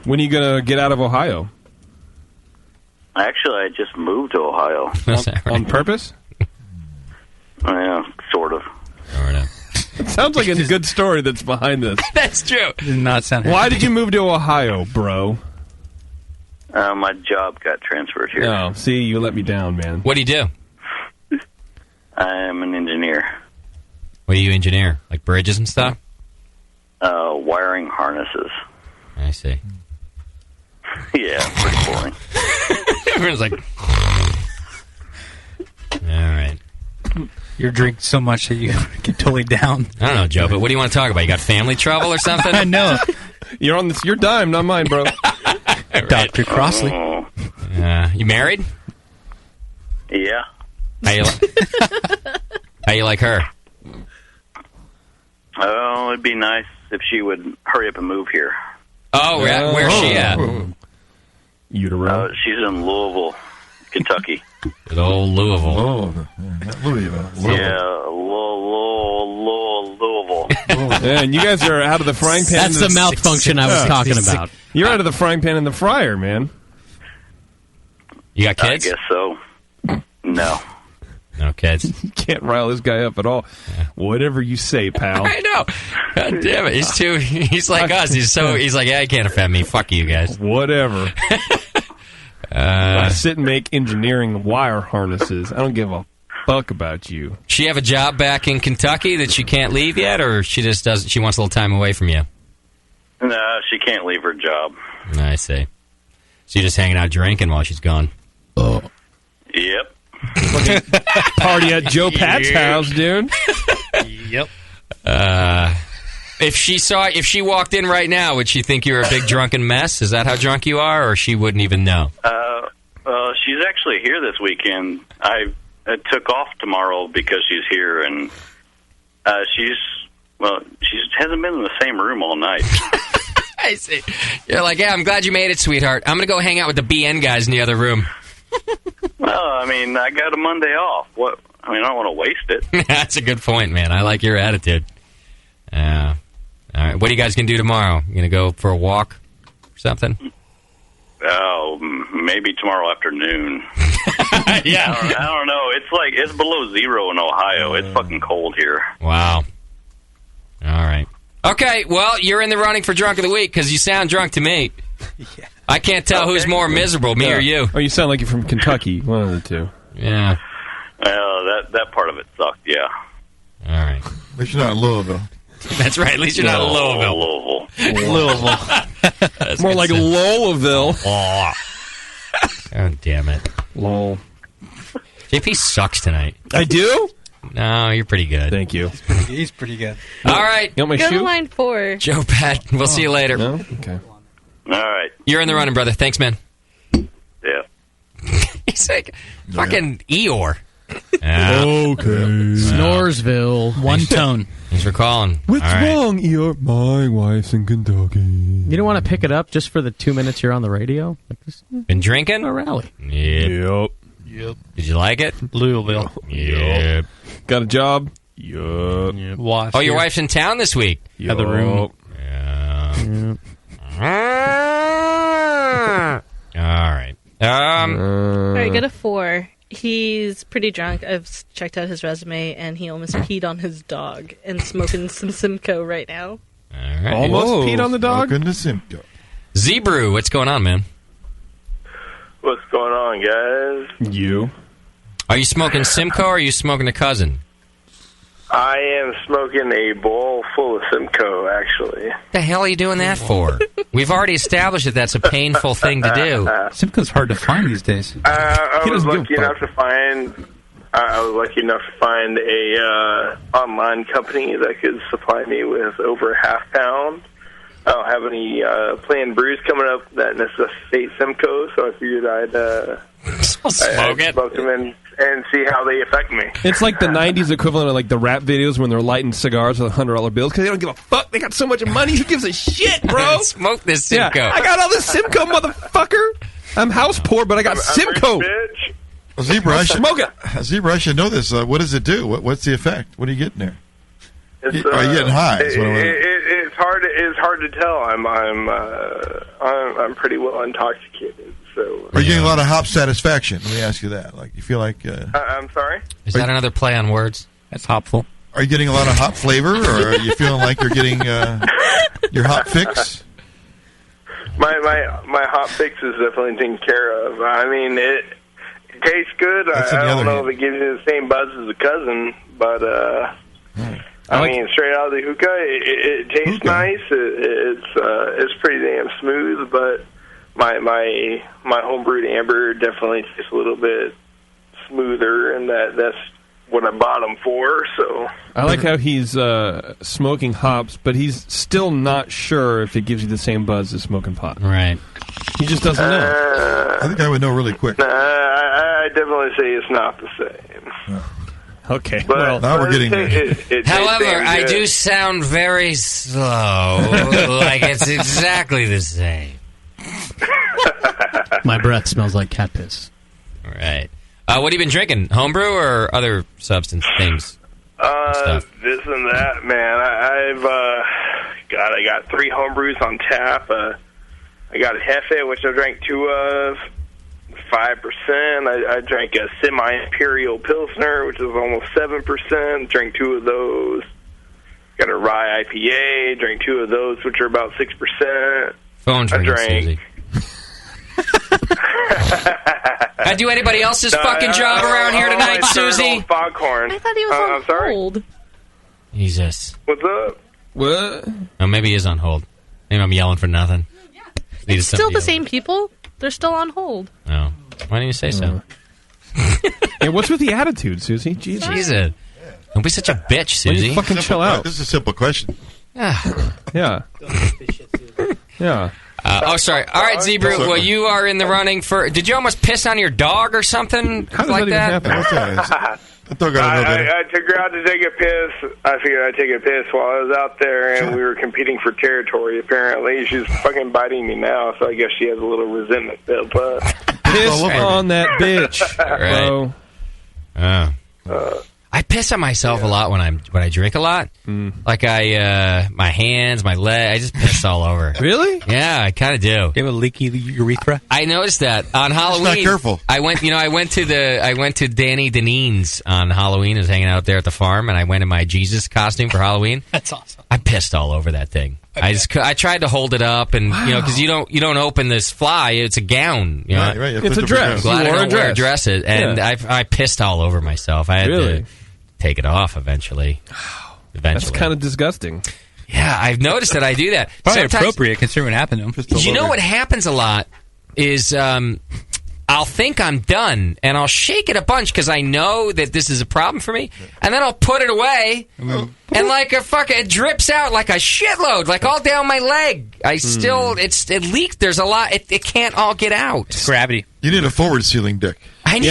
When are you going to get out of Ohio? Actually, I just moved to Ohio. On purpose? Yeah, sort of. Sort of. It sounds like a good story that's behind this. That's true. Did not sound Why did you move to Ohio, bro? My job got transferred here. Oh, see, you let me down, man. What do you do? I'm an engineer. What do you engineer? Like bridges and stuff? Wiring harnesses. I see. Yeah, pretty boring. Everyone's like... All right. You're drinking so much that you get totally down. I don't know, Joe, but what do you want to talk about? You got family trouble or something? I know. You're on your dime, not mine, bro. Right. Dr. Crossley. You married? Yeah. How you like her? Oh, it'd be nice if she would hurry up and move here. Oh, where's she at? Utero. She's in Louisville, Kentucky. Good old Louisville. Oh, Louisville. Yeah, Louisville. And you guys are out of the frying pan. That's the mouth function I was talking about. You're out of the frying pan in the fryer, man. You got kids? I guess so. No. No kids. You can't rile this guy up at all. Yeah. Whatever you say, pal. I know. God damn it. He's like us. He's like, yeah, he can't offend me. Fuck you guys. Whatever. I sit and make engineering wire harnesses. I don't give a fuck about you. She have a job back in Kentucky that she can't leave yet, or she just doesn't? She wants a little time away from you. No, she can't leave her job. I see. So you're just hanging out drinking while she's gone. Oh. Yep. Party at Joe Pat's house, dude. Yep. If she walked in right now, would she think you're a big drunken mess? Is that how drunk you are, or she wouldn't even know? She's actually here this weekend. I took off tomorrow because she's here, and she hasn't been in the same room all night. I see. You're like, yeah, I'm glad you made it, sweetheart. I'm going to go hang out with the BN guys in the other room. Well, I mean, I got a Monday off. What? I mean, I don't want to waste it. That's a good point, man. I like your attitude. All right. What are you guys going to do tomorrow? You going to go for a walk or something? Oh, maybe tomorrow afternoon. Yeah. I don't know. It's below zero in Ohio. It's fucking cold here. Wow. All right. Okay, well, you're in the running for Drunk of the Week because you sound drunk to me. Yeah. I can't tell who's more miserable, me or you. Or you sound like you're from Kentucky. One of the two. Yeah. Well, that part of it sucked, yeah. All right. At least you're not in Louisville. That's right. At least you're not in Louisville. Louisville. More like Lowellville. Oh, damn it. Lol. JP sucks tonight. I do? No, you're pretty good. Thank you. He's pretty good. All right. You want my Go shoe? to line 4. Joe Pat, we'll see you later. No? Okay. All right. You're in the running, brother. Thanks, man. Yeah. He's like fucking Eeyore. Okay. Snoresville. One tone. Thanks for calling. What's wrong, Eeyore? My wife's in Kentucky. You don't want to pick it up just for the 2 minutes you're on the radio? Like this, Been drinking? a rally. Yep. Did you like it? Louisville. Yep. Got a job? Yup. Oh, your wife's in town this week? Other room. Yeah. All right. All right, go to 4. He's pretty drunk. I've checked out his resume, and he almost peed on his dog and smoking some Simcoe right now. All right. Almost peed on the dog? Welcome to Simcoe. Zebrew, what's going on, man? What's going on, guys? You. Are you smoking Simcoe or are you smoking a cousin? I am smoking a bowl full of Simcoe, actually. What the hell are you doing that for? We've already established that that's a painful thing to do. Simcoe's hard to find these days. I was lucky enough to find a online company that could supply me with over half pound. I don't have any planned brews coming up that necessitate Simcoe, so I figured I'd smoke them and see how they affect me. It's like the 90s equivalent of like the rap videos when they're lighting cigars with $100 bills because they don't give a fuck. They got so much money. Who gives a shit, bro? Smoke this Simcoe. Yeah, I got all this Simcoe, motherfucker. I'm house poor, but I got Simcoe. Well, Zebra, Smoke it. Zebra, I should know this. What does it do? What's the effect? What are you getting there? Are you getting high? It's hard to tell. I'm pretty well intoxicated. So are you getting a lot of hop satisfaction? Let me ask you that. Like you feel like? I'm sorry. Is that another play on words? That's hopful. Are you getting a lot of hop flavor, or are you feeling like you're getting your hop fix? My hop fix is definitely taken care of. I mean, it tastes good. I don't know if it gives you the same buzz as a cousin, but I mean, straight out of the hookah, it tastes nice. It's pretty damn smooth, but my homebrewed amber definitely tastes a little bit smoother, and that's what I bought them for. So I like how he's smoking hops, but he's still not sure if it gives you the same buzz as smoking pot. Right. He just doesn't know. I think I would know really quick. I definitely say it's not the same. Okay. But, well, now we're getting there. However, I do sound very slow, like it's exactly the same. My breath smells like cat piss. All right. What have you been drinking? Homebrew or other substance things? This and that, man. I got 3 homebrews on tap. I got a Hefe, which I drank 2 of, 5%. I drank a semi-imperial Pilsner, which is almost 7%. Drank 2 of those. Got a rye IPA. Drank 2 of those, which are about 6%. Phone drinking, Susie. I do anybody else's fucking job around here tonight, Susie? Foghorn. I thought he was on I'm sorry? hold. Jesus. What's up? What? Oh, maybe he is on hold. Maybe I'm yelling for nothing. It's still the same people. They're still on hold. Oh. Why didn't you say so? Hey, what's with the attitude, Susie? Jesus. Don't be such a bitch, Susie. Fucking chill out. This is a simple question. Yeah. Yeah. Yeah. Sorry. All right, Zebra. Well, you are in the running for. Did you almost piss on your dog or something like that? I took her out to take a piss. I figured I'd take a piss while I was out there, and we were competing for territory, apparently. She's fucking biting me now, so I guess she has a little resentment built up. Piss on that bitch, bro. I piss on myself a lot when I drink a lot. Like my hands, my leg, I just piss all over. Really? Yeah, I kind of do. You have a leaky urethra? I noticed that on Halloween. Not careful. I went to Danny Deneen's on Halloween. I was hanging out there at the farm, and I went in my Jesus costume for Halloween. That's awesome. I pissed all over that thing. I tried to hold it up, and because you don't open this fly, it's a gown. You know? Right. It's a dress. I'm glad I don't wear a dress, and I pissed all over myself. I had to take it off eventually. That's kind of disgusting. Yeah, I've noticed that I do that. Probably appropriate considering what happened to him. You know what happens a lot is I'll think I'm done, and I'll shake it a bunch because I know that this is a problem for me, and then I'll put it away, and like it drips out like a shitload, like all down my leg. It leaked. There's a lot. It can't all get out. It's gravity. You need a forward sealing dick. You do.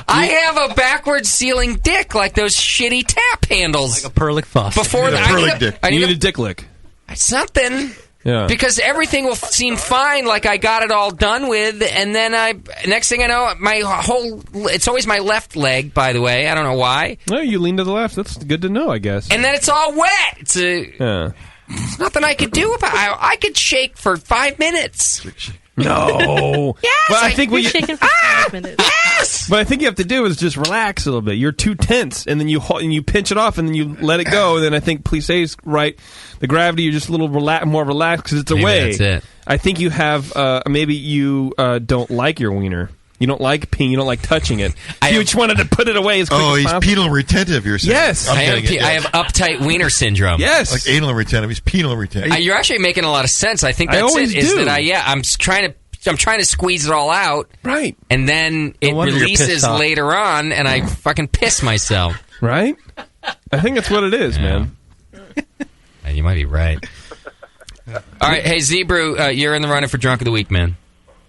I have a backwards sealing dick, like those shitty tap handles. Like a Perlick faucet. Before you need a dick. You need a dick lick. Something. Yeah. Because everything will seem fine, like I got it all done with, and then next thing I know, it's always my left leg, by the way. I don't know why. No, you lean to the left. That's good to know, I guess. And then it's all wet. There's nothing I could do about it. I could shake for 5 minutes. No. Yes. But I think You're shaking for 5 minutes. Yes. What I think you have to do is just relax a little bit. You're too tense, and then you pinch it off, and then you let it go. And then I think Plisé's right. The gravity, you're just a little more relaxed because it's away. That's it. I think you have maybe you don't like your wiener. You don't like peeing. You don't like touching it. You just wanted to put it away as quick as possible. Oh, he's penal retentive, you're saying? Yes. I have uptight wiener syndrome. Yes. Like anal retentive. He's penal retentive. You're actually making a lot of sense. I think that's it. Is that I'm trying to squeeze it all out. Right. And then it releases later on, and I fucking piss myself. Right? I think that's what it is, man. You might be right. All right. Hey, Zebra, you're in the running for Drunk of the Week, man.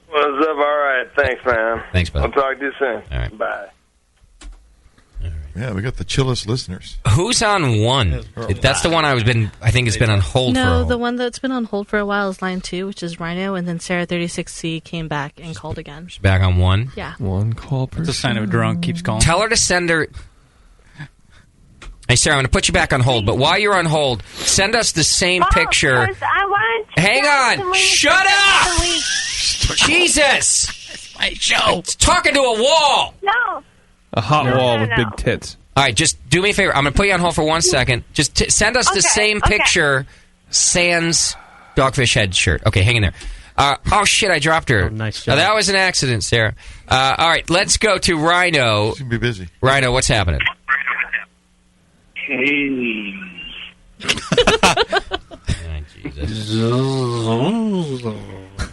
What's up? All right. Thanks, man. Thanks, brother. I'll talk to you soon. All right. Bye. Yeah, we got the chillest listeners. Who's on one? That's the one I think has been on hold for a while. No, the one that's been on hold for a while is line 2, which is Rhino, and then Sarah 36C came back and called again. She's back on one? Yeah. One call per It's a sign of a drunk keeps calling. Tell her to send her... Hey, Sarah, I'm going to put you back on hold, but while you're on hold, send us the same picture. Hang on. Shut up! Jesus! It's my show. It's talking to a wall. No. A hot wall with big tits. All right, just do me a favor. I'm going to put you on hold for 1 second. Just send us the same picture, sans Dogfish Head shirt. Okay, hang in there. Oh, shit, I dropped her. Oh, nice job. That was an accident, Sarah. All right, let's go to Rhino. She's going to be busy. Rhino, what's happening? Hey.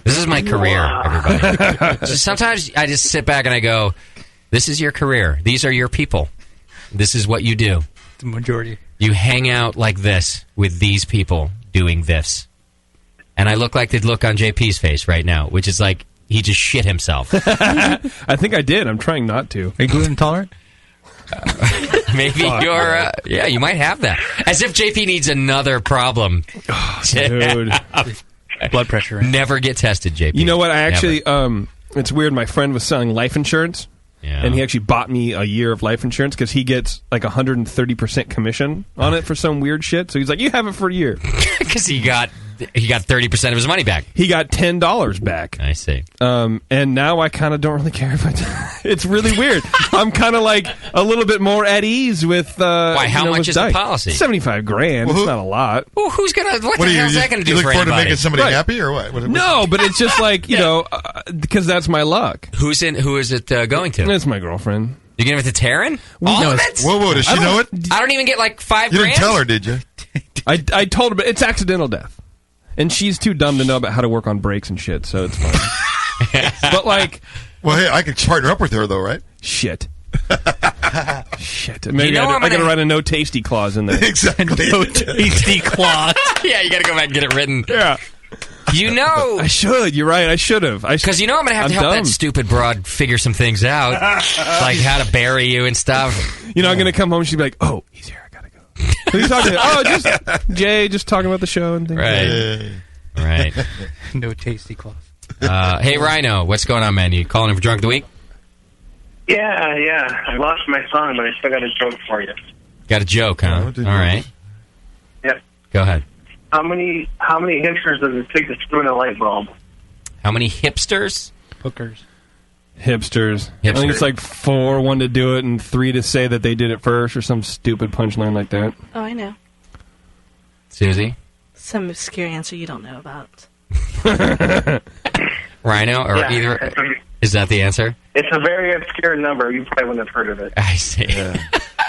This is my career, everybody. Sometimes I just sit back and I go, this is your career. These are your people. This is what you do. The majority. You hang out like this with these people doing this. And I look like the look on JP's face right now, which is like he just shit himself. I think I did. I'm trying not to. Are you gluten intolerant? Maybe you're... you might have that. As if JP needs another problem. Oh, dude. Blood pressure. Right? Never get tested, JP. You know what? I actually... it's weird. My friend was selling life insurance. Yeah. And he actually bought me a year of life insurance because he gets like 130% commission on it for some weird shit. So he's like, you have it for a year. Because he got 30% of his money back. He got $10 back. I see. And now I kind of don't really care if it's really weird. I'm kind of like a little bit more at ease with. Why? How much is the policy? $75,000. It's not a lot. Well, who's gonna? What the hell is that gonna do for anybody? You look forward to making somebody happy or what? No, but it's just like because that's my luck. Who is it going to? It's my girlfriend. You give it to Taryn? All of it? Whoa! Does she know it? I don't even get like $5,000. You didn't tell her, did you? I told her, but it's accidental death. And she's too dumb to know about how to work on brakes and shit, so it's fine. But like... Well, hey, I could partner up with her, though, right? Shit. Maybe I gotta write a no tasty clause in there. Exactly. No tasty clause. Yeah, you gotta go back and get it written. Yeah. You know, I should. You're right. I should have. Because you know I'm going to have to help that stupid broad figure some things out, like how to bury you and stuff. You know, I'm going to come home and she'll be like, "Oh, he's here. I gotta go." What are you talking about? Oh, just talking about the show and things. Right. No tasty cloth. Hey, Rhino, what's going on, man? You calling in for Drunk of the Week? Yeah. I lost my song, but I still got a joke for you. Got a joke, huh? All right. Yeah. Go ahead. How many hipsters does it take to screw in a light bulb? How many hipsters? Hookers. Hipsters. I think it's like 4, 1 to do it, and 3 to say that they did it first, or some stupid punchline like that. Oh, I know. Susie? Some obscure answer you don't know about. Rhino, or either... Is that the answer? It's a very obscure number. You probably wouldn't have heard of it. I see.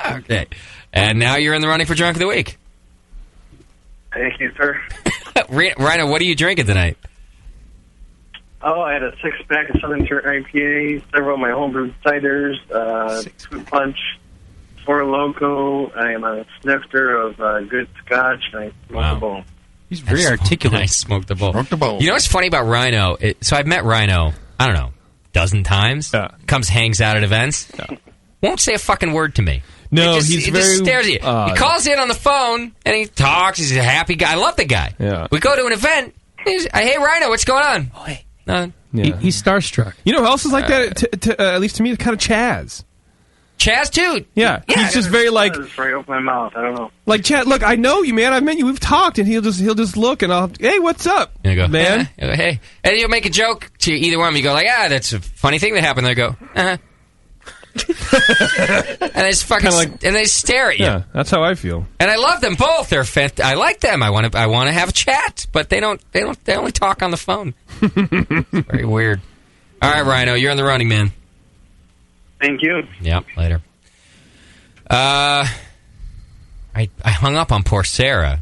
Okay. And now you're in the running for Drunk of the Week. Thank you, sir. Rhino, what are you drinking tonight? Oh, I had a 6-pack of Southern Tier IPA, several of my homebrewed ciders, Fruit Punch, 4 Loco. I am a snifter of good scotch, and I smoke the bowl. He's very articulate. I smoked the bowl. You know what's funny about Rhino? So I've met Rhino, I don't know, a dozen times. Comes, hangs out at events. Won't say a fucking word to me. No, he just stares at you. He calls in on the phone, and he talks. He's a happy guy. I love the guy. Yeah. We go to an event. Hey, Rhino, what's going on? Oh, hey. He's starstruck. You know who else is like that? At least to me, it's kind of Chaz. Chaz, too? Yeah. He's just very like... Before I open my mouth, I don't know. Like, Chaz, look, I know you, man. I've met you. We've talked, and he'll just look, and I'll... Hey, what's up, man? Hey. And you'll make a joke to either one of them. You go like, that's a funny thing that happened. They go, and they just fucking and they stare at you. Yeah, that's how I feel. And I love them both. They're I like them. I want to have a chat, but they only talk on the phone. Very weird. All right, Rhino, you're in the running, man. Thank you. Yep, later. I hung up on poor Sarah.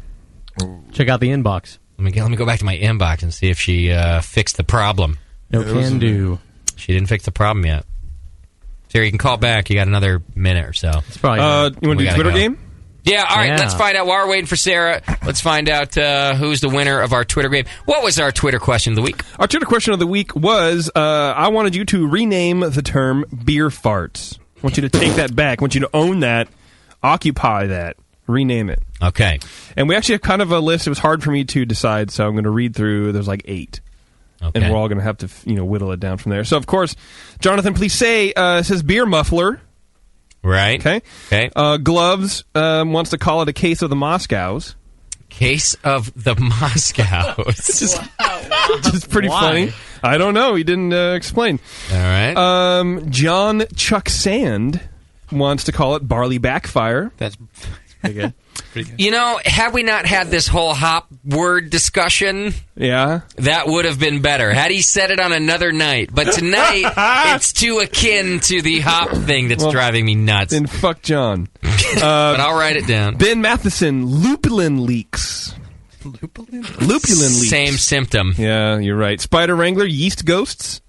Check out the inbox. Let me go back to my inbox and see if she fixed the problem. No can do. She didn't fix the problem yet. Sarah, you can call back. You got another minute or so. It's probably you want to do Twitter game? Yeah, all right. Let's find out. While we're waiting for Sarah, let's find out who's the winner of our Twitter game. What was our Twitter question of the week? Our Twitter question of the week was, I wanted you to rename the term beer farts. I want you to take that back. I want you to own that, occupy that, rename it. Okay. And we actually have kind of a list. It was hard for me to decide, so I'm going to read through. There's like 8. Okay. And we're all going to have to whittle it down from there. So, of course, Jonathan, please say, says beer muffler. Right. Okay. Gloves wants to call it a case of the Moscows. Case of the Moscows. Just pretty funny. I don't know. He didn't explain. All right. John Chuck Sand wants to call it barley backfire. That's pretty good. You know, had we not had this whole hop word discussion, that would have been better. Had he said it on another night. But tonight, it's too akin to the hop thing that's driving me nuts. Then fuck John. But I'll write it down. Ben Matheson, lupulin leaks. Lupulin leaks. Same symptom. Yeah, you're right. Spider Wrangler, yeast ghosts.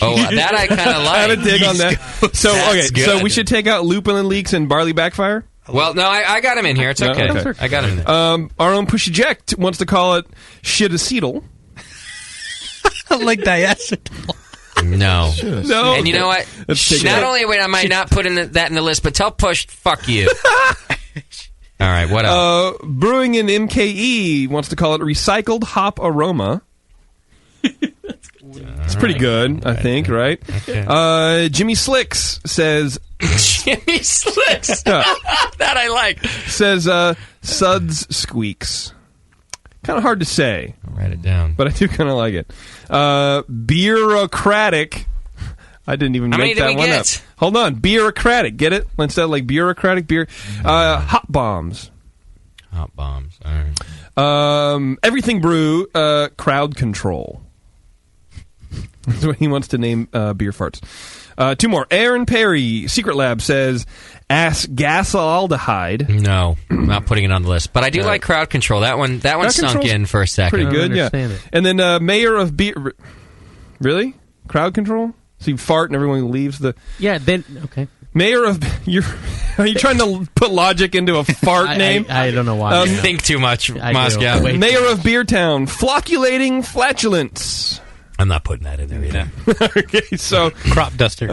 Oh, that I kind of like. I had a dig on that. So, That's good. So we should take out lupulin leaks and barley backfire? Well, no, I got him in here. It's okay. I got him in there. Our own Push Eject wants to call it shit-acetyl. Like diacetyl. No. No. And you know what? Not only am I not putting that in the list, but tell Push, fuck you. All right, what else? Brewing in MKE wants to call it recycled hop aroma. It's pretty good, I think, right? Okay. Jimmy Slicks says... Jimmy Slicks! That I like. Says suds squeaks. Kind of hard to say. I'll write it down. But I do kind of like it. Bureaucratic. I didn't even make that one up. Hold on. Bureaucratic. Get it? Instead of like bureaucratic, beer. Hot bombs. Hot bombs. All right. Everything brew. Crowd control. That's what he wants to name beer farts. 2 more. Aaron Perry, Secret Lab, says gasaldehyde. No, I'm not putting it on the list. But I do like crowd control. That one sunk in for a second. Pretty good, yeah. And then mayor of beer... Really? Crowd control? So you fart and everyone leaves the... Yeah, then... Okay. Mayor of are you trying to put logic into a fart name? I don't know why. You think too much, Moscow. Mayor of Beertown, flocculating flatulence. I'm not putting that in there either. Okay, so crop duster.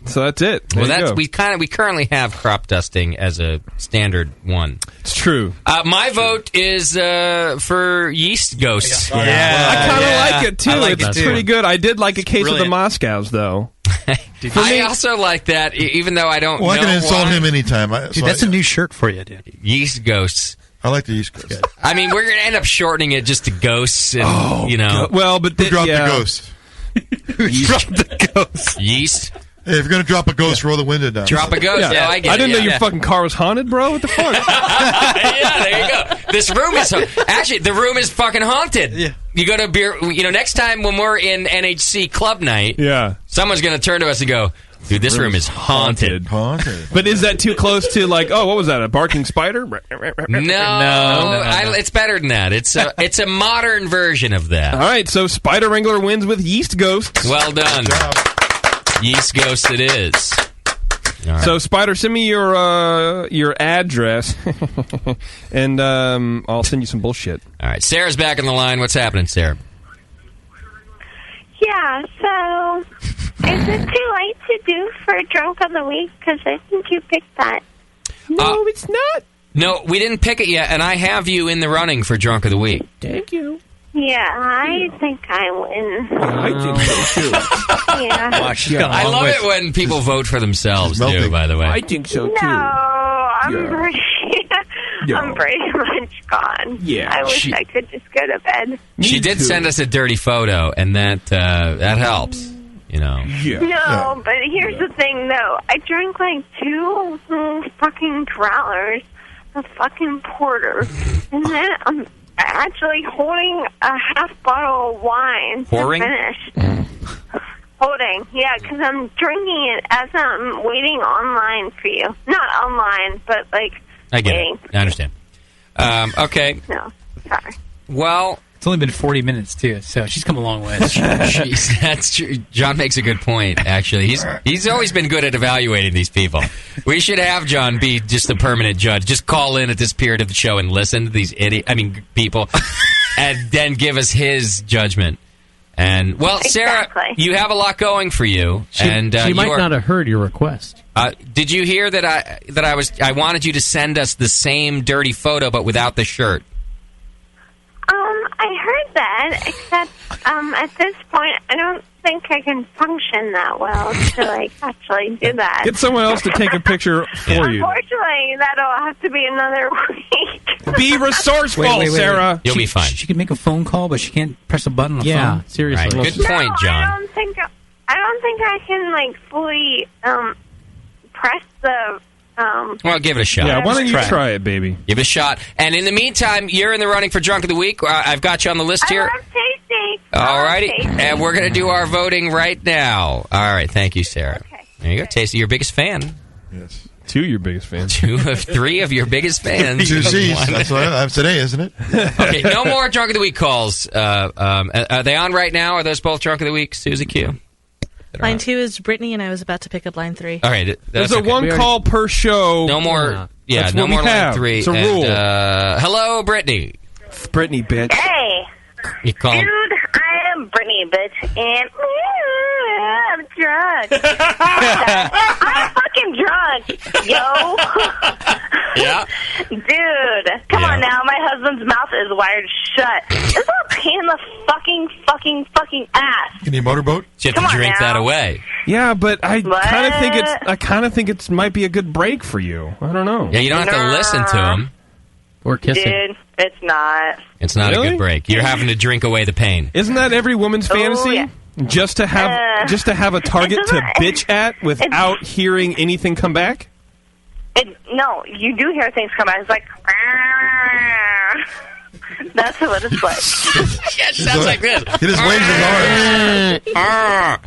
So that's it. There Well, you go. we currently have crop dusting as a standard one. It's true. My vote is for yeast ghosts. I kind of like it too. It's pretty good. I did like a case of the Moscows though. I also like that, even though I don't. Well, I know can insult him anytime. That's a new shirt for you, dude. Yeast ghosts. I like the yeast ghosts. I mean, we're going to end up shortening it just to ghosts, and Well, but who dropped the ghost? Drop the ghost. Yeast. Hey, if you're going to drop a ghost, roll the window down. Drop a ghost. Yeah, I get it. I didn't know yeah. your fucking car was haunted, bro. What the fuck? Yeah, there you go. This room is actually the room is fucking haunted. Yeah. You go to beer. Next time when we're in NHC club night, someone's going to turn to us and go, "Dude, this room is haunted." Haunted. But is that too close to like? Oh, what was that? A barking spider? No. It's better than that. It's a modern version of that. All right, so Spider Wrangler wins with yeast ghosts. Well done. Yeast ghost it is. Right. So, Spider, send me your address, and I'll send you some bullshit. All right. Sarah's back on the line. What's happening, Sarah? Yeah, so is it too late to do for Drunk of the Week? Because I think you picked that. No, it's not. No, we didn't pick it yet, and I have you in the running for Drunk of the Week. Thank you. Yeah, I think I win. I think so, too. Yeah. I love it when people vote for themselves, too, by the way. I think so, too. No, I'm pretty much gone. Yeah, I wish I could just go to bed. She did send us a dirty photo, and that helps, No, but here's the thing, though. I drank like 2 fucking growlers of fucking porter, and then I'm actually holding a half bottle of wine to finish. Holding, yeah, because I'm drinking it as I'm waiting online for you. Not online, but like I get waiting. it. I understand. Okay. No, sorry. Well, it's only been 40 minutes too, so she's come a long way. That's true. John makes a good point. Actually, he's always been good at evaluating these people. We should have John be just the permanent judge. Just call in at this period of the show and listen to these people, and then give us his judgment. And Sarah, you have a lot going for you, She might not have heard your request. Did you hear that I wanted you to send us the same dirty photo but without the shirt? I heard that, except at this point, I don't think I can function that well to actually do that. Get someone else to take a picture for you. Unfortunately, that'll have to be another week. Be resourceful, Sarah. You'll be fine. She can make a phone call, but she can't press a button on the phone. Yeah, seriously. Right. Good point, John. I don't think I can fully press the. Well, give it a shot. Yeah, why don't you try it, baby? Give it a shot. And in the meantime, you're in the running for Drunk of the Week. I've got you on the list here. I love Tasty. All righty. And we're going to do our voting right now. All right. Thank you, Sarah. Okay. There you go. Tasty, your biggest fan. Yes. 2 of your biggest fans. 2 of 3 of your biggest fans. 2 C's. That's what I'm today, isn't it? Okay, no more Drunk of the Week calls. Are they on right now? Are those both Drunk of the Week, Susie Q? Line 2 is Brittany, and I was about to pick up line 3. All right. There's a one call per show. No more. Yeah, That's no what we more line have. 3. It's a rule. Hello, Brittany. It's Brittany, bitch. Hey. You call Dude, I am Brittany, bitch, and I'm drunk. I'm fucking drunk, yo. Yeah. Dude, come on now. My husband's mouth is wired shut. This is a pain in the fucking ass. Can you motorboat? You have to drink that away. Yeah, but I kind of think it might be a good break for you. I don't know. Yeah, you don't have to listen to him. Or kissing. Dude, it's not. It's not a good break. You're having to drink away the pain. Isn't that every woman's fantasy? Yeah. Just to have a target to bitch at without hearing anything come back? No, you do hear things come out. It's like, that's what it's like. Yeah, it sounds like this. He just waves his arms.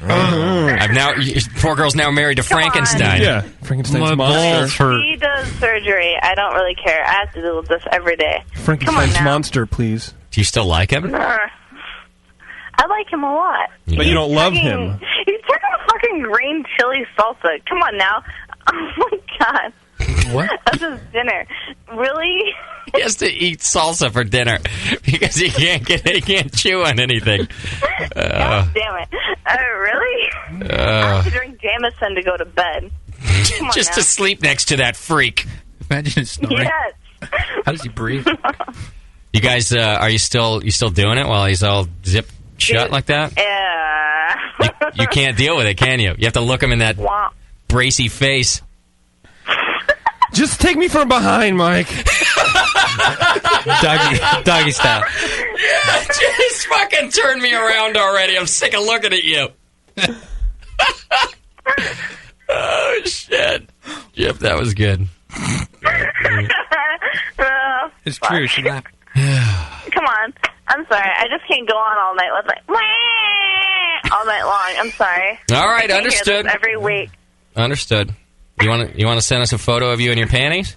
I've now. Poor girl's now married to Frankenstein. Yeah, Frankenstein's monster. He does surgery. I don't really care. I have to deal with this every day. Frankenstein's monster, please. Do you still like him? I like him a lot. But you don't love him. He's taking a fucking fucking green chili salsa. Come on now. Oh my god. What? That's his dinner. Really? He has to eat salsa for dinner because he can't chew on anything. God damn it. Really? I have to drink Jameson to go to bed. Come on Just now. to sleep next to that freak. Imagine it snoring. Yes. How does he breathe? You guys, are you still doing it while he's all zipped shut like that? Yeah. You can't deal with it, can you? You have to look him in that bracy face. Just take me from behind, Mike. Doggy style. Yeah, just fucking turn me around already. I'm sick of looking at you. Oh, shit. Yep, that was good. It's true. She laughed. Come on. I'm sorry. I just can't go on all night with like all night long. I'm sorry. All right, I can't understood. hear this every week. Understood. You want to send us a photo of you in your panties?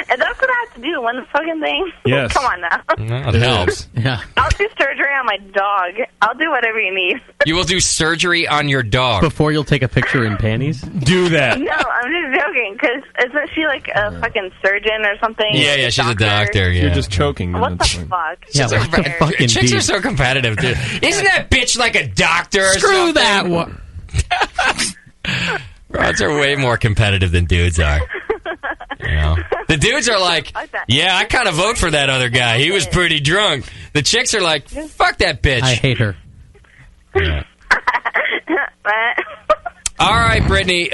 And that's what I have to do to win the fucking thing? Yes. Come on now. No, it helps. Yeah. I'll do surgery on my dog. I'll do whatever you need. You will do surgery on your dog. Before you'll take a picture in panties? Do that. No, I'm just joking, because isn't she like a fucking surgeon or something? Yeah, she's a doctor. Yeah. You're just choking. What the fuck? Yeah, what the fucking Chicks deep. are so competitive, dude. Isn't that bitch like a doctor or Screw something? that one. Rods are way more competitive than dudes are. You know? The dudes are like, yeah, I kind of vote for that other guy. He was pretty drunk. The chicks are like, fuck that bitch. I hate her. Yeah. All right, Brittany,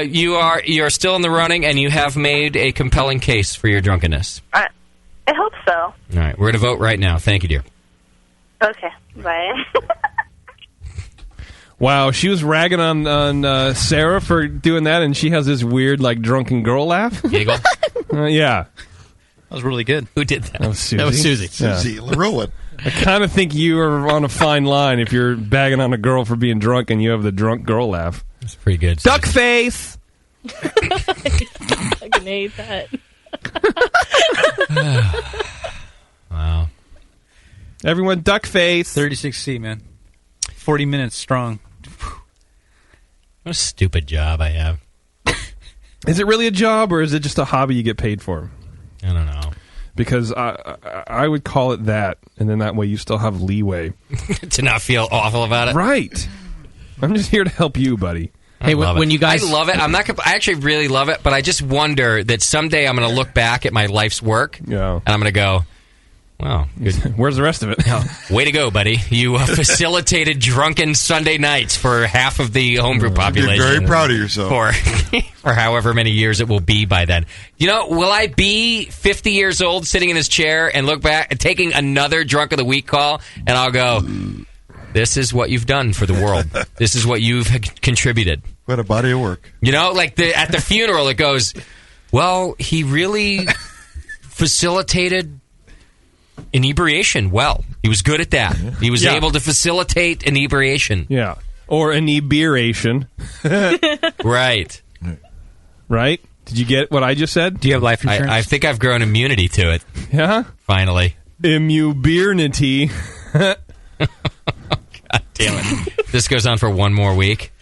you're still in the running, and you have made a compelling case for your drunkenness. I hope so. All right, we're going to vote right now. Thank you, dear. Okay, bye. Wow, she was ragging on Sarah for doing that, and she has this weird, like, drunken girl laugh. Giggle? Yeah. That was really good. Who did that? That was Susie. That was Susie. Susie LaRowan. I kind of think you are on a fine line if you're bagging on a girl for being drunk and you have the drunk girl laugh. That's pretty good. Duck face! I can hate that. Wow. Everyone, duck face. 36C, man. 40 minutes strong. What a stupid job I have. Is it really a job, or is it just a hobby you get paid for? I don't know. Because I would call it that, and then that way you still have leeway. To not feel awful about it? Right. I'm just here to help you, buddy. Hey, when you guys... I love it. I actually really love it, but I just wonder that someday I'm going to look back at my life's work, and I'm going to go, wow. Good. Where's the rest of it? Way to go, buddy. You facilitated drunken Sunday nights for half of the homebrew population. You're very proud of yourself. For however many years it will be by then. You know, will I be 50 years old sitting in this chair and look back and taking another Drunk of the Week call, and I'll go, this is what you've done for the world. This is what you've contributed. What a body of work. You know, like at the funeral it goes, well, he really facilitated inebriation well. He was good at that. He was able to facilitate inebriation. Yeah. Or inebriation. Right. Right? Did you get what I just said? Do you have life insurance? I think I've grown immunity to it. Yeah? Finally. Immunity. God damn it. If this goes on for one more week,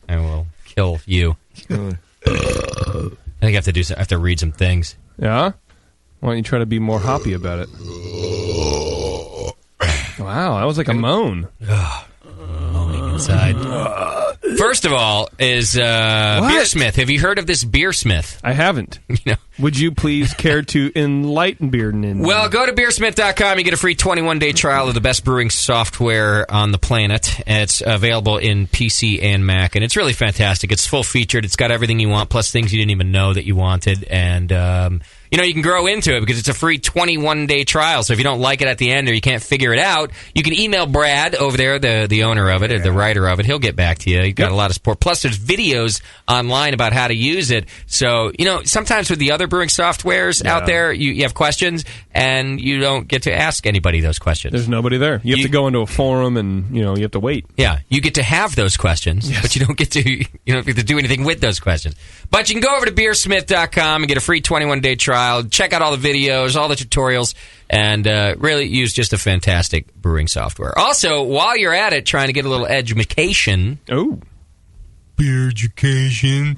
I will kill you. I think I have to read some things. Yeah? Why don't you try to be more hoppy about it? Wow, that was like a moan. Moaning inside. First of all, is Beersmith. Have you heard of this Beersmith? I haven't. Would you please care to enlighten Bearden? Well, go to beersmith.com. You get a free 21-day trial of the best brewing software on the planet. It's available in PC and Mac, and it's really fantastic. It's full-featured. It's got everything you want, plus things you didn't even know that you wanted, and you can grow into it because it's a free 21-day trial. So if you don't like it at the end or you can't figure it out, you can email Brad over there, the owner of it, or the writer of it. He'll get back to you. He's got a lot of support. Plus, there's videos online about how to use it. So, sometimes with the other other brewing softwares out there, you have questions, and you don't get to ask anybody those questions. There's nobody there. You have to go into a forum, and you have to wait. Yeah, you get to have those questions, but you don't get to do anything with those questions. But you can go over to beersmith.com and get a free 21-day trial. Check out all the videos, all the tutorials, and really use just a fantastic brewing software. Also, while you're at it, trying to get a little education. Oh. Beer education.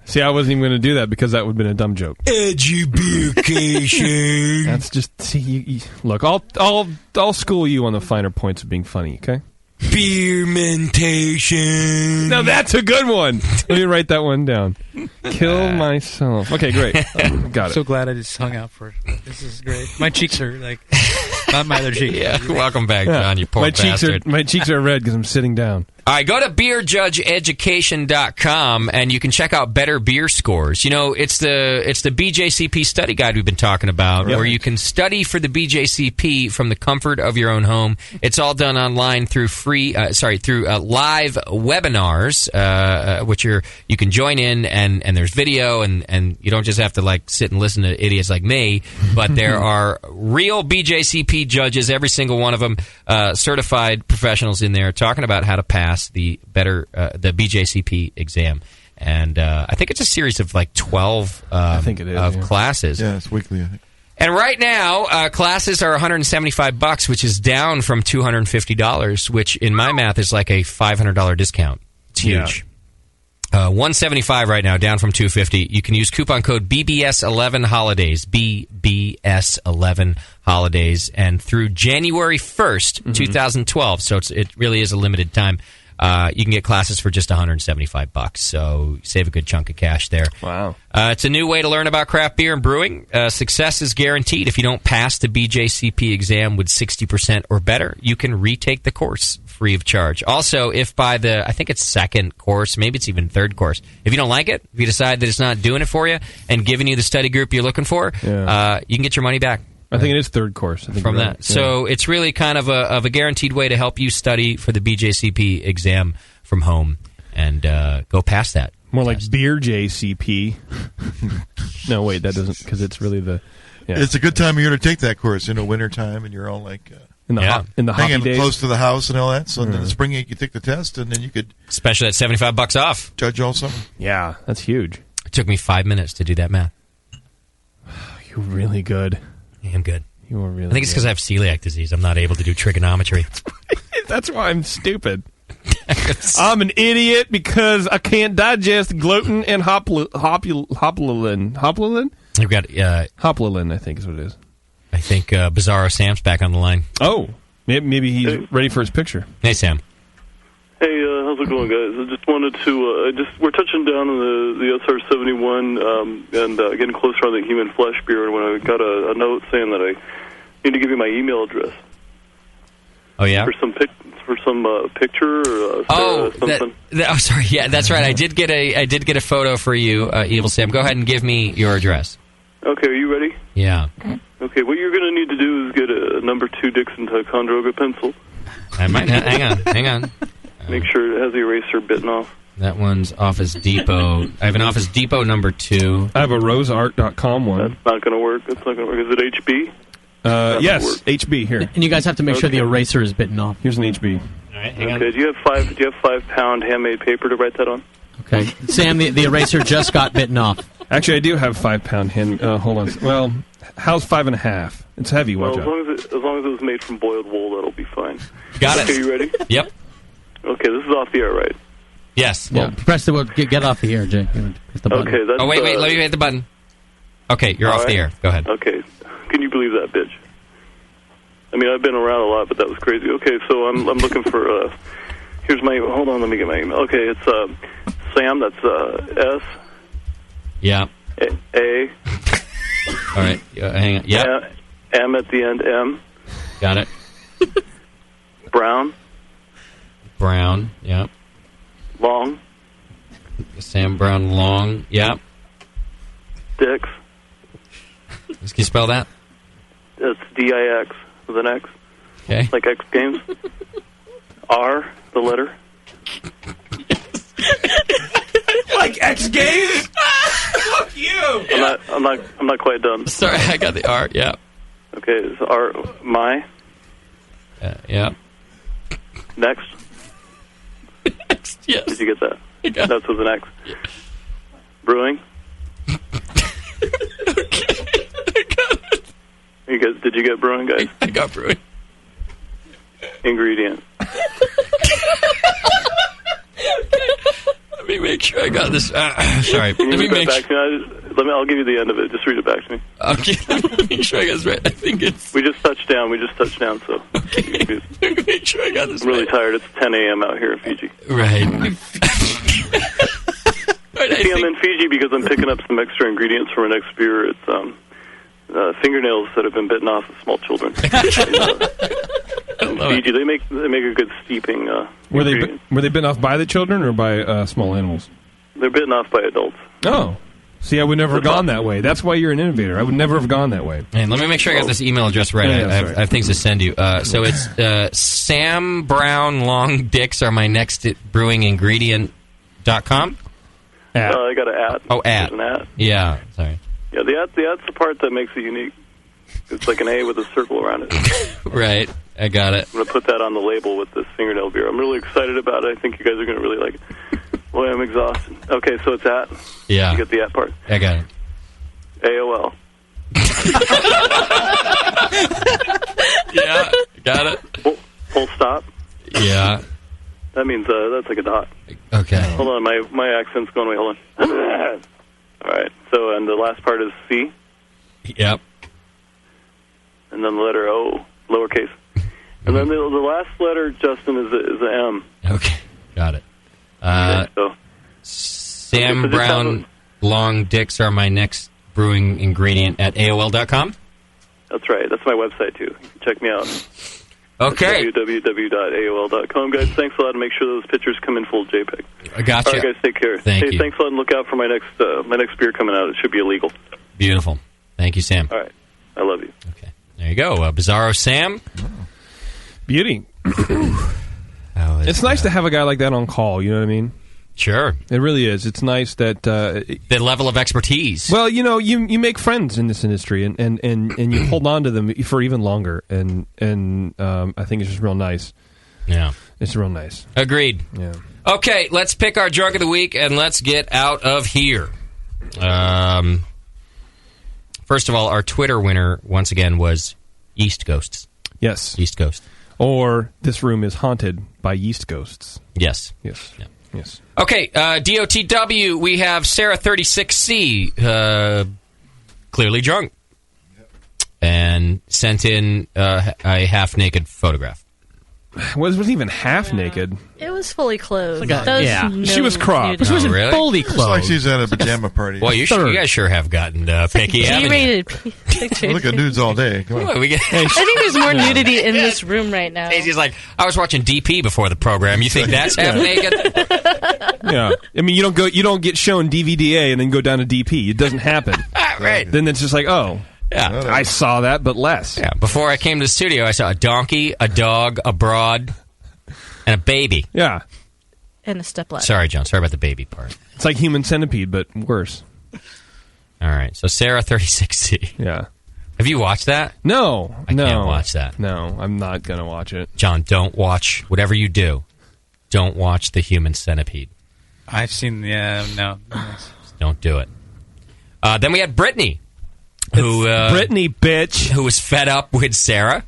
See, I wasn't even going to do that because that would have been a dumb joke. Education. That's just look. I'll school you on the finer points of being funny. Okay. Beermentation. Now that's a good one. Let me write that one down. Kill myself. Okay, great. Got it. So glad I just hung out for it. This is great. My cheeks are not my other cheek. Yeah. Welcome back, John. You poor bastard. My cheeks are red because I'm sitting down. All right, go to beerjudgeeducation.com and you can check out better beer scores. It's the BJCP study guide we've been talking about, where you can study for the BJCP from the comfort of your own home. It's all done online through live webinars, which you can join in, and there's video, and you don't just have to sit and listen to idiots like me, but there are real BJCP judges, every single one of them, certified professionals in there, talking about how to pass the BJCP exam. And I think it's a series of 12 I think it is, classes. Yeah, it's weekly, I think. And right now, classes are $175, which is down from $250, which in my math is like a $500 discount. It's huge. $175 right now, down from $250. You can use coupon code BBS11 Holidays, BBS11 Holidays, and through January 1st, 2012. So it really is a limited time. You can get classes for just $175, so save a good chunk of cash there. Wow. It's a new way to learn about craft beer and brewing. Success is guaranteed. If you don't pass the BJCP exam with 60% or better, you can retake the course free of charge. Also, if by I think it's second course, maybe it's even third course, if you don't like it, if you decide that it's not doing it for you and giving you the study group you're looking for, you can get your money back. I think it is third course. From that. Yeah. So it's really kind of a guaranteed way to help you study for the BJCP exam from home and go past that. More like beer JCP. No, wait, that doesn't, because it's really the... Yeah. It's a good time of year to take that course, winter time, and you're all in the hockey days, close to the house and all that. So in the spring you could take the test, and then you could... Especially at $75 off. Judge all summer. Yeah, that's huge. It took me 5 minutes to do that math. You're really good. I'm good. You were really I think it's because I have celiac disease. I'm not able to do trigonometry. That's why I'm stupid. I'm an idiot because I can't digest gluten and hoplulin. Hoplulin? We've got hoplulin, I think is what it is. I think Bizarro Sam's back on the line. Oh, maybe he's ready for his picture. Hey, Sam. Hey, how's it going, guys? I just wanted to, we're touching down on the SR-71 and getting closer on the human flesh beer, and when I got a note saying that I need to give you my email address. Oh, yeah? For some picture or something. Oh, sorry. Yeah, that's right. I did get a photo for you, Evil Sam. Go ahead and give me your address. Okay, are you ready? Yeah. Okay, what you're going to need to do is get a number 2 Dixon Ticonderoga pencil. I might. Hang on. Make sure it has the eraser bitten off. That one's Office Depot. I have an Office Depot number 2. I have a roseart.com one. That's not going to work. Is it HB? Yes, HB here. And you guys have to make sure the eraser is bitten off. Here's an HB. All right, hang on. Do you have 5-pound handmade paper to write that on? Okay, Sam, the eraser just got bitten off. Actually, I do have 5-pound hand. Hold on. Well, how's 5.5? It's heavy. Watch out. As long as it was made from boiled wool, that'll be fine. Got it. Okay, you ready? Yep. Okay, this is off the air, right? Yes. Well, press the get off the air, Jay. Press the button. Okay. That's, wait. Let me hit the button. Okay, you're off the air. Go ahead. Okay. Can you believe that, bitch? I mean, I've been around a lot, but that was crazy. Okay, so I'm looking for. Here's my. Hold on, let me get my email. Okay, it's Sam. That's S. Yeah. A. All right. Hang on. Yeah. M at the end. M. Got it. Brown. Yep. Long. Sam Brown Long. Yep. Dix. Can you spell that? It's D-I-X with an X. Okay. Like X Games. R, the letter. Like X Games? Fuck you. I'm not quite done. Sorry, I got the R. Yeah. Okay, it's R. My. Yeah. Next. Next. Yes. Did you get that? I got That's with an X. Yeah. Brewing. Did you get brewing, guys? I got brewing. Ingredient. Let me make sure I got this. Sorry. Can you Let me read make that back to me? I'll give you the end of it. Just read it back to me. Okay. Let me make sure I got this right. I think it's... We just touched down, so... Okay. Let me make sure I got this I'm really tired. It's 10 a.m. out here in Fiji. Right. See, I'm in Fiji because I'm picking up some extra ingredients for my next beer. It's fingernails that have been bitten off of small children. In Fiji, they make a good steeping. Were they bitten off by the children or by small animals? They're bitten off by adults. Oh. See, I would never have gone that way. That's why you're an innovator. I would never have gone that way. And let me make sure I got this email address right. Yeah, I have things to send you. So it's Sam Brown Long Dicks are my next brewing ingredient.com. I got an at. Oh, at. There's an at. Yeah, sorry. Yeah, the at's the part that makes it unique. It's like an A with a circle around it. Right, I got it. I'm going to put that on the label with this fingernail beer. I'm really excited about it. I think you guys are going to really like it. Boy, I'm exhausted. Okay, so it's at. Yeah. You get the at part. I got it. AOL. Yeah, got it. Full stop. Yeah. That means that's like a dot. Okay. Hold on, my accent's going away. Hold on. All right. So, and the last part is C. Yep. And then the letter O, lowercase. And then the last letter, Justin, is a M. Okay, got it. So Sam Brown Long Dicks are my next brewing ingredient at AOL.com? That's right. That's my website, too. You can check me out. Okay. www.aol.com. Guys, thanks a lot, and make sure those pictures come in full JPEG. I got you. All right, guys, take care. Thank you. Thanks a lot, and look out for my next beer coming out. It should be illegal. Beautiful. Thank you, Sam. All right. I love you. Okay. There you go. Bizarro Sam. Beauty. It's nice to have a guy like that on call, you know what I mean? Sure. It really is. It's nice that... the level of expertise. Well, you know, you make friends in this industry, and you hold on to them for even longer, and I think it's just real nice. Yeah. It's real nice. Agreed. Yeah. Okay, let's pick our drunk of the week, and let's get out of here. First of all, our Twitter winner, once again, was Yeast Ghosts. Yes. Yeast Ghost. Or this room is haunted by yeast ghosts. Yes. Yes. Yeah. Yes. Okay, DOTW, we have Sarah36C, clearly drunk, and sent in a half-naked photograph. Was even half naked. It was fully clothed. She was cropped. She wasn't really? fully It's like she's at a pajama party. Well, you guys sure have gotten picky, haven't you? G-rated pictures. Look at nudes all day. Come on. Well, I think there's more nudity in this room right now. Daisy's like, I was watching DP before the program. You think that's half naked? Yeah. I mean, you don't get shown DVDA and then go down to DP. It doesn't happen. Right. Then it's just like, oh. Yeah. I saw that, but less. Yeah. Before I came to the studio, I saw a donkey, a dog, a broad, and a baby. Yeah. And a stepladder. Sorry, John. Sorry about the baby part. It's like Human Centipede, but worse. All right. So Sarah36C. Yeah. Have you watched that? No. I can't watch that. No, I'm not going to watch it. John, don't watch. Whatever you do, don't watch the Human Centipede. I've seen, no. Don't do it. Then we had Brittany. Brittany, bitch. Who was fed up with Sarah.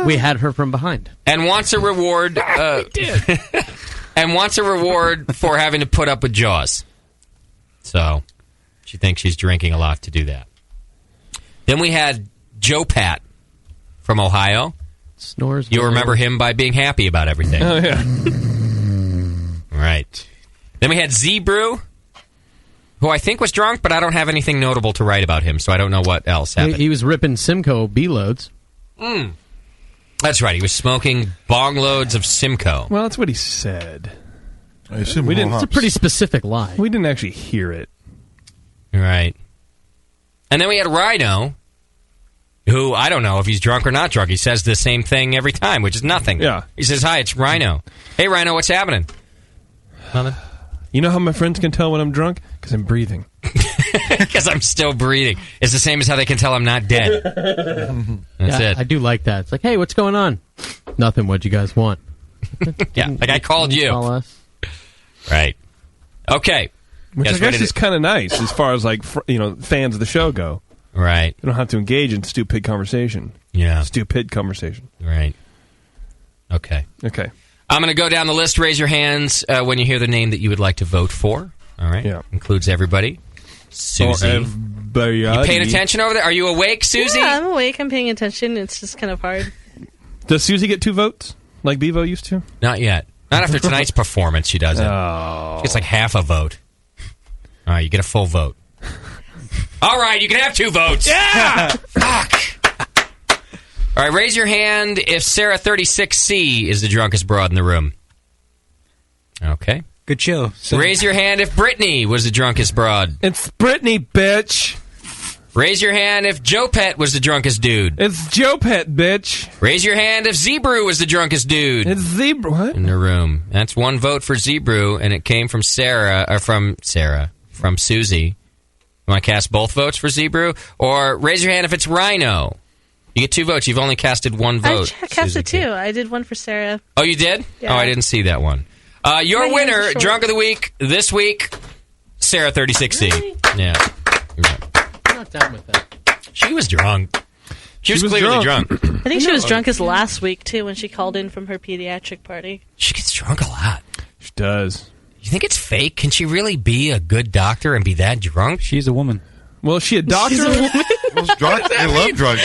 We had her from behind. And wants a reward. And wants a reward for having to put up with Jaws. So, she thinks she's drinking a lot to do that. Then we had Joe Pat from Ohio. Snores. You'll remember him by being happy about everything. Oh, yeah. Right. Then we had Z-Brew, who I think was drunk, but I don't have anything notable to write about him, so I don't know what else happened. He was ripping Simcoe B-loads. That's right. He was smoking bong loads of Simcoe. Well, that's what he said. I assume it's a pretty specific lie. We didn't actually hear it. Right. And then we had Rhino, who I don't know if he's drunk or not drunk. He says the same thing every time, which is nothing. Yeah. He says, hi, it's Rhino. Hey, Rhino, what's happening? Nothing. You know how my friends can tell when I'm drunk? Because I'm breathing. Because I'm still breathing. It's the same as how they can tell I'm not dead. That's it. I do like that. It's like, hey, what's going on? Nothing. What'd you guys want? Yeah, like I called you. Call us. Right. Okay. Which I guess is kind of nice as far as like fans of the show go. Right. You don't have to engage in stupid conversation. Yeah. Stupid conversation. Right. Okay. I'm going to go down the list. Raise your hands when you hear the name that you would like to vote for. All right. Yeah. Includes everybody. Susie. Everybody. You paying attention over there? Are you awake, Susie? Yeah, I'm awake. I'm paying attention. It's just kind of hard. Does Susie get 2 votes like Bevo used to? Not yet. Not after tonight's performance, she doesn't. Oh. She gets like half a vote. All right, you get a full vote. All right, you can have 2 votes. Yeah! Fuck. All right, raise your hand if Sarah 36C is the drunkest broad in the room. Okay. Good show. So. Raise your hand if Brittany was the drunkest broad. It's Brittany, bitch. Raise your hand if Joe Pet was the drunkest dude. It's Joe Pet, bitch. Raise your hand if Zebrew was the drunkest dude. It's Zebrew. What? In the room. That's 1 vote for Zebrew, and it came from from Susie. You want to cast both votes for Zebrew? Or raise your hand if it's Rhino. You get 2 votes. You've only casted 1 vote. I casted 2. I did 1 for Sarah. Oh, you did? Yeah. Oh, I didn't see that one. Your winner, Drunk of the Week, this week, Sarah 36C. Really? Yeah. I'm not down with that. She was drunk. She was clearly drunk. I think she was drunkest last week, too, when she called in from her pediatric party. She gets drunk a lot. She does. You think it's fake? Can she really be a good doctor and be that drunk? She's a woman. Well, is she a doctor? She's a woman. They love drugs.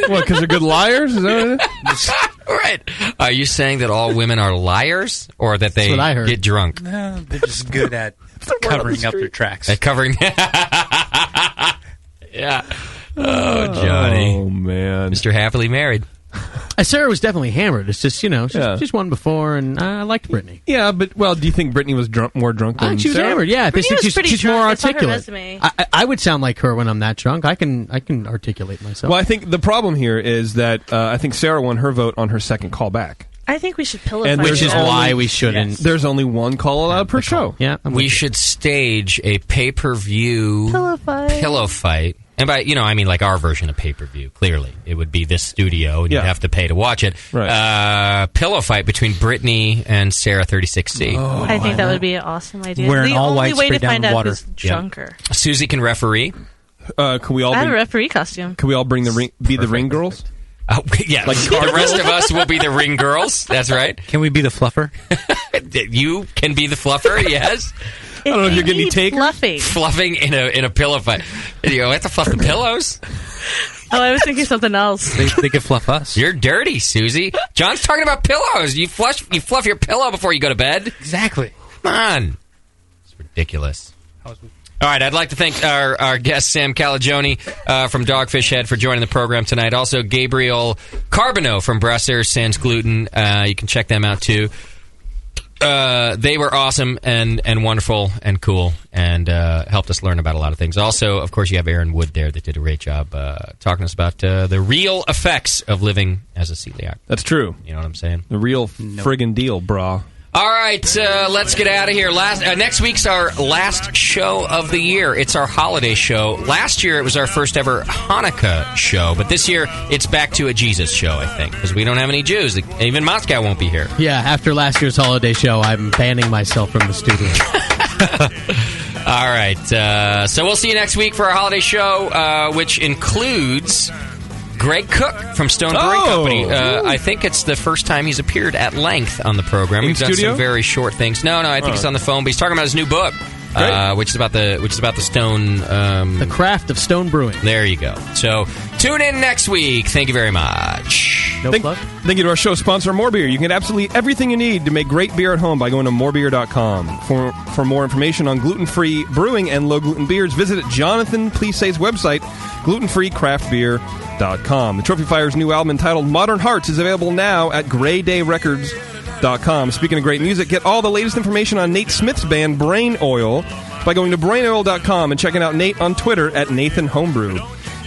What, because they're good liars? Is that what it is? Right. Are you saying that all women are liars or that they get drunk? No, they're just good at covering up their tracks. At covering. Yeah. Oh, Johnny. Oh, man. Mr. Happily Married. Sarah was definitely hammered. It's just, she's won before, and I liked Brittany. Yeah, but, do you think Brittany was more drunk than she was Sarah? hammered, yeah. I think she's more articulate. I would sound like her when I'm that drunk. I can articulate myself. Well, I think the problem here is that I think Sarah won her vote on her second call back. I think we should pillow And fight. which is why we shouldn't. Yes. There's only 1 call allowed per show. Yeah, we should stage a pay-per-view pillow fight. And by, I mean like our version of pay-per-view, clearly. It would be this studio, and you'd have to pay to watch it. Right. Pillow fight between Brittany and Sarah 36C. Oh, I think that would be an awesome idea. Wearing the all only white way to straight down find out water. who's drunker. Susie can referee. Can we all I have a referee costume. Can we all bring be the ring girls? Yeah, like the rest of us will be the ring girls. That's right. Can we be the fluffer? You can be the fluffer, yes. I don't know if you're getting takers. Fluffing in a pillow fight. You have to fluff the pillows. Oh, I was thinking something else. They could fluff us. You're dirty, Susie. John's talking about pillows. You fluff your pillow before you go to bed. Exactly. Come on. It's ridiculous. All right, I'd like to thank our guest, Sam Calagione from Dogfish Head, for joining the program tonight. Also, Gabriel Carbonneau from Bresser, Sans Gluten. You can check them out, too. They were awesome and wonderful and cool and helped us learn about a lot of things. Also, of course, you have Aaron Wood there that did a great job talking to us about the real effects of living as a celiac. That's true. You know what I'm saying? The real friggin' deal, brah. All right, let's get out of here. Next week's our last show of the year. It's our holiday show. Last year, it was our first ever Hanukkah show, but this year, it's back to a Jesus show, I think, because we don't have any Jews. Even Moscow won't be here. Yeah, after last year's holiday show, I'm banning myself from the studio. All right, so we'll see you next week for our holiday show, which includes Greg Cook from Stone Brewing Company. I think it's the first time he's appeared at length on the program. We've done some very short things. No, I think he's on the phone, but he's talking about his new book, which is about the stone, the craft of stone brewing. There you go. So tune in next week. Thank you very much. Thank you to our show sponsor, More Beer. You can get absolutely everything you need to make great beer at home by going to morebeer.com. For more information on gluten-free brewing and low-gluten beers, visit Jonathan Plissay's website, glutenfreecraftbeer.com. The Trophy Fire's new album entitled Modern Hearts is available now at graydayrecords.com. Speaking of great music, get all the latest information on Nate Smith's band Brain Oil by going to brainoil.com and checking out Nate on Twitter at Nathan Homebrew.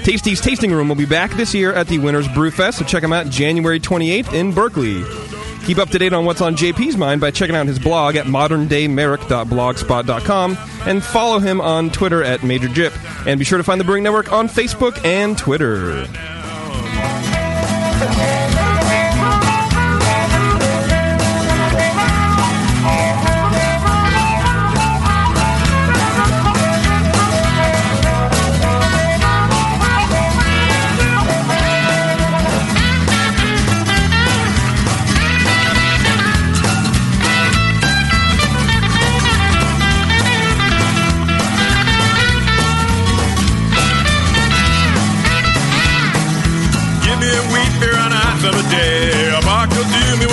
Tasty's Tasting Room will be back this year at the Winners Brew Fest, so check them out January 28th in Berkeley. Keep up to date on what's on JP's mind by checking out his blog at moderndaymerrick.blogspot.com and follow him on Twitter at Major Jip. And be sure to find the Brewing Network on Facebook and Twitter.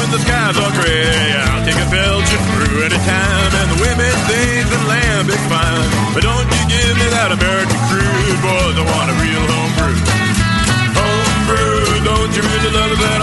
The skies are gray. I'll take a Belgian brew anytime, and the women think that lamb is fine. But don't you give me that American crude, boys. I want a real home brew. Home brew, don't you really love it?